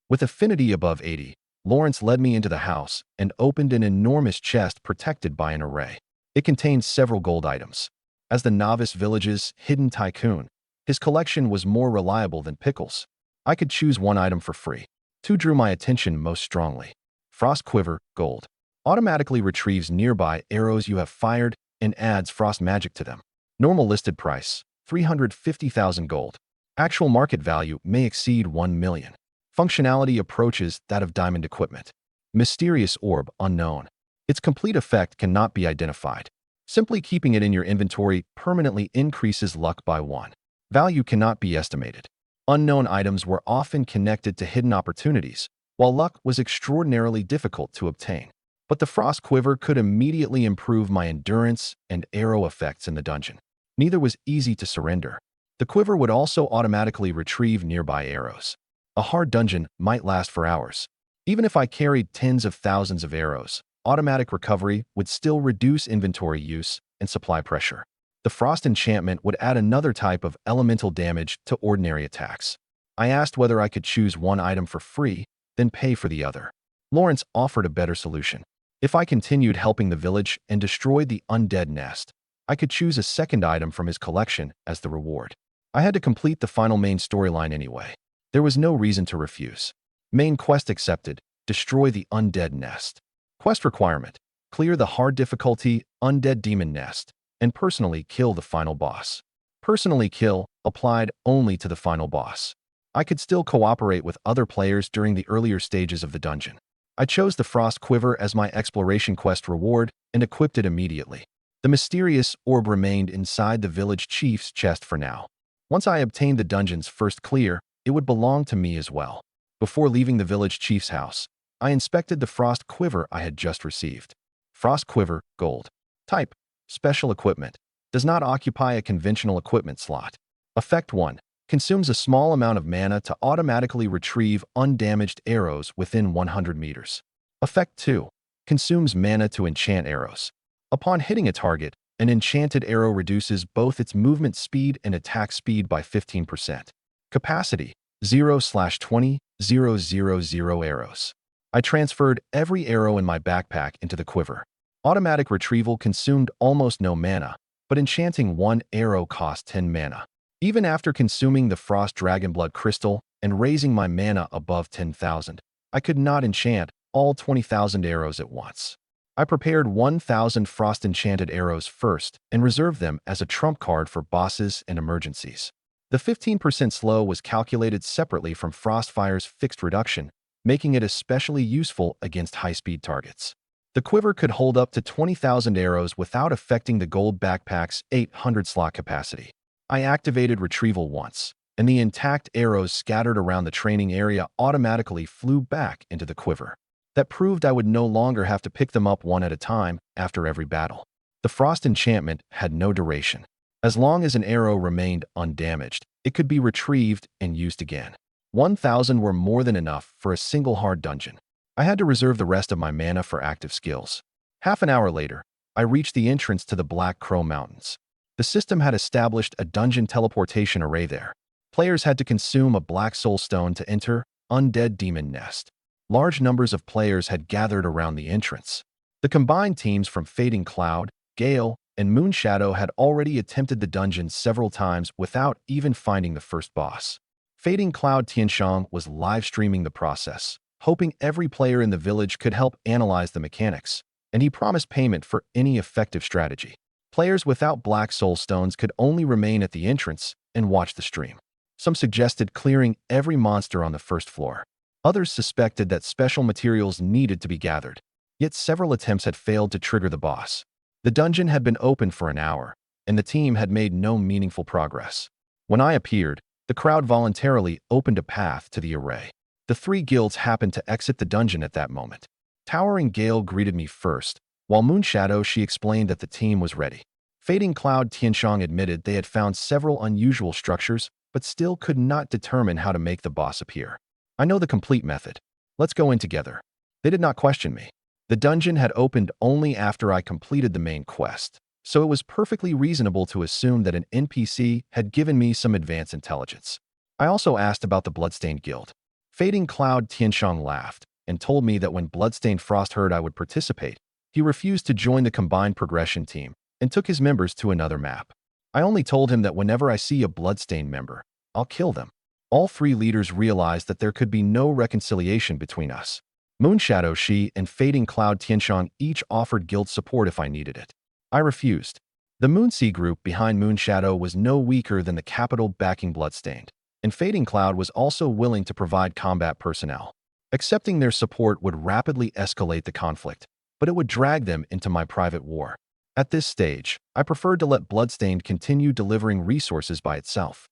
With affinity above 80, Lawrence led me into the house and opened an enormous chest protected by an array. It contained several gold items. As the Novice Village's hidden tycoon, his collection was more reliable than Pickles. I could choose 1 item for free. 2 drew my attention most strongly. Frost Quiver, gold. Automatically retrieves nearby arrows you have fired and adds frost magic to them. Normal listed price, 350,000 gold. Actual market value may exceed 1 million. Functionality approaches that of diamond equipment. Mysterious orb, unknown. Its complete effect cannot be identified. Simply keeping it in your inventory permanently increases luck by 1. Value cannot be estimated. Unknown items were often connected to hidden opportunities, while luck was extraordinarily difficult to obtain. But the Frost Quiver could immediately improve my endurance and arrow effects in the dungeon. Neither was easy to surrender. The quiver would also automatically retrieve nearby arrows. A hard dungeon might last for hours. Even if I carried tens of thousands of arrows, automatic recovery would still reduce inventory use and supply pressure. The Frost enchantment would add another type of elemental damage to ordinary attacks. I asked whether I could choose one item for free, then pay for the other. Lawrence offered a better solution. If I continued helping the village and destroyed the undead nest, I could choose a second item from his collection as the reward. I had to complete the final main storyline anyway. There was no reason to refuse. Main quest accepted. Destroy the undead nest. Quest requirement. Clear the hard difficulty undead demon nest and personally kill the final boss. Personally kill applied only to the final boss. I could still cooperate with other players during the earlier stages of the dungeon. I chose the Frost Quiver as my exploration quest reward and equipped it immediately. The mysterious orb remained inside the village chief's chest for now. Once I obtained the dungeon's first clear, it would belong to me as well. Before leaving the village chief's house, I inspected the Frost Quiver I had just received. Frost Quiver, Gold. Type, Special Equipment. Does not occupy a conventional equipment slot. Effect 1. Consumes a small amount of mana to automatically retrieve undamaged arrows within 100 meters. Effect 2. Consumes mana to enchant arrows. Upon hitting a target, an enchanted arrow reduces both its movement speed and attack speed by 15%. Capacity, 0/20, 000 arrows. I transferred every arrow in my backpack into the quiver. Automatic retrieval consumed almost no mana, but enchanting one arrow cost 10 mana. Even after consuming the Frost Dragonblood Crystal and raising my mana above 10,000, I could not enchant all 20,000 arrows at once. I prepared 1,000 Frost Enchanted arrows first and reserved them as a trump card for bosses and emergencies. The 15% slow was calculated separately from Frostfire's fixed reduction, making it especially useful against high-speed targets. The quiver could hold up to 20,000 arrows without affecting the gold backpack's 800 slot capacity. I activated retrieval once, and the intact arrows scattered around the training area automatically flew back into the quiver. That proved I would no longer have to pick them up one at a time after every battle. The Frost enchantment had no duration. As long as an arrow remained undamaged, it could be retrieved and used again. 1,000 were more than enough for a single hard dungeon. I had to reserve the rest of my mana for active skills. Half an hour later, I reached the entrance to the Black Crow Mountains. The system had established a dungeon teleportation array there. Players had to consume a black soul stone to enter Undead Demon Nest. Large numbers of players had gathered around the entrance. The combined teams from Fading Cloud, Gale, and Moonshadow had already attempted the dungeon several times without even finding the first boss. Fading Cloud Tianshang was live-streaming the process, hoping every player in the village could help analyze the mechanics, and he promised payment for any effective strategy. Players without Black Soul Stones could only remain at the entrance and watch the stream. Some suggested clearing every monster on the first floor. Others suspected that special materials needed to be gathered. Yet several attempts had failed to trigger the boss. The dungeon had been open for an hour, and the team had made no meaningful progress. When I appeared, the crowd voluntarily opened a path to the array. The three guilds happened to exit the dungeon at that moment. Towering Gale greeted me first, while Moonshadow she explained that the team was ready. Fading Cloud Tianshang admitted they had found several unusual structures, but still could not determine how to make the boss appear. I know the complete method. Let's go in together. They did not question me. The dungeon had opened only after I completed the main quest, so it was perfectly reasonable to assume that an NPC had given me some advance intelligence. I also asked about the Bloodstained Guild. Fading Cloud Tianshang laughed and told me that when Bloodstained Frost heard I would participate, he refused to join the combined progression team and took his members to another map. I only told him that whenever I see a Bloodstained member, I'll kill them. All three leaders realized that there could be no reconciliation between us. Moonshadow she and Fading Cloud Tianshang each offered guild support if I needed it. I refused. The Moonsea group behind Moonshadow was no weaker than the capital backing Bloodstained, and Fading Cloud was also willing to provide combat personnel. Accepting their support would rapidly escalate the conflict, but it would drag them into my private war. At this stage, I preferred to let Bloodstained continue delivering resources by itself.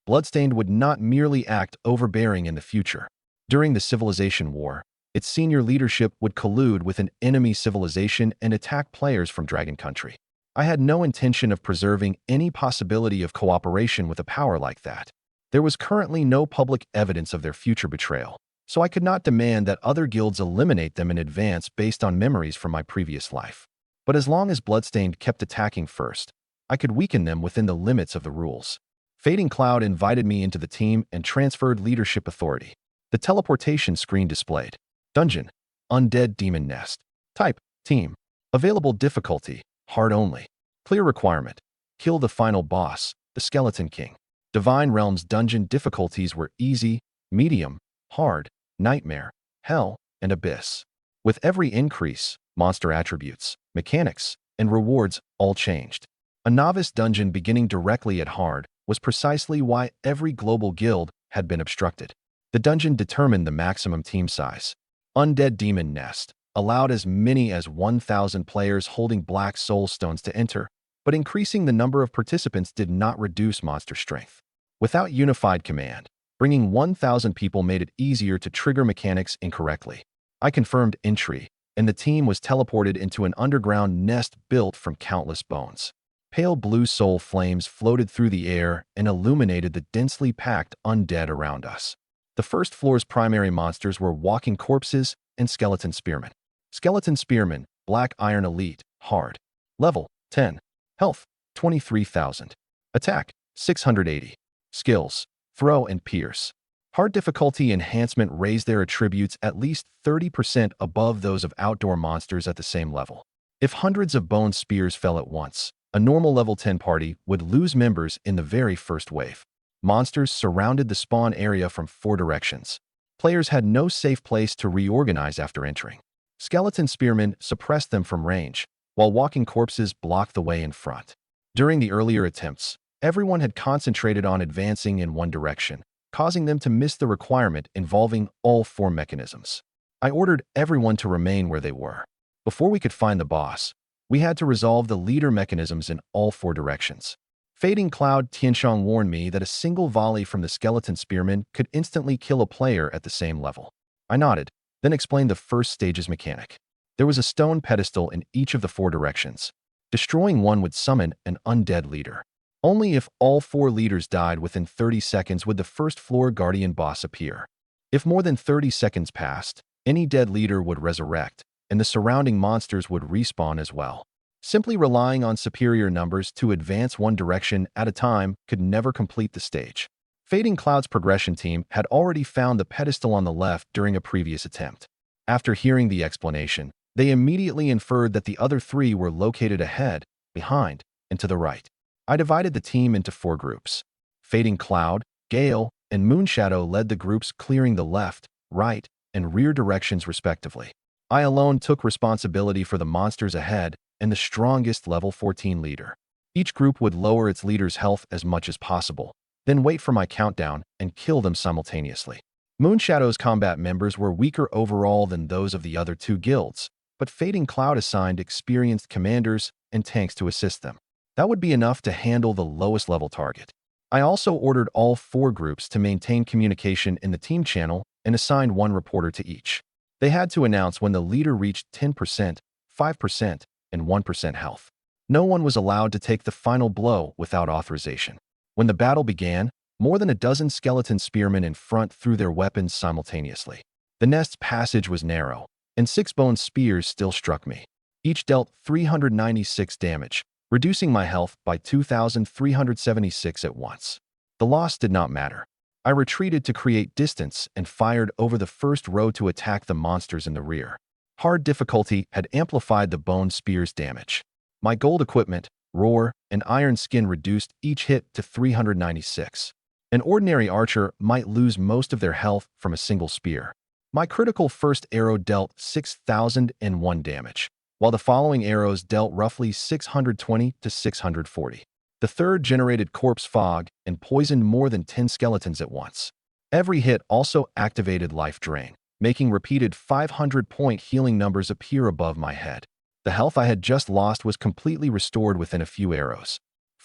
Bloodstained would not merely act overbearing in the future. During the Civilization War, its senior leadership would collude with an enemy civilization and attack players from Dragon Country. I had no intention of preserving any possibility of cooperation with a power like that. There was currently no public evidence of their future betrayal, so I could not demand that other guilds eliminate them in advance based on memories from my previous life. But as long as Bloodstained kept attacking first, I could weaken them within the limits of the rules. Fading Cloud invited me into the team and transferred leadership authority. The teleportation screen displayed. Dungeon. Undead Demon Nest. Type. Team. Available difficulty. Hard only. Clear requirement. Kill the final boss, the Skeleton King. Divine Realms dungeon difficulties were easy, medium, hard, nightmare, hell, and abyss. With every increase, monster attributes, mechanics, and rewards all changed. A novice dungeon beginning directly at hard was precisely why every global guild had been obstructed. The dungeon determined the maximum team size. Undead Demon Nest allowed as many as 1,000 players holding black soul stones to enter, but increasing the number of participants did not reduce monster strength. Without unified command, bringing 1,000 people made it easier to trigger mechanics incorrectly. I confirmed entry, and the team was teleported into an underground nest built from countless bones. Pale blue soul flames floated through the air and illuminated the densely packed undead around us. The first floor's primary monsters were walking corpses and skeleton spearmen. Skeleton spearmen, black iron elite, hard. Level 10. Health 23,000. Attack 680. Skills throw and pierce. Hard difficulty enhancement raised their attributes at least 30% above those of outdoor monsters at the same level. If hundreds of bone spears fell at once, a normal level 10 party would lose members in the very first wave. Monsters surrounded the spawn area from 4 directions. Players had no safe place to reorganize after entering. Skeleton spearmen suppressed them from range, while walking corpses blocked the way in front. During the earlier attempts, everyone had concentrated on advancing in one direction, causing them to miss the requirement involving all 4 mechanisms. I ordered everyone to remain where they were. Before we could find the boss, we had to resolve the leader mechanisms in all 4 directions. Fading Cloud Tianshang warned me that a single volley from the skeleton spearman could instantly kill a player at the same level. I nodded, then explained the first stage's mechanic. There was a stone pedestal in each of the 4 directions. Destroying one would summon an undead leader. Only if all 4 leaders died within 30 seconds would the first floor guardian boss appear. If more than 30 seconds passed, any dead leader would resurrect, and the surrounding monsters would respawn as well. Simply relying on superior numbers to advance one direction at a time could never complete the stage. Fading Cloud's progression team had already found the pedestal on the left during a previous attempt. After hearing the explanation, they immediately inferred that the other 3 were located ahead, behind, and to the right. I divided the team into 4 groups. Fading Cloud, Gale, and Moonshadow led the groups clearing the left, right, and rear directions respectively. I alone took responsibility for the monsters ahead and the strongest level 14 leader. Each group would lower its leader's health as much as possible, then wait for my countdown and kill them simultaneously. Moonshadow's combat members were weaker overall than those of the other 2 guilds, but Fading Cloud assigned experienced commanders and tanks to assist them. That would be enough to handle the lowest level target. I also ordered all 4 groups to maintain communication in the team channel and assigned 1 reporter to each. They had to announce when the leader reached 10%, 5%, and 1% health. No one was allowed to take the final blow without authorization. When the battle began, more than a dozen skeleton spearmen in front threw their weapons simultaneously. The nest's passage was narrow, and 6 bone spears still struck me. Each dealt 396 damage, reducing my health by 2,376 at once. The loss did not matter. I retreated to create distance and fired over the first row to attack the monsters in the rear. Hard difficulty had amplified the bone spear's damage. My gold equipment, roar, and iron skin reduced each hit to 396. An ordinary archer might lose most of their health from a single spear. My critical first arrow dealt 6,001 damage, while the following arrows dealt roughly 620 to 640. The third generated corpse fog and poisoned more than 10 skeletons at once. Every hit also activated life drain, making repeated 500-point healing numbers appear above my head. The health I had just lost was completely restored within a few arrows.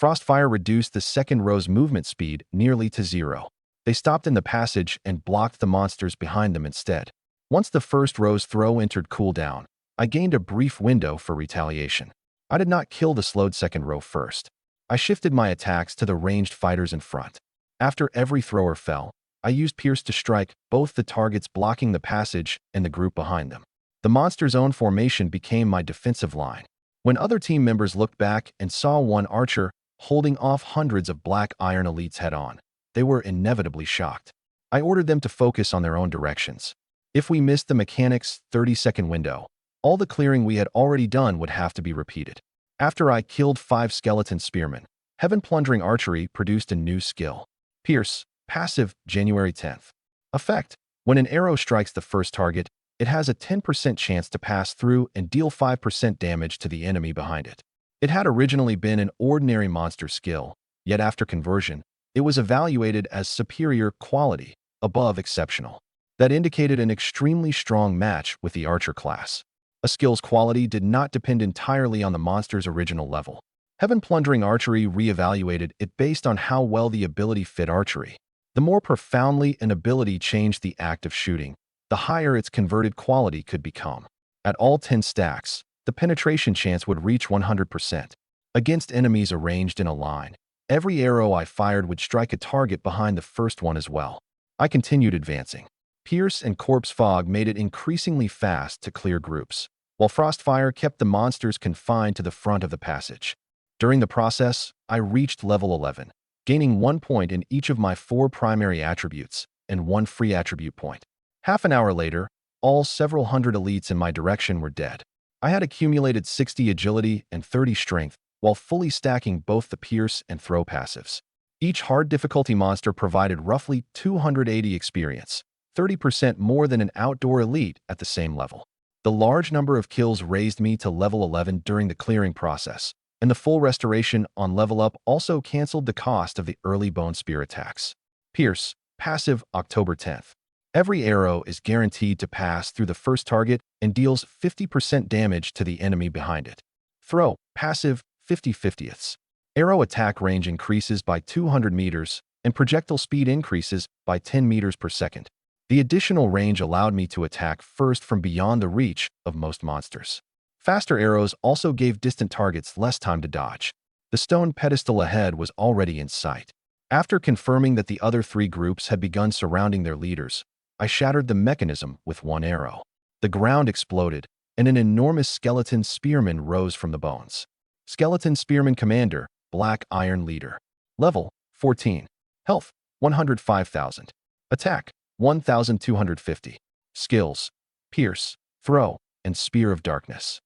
Frostfire reduced the second row's movement speed nearly to zero. They stopped in the passage and blocked the monsters behind them instead. Once the first row's throw entered cooldown, I gained a brief window for retaliation. I did not kill the slowed second row first. I shifted my attacks to the ranged fighters in front. After every thrower fell, I used Pierce to strike both the targets blocking the passage and the group behind them. The monster's own formation became my defensive line. When other team members looked back and saw one archer holding off hundreds of black iron elites head-on, they were inevitably shocked. I ordered them to focus on their own directions. If we missed the mechanic's 30-second window, all the clearing we had already done would have to be repeated. After I killed 5 skeleton spearmen, Heaven Plundering Archery produced a new skill. Pierce, passive, January 10th. Effect: when an arrow strikes the first target, it has a 10% chance to pass through and deal 5% damage to the enemy behind it. It had originally been an ordinary monster skill, yet after conversion, it was evaluated as superior quality, above exceptional. That indicated an extremely strong match with the archer class. A skill's quality did not depend entirely on the monster's original level. Heaven Plundering Archery reevaluated it based on how well the ability fit archery. The more profoundly an ability changed the act of shooting, the higher its converted quality could become. At all 10 stacks, the penetration chance would reach 100%. Against enemies arranged in a line, every arrow I fired would strike a target behind the first one as well. I continued advancing. Pierce and Corpse Fog made it increasingly fast to clear groups, while Frostfire kept the monsters confined to the front of the passage. During the process, I reached level 11, gaining 1 point in each of my 4 primary attributes and 1 free attribute point. Half an hour later, all several hundred elites in my direction were dead. I had accumulated 60 agility and 30 strength while fully stacking both the Pierce and Throw passives. Each hard difficulty monster provided roughly 280 experience, 30% more than an outdoor elite at the same level. The large number of kills raised me to level 11 during the clearing process, and the full restoration on level up also canceled the cost of the early bone spear attacks. Pierce, passive, October 10th. Every arrow is guaranteed to pass through the first target and deals 50% damage to the enemy behind it. Throw, passive, 50/50ths. Arrow attack range increases by 200 meters, and projectile speed increases by 10 meters per second. The additional range allowed me to attack first from beyond the reach of most monsters. Faster arrows also gave distant targets less time to dodge. The stone pedestal ahead was already in sight. After confirming that the other 3 groups had begun surrounding their leaders, I shattered the mechanism with 1 arrow. The ground exploded, and an enormous skeleton spearman rose from the bones. Skeleton Spearman Commander, Black Iron Leader. Level, 14. Health, 105,000. Attack, 1,250. Skills, Pierce, Throw, and Spear of Darkness.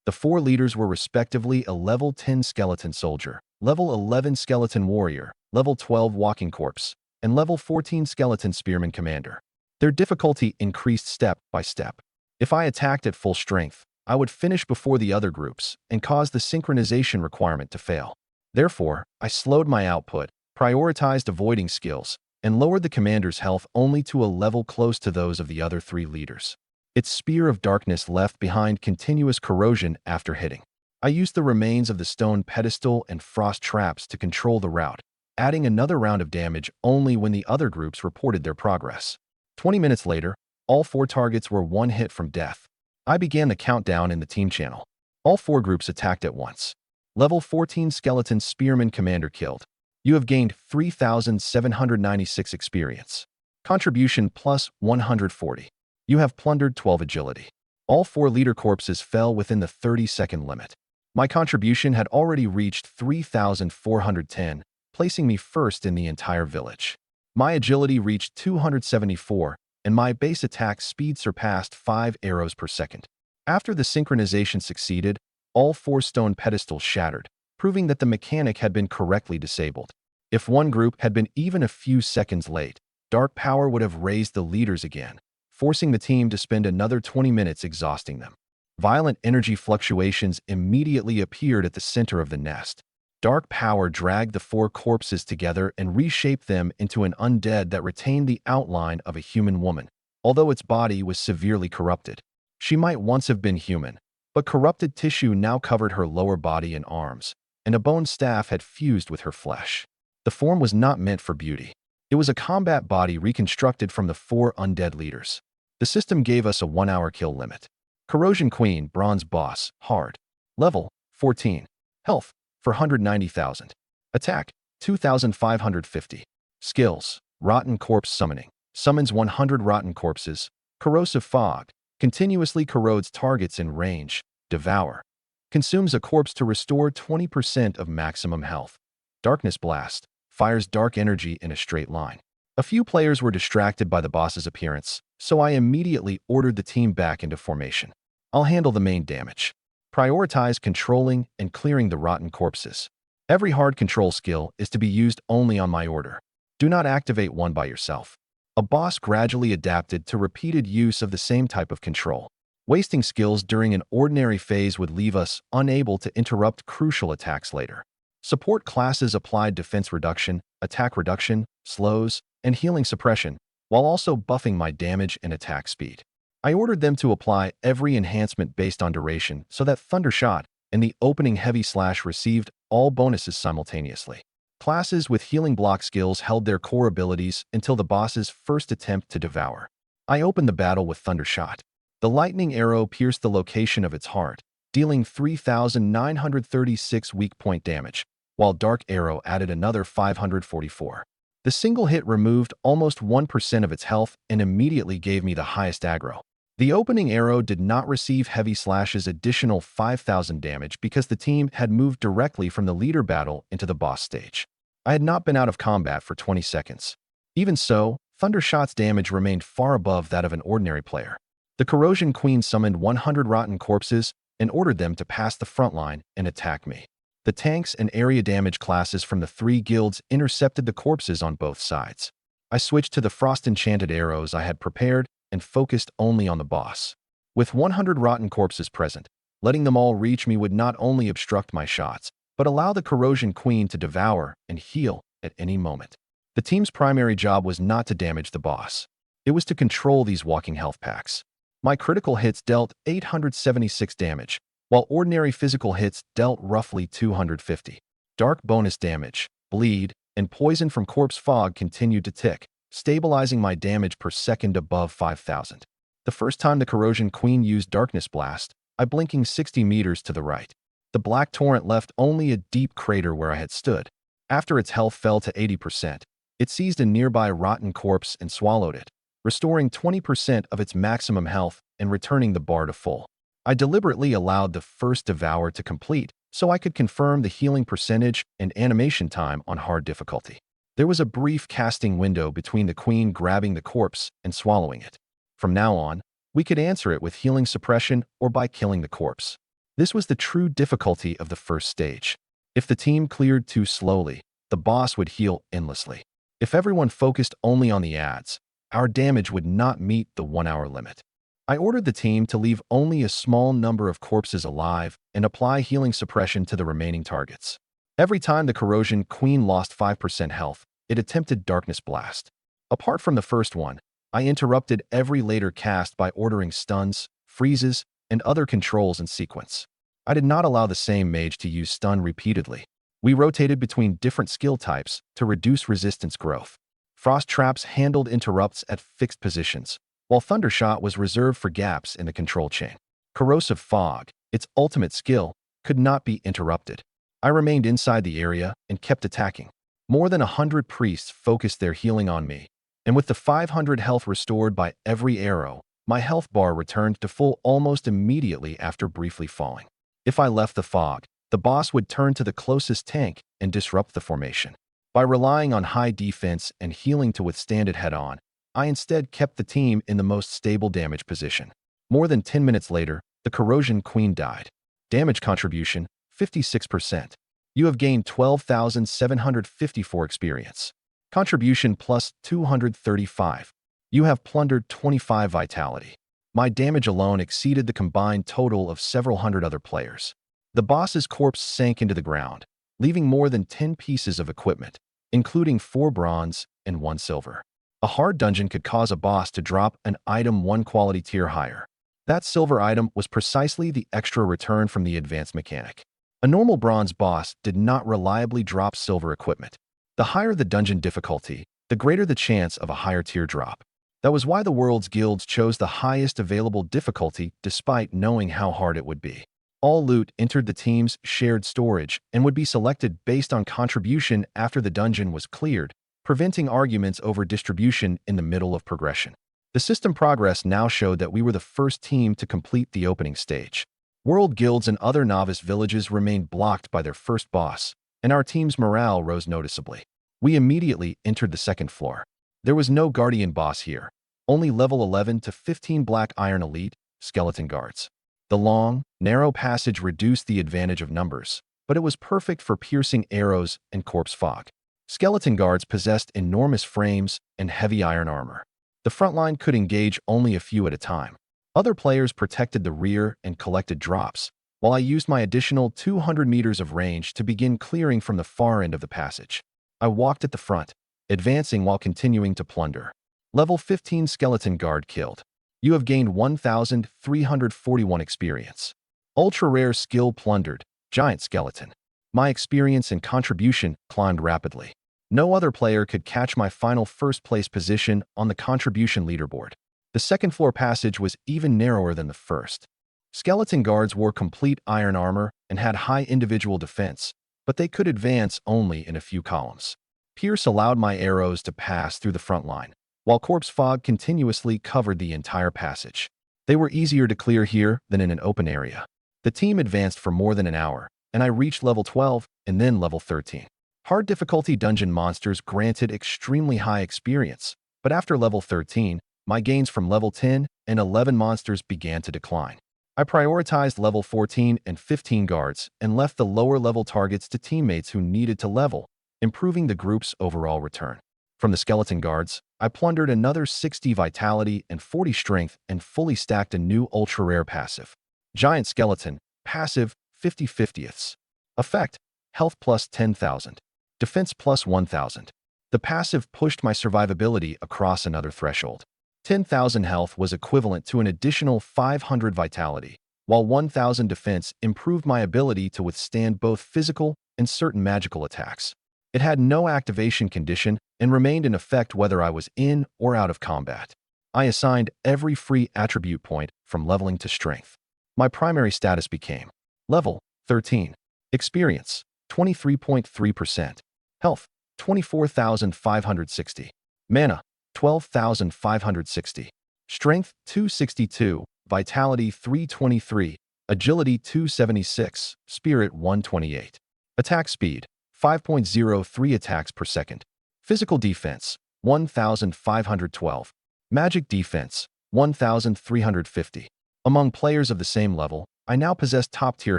The 4 leaders were respectively a level 10 Skeleton Soldier, level 11 Skeleton Warrior, level 12 Walking Corpse, and level 14 Skeleton Spearman Commander. Their difficulty increased step by step. If I attacked at full strength, I would finish before the other groups and cause the synchronization requirement to fail. Therefore, I slowed my output, prioritized avoiding skills, and lowered the commander's health only to a level close to those of the other 3 leaders. Its Spear of Darkness left behind continuous corrosion after hitting. I used the remains of the stone pedestal and frost traps to control the route, adding another round of damage only when the other groups reported their progress. 20 minutes later, all 4 targets were 1 hit from death. I began the countdown in the team channel. All 4 groups attacked at once. Level 14 Skeleton Spearman Commander killed. You have gained 3,796 experience. Contribution plus 140. You have plundered 12 agility. All 4 leader corpses fell within the 30-second limit. My contribution had already reached 3,410, placing me first in the entire village. My agility reached 274, and my base attack speed surpassed 5 arrows per second. After the synchronization succeeded, all 4 stone pedestals shattered, proving that the mechanic had been correctly disabled. If one group had been even a few seconds late, dark power would have raised the leaders again, forcing the team to spend another 20 minutes exhausting them. Violent energy fluctuations immediately appeared at the center of the nest. Dark power dragged the 4 corpses together and reshaped them into an undead that retained the outline of a human woman, although its body was severely corrupted. She might once have been human, but corrupted tissue now covered her lower body and arms, and a bone staff had fused with her flesh. The form was not meant for beauty. It was a combat body reconstructed from the 4 undead leaders. The system gave us a 1-hour kill limit. Corrosion Queen, Bronze Boss, Hard. Level, 14. Health, 490,000. Attack, 2,550. Skills, Rotten Corpse Summoning. Summons 100 rotten corpses. Corrosive Fog. Continuously corrodes targets in range. Devour. Consumes a corpse to restore 20% of maximum health. Darkness Blast. Fires dark energy in a straight line. A few players were distracted by the boss's appearance, so I immediately ordered the team back into formation. I'll handle the main damage. Prioritize controlling and clearing the rotten corpses. Every hard control skill is to be used only on my order. Do not activate one by yourself. A boss gradually adapted to repeated use of the same type of control. Wasting skills during an ordinary phase would leave us unable to interrupt crucial attacks later. Support classes applied defense reduction, attack reduction, slows, and healing suppression, while also buffing my damage and attack speed. I ordered them to apply every enhancement based on duration so that Thundershot and the opening Heavy Slash received all bonuses simultaneously. Classes with healing block skills held their core abilities until the boss's first attempt to devour. I opened the battle with Thundershot. The lightning arrow pierced the location of its heart, dealing 3,936 weak point damage, while Dark Arrow added another 544. The single hit removed almost 1% of its health and immediately gave me the highest aggro. The opening arrow did not receive Heavy Slash's additional 5,000 damage because the team had moved directly from the leader battle into the boss stage. I had not been out of combat for 20 seconds. Even so, Thundershot's damage remained far above that of an ordinary player. The Corrosion Queen summoned 100 rotten corpses and ordered them to pass the front line and attack me. The tanks and area damage classes from the 3 guilds intercepted the corpses on both sides. I switched to the frost-enchanted arrows I had prepared and focused only on the boss. With 100 rotten corpses present, letting them all reach me would not only obstruct my shots, but allow the Corrosion Queen to devour and heal at any moment. The team's primary job was not to damage the boss. It was to control these walking health packs. My critical hits dealt 876 damage, while ordinary physical hits dealt roughly 250. Dark bonus damage, bleed, and poison from corpse fog continued to tick, stabilizing my damage per second above 5,000. The first time the Corrosion Queen used Darkness Blast, I blinking 60 meters to the right. The black torrent left only a deep crater where I had stood. After its health fell to 80%, it seized a nearby rotten corpse and swallowed it, restoring 20% of its maximum health and returning the bar to full. I deliberately allowed the first devour to complete so I could confirm the healing percentage and animation time on hard difficulty. There was a brief casting window between the queen grabbing the corpse and swallowing it. From now on, we could answer it with healing suppression or by killing the corpse. This was the true difficulty of the first stage. If the team cleared too slowly, the boss would heal endlessly. If everyone focused only on the ads, our damage would not meet the 1-hour limit. I ordered the team to leave only a small number of corpses alive and apply healing suppression to the remaining targets. Every time the Corrosion Queen lost 5% health, it attempted Darkness Blast. Apart from the first one, I interrupted every later cast by ordering stuns, freezes, and other controls in sequence. I did not allow the same mage to use stun repeatedly. We rotated between different skill types to reduce resistance growth. Frost Traps handled interrupts at fixed positions, while Thundershot was reserved for gaps in the control chain. Corrosive Fog, its ultimate skill, could not be interrupted. I remained inside the area and kept attacking. More than 100 priests focused their healing on me, and with the 500 health restored by every arrow, my health bar returned to full almost immediately after briefly falling. If I left the fog, the boss would turn to the closest tank and disrupt the formation. By relying on high defense and healing to withstand it head-on, I instead kept the team in the most stable damage position. More than 10 minutes later, the Corrosion Queen died. Damage contribution, 56%. You have gained 12,754 experience. Contribution plus 235. You have plundered 25 vitality. My damage alone exceeded the combined total of several hundred other players. The boss's corpse sank into the ground, leaving more than 10 pieces of equipment, including 4 bronze and 1 silver. A hard dungeon could cause a boss to drop an item 1 quality tier higher. That silver item was precisely the extra return from the advanced mechanic. A normal bronze boss did not reliably drop silver equipment. The higher the dungeon difficulty, the greater the chance of a higher tier drop. That was why the world's guilds chose the highest available difficulty despite knowing how hard it would be. All loot entered the team's shared storage and would be selected based on contribution after the dungeon was cleared, preventing arguments over distribution in the middle of progression. The system progress now showed that we were the first team to complete the opening stage. World guilds and other novice villages remained blocked by their first boss, and our team's morale rose noticeably. We immediately entered the second floor. There was no guardian boss here, only level 11 to 15 black iron elite skeleton guards. The long, narrow passage reduced the advantage of numbers, but it was perfect for piercing arrows and corpse fog. Skeleton guards possessed enormous frames and heavy iron armor. The front line could engage only a few at a time. Other players protected the rear and collected drops, while I used my additional 200 meters of range to begin clearing from the far end of the passage. I walked at the front, advancing while continuing to plunder. Level 15 skeleton guard killed. You have gained 1,341 experience. Ultra rare skill plundered, giant skeleton. My experience and contribution climbed rapidly. No other player could catch my final first place position on the contribution leaderboard. The second floor passage was even narrower than the first. Skeleton guards wore complete iron armor and had high individual defense, but they could advance only in a few columns. Pierce allowed my arrows to pass through the front line, while corpse fog continuously covered the entire passage. They were easier to clear here than in an open area. The team advanced for more than an hour, and I reached level 12 and then level 13. Hard difficulty dungeon monsters granted extremely high experience, but after level 13, my gains from level 10 and 11 monsters began to decline. I prioritized level 14 and 15 guards and left the lower level targets to teammates who needed to level, improving the group's overall return. From the skeleton guards, I plundered another 60 vitality and 40 strength and fully stacked a new ultra-rare passive. Giant skeleton, passive, 50/50ths. Effect, health plus 10,000. Defense plus 1,000. The passive pushed my survivability across another threshold. 10,000 health was equivalent to an additional 500 vitality, while 1,000 defense improved my ability to withstand both physical and certain magical attacks. It had no activation condition and remained in effect whether I was in or out of combat. I assigned every free attribute point from leveling to strength. My primary status became level 13, experience 23.3%, health 24,560, mana 12,560, strength 262, vitality 323, agility 276, spirit 128, attack speed 5.03 attacks per second, physical defense 1,512, magic defense 1,350. Among players of the same level, I now possess top-tier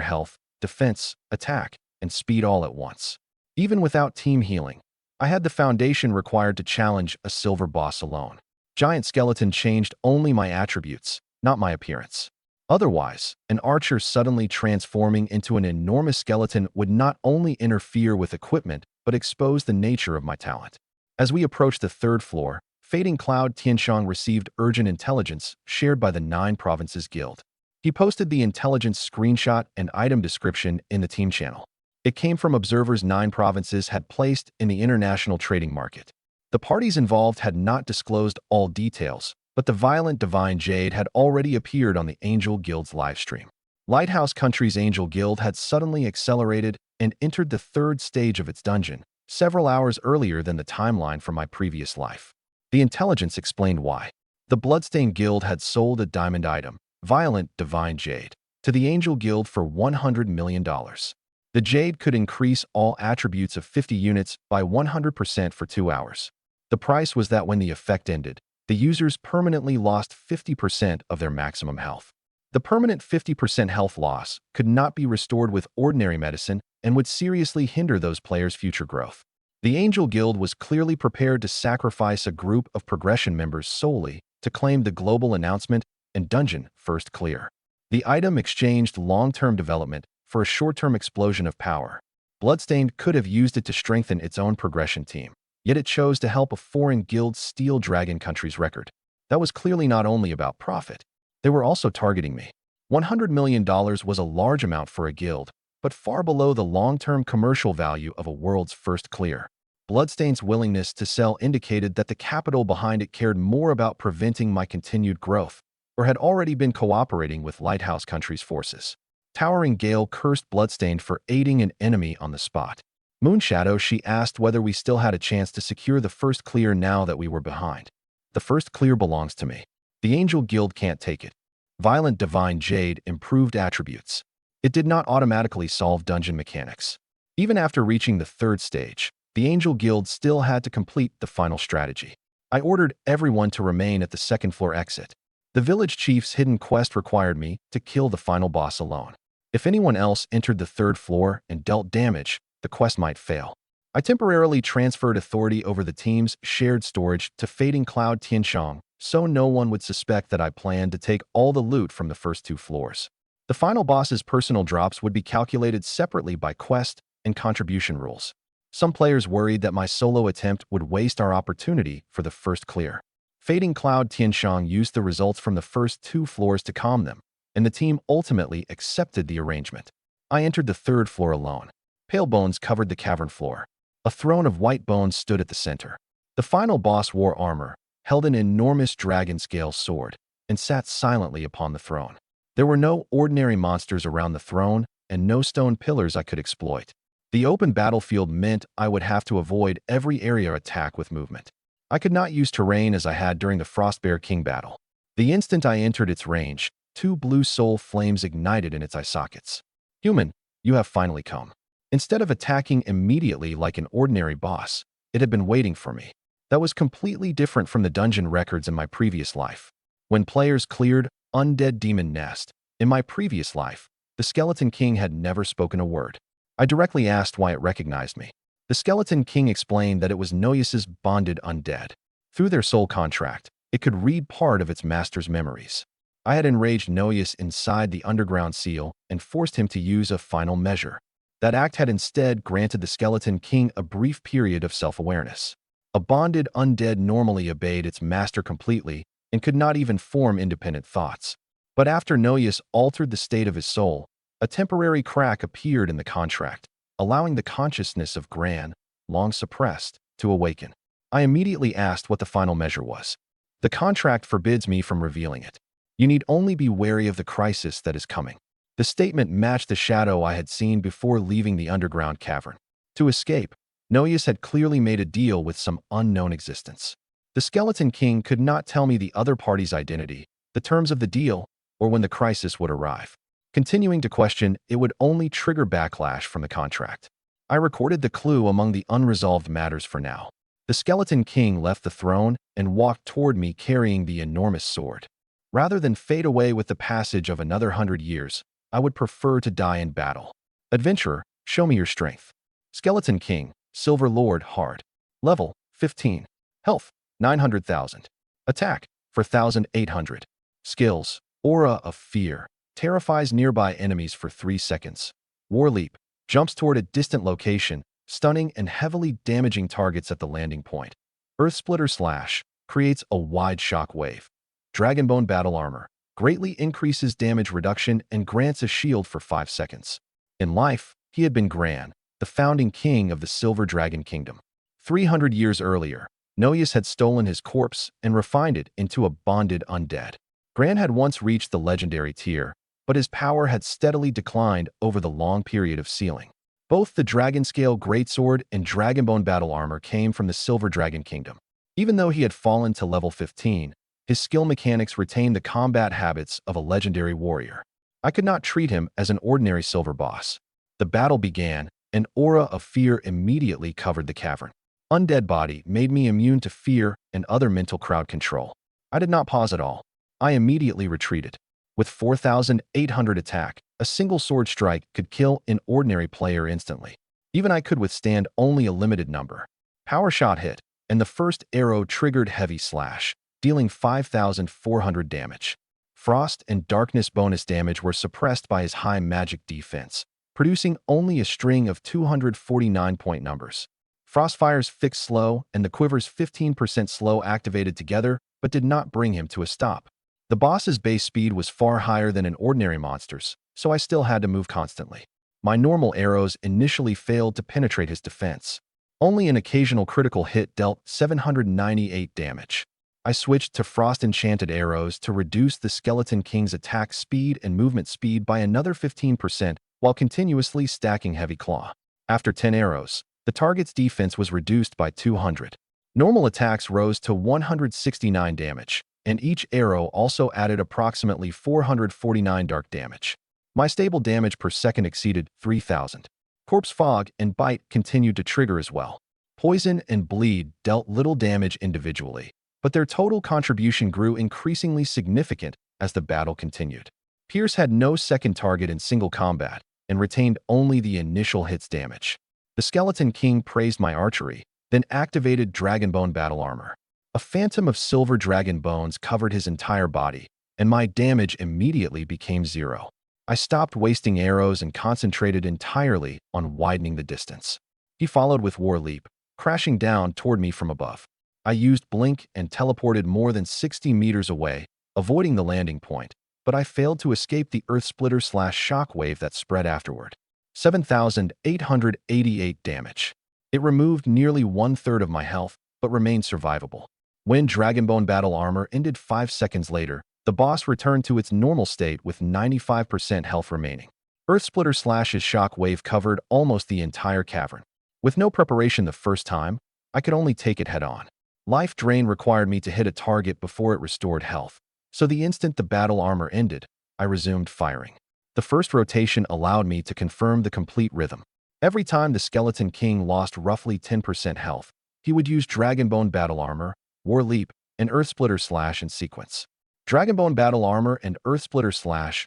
health, defense, attack, and speed all at once. Even without team healing, I had the foundation required to challenge a silver boss alone. Giant skeleton changed only my attributes, not my appearance. Otherwise, an archer suddenly transforming into an enormous skeleton would not only interfere with equipment, but expose the nature of my talent. As we approached the third floor, Fading Cloud Tianshang received urgent intelligence shared by the 9 Provinces Guild. He posted the intelligence screenshot and item description in the team channel. It came from observers 9 provinces had placed in the international trading market. The parties involved had not disclosed all details, but the violent divine Jade had already appeared on the Angel Guild's livestream. Lighthouse Country's Angel Guild had suddenly accelerated and entered the 3rd stage of its dungeon, several hours earlier than the timeline from my previous life. The intelligence explained why. The Bloodstained Guild had sold a diamond item, Violent Divine Jade, to the Angel Guild for $100 million. The Jade could increase all attributes of 50 units by 100% for 2 hours. The price was that when the effect ended, the users permanently lost 50% of their maximum health. The permanent 50% health loss could not be restored with ordinary medicine and would seriously hinder those players' future growth. The Angel Guild was clearly prepared to sacrifice a group of progression members solely to claim the global announcement and dungeon first clear. The item exchanged long-term development for a short-term explosion of power. Bloodstained could have used it to strengthen its own progression team, yet it chose to help a foreign guild steal Dragon Country's record. That was clearly not only about profit. They were also targeting me. $100 million was a large amount for a guild, but far below the long-term commercial value of a world's first clear. Bloodstain's willingness to sell indicated that the capital behind it cared more about preventing my continued growth, or had already been cooperating with Lighthouse Country's forces. Towering Gale cursed Bloodstain for aiding an enemy on the spot. Moonshadow, she asked whether we still had a chance to secure the first clear now that we were behind. The first clear belongs to me. The Angel Guild can't take it. Violent Divine Jade improved attributes. It did not automatically solve dungeon mechanics. Even after reaching the third stage, the Angel Guild still had to complete the final strategy. I ordered everyone to remain at the second floor exit. The village chief's hidden quest required me to kill the final boss alone. If anyone else entered the third floor and dealt damage, the quest might fail. I temporarily transferred authority over the team's shared storage to Fading Cloud Tianshang, so no one would suspect that I planned to take all the loot from the first two floors. The final boss's personal drops would be calculated separately by quest and contribution rules. Some players worried that my solo attempt would waste our opportunity for the first clear. Fading Cloud Tianshang used the results from the first two floors to calm them, and the team ultimately accepted the arrangement. I entered the third floor alone. Pale bones covered the cavern floor. A throne of white bones stood at the center. The final boss wore armor, held an enormous dragon-scale sword, and sat silently upon the throne. There were no ordinary monsters around the throne, and no stone pillars I could exploit. The open battlefield meant I would have to avoid every area attack with movement. I could not use terrain as I had during the Frostbear King battle. The instant I entered its range, two blue soul flames ignited in its eye sockets. Human, you have finally come. Instead of attacking immediately like an ordinary boss, it had been waiting for me. That was completely different from the dungeon records in my previous life. When players cleared Undead Demon Nest, in my previous life, the Skeleton King had never spoken a word. I directly asked why it recognized me. The Skeleton King explained that it was Noyus's bonded undead. Through their soul contract, it could read part of its master's memories. I had enraged Noyus inside the underground seal and forced him to use a final measure. That act had instead granted the Skeleton King a brief period of self-awareness. A bonded undead normally obeyed its master completely and could not even form independent thoughts. But after Noyus altered the state of his soul, a temporary crack appeared in the contract, allowing the consciousness of Gran, long suppressed, to awaken. I immediately asked what the final measure was. The contract forbids me from revealing it. You need only be wary of the crisis that is coming. The statement matched the shadow I had seen before leaving the underground cavern. To escape, Noyus had clearly made a deal with some unknown existence. The Skeleton King could not tell me the other party's identity, the terms of the deal, or when the crisis would arrive. Continuing to question, it would only trigger backlash from the contract. I recorded the clue among the unresolved matters for now. The Skeleton King left the throne and walked toward me carrying the enormous sword. Rather than fade away with the passage of another 100 years, I would prefer to die in battle. Adventurer, show me your strength. Skeleton King, Silver Lord, hard. Level, 15. Health, 900,000. Attack, 4,800. Skills, Aura of Fear. Terrifies nearby enemies for 3 seconds. War Leap, jumps toward a distant location, stunning and heavily damaging targets at the landing point. Earthsplitter Slash, creates a wide shock wave. Dragonbone Battle Armor, greatly increases damage reduction and grants a shield for 5 seconds. In life, he had been Gran, the founding king of the Silver Dragon Kingdom. 300 years earlier, Noyus had stolen his corpse and refined it into a bonded undead. Gran had once reached the legendary tier, but his power had steadily declined over the long period of sealing. Both the Dragonscale Greatsword and Dragonbone Battle Armor came from the Silver Dragon Kingdom. Even though he had fallen to level 15, his skill mechanics retained the combat habits of a legendary warrior. I could not treat him as an ordinary silver boss. The battle began. An aura of fear immediately covered the cavern. Undead Body made me immune to fear and other mental crowd control. I did not pause at all. I immediately retreated. With 4,800 attack, a single sword strike could kill an ordinary player instantly. Even I could withstand only a limited number. Power shot hit, and the first arrow triggered heavy slash, dealing 5,400 damage. Frost and darkness bonus damage were suppressed by his high magic defense, producing only a string of 249-point numbers. Frostfire's fixed slow and the quiver's 15% slow activated together, but did not bring him to a stop. The boss's base speed was far higher than an ordinary monster's, so I still had to move constantly. My normal arrows initially failed to penetrate his defense. Only an occasional critical hit dealt 798 damage. I switched to frost-enchanted arrows to reduce the Skeleton King's attack speed and movement speed by another 15% while continuously stacking Heavy Claw. After 10 arrows, the target's defense was reduced by 200. Normal attacks rose to 169 damage, and each arrow also added approximately 449 dark damage. My stable damage per second exceeded 3,000. Corpse Fog and Bite continued to trigger as well. Poison and Bleed dealt little damage individually, but their total contribution grew increasingly significant as the battle continued. Pierce had no second target in single combat and retained only the initial hit's damage. The Skeleton King praised my archery, then activated Dragonbone Battle Armor. A phantom of silver dragon bones covered his entire body, and my damage immediately became 0. I stopped wasting arrows and concentrated entirely on widening the distance. He followed with War Leap, crashing down toward me from above. I used Blink and teleported more than 60 meters away, avoiding the landing point, but I failed to escape the Earth Splitter / Shockwave that spread afterward. 7,888 damage. It removed nearly 1/3 of my health, but remained survivable. When Dragonbone Battle Armor ended 5 seconds later, the boss returned to its normal state with 95% health remaining. Earth Splitter / Shockwave covered almost the entire cavern. With no preparation the first time, I could only take it head-on. Life Drain required me to hit a target before it restored health, so the instant the battle armor ended, I resumed firing. The first rotation allowed me to confirm the complete rhythm. Every time the Skeleton King lost roughly 10% health, he would use Dragonbone Battle Armor, War Leap, and Earth Splitter / in sequence. Dragonbone Battle Armor and Earth Splitter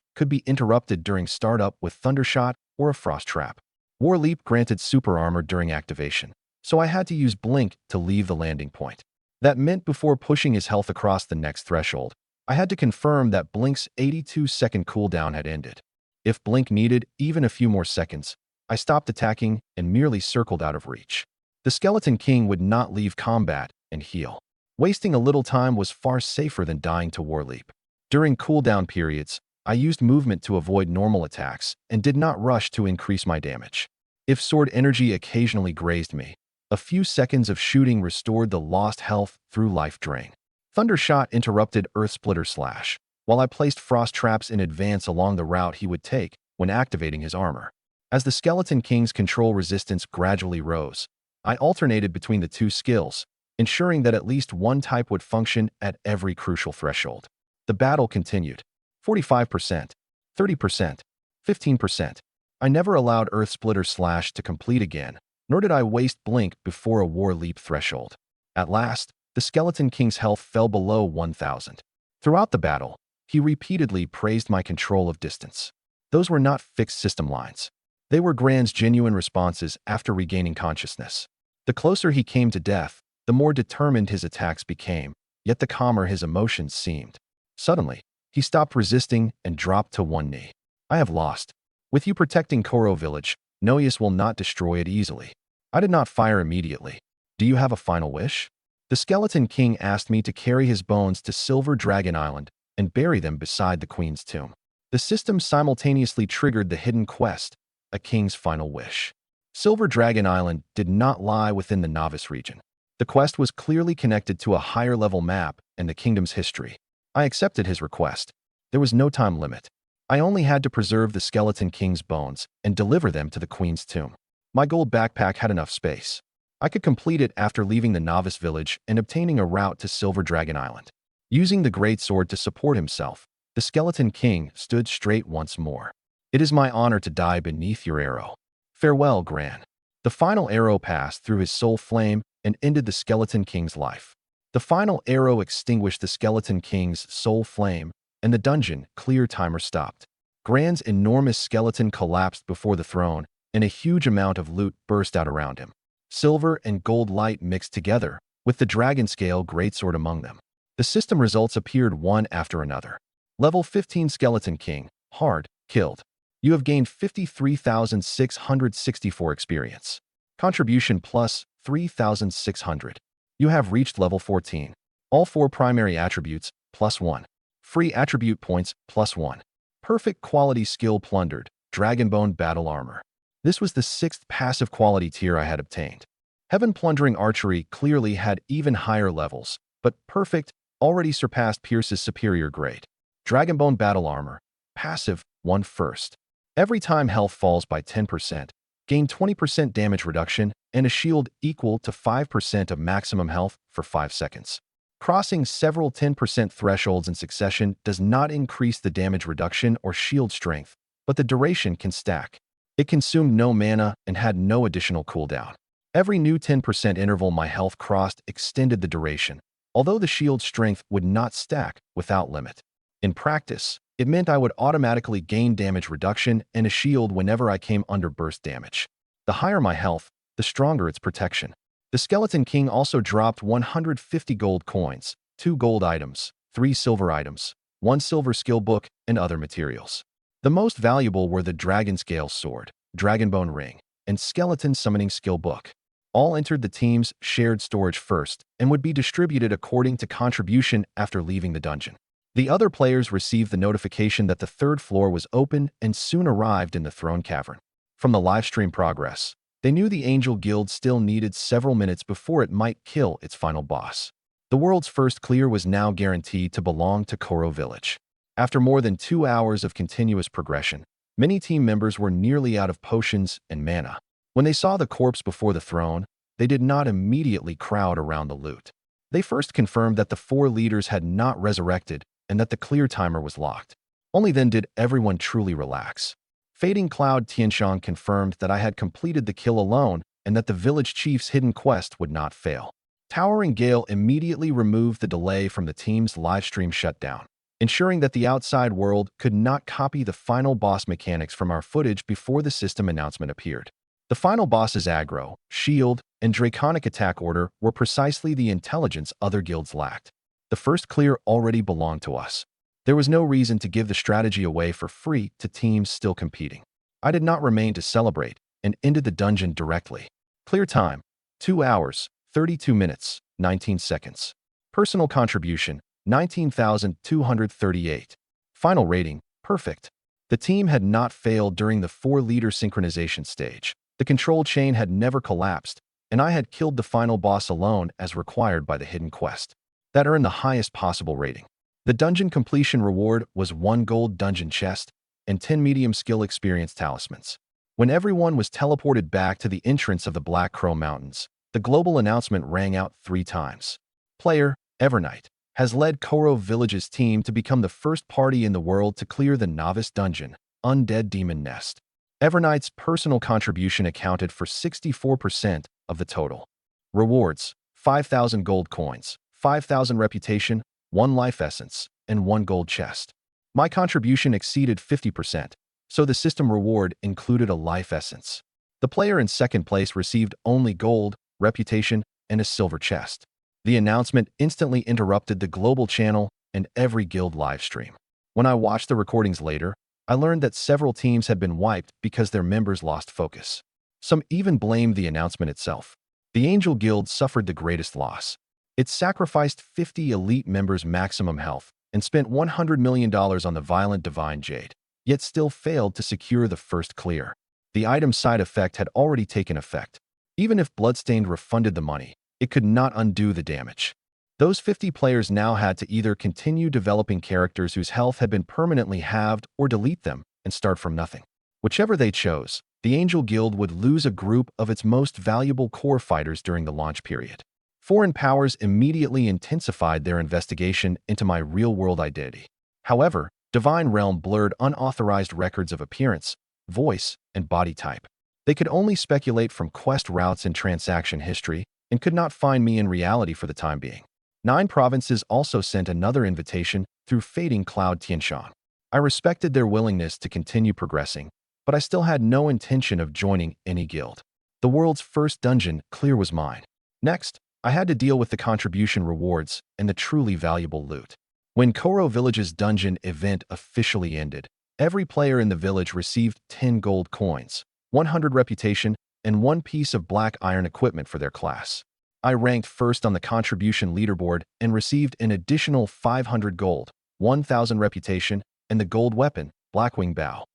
/ could be interrupted during startup with Thundershot or a Frost Trap. War Leap granted super armor during activation, so I had to use Blink to leave the landing point. That meant before pushing his health across the next threshold, I had to confirm that Blink's 82-second cooldown had ended. If Blink needed even a few more seconds, I stopped attacking and merely circled out of reach. The Skeleton King would not leave combat and heal. Wasting a little time was far safer than dying to War Leap. During cooldown periods, I used movement to avoid normal attacks and did not rush to increase my damage. If sword energy occasionally grazed me, a few seconds of shooting restored the lost health through Life Drain. Thundershot interrupted Earth Splitter / while I placed Frost Traps in advance along the route he would take when activating his armor. As the Skeleton King's control resistance gradually rose, I alternated between the two skills, ensuring that at least one type would function at every crucial threshold. The battle continued. 45%, 30%, 15%. I never allowed Earth Splitter / to complete again, nor did I waste Blink before a War Leap threshold. At last, the Skeleton King's health fell below 1,000. Throughout the battle, he repeatedly praised my control of distance. Those were not fixed system lines. They were Gran's genuine responses after regaining consciousness. The closer he came to death, the more determined his attacks became, yet the calmer his emotions seemed. Suddenly, he stopped resisting and dropped to one knee. I have lost. With you protecting Koro Village, Noius will not destroy it easily. I did not fire immediately. Do you have a final wish? The Skeleton King asked me to carry his bones to Silver Dragon Island and bury them beside the Queen's tomb. The system simultaneously triggered the hidden quest, a king's final wish. Silver Dragon Island did not lie within the Novice region. The quest was clearly connected to a higher-level map and the kingdom's history. I accepted his request. There was no time limit. I only had to preserve the Skeleton King's bones and deliver them to the Queen's tomb. My gold backpack had enough space. I could complete it after leaving the Novice Village and obtaining a route to Silver Dragon Island. Using the great sword to support himself, the Skeleton King stood straight once more. It is my honor to die beneath your arrow. Farewell, Gran. The final arrow passed through his soul flame and ended the Skeleton King's life. The final arrow extinguished the Skeleton King's soul flame, and the dungeon clear timer stopped. Gran's enormous skeleton collapsed before the throne, and a huge amount of loot burst out around him. Silver and gold light mixed together, with the dragon scale greatsword among them. The system results appeared one after another. Level 15 Skeleton King, hard, killed. You have gained 53,664 experience. Contribution plus 3,600. You have reached level 14. All 4 primary attributes, plus 1. Free attribute points, plus 1. Perfect quality skill plundered. Dragonbone Battle Armor. This was the 6th passive quality tier I had obtained. Heaven Plundering Archery clearly had even higher levels, but Perfect already surpassed Pierce's superior grade. Dragonbone Battle Armor. Passive, 1 first. Every time health falls by 10%, gain 20% damage reduction and a shield equal to 5% of maximum health for 5 seconds. Crossing several 10% thresholds in succession does not increase the damage reduction or shield strength, but the duration can stack. It consumed no mana and had no additional cooldown. Every new 10% interval my health crossed extended the duration, although the shield strength would not stack without limit. In practice, it meant I would automatically gain damage reduction and a shield whenever I came under burst damage. The higher my health, the stronger its protection. The Skeleton King also dropped 150 gold coins, 2 gold items, 3 silver items, 1 silver skill book, and other materials. The most valuable were the Dragon Scale Sword, Dragonbone Ring, and Skeleton Summoning Skill Book. All entered the team's shared storage first and would be distributed according to contribution after leaving the dungeon. The other players received the notification that the 3rd floor was open and soon arrived in the Throne Cavern. From the livestream progress, they knew the Angel Guild still needed several minutes before it might kill its final boss. The world's first clear was now guaranteed to belong to Koro Village. After more than 2 hours of continuous progression, many team members were nearly out of potions and mana. When they saw the corpse before the throne, they did not immediately crowd around the loot. They first confirmed that the 4 leaders had not resurrected and that the clear timer was locked. Only then did everyone truly relax. Fading Cloud Tianshan confirmed that I had completed the kill alone and that the village chief's hidden quest would not fail. Towering Gale immediately removed the delay from the team's livestream shutdown, ensuring that the outside world could not copy the final boss mechanics from our footage before the system announcement appeared. The final boss's aggro, shield, and draconic attack order were precisely the intelligence other guilds lacked. The first clear already belonged to us. There was no reason to give the strategy away for free to teams still competing. I did not remain to celebrate and ended the dungeon directly. Clear time, 2 hours, 32 minutes, 19 seconds. Personal contribution, 19,238. Final rating, perfect. The team had not failed during the 4-leader synchronization stage. The control chain had never collapsed, and I had killed the final boss alone as required by the hidden quest. That earned the highest possible rating. The dungeon completion reward was 1 gold dungeon chest and 10 medium skill experience talismans. When everyone was teleported back to the entrance of the Black Crow Mountains, the global announcement rang out 3 times. Player, Evernight, has led Koro Village's team to become the first party in the world to clear the novice dungeon, Undead Demon Nest. Evernight's personal contribution accounted for 64% of the total. Rewards, 5,000 gold coins, 5,000 reputation, 1 life essence, and 1 gold chest. My contribution exceeded 50%, so the system reward included a life essence. The player in second place received only gold, reputation, and a silver chest. The announcement instantly interrupted the global channel and every guild livestream. When I watched the recordings later, I learned that several teams had been wiped because their members lost focus. Some even blamed the announcement itself. The Angel Guild suffered the greatest loss. It sacrificed 50 elite members' maximum health and spent $100 million on the Violent Divine Jade, yet still failed to secure the first clear. The item side effect had already taken effect. Even if Bloodstained refunded the money, it could not undo the damage. Those 50 players now had to either continue developing characters whose health had been permanently halved or delete them and start from nothing. Whichever they chose, the Angel Guild would lose a group of its most valuable core fighters during the launch period. Foreign powers immediately intensified their investigation into my real-world identity. However, Divine Realm blurred unauthorized records of appearance, voice, and body type. They could only speculate from quest routes and transaction history and could not find me in reality for the time being. 9 provinces also sent another invitation through Fading Cloud Tianshan. I respected their willingness to continue progressing, but I still had no intention of joining any guild. The world's first dungeon clear was mine. Next, I had to deal with the contribution rewards and the truly valuable loot. When Koro Village's dungeon event officially ended, every player in the village received 10 gold coins, 100 reputation, and 1 piece of black iron equipment for their class. I ranked first on the contribution leaderboard and received an additional 500 gold, 1,000 reputation, and the gold weapon, Blackwing Bow.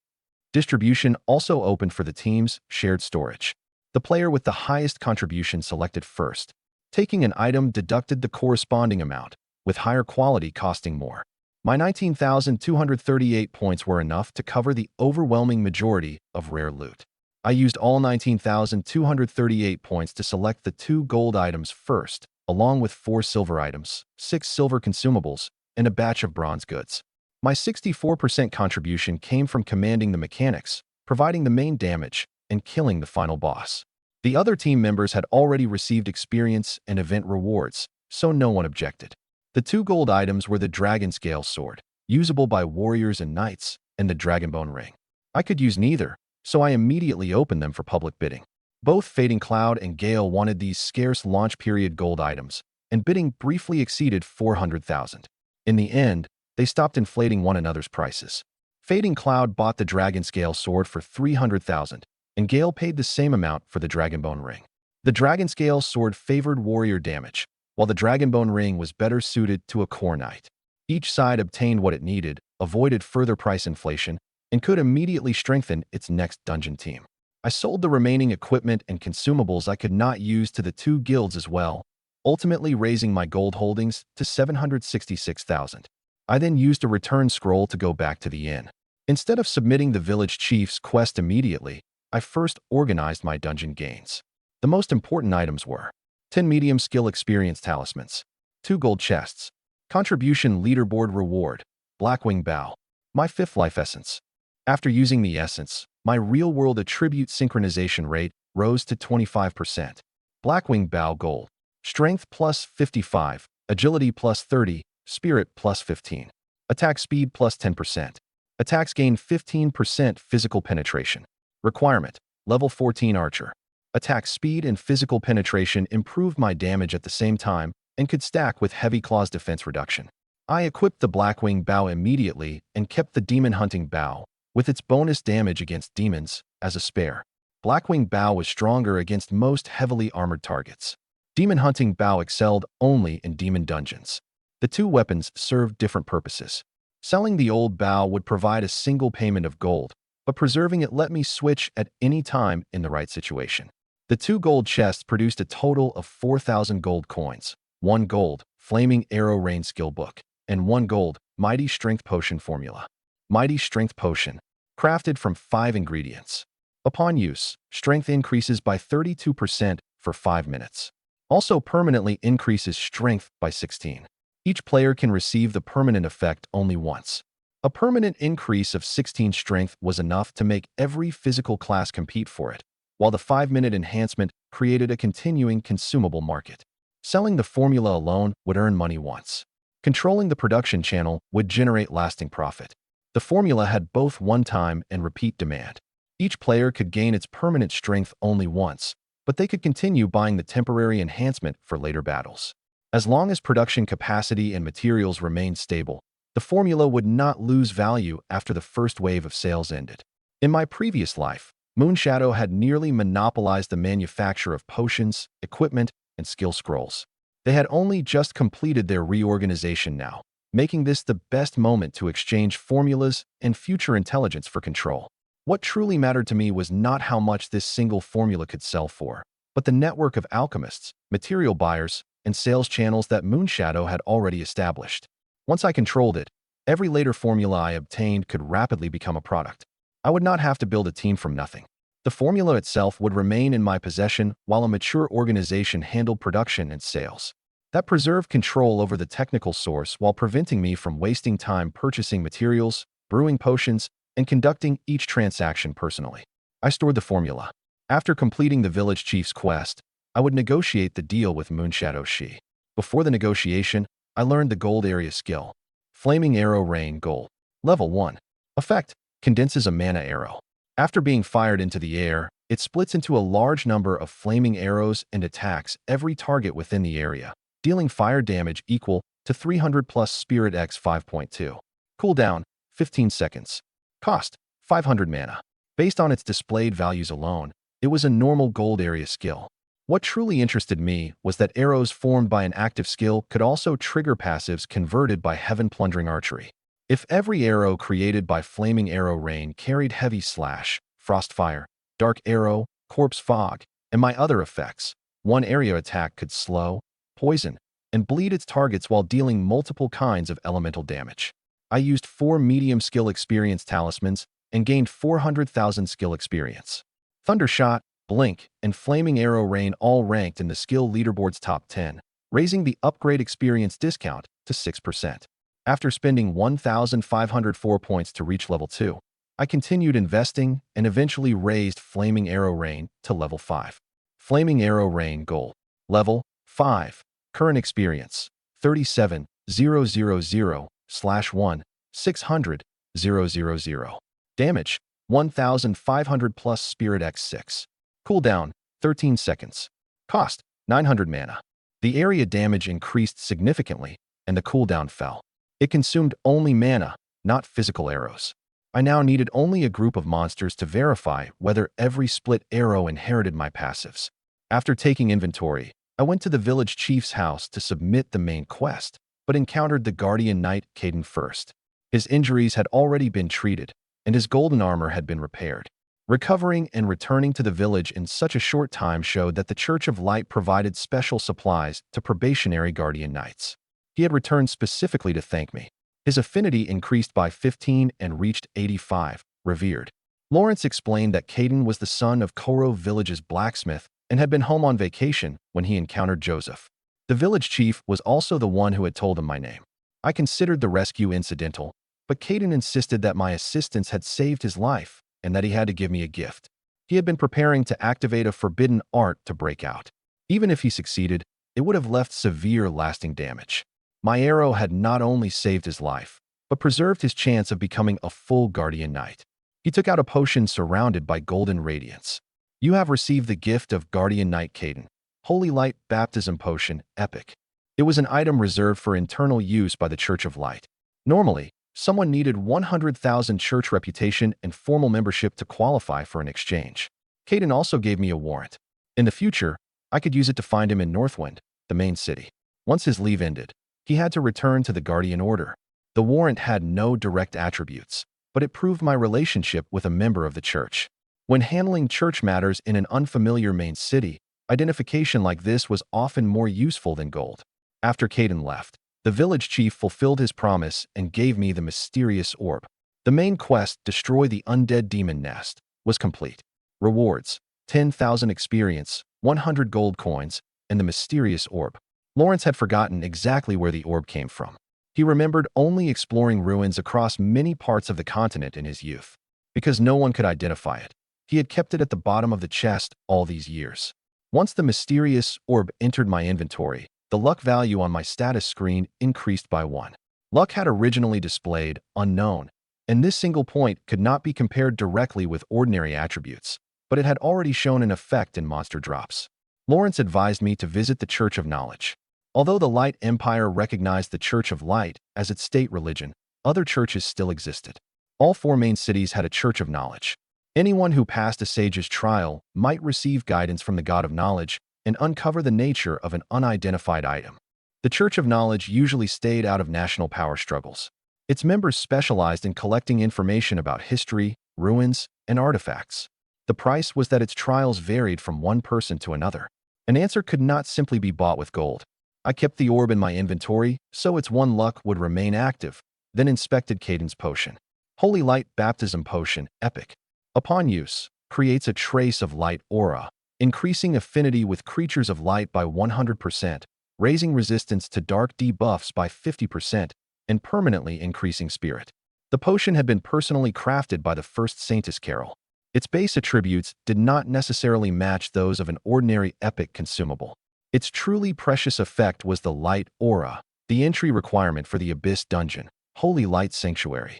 Distribution also opened for the team's shared storage. The player with the highest contribution selected first. Taking an item deducted the corresponding amount, with higher quality costing more. My 19,238 points were enough to cover the overwhelming majority of rare loot. I used all 19,238 points to select the 2 gold items first, along with 4 silver items, 6 silver consumables, and a batch of bronze goods. My 64% contribution came from commanding the mechanics, providing the main damage, and killing the final boss. The other team members had already received experience and event rewards, so no one objected. The 2 gold items were the Dragon Scale Sword, usable by warriors and knights, and the Dragonbone Ring. I could use neither, so I immediately opened them for public bidding. Both Fading Cloud and Gale wanted these scarce launch period gold items, and bidding briefly exceeded 400,000. In the end, they stopped inflating one another's prices. Fading Cloud bought the Dragon Scale Sword for 300,000, and Gale paid the same amount for the Dragonbone Ring. The Dragon Scale Sword favored warrior damage, while the Dragonbone Ring was better suited to a core knight. Each side obtained what it needed, avoided further price inflation, and could immediately strengthen its next dungeon team. I sold the remaining equipment and consumables I could not use to the 2 guilds as well, ultimately raising my gold holdings to 766,000. I then used a return scroll to go back to the inn. Instead of submitting the village chief's quest immediately, I first organized my dungeon gains. The most important items were 10 medium skill experience talismans, 2 gold chests, contribution leaderboard reward, Blackwing Bow, my 5th life essence. After using the essence, my real-world attribute synchronization rate rose to 25%. Blackwing Bow gold, strength plus 55, agility plus 30, spirit plus 15, attack speed plus 10%. Attacks gain 15% physical penetration. Requirement, level 14 archer. Attack speed and physical penetration improved my damage at the same time and could stack with Heavy Claw's defense reduction. I equipped the Blackwing Bow immediately and kept the Demon Hunting Bow, with its bonus damage against demons, as a spare. Blackwing Bow was stronger against most heavily armored targets. Demon Hunting Bow excelled only in demon dungeons. The 2 weapons served different purposes. Selling the old bow would provide a single payment of gold, but preserving it let me switch at any time in the right situation. The 2 gold chests produced a total of 4,000 gold coins, 1 gold, Flaming Arrow Rain Skill Book, and 1 gold, Mighty Strength Potion Formula. Mighty Strength Potion, crafted from 5 ingredients. Upon use, strength increases by 32% for 5 minutes. Also permanently increases strength by 16. Each player can receive the permanent effect only once. A permanent increase of 16 strength was enough to make every physical class compete for it, while the 5-minute enhancement created a continuing consumable market. Selling the formula alone would earn money once. Controlling the production channel would generate lasting profit. The formula had both one-time and repeat demand. Each player could gain its permanent strength only once, but they could continue buying the temporary enhancement for later battles. As long as production capacity and materials remained stable, the formula would not lose value after the first wave of sales ended. In my previous life, Moonshadow had nearly monopolized the manufacture of potions, equipment, and skill scrolls. They had only just completed their reorganization now, making this the best moment to exchange formulas and future intelligence for control. What truly mattered to me was not how much this single formula could sell for, but the network of alchemists, material buyers, and sales channels that Moonshadow had already established. Once I controlled it, every later formula I obtained could rapidly become a product. I would not have to build a team from nothing. The formula itself would remain in my possession while a mature organization handled production and sales. That preserved control over the technical source while preventing me from wasting time purchasing materials, brewing potions, and conducting each transaction personally. I stored the formula. After completing the village chief's quest, I would negotiate the deal with Moonshadow Shi. Before the negotiation, I learned the gold area skill. Flaming Arrow Rain Gold. Level 1. Effect: condenses a mana arrow. After being fired into the air, it splits into a large number of flaming arrows and attacks every target within the area, dealing fire damage equal to 300 plus Spirit X 5.2. Cooldown: 15 seconds. Cost: 500 mana. Based on its displayed values alone, it was a normal gold area skill. What truly interested me was that arrows formed by an active skill could also trigger passives converted by heaven plundering archery. If every arrow created by Flaming Arrow Rain carried Heavy Slash, Frost Fire, Dark Arrow, Corpse Fog, and my other effects, one area attack could slow, poison, and bleed its targets while dealing multiple kinds of elemental damage. I used 4 medium skill experience talismans and gained 400,000 skill experience. Thundershot, Blink, and Flaming Arrow Rain all ranked in the skill leaderboard's top 10, raising the upgrade experience discount to 6%. After spending 1,504 points to reach level 2, I continued investing and eventually raised Flaming Arrow Rain to level 5. Flaming Arrow Rain Gold. Level 5. Current experience 37,000/1 600,000. Damage 1,500 plus Spirit X6. Cooldown 13 seconds. Cost 900 mana. The area damage increased significantly and the cooldown fell. It consumed only mana, not physical arrows. I now needed only a group of monsters to verify whether every split arrow inherited my passives. After taking inventory, I went to the village chief's house to submit the main quest, but encountered the guardian knight Caden first. His injuries had already been treated, and his golden armor had been repaired. Recovering and returning to the village in such a short time showed that the Church of Light provided special supplies to probationary guardian knights. He had returned specifically to thank me. His affinity increased by 15 and reached 85, revered. Lawrence explained that Caden was the son of Koro village's blacksmith and had been home on vacation when he encountered Joseph. The village chief was also the one who had told him my name. I considered the rescue incidental, but Caden insisted that my assistance had saved his life and that he had to give me a gift. He had been preparing to activate a forbidden art to break out. Even if he succeeded, it would have left severe lasting damage. My arrow had not only saved his life, but preserved his chance of becoming a full guardian knight. He took out a potion surrounded by golden radiance. You have received the gift of Guardian Knight Caden. Holy Light Baptism Potion, Epic. It was an item reserved for internal use by the Church of Light. Normally, someone needed 100,000 church reputation and formal membership to qualify for an exchange. Caden also gave me a warrant. In the future, I could use it to find him in Northwind, the main city. Once his leave ended, he had to return to the Guardian Order. The warrant had no direct attributes, but it proved my relationship with a member of the church. When handling church matters in an unfamiliar main city, identification like this was often more useful than gold. After Caden left, the village chief fulfilled his promise and gave me the mysterious orb. The main quest, Destroy the Undead Demon Nest, was complete. Rewards, 10,000 experience, 100 gold coins, and the mysterious orb. Lawrence had forgotten exactly where the orb came from. He remembered only exploring ruins across many parts of the continent in his youth. Because no one could identify it, he had kept it at the bottom of the chest all these years. Once the mysterious orb entered my inventory, the luck value on my status screen increased by 1. Luck had originally displayed unknown, and this single point could not be compared directly with ordinary attributes, but it had already shown an effect in monster drops. Lawrence advised me to visit the Church of Knowledge. Although the Light Empire recognized the Church of Light as its state religion, other churches still existed. All 4 main cities had a Church of Knowledge. Anyone who passed a sage's trial might receive guidance from the God of Knowledge and uncover the nature of an unidentified item. The Church of Knowledge usually stayed out of national power struggles. Its members specialized in collecting information about history, ruins, and artifacts. The price was that its trials varied from one person to another. An answer could not simply be bought with gold. I kept the orb in my inventory so its 1 luck would remain active, then inspected Caden's potion. Holy Light Baptism Potion, Epic. Upon use, creates a trace of light aura, increasing affinity with creatures of light by 100%, raising resistance to dark debuffs by 50%, and permanently increasing spirit. The potion had been personally crafted by the first Saintess Carol. Its base attributes did not necessarily match those of an ordinary epic consumable. Its truly precious effect was the light aura, the entry requirement for the Abyss Dungeon, Holy Light Sanctuary.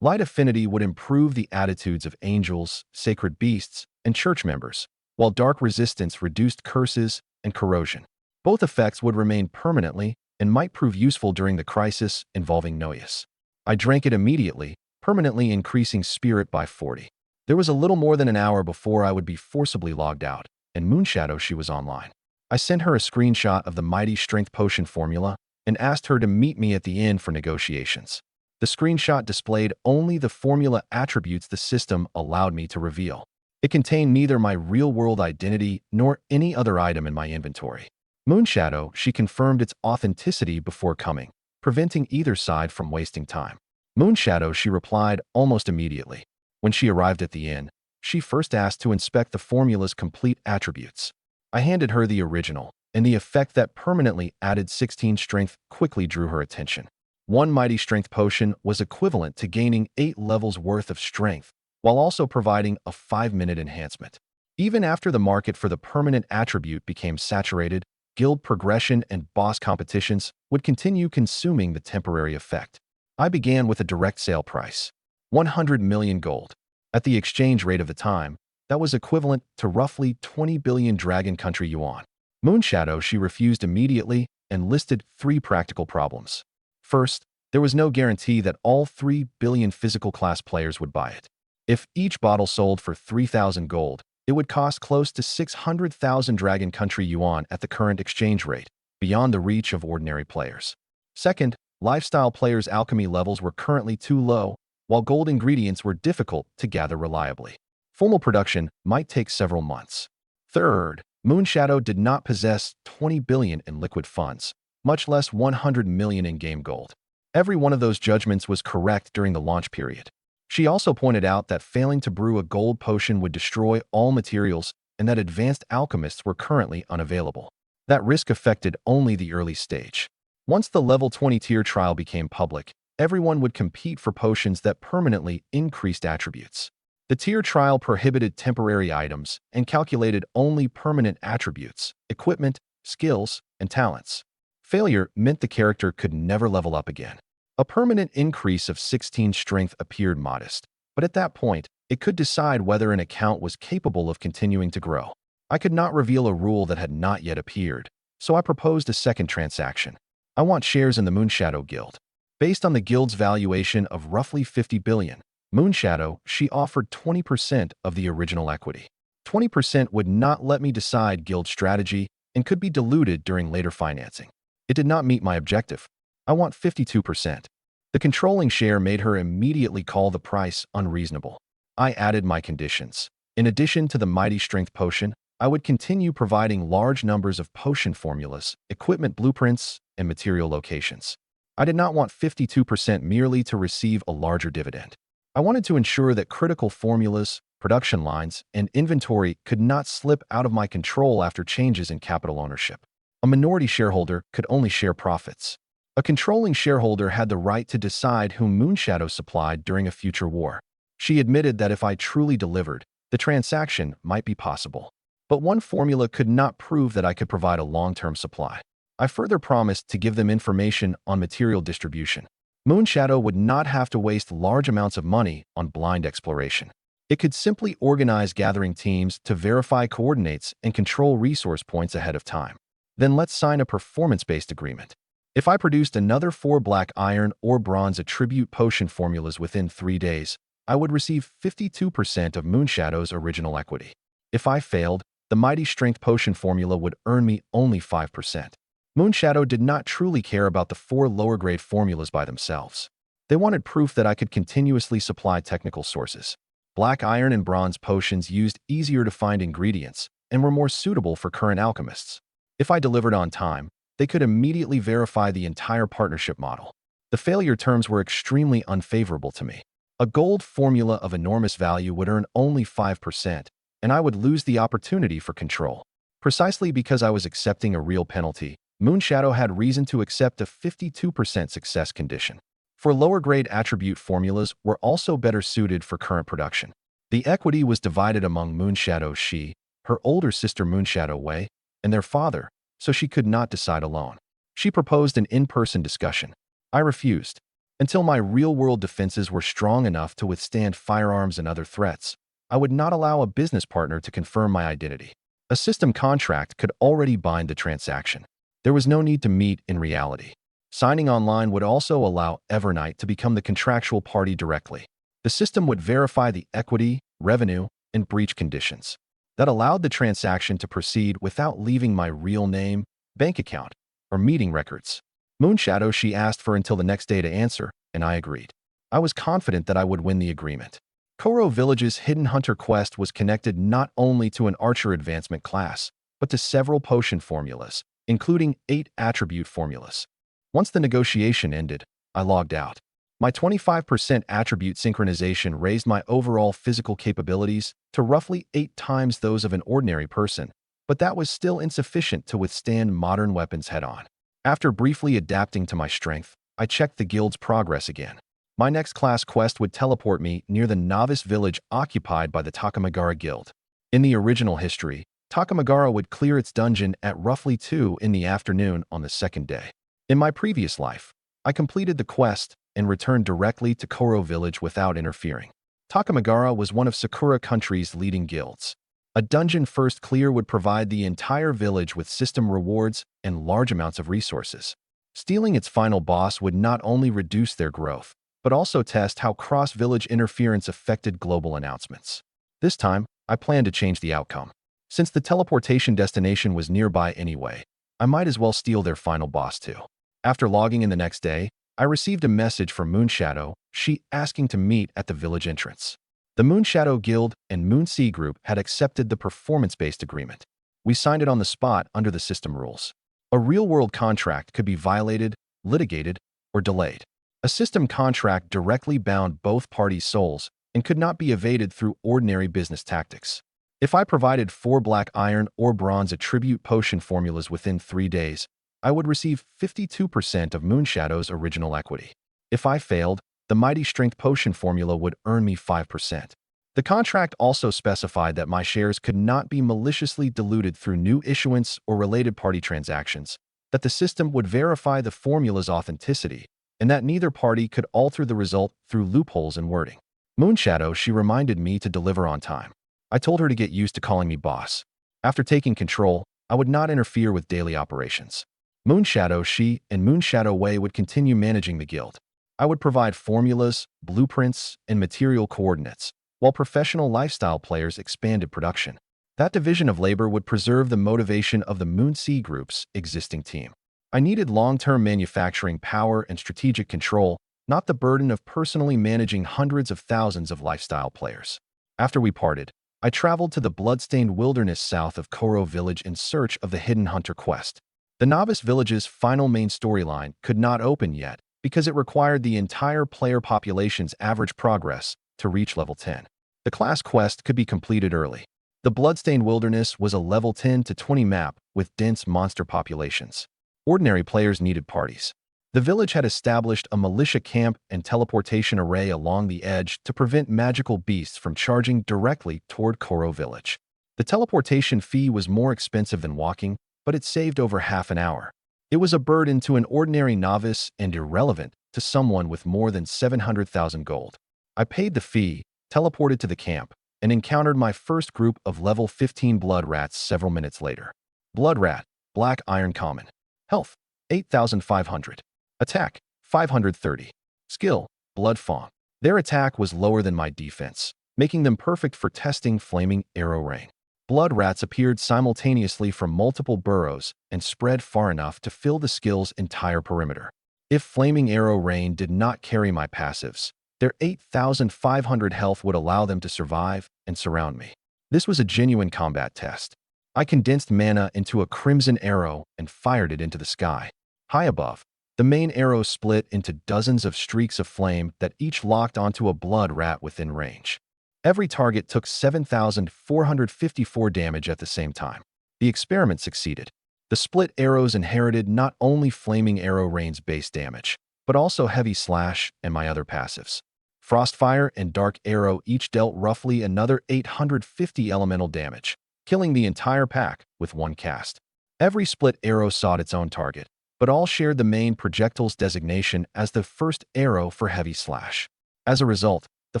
Light affinity would improve the attitudes of angels, sacred beasts, and church members, while dark resistance reduced curses and corrosion. Both effects would remain permanently and might prove useful during the crisis involving Noyes. I drank it immediately, permanently increasing spirit by 40. There was a little more than an hour before I would be forcibly logged out, and Moonshadow she was online. I sent her a screenshot of the Mighty Strength Potion formula and asked her to meet me at the inn for negotiations. The screenshot displayed only the formula attributes the system allowed me to reveal. It contained neither my real-world identity nor any other item in my inventory. Moonshadow, she confirmed its authenticity before coming, preventing either side from wasting time. Moonshadow, she replied almost immediately. When she arrived at the inn, she first asked to inspect the formula's complete attributes. I handed her the original, and the effect that permanently added 16 strength quickly drew her attention. One mighty strength potion was equivalent to gaining 8 levels worth of strength, while also providing a 5-minute enhancement. Even after the market for the permanent attribute became saturated, guild progression and boss competitions would continue consuming the temporary effect. I began with a direct sale price, 100 million gold. At the exchange rate of the time, that was equivalent to roughly 20 billion Dragon Country yuan. Moonshadow, she refused immediately and listed 3 practical problems. First, there was no guarantee that all 3 billion physical class players would buy it. If each bottle sold for 3,000 gold, it would cost close to 600,000 Dragon Country yuan at the current exchange rate, beyond the reach of ordinary players. Second, lifestyle players' alchemy levels were currently too low, while gold ingredients were difficult to gather reliably. Formal production might take several months. Third, Moonshadow did not possess 20 billion in liquid funds, much less 100 million in game gold. Every one of those judgments was correct during the launch period. She also pointed out that failing to brew a gold potion would destroy all materials and that advanced alchemists were currently unavailable. That risk affected only the early stage. Once the level 20 tier trial became public, everyone would compete for potions that permanently increased attributes. The tier trial prohibited temporary items and calculated only permanent attributes, equipment, skills, and talents. Failure meant the character could never level up again. A permanent increase of 16 strength appeared modest, but at that point, it could decide whether an account was capable of continuing to grow. I could not reveal a rule that had not yet appeared, so I proposed a second transaction. I want shares in the Moonshadow Guild. Based on the guild's valuation of roughly 50 billion, Moonshadow, she offered 20% of the original equity. 20% would not let me decide guild strategy and could be diluted during later financing. It did not meet my objective. I want 52%. The controlling share made her immediately call the price unreasonable. I added my conditions. In addition to the mighty strength potion, I would continue providing large numbers of potion formulas, equipment blueprints, and material locations. I did not want 52% merely to receive a larger dividend. I wanted to ensure that critical formulas, production lines, and inventory could not slip out of my control after changes in capital ownership. A minority shareholder could only share profits. A controlling shareholder had the right to decide whom Moonshadow supplied during a future war. She admitted that if I truly delivered, the transaction might be possible. But one formula could not prove that I could provide a long-term supply. I further promised to give them information on material distribution. Moonshadow would not have to waste large amounts of money on blind exploration. It could simply organize gathering teams to verify coordinates and control resource points ahead of time. Then let's sign a performance-based agreement. If I produced another 4 black iron or bronze attribute potion formulas within 3 days, I would receive 52% of Moonshadow's original equity. If I failed, the mighty strength potion formula would earn me only 5%. Moonshadow did not truly care about the 4 lower-grade formulas by themselves. They wanted proof that I could continuously supply technical sources. Black iron and bronze potions used easier-to-find ingredients and were more suitable for current alchemists. If I delivered on time, they could immediately verify the entire partnership model. The failure terms were extremely unfavorable to me. A gold formula of enormous value would earn only 5%, and I would lose the opportunity for control. Precisely because I was accepting a real penalty, Moonshadow had reason to accept a 52% success condition. For lower-grade attribute formulas were also better suited for current production. The equity was divided among Moonshadow She, her older sister Moonshadow Wei, and their father, so she could not decide alone. She proposed an in-person discussion. I refused. Until my real-world defenses were strong enough to withstand firearms and other threats, I would not allow a business partner to confirm my identity. A system contract could already bind the transaction. There was no need to meet in reality. Signing online would also allow Evernight to become the contractual party directly. The system would verify the equity, revenue, and breach conditions. That allowed the transaction to proceed without leaving my real name, bank account, or meeting records. Moonshadow, she asked for until the next day to answer, and I agreed. I was confident that I would win the agreement. Koro Village's Hidden Hunter quest was connected not only to an archer advancement class, but to several potion formulas, including 8 attribute formulas. Once the negotiation ended, I logged out. My 25% attribute synchronization raised my overall physical capabilities to roughly 8 times those of an ordinary person, but that was still insufficient to withstand modern weapons head-on. After briefly adapting to my strength, I checked the guild's progress again. My next class quest would teleport me near the novice village occupied by the Takamagara Guild. In the original history, Takamagara would clear its dungeon at roughly 2 in the afternoon on the second day. In my previous life, I completed the quest and returned directly to Koro Village without interfering. Takamagara was one of Sakura Country's leading guilds. A dungeon first clear would provide the entire village with system rewards and large amounts of resources. Stealing its final boss would not only reduce their growth, but also test how cross-village interference affected global announcements. This time, I planned to change the outcome. Since the teleportation destination was nearby anyway, I might as well steal their final boss too. After logging in the next day, I received a message from Moonshadow, she asking to meet at the village entrance. The Moonshadow Guild and Moonsea Group had accepted the performance-based agreement. We signed it on the spot under the system rules. A real-world contract could be violated, litigated, or delayed. A system contract directly bound both parties' souls and could not be evaded through ordinary business tactics. If I provided 4 black iron or bronze attribute potion formulas within 3 days, I would receive 52% of Moonshadow's original equity. If I failed, the Mighty Strength potion formula would earn me 5%. The contract also specified that my shares could not be maliciously diluted through new issuance or related party transactions, that the system would verify the formula's authenticity, and that neither party could alter the result through loopholes in wording. Moonshadow, she reminded me to deliver on time. I told her to get used to calling me boss. After taking control, I would not interfere with daily operations. Moonshadow, she, and Moonshadow Way would continue managing the guild. I would provide formulas, blueprints, and material coordinates, while professional lifestyle players expanded production. That division of labor would preserve the motivation of the Moonsea Group's existing team. I needed long-term manufacturing power and strategic control, not the burden of personally managing hundreds of thousands of lifestyle players. After we parted, I traveled to the bloodstained wilderness south of Koro Village in search of the Hidden Hunter quest. The Novice Village's final main storyline could not open yet because it required the entire player population's average progress to reach level 10. The class quest could be completed early. The Bloodstained Wilderness was a level 10 to 20 map with dense monster populations. Ordinary players needed parties. The village had established a militia camp and teleportation array along the edge to prevent magical beasts from charging directly toward Koro Village. The teleportation fee was more expensive than walking, but it saved over half an hour. It was a burden to an ordinary novice and irrelevant to someone with more than 700,000 gold. I paid the fee, teleported to the camp, and encountered my first group of level 15 blood rats several minutes later. Blood rat, black iron common. Health, 8,500. Attack, 530. Skill, blood fawn. Their attack was lower than my defense, making them perfect for testing flaming arrow rain. Blood rats appeared simultaneously from multiple burrows and spread far enough to fill the skill's entire perimeter. If flaming arrow rain did not carry my passives, their 8,500 health would allow them to survive and surround me. This was a genuine combat test. I condensed mana into a crimson arrow and fired it into the sky. High above, the main arrow split into dozens of streaks of flame that each locked onto a blood rat within range. Every target took 7,454 damage at the same time. The experiment succeeded. The split arrows inherited not only flaming arrow rain's base damage, but also heavy slash and my other passives. Frostfire and dark arrow each dealt roughly another 850 elemental damage, killing the entire pack with one cast. Every split arrow sought its own target, but all shared the main projectile's designation as the first arrow for heavy slash. As a result, the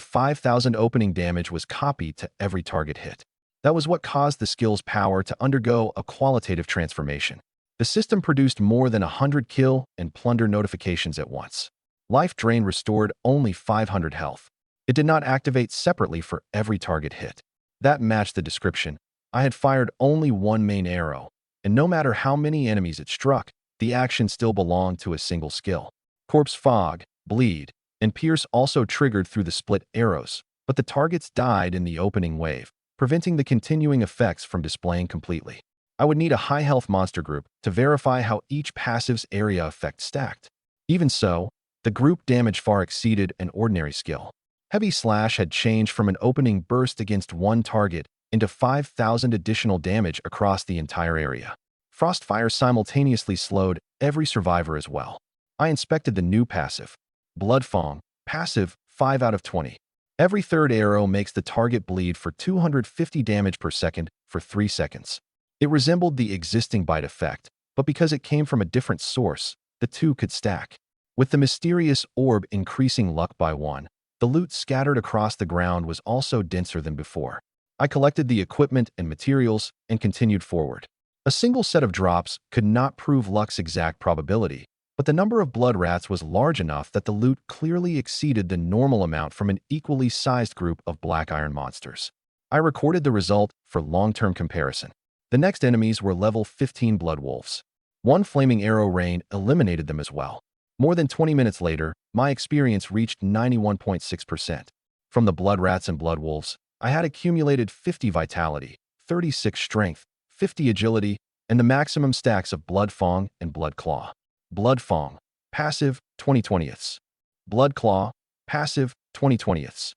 5,000 opening damage was copied to every target hit. That was what caused the skill's power to undergo a qualitative transformation. The system produced more than 100 kill and plunder notifications at once. Life Drain restored only 500 health. It did not activate separately for every target hit. That matched the description. I had fired only one main arrow, and no matter how many enemies it struck, the action still belonged to a single skill. Corpse Fog, Bleed, and Pierce also triggered through the split arrows, but the targets died in the opening wave, preventing the continuing effects from displaying completely. I would need a high-health monster group to verify how each passive's area effect stacked. Even so, the group damage far exceeded an ordinary skill. Heavy Slash had changed from an opening burst against one target into 5,000 additional damage across the entire area. Frostfire simultaneously slowed every survivor as well. I inspected the new passive. Bloodfang, passive, 5 out of 20. Every third arrow makes the target bleed for 250 damage per second for 3 seconds. It resembled the existing bite effect, but because it came from a different source, the two could stack. With the mysterious orb increasing luck by 1, the loot scattered across the ground was also denser than before. I collected the equipment and materials and continued forward. A single set of drops could not prove luck's exact probability, but the number of blood rats was large enough that the loot clearly exceeded the normal amount from an equally sized group of black iron monsters. I recorded the result for long-term comparison. The next enemies were level 15 blood wolves. One flaming arrow rain eliminated them as well. More than 20 minutes later, my experience reached 91.6%. From the blood rats and blood wolves, I had accumulated 50 vitality, 36 strength, 50 agility, and the maximum stacks of Blood Fang and Blood Claw. Blood Fang, passive, 20/20ths. Blood Claw, passive, 20/20ths.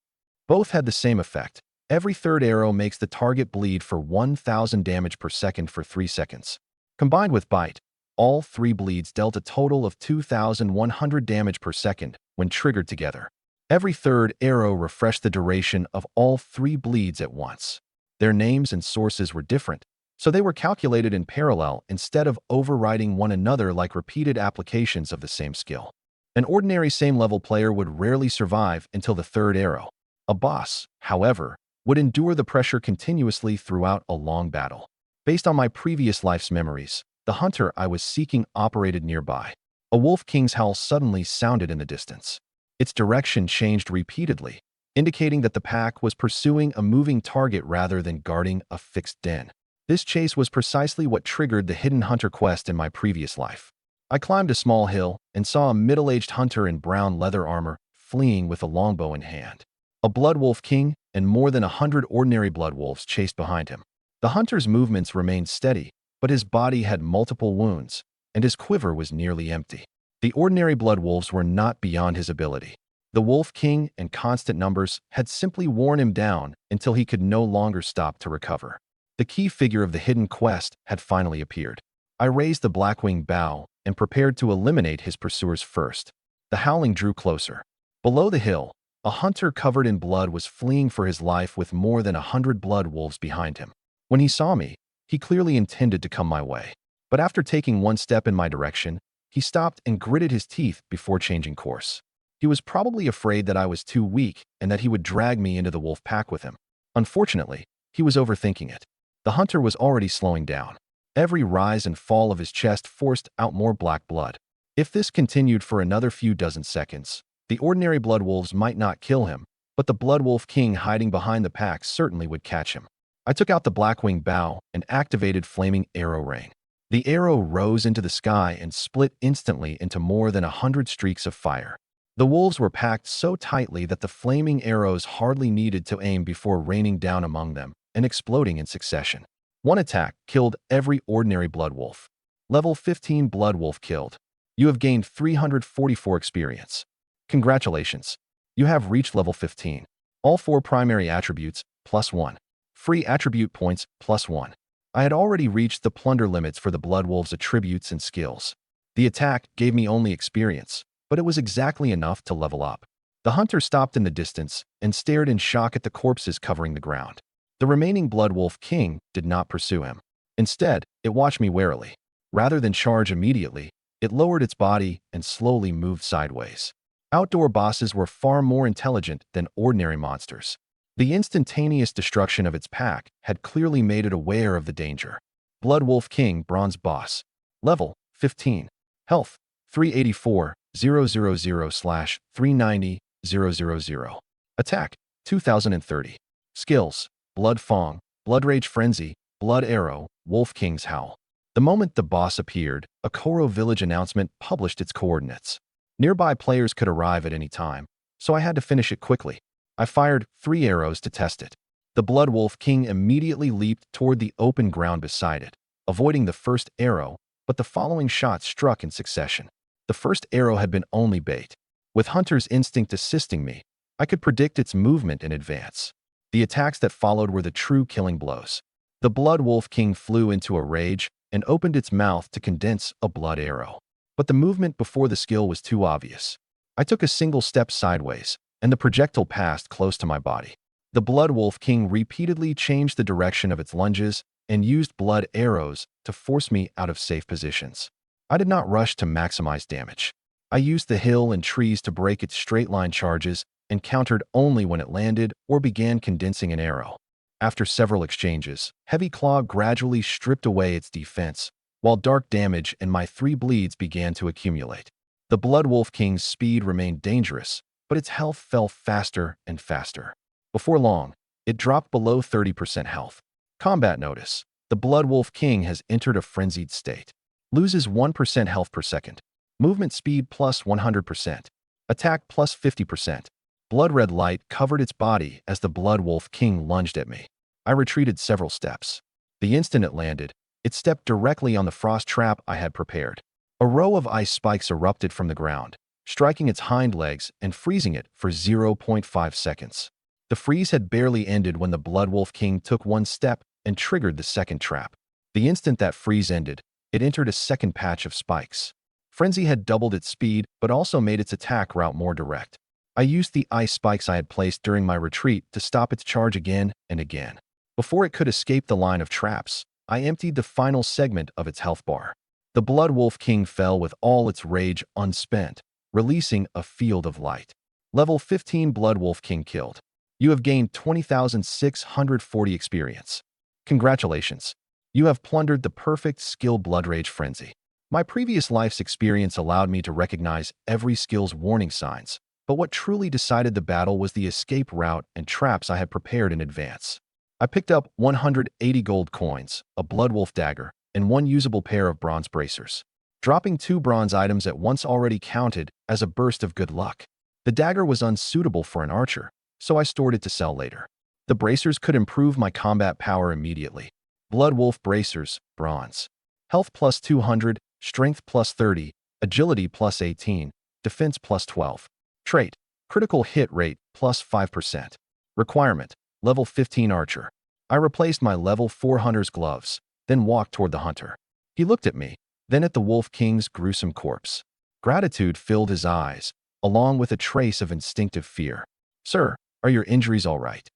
Both had the same effect. Every third arrow makes the target bleed for 1,000 damage per second for 3 seconds. Combined with Bite, all 3 bleeds dealt a total of 2,100 damage per second when triggered together. Every third arrow refreshed the duration of all 3 bleeds at once. Their names and sources were different, so they were calculated in parallel instead of overriding one another like repeated applications of the same skill. An ordinary same-level player would rarely survive until the third arrow. A boss, however, would endure the pressure continuously throughout a long battle. Based on my previous life's memories, the hunter I was seeking operated nearby. A wolf king's howl suddenly sounded in the distance. Its direction changed repeatedly, indicating that the pack was pursuing a moving target rather than guarding a fixed den. This chase was precisely what triggered the hidden hunter quest in my previous life. I climbed a small hill and saw a middle-aged hunter in brown leather armor fleeing with a longbow in hand. A blood wolf king and more than 100 ordinary blood wolves chased behind him. The hunter's movements remained steady, but his body had multiple wounds, and his quiver was nearly empty. The ordinary blood wolves were not beyond his ability. The wolf king and constant numbers had simply worn him down until he could no longer stop to recover. The key figure of the hidden quest had finally appeared. I raised the Blackwing bow and prepared to eliminate his pursuers first. The howling drew closer. Below the hill, a hunter covered in blood was fleeing for his life with more than 100 blood wolves behind him. When he saw me, he clearly intended to come my way. But after taking one step in my direction, he stopped and gritted his teeth before changing course. He was probably afraid that I was too weak and that he would drag me into the wolf pack with him. Unfortunately, he was overthinking it. The hunter was already slowing down. Every rise and fall of his chest forced out more black blood. If this continued for another few dozen seconds, the ordinary blood wolves might not kill him, but the blood wolf king hiding behind the pack certainly would catch him. I took out the Blackwing bow and activated Flaming Arrow Rain. The arrow rose into the sky and split instantly into more than 100 streaks of fire. The wolves were packed so tightly that the flaming arrows hardly needed to aim before raining down among them and exploding in succession. One attack killed every ordinary blood wolf. Level 15 blood wolf killed. You have gained 344 experience. Congratulations. You have reached level 15. All 4 primary attributes, +1. Free attribute points, +1. I had already reached the plunder limits for the blood wolves' attributes and skills. The attack gave me only experience, but it was exactly enough to level up. The hunter stopped in the distance and stared in shock at the corpses covering the ground. The remaining blood wolf king did not pursue him. Instead, it watched me warily. Rather than charge immediately, it lowered its body and slowly moved sideways. Outdoor bosses were far more intelligent than ordinary monsters. The instantaneous destruction of its pack had clearly made it aware of the danger. Blood Wolf King Bronze Boss. Level 15. Health 384,000/390,000. Attack 2030. Skills: Blood Fang, Blood Rage Frenzy, Blood Arrow, Wolf King's Howl. The moment the boss appeared, a Koro village announcement published its coordinates. Nearby players could arrive at any time, so I had to finish it quickly. I fired 3 arrows to test it. The Blood Wolf King immediately leaped toward the open ground beside it, avoiding the first arrow, but the following shots struck in succession. The first arrow had been only bait. With Hunter's instinct assisting me, I could predict its movement in advance. The attacks that followed were the true killing blows. The Blood Wolf King flew into a rage and opened its mouth to condense a blood arrow. But the movement before the skill was too obvious. I took a single step sideways, and the projectile passed close to my body. The Blood Wolf King repeatedly changed the direction of its lunges and used blood arrows to force me out of safe positions. I did not rush to maximize damage. I used the hill and trees to break its straight-line charges and countered only when it landed or began condensing an arrow. After several exchanges, Heavy Claw gradually stripped away its defense, while dark damage and my 3 bleeds began to accumulate. The Blood Wolf King's speed remained dangerous, but its health fell faster and faster. Before long, it dropped below 30% health. Combat notice. The Blood Wolf King has entered a frenzied state. Loses 1% health per second. Movement speed plus 100%. Attack plus 50%. Blood red light covered its body as the Blood Wolf King lunged at me. I retreated several steps. The instant it landed, it stepped directly on the frost trap I had prepared. A row of ice spikes erupted from the ground, striking its hind legs and freezing it for 0.5 seconds. The freeze had barely ended when the Blood Wolf King took one step and triggered the second trap. The instant that freeze ended, it entered a second patch of spikes. Frenzy had doubled its speed, but also made its attack route more direct. I used the ice spikes I had placed during my retreat to stop its charge again and again. Before it could escape the line of traps, I emptied the final segment of its health bar. The Blood Wolf King fell with all its rage unspent, releasing a field of light. Level 15 Blood Wolf King killed. You have gained 20,640 experience. Congratulations. You have plundered the perfect skill Blood Rage Frenzy. My previous life's experience allowed me to recognize every skill's warning signs, but what truly decided the battle was the escape route and traps I had prepared in advance. I picked up 180 gold coins, a Blood Wolf dagger, and 1 usable pair of bronze bracers. Dropping 2 bronze items at once already counted as a burst of good luck. The dagger was unsuitable for an archer, so I stored it to sell later. The bracers could improve my combat power immediately. Blood Wolf Bracers, bronze. Health plus 200, strength plus 30, agility plus 18, defense plus 12. Trait, critical hit rate plus 5%. Requirement, level 15 archer. I replaced my level 4 hunter's gloves, then walked toward the hunter. He looked at me, then at the Wolf King's gruesome corpse. Gratitude filled his eyes, along with a trace of instinctive fear. Sir, are your injuries all right?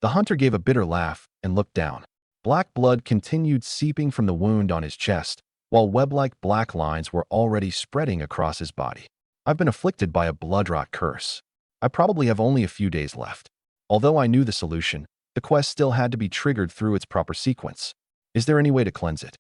The hunter gave a bitter laugh and looked down. Black blood continued seeping from the wound on his chest, while web-like black lines were already spreading across his body. I've been afflicted by a blood-rot curse. I probably have only a few days left. Although I knew the solution, the quest still had to be triggered through its proper sequence. Is there any way to cleanse it?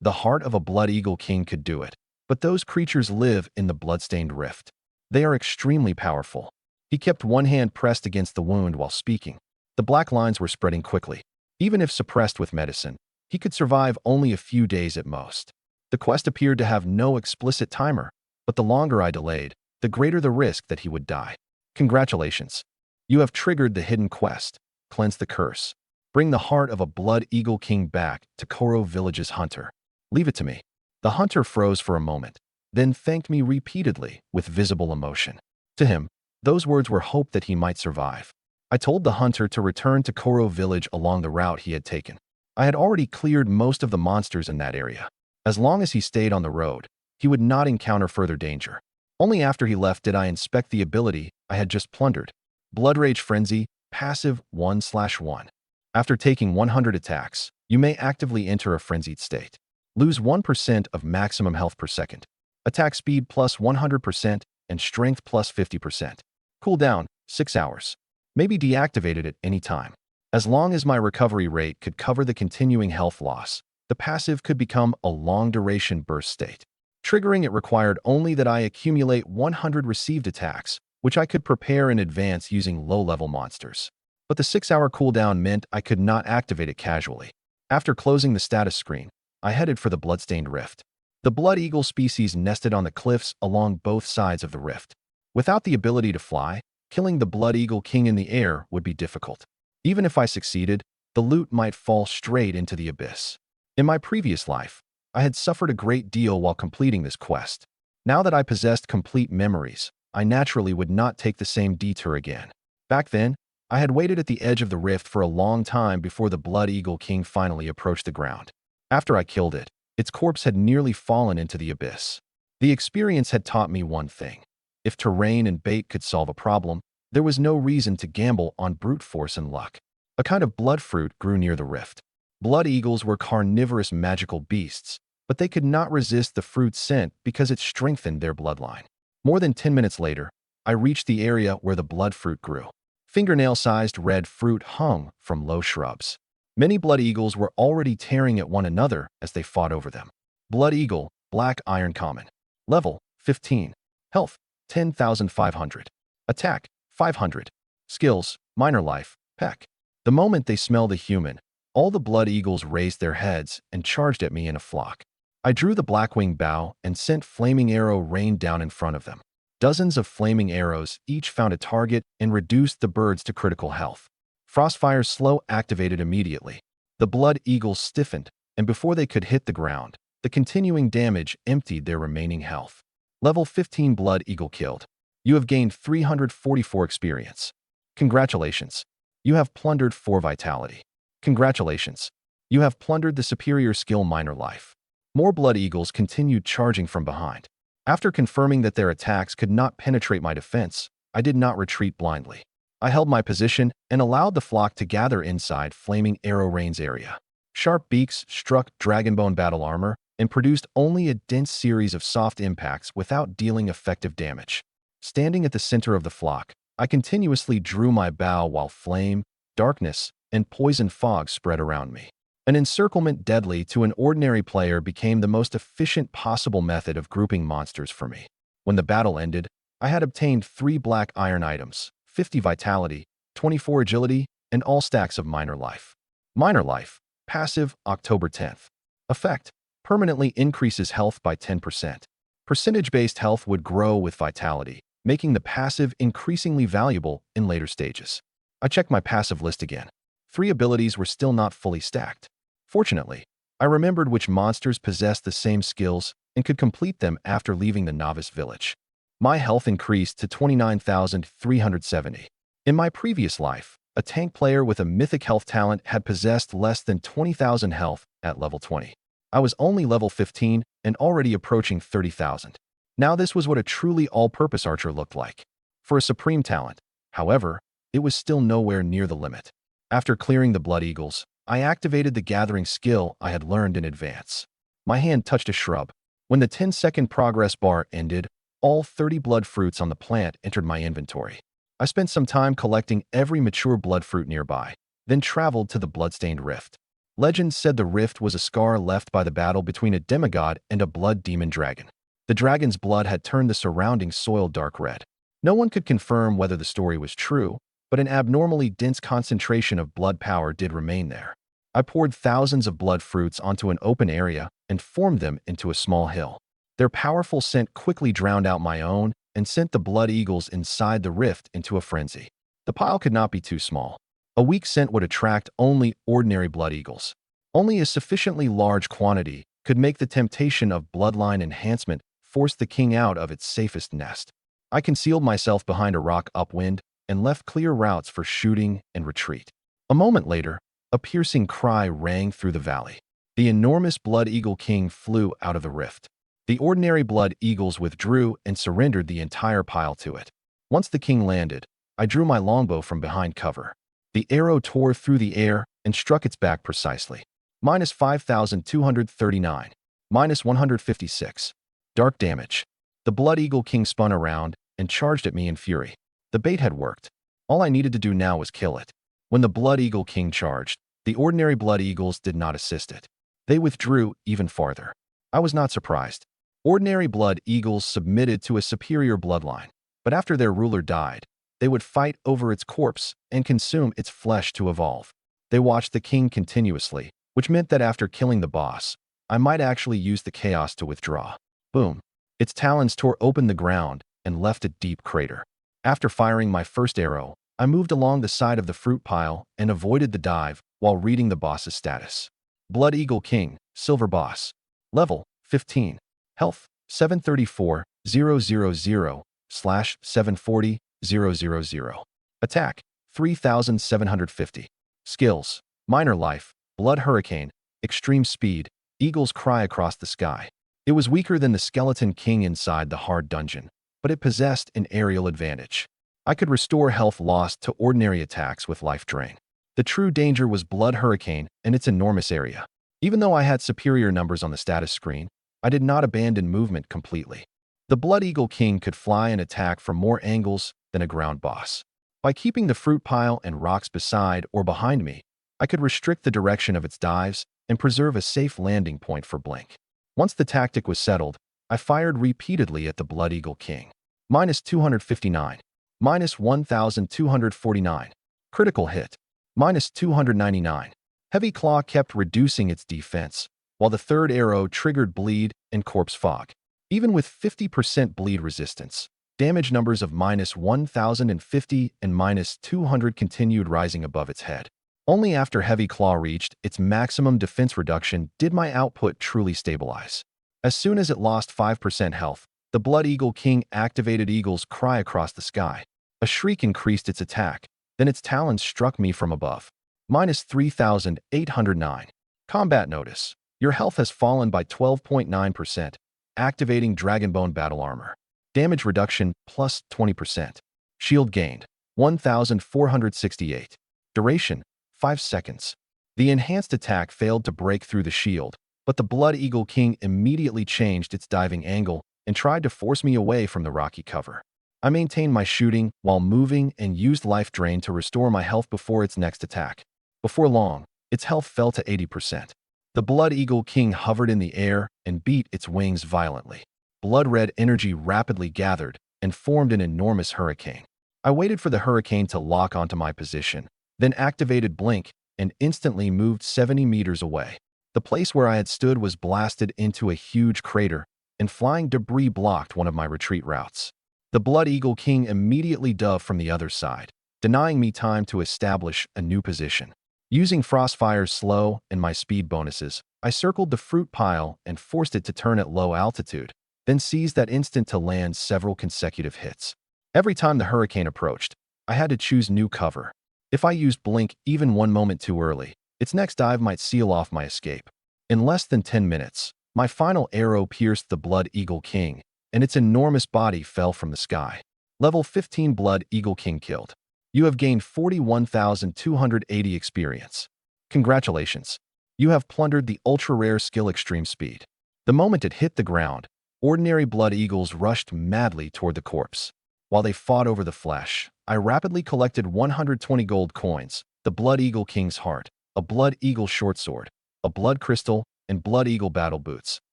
The heart of a Blood Eagle King could do it, but those creatures live in the blood-stained rift. They are extremely powerful. He kept one hand pressed against the wound while speaking. The black lines were spreading quickly. Even if suppressed with medicine, he could survive only a few days at most. The quest appeared to have no explicit timer, but the longer I delayed, the greater the risk that he would die. Congratulations. You have triggered the hidden quest. Cleanse the curse. Bring the heart of a Blood Eagle King back to Koro Village's hunter. Leave it to me. The hunter froze for a moment, then thanked me repeatedly with visible emotion. To him, those words were hope that he might survive. I told the hunter to return to Koro Village along the route he had taken. I had already cleared most of the monsters in that area. As long as he stayed on the road, he would not encounter further danger. Only after he left did I inspect the ability I had just plundered. Blood Rage Frenzy, passive 1/1. After taking 100 attacks, you may actively enter a frenzied state. Lose 1% of maximum health per second. Attack speed plus 100% and strength plus 50%. Cooldown, 6 hours. May be deactivated at any time. As long as my recovery rate could cover the continuing health loss, the passive could become a long-duration burst state. Triggering it required only that I accumulate 100 received attacks, which I could prepare in advance using low-level monsters. But the 6-hour cooldown meant I could not activate it casually. After closing the status screen, I headed for the Bloodstained Rift. The Blood Eagle species nested on the cliffs along both sides of the rift. Without the ability to fly, Killing the Blood Eagle King in the air would be difficult. Even if I succeeded, the loot might fall straight into the abyss. In my previous life, I had suffered a great deal while completing this quest. Now that I possessed complete memories, I naturally would not take the same detour again. Back then, I had waited at the edge of the rift for a long time before the Blood Eagle King finally approached the ground. After I killed it, its corpse had nearly fallen into the abyss. The experience had taught me one thing. If terrain and bait could solve a problem, there was no reason to gamble on brute force and luck. A kind of blood fruit grew near the rift. Blood eagles were carnivorous magical beasts, but they could not resist the fruit's scent because it strengthened their bloodline. More than 10 minutes later, I reached the area where the blood fruit grew. Fingernail-sized red fruit hung from low shrubs. Many blood eagles were already tearing at one another as they fought over them. Blood eagle, black iron common. Level, 15. Health, 10,500. Attack, 500. Skills, minor life, peck. The moment they smelled a human, all the blood eagles raised their heads and charged at me in a flock. I drew the blackwing bow and sent flaming arrow rain down in front of them. Dozens of flaming arrows each found a target and reduced the birds to critical health. Frostfire's slow activated immediately. The blood eagles stiffened, and before they could hit the ground, the continuing damage emptied their remaining health. Level 15 blood eagle killed. You have gained 344 experience. Congratulations. You have plundered 4 vitality. Congratulations. You have plundered the superior skill minor life. More blood eagles continued charging from behind. After confirming that their attacks could not penetrate my defense, I did not retreat blindly. I held my position and allowed the flock to gather inside flaming arrow rain's area. Sharp beaks struck dragonbone battle armor and produced only a dense series of soft impacts without dealing effective damage. Standing at the center of the flock, I continuously drew my bow while flame, darkness, and poison fog spread around me. An encirclement deadly to an ordinary player became the most efficient possible method of grouping monsters for me. When the battle ended, I had obtained 3 black iron items, 50 vitality, 24 agility, and all stacks of minor life. Minor life, passive, October 10th. Effect, permanently increases health by 10%. Percentage-based health would grow with vitality, making the passive increasingly valuable in later stages. I checked my passive list again. 3 abilities were still not fully stacked. Fortunately, I remembered which monsters possessed the same skills and could complete them after leaving the novice village. My health increased to 29,370. In my previous life, a tank player with a mythic health talent had possessed less than 20,000 health at level 20. I was only level 15 and already approaching 30,000. Now this was what a truly all-purpose archer looked like. For a supreme talent, however, it was still nowhere near the limit. After clearing the blood eagles, I activated the gathering skill I had learned in advance. My hand touched a shrub. When the 10-second progress bar ended, all 30 blood fruits on the plant entered my inventory. I spent some time collecting every mature blood fruit nearby, then traveled to the bloodstained rift. Legend said the rift was a scar left by the battle between a demigod and a blood demon dragon. The dragon's blood had turned the surrounding soil dark red. No one could confirm whether the story was true, but an abnormally dense concentration of blood power did remain there. I poured thousands of blood fruits onto an open area and formed them into a small hill. Their powerful scent quickly drowned out my own and sent the blood eagles inside the rift into a frenzy. The pile could not be too small. A weak scent would attract only ordinary blood eagles. Only a sufficiently large quantity could make the temptation of bloodline enhancement force the king out of its safest nest. I concealed myself behind a rock upwind and left clear routes for shooting and retreat. A moment later, a piercing cry rang through the valley. The enormous blood eagle king flew out of the rift. The ordinary blood eagles withdrew and surrendered the entire pile to it. Once the king landed, I drew my longbow from behind cover. The arrow tore through the air and struck its back precisely. Minus 5,239. Minus 156. Dark damage. The blood eagle king spun around and charged at me in fury. The bait had worked. All I needed to do now was kill it. When the blood eagle king charged, the ordinary blood eagles did not assist it. They withdrew even farther. I was not surprised. Ordinary blood eagles submitted to a superior bloodline, but after their ruler died, they would fight over its corpse and consume its flesh to evolve. They watched the king continuously, which meant that after killing the boss, I might actually use the chaos to withdraw. Boom. Its talons tore open the ground and left a deep crater. After firing my first arrow, I moved along the side of the fruit pile and avoided the dive while reading the boss's status. Blood Eagle King, Silver Boss. Level, 15. Health, 734,000/740,000. Attack, 3,750. Skills, Minor Life, Blood Hurricane, Extreme Speed, Eagle's Cry Across the Sky. It was weaker than the Skeleton King inside the hard dungeon, but it possessed an aerial advantage. I could restore health lost to ordinary attacks with life drain. The true danger was Blood Hurricane and its enormous area. Even though I had superior numbers on the status screen, I did not abandon movement completely. The Blood Eagle King could fly and attack from more angles than a ground boss. By keeping the fruit pile and rocks beside or behind me, I could restrict the direction of its dives and preserve a safe landing point for Blink. Once the tactic was settled, I fired repeatedly at the Blood Eagle King. -259. -1,249. Critical hit. -299. Heavy Claw kept reducing its defense, while the third arrow triggered Bleed and Corpse Fog. Even with 50% bleed resistance, damage numbers of -1,050 and -200 continued rising above its head. Only after Heavy Claw reached its maximum defense reduction did my output truly stabilize. As soon as it lost 5% health, the Blood Eagle King activated Eagle's Cry Across the Sky. A shriek increased its attack, then its talons struck me from above. -3,809. Combat Notice. Your health has fallen by 12.9%. Activating Dragonbone Battle Armor. Damage reduction plus 20%. Shield gained 1,468. Duration 5 seconds. The enhanced attack failed to break through the shield, but the Blood Eagle King immediately changed its diving angle and tried to force me away from the rocky cover. I maintained my shooting while moving and used Life Drain to restore my health before its next attack. Before long, its health fell to 80%. The Blood Eagle King hovered in the air and beat its wings violently. Blood-red energy rapidly gathered and formed an enormous hurricane. I waited for the hurricane to lock onto my position, then activated Blink and instantly moved 70 meters away. The place where I had stood was blasted into a huge crater, and flying debris blocked one of my retreat routes. The Blood Eagle King immediately dove from the other side, denying me time to establish a new position. Using Frostfire's slow and my speed bonuses, I circled the fruit pile and forced it to turn at low altitude, then seized that instant to land several consecutive hits. Every time the hurricane approached, I had to choose new cover. If I used Blink even one moment too early, its next dive might seal off my escape. In less than 10 minutes, my final arrow pierced the Blood Eagle King, and its enormous body fell from the sky. Level 15 Blood Eagle King killed. You have gained 41,280 experience. Congratulations. You have plundered the ultra-rare skill Extreme Speed. The moment it hit the ground, ordinary Blood Eagles rushed madly toward the corpse. While they fought over the flesh, I rapidly collected 120 gold coins, the Blood Eagle King's heart, a Blood Eagle short sword, a Blood Crystal, and Blood Eagle battle boots,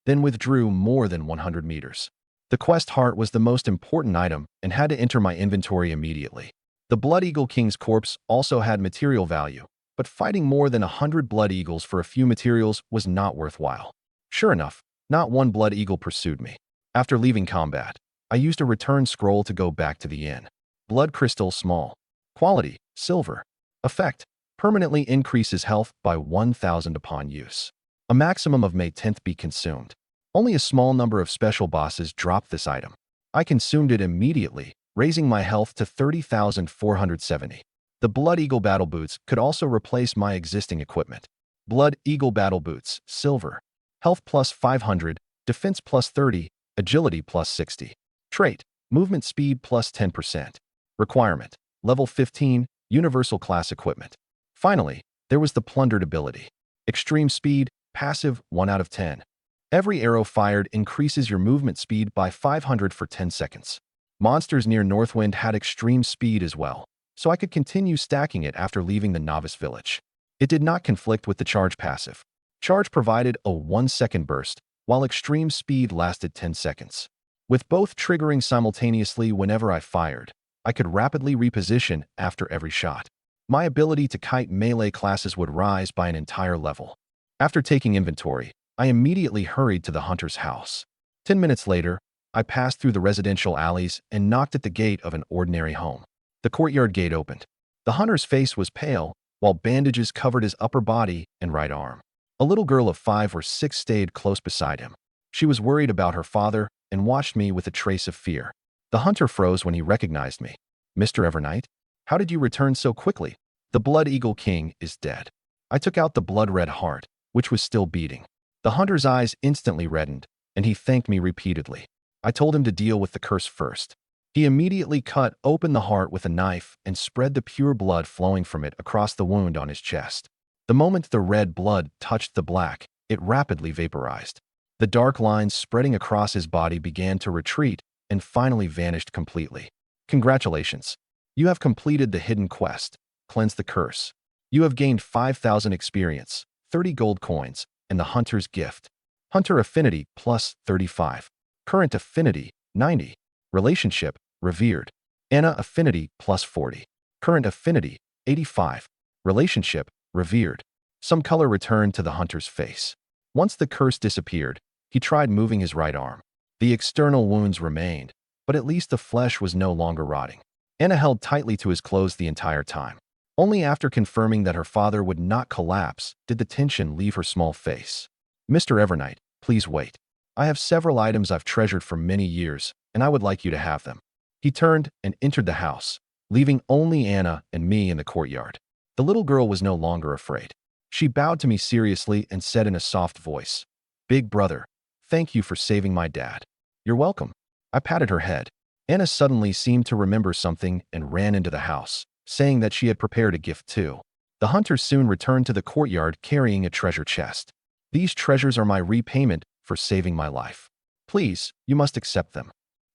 then withdrew more than 100 meters. The quest heart was the most important item and had to enter my inventory immediately. The Blood Eagle King's corpse also had material value, but fighting more than 100 Blood Eagles for a few materials was not worthwhile. Sure enough, not one Blood Eagle pursued me. After leaving combat, I used a return scroll to go back to the inn. Blood Crystal Small. Quality, Silver. Effect, permanently increases health by 1,000 upon use. A maximum of may 10th be consumed. Only a small number of special bosses drop this item. I consumed it immediately, raising my health to 30,470. The Blood Eagle Battle Boots could also replace my existing equipment. Blood Eagle Battle Boots, Silver. Health plus 500, Defense plus 30, Agility plus 60. Trait, Movement Speed plus 10%. Requirement, Level 15, Universal Class Equipment. Finally, there was the Plundered ability. Extreme Speed, Passive, 1 out of 10. Every arrow fired increases your movement speed by 500 for 10 seconds. Monsters near Northwind had extreme speed as well, so I could continue stacking it after leaving the Novice Village. It did not conflict with the Charge passive. Charge provided a 1-second burst, while Extreme Speed lasted 10 seconds. With both triggering simultaneously whenever I fired, I could rapidly reposition after every shot. My ability to kite melee classes would rise by an entire level. After taking inventory, I immediately hurried to the hunter's house. 10 minutes later, I passed through the residential alleys and knocked at the gate of an ordinary home. The courtyard gate opened. The hunter's face was pale, while bandages covered his upper body and right arm. A little girl of 5 or 6 stayed close beside him. She was worried about her father and watched me with a trace of fear. The hunter froze when he recognized me. "Mr. Evernight, how did you return so quickly? The Blood Eagle King is dead." I took out the blood-red heart, which was still beating. The hunter's eyes instantly reddened, and he thanked me repeatedly. I told him to deal with the curse first. He immediately cut open the heart with a knife and spread the pure blood flowing from it across the wound on his chest. The moment the red blood touched the black, it rapidly vaporized. The dark lines spreading across his body began to retreat and finally vanished completely. "Congratulations. You have completed the hidden quest, Cleanse the Curse. You have gained 5,000 experience, 30 gold coins, and the Hunter's Gift. Hunter Affinity plus 35. Current Affinity 90. Relationship Revered. Anna Affinity plus 40. Current Affinity 85. Relationship Revered." Some color returned to the hunter's face. Once the curse disappeared, he tried moving his right arm. The external wounds remained, but at least the flesh was no longer rotting. Anna held tightly to his clothes the entire time. Only after confirming that her father would not collapse did the tension leave her small face. "Mr. Evernight, please wait. I have several items I've treasured for many years, and I would like you to have them." He turned and entered the house, leaving only Anna and me in the courtyard. The little girl was no longer afraid. She bowed to me seriously and said in a soft voice, "Big brother, thank you for saving my dad." "You're welcome." I patted her head. Anna suddenly seemed to remember something and ran into the house, saying that she had prepared a gift too. The hunter soon returned to the courtyard carrying a treasure chest. "These treasures are my repayment for saving my life. Please, you must accept them."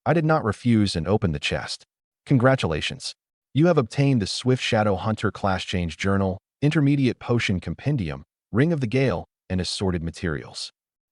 I did not refuse and opened the chest. "Congratulations. You have obtained the Swift Shadow Hunter Class Change Journal, Intermediate Potion Compendium, Ring of the Gale, and assorted materials."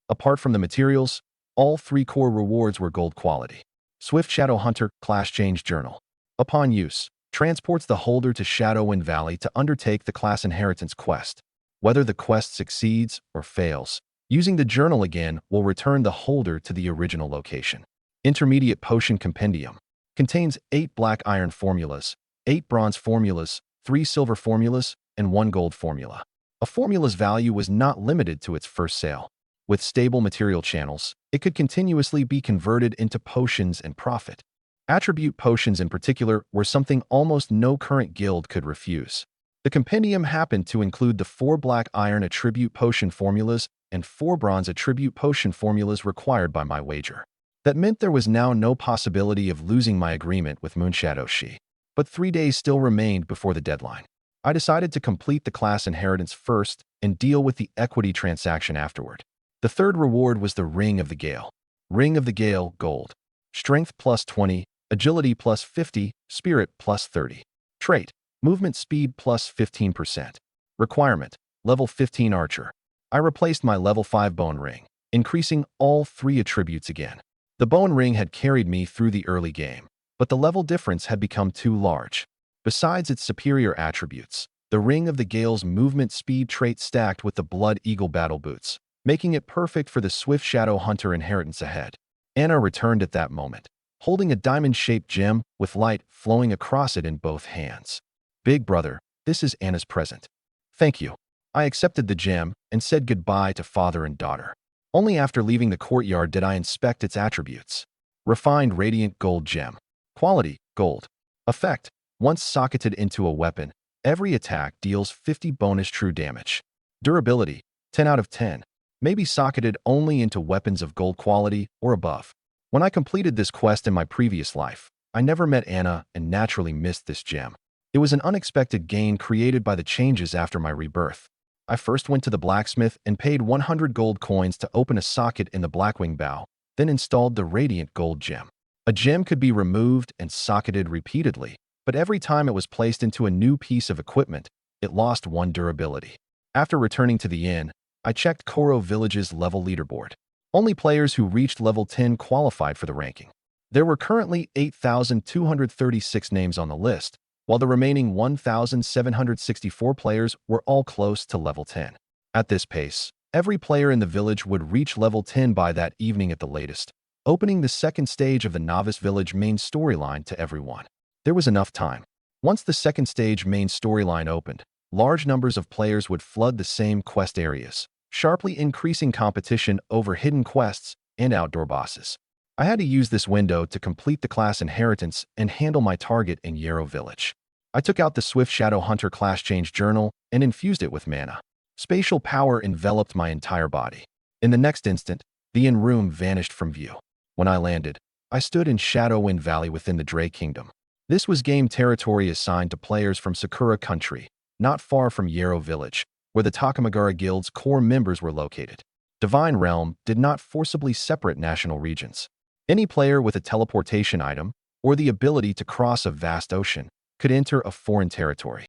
Apart from the materials, all 3 core rewards were gold quality. Swift Shadow Hunter Class Change Journal. Upon use, transports the holder to Shadowwind Valley to undertake the class inheritance quest. Whether the quest succeeds or fails, using the journal again will return the holder to the original location. Intermediate Potion Compendium. Contains 8 black iron formulas, 8 bronze formulas, 3 silver formulas, and 1 gold formula. A formula's value was not limited to its first sale. With stable material channels, it could continuously be converted into potions and profit. Attribute potions in particular were something almost no current guild could refuse. The compendium happened to include the 4 black iron attribute potion formulas and 4 bronze attribute potion formulas required by my wager. That meant there was now no possibility of losing my agreement with Moonshadow Shi. But 3 days still remained before the deadline. I decided to complete the class inheritance first and deal with the equity transaction afterward. The third reward was the Ring of the Gale. Ring of the Gale Gold. Strength plus 20, Agility plus 50, Spirit plus 30. Trait, Movement Speed plus 15%. Requirement, Level 15 Archer. I replaced my Level 5 Bone Ring, increasing all 3 attributes again. The Bone Ring had carried me through the early game, but the level difference had become too large. Besides its superior attributes, the Ring of the Gale's movement speed trait stacked with the Blood Eagle battle boots, making it perfect for the Swift Shadow Hunter inheritance ahead. Anna returned at that moment, holding a diamond-shaped gem with light flowing across it in both hands. "Big brother, this is Anna's present." "Thank you." I accepted the gem and said goodbye to father and daughter. Only after leaving the courtyard did I inspect its attributes. Refined Radiant Gold Gem. Quality, Gold. Effect, once socketed into a weapon, every attack deals 50 bonus true damage. Durability, 10 out of 10. May be socketed only into weapons of gold quality or above. When I completed this quest in my previous life, I never met Anna and naturally missed this gem. It was an unexpected gain created by the changes after my rebirth. I first went to the blacksmith and paid 100 gold coins to open a socket in the Blackwing Bow, then installed the Radiant Gold Gem. A gem could be removed and socketed repeatedly, but every time it was placed into a new piece of equipment, it lost 1 durability. After returning to the inn, I checked Koro Village's level leaderboard. Only players who reached level 10 qualified for the ranking. There were currently 8,236 names on the list, while the remaining 1,764 players were all close to level 10. At this pace, every player in the village would reach level 10 by that evening at the latest. opening the second stage of the Novice Village main storyline to everyone. There was enough time. Once the second stage main storyline opened, large numbers of players would flood the same quest areas, sharply increasing competition over hidden quests and outdoor bosses. I had to use this window to complete the class inheritance and handle my target in Yarrow Village. I took out the Swift Shadow Hunter class change journal and infused it with mana. Spatial power enveloped my entire body. In the next instant, the inn room vanished from view. When I landed, I stood in Shadowwind Valley within the Dray Kingdom. This was game territory assigned to players from Sakura Country, not far from Yarrow Village, where the Takamagara Guild's core members were located. Divine Realm did not forcibly separate national regions. Any player with a teleportation item or the ability to cross a vast ocean could enter a foreign territory.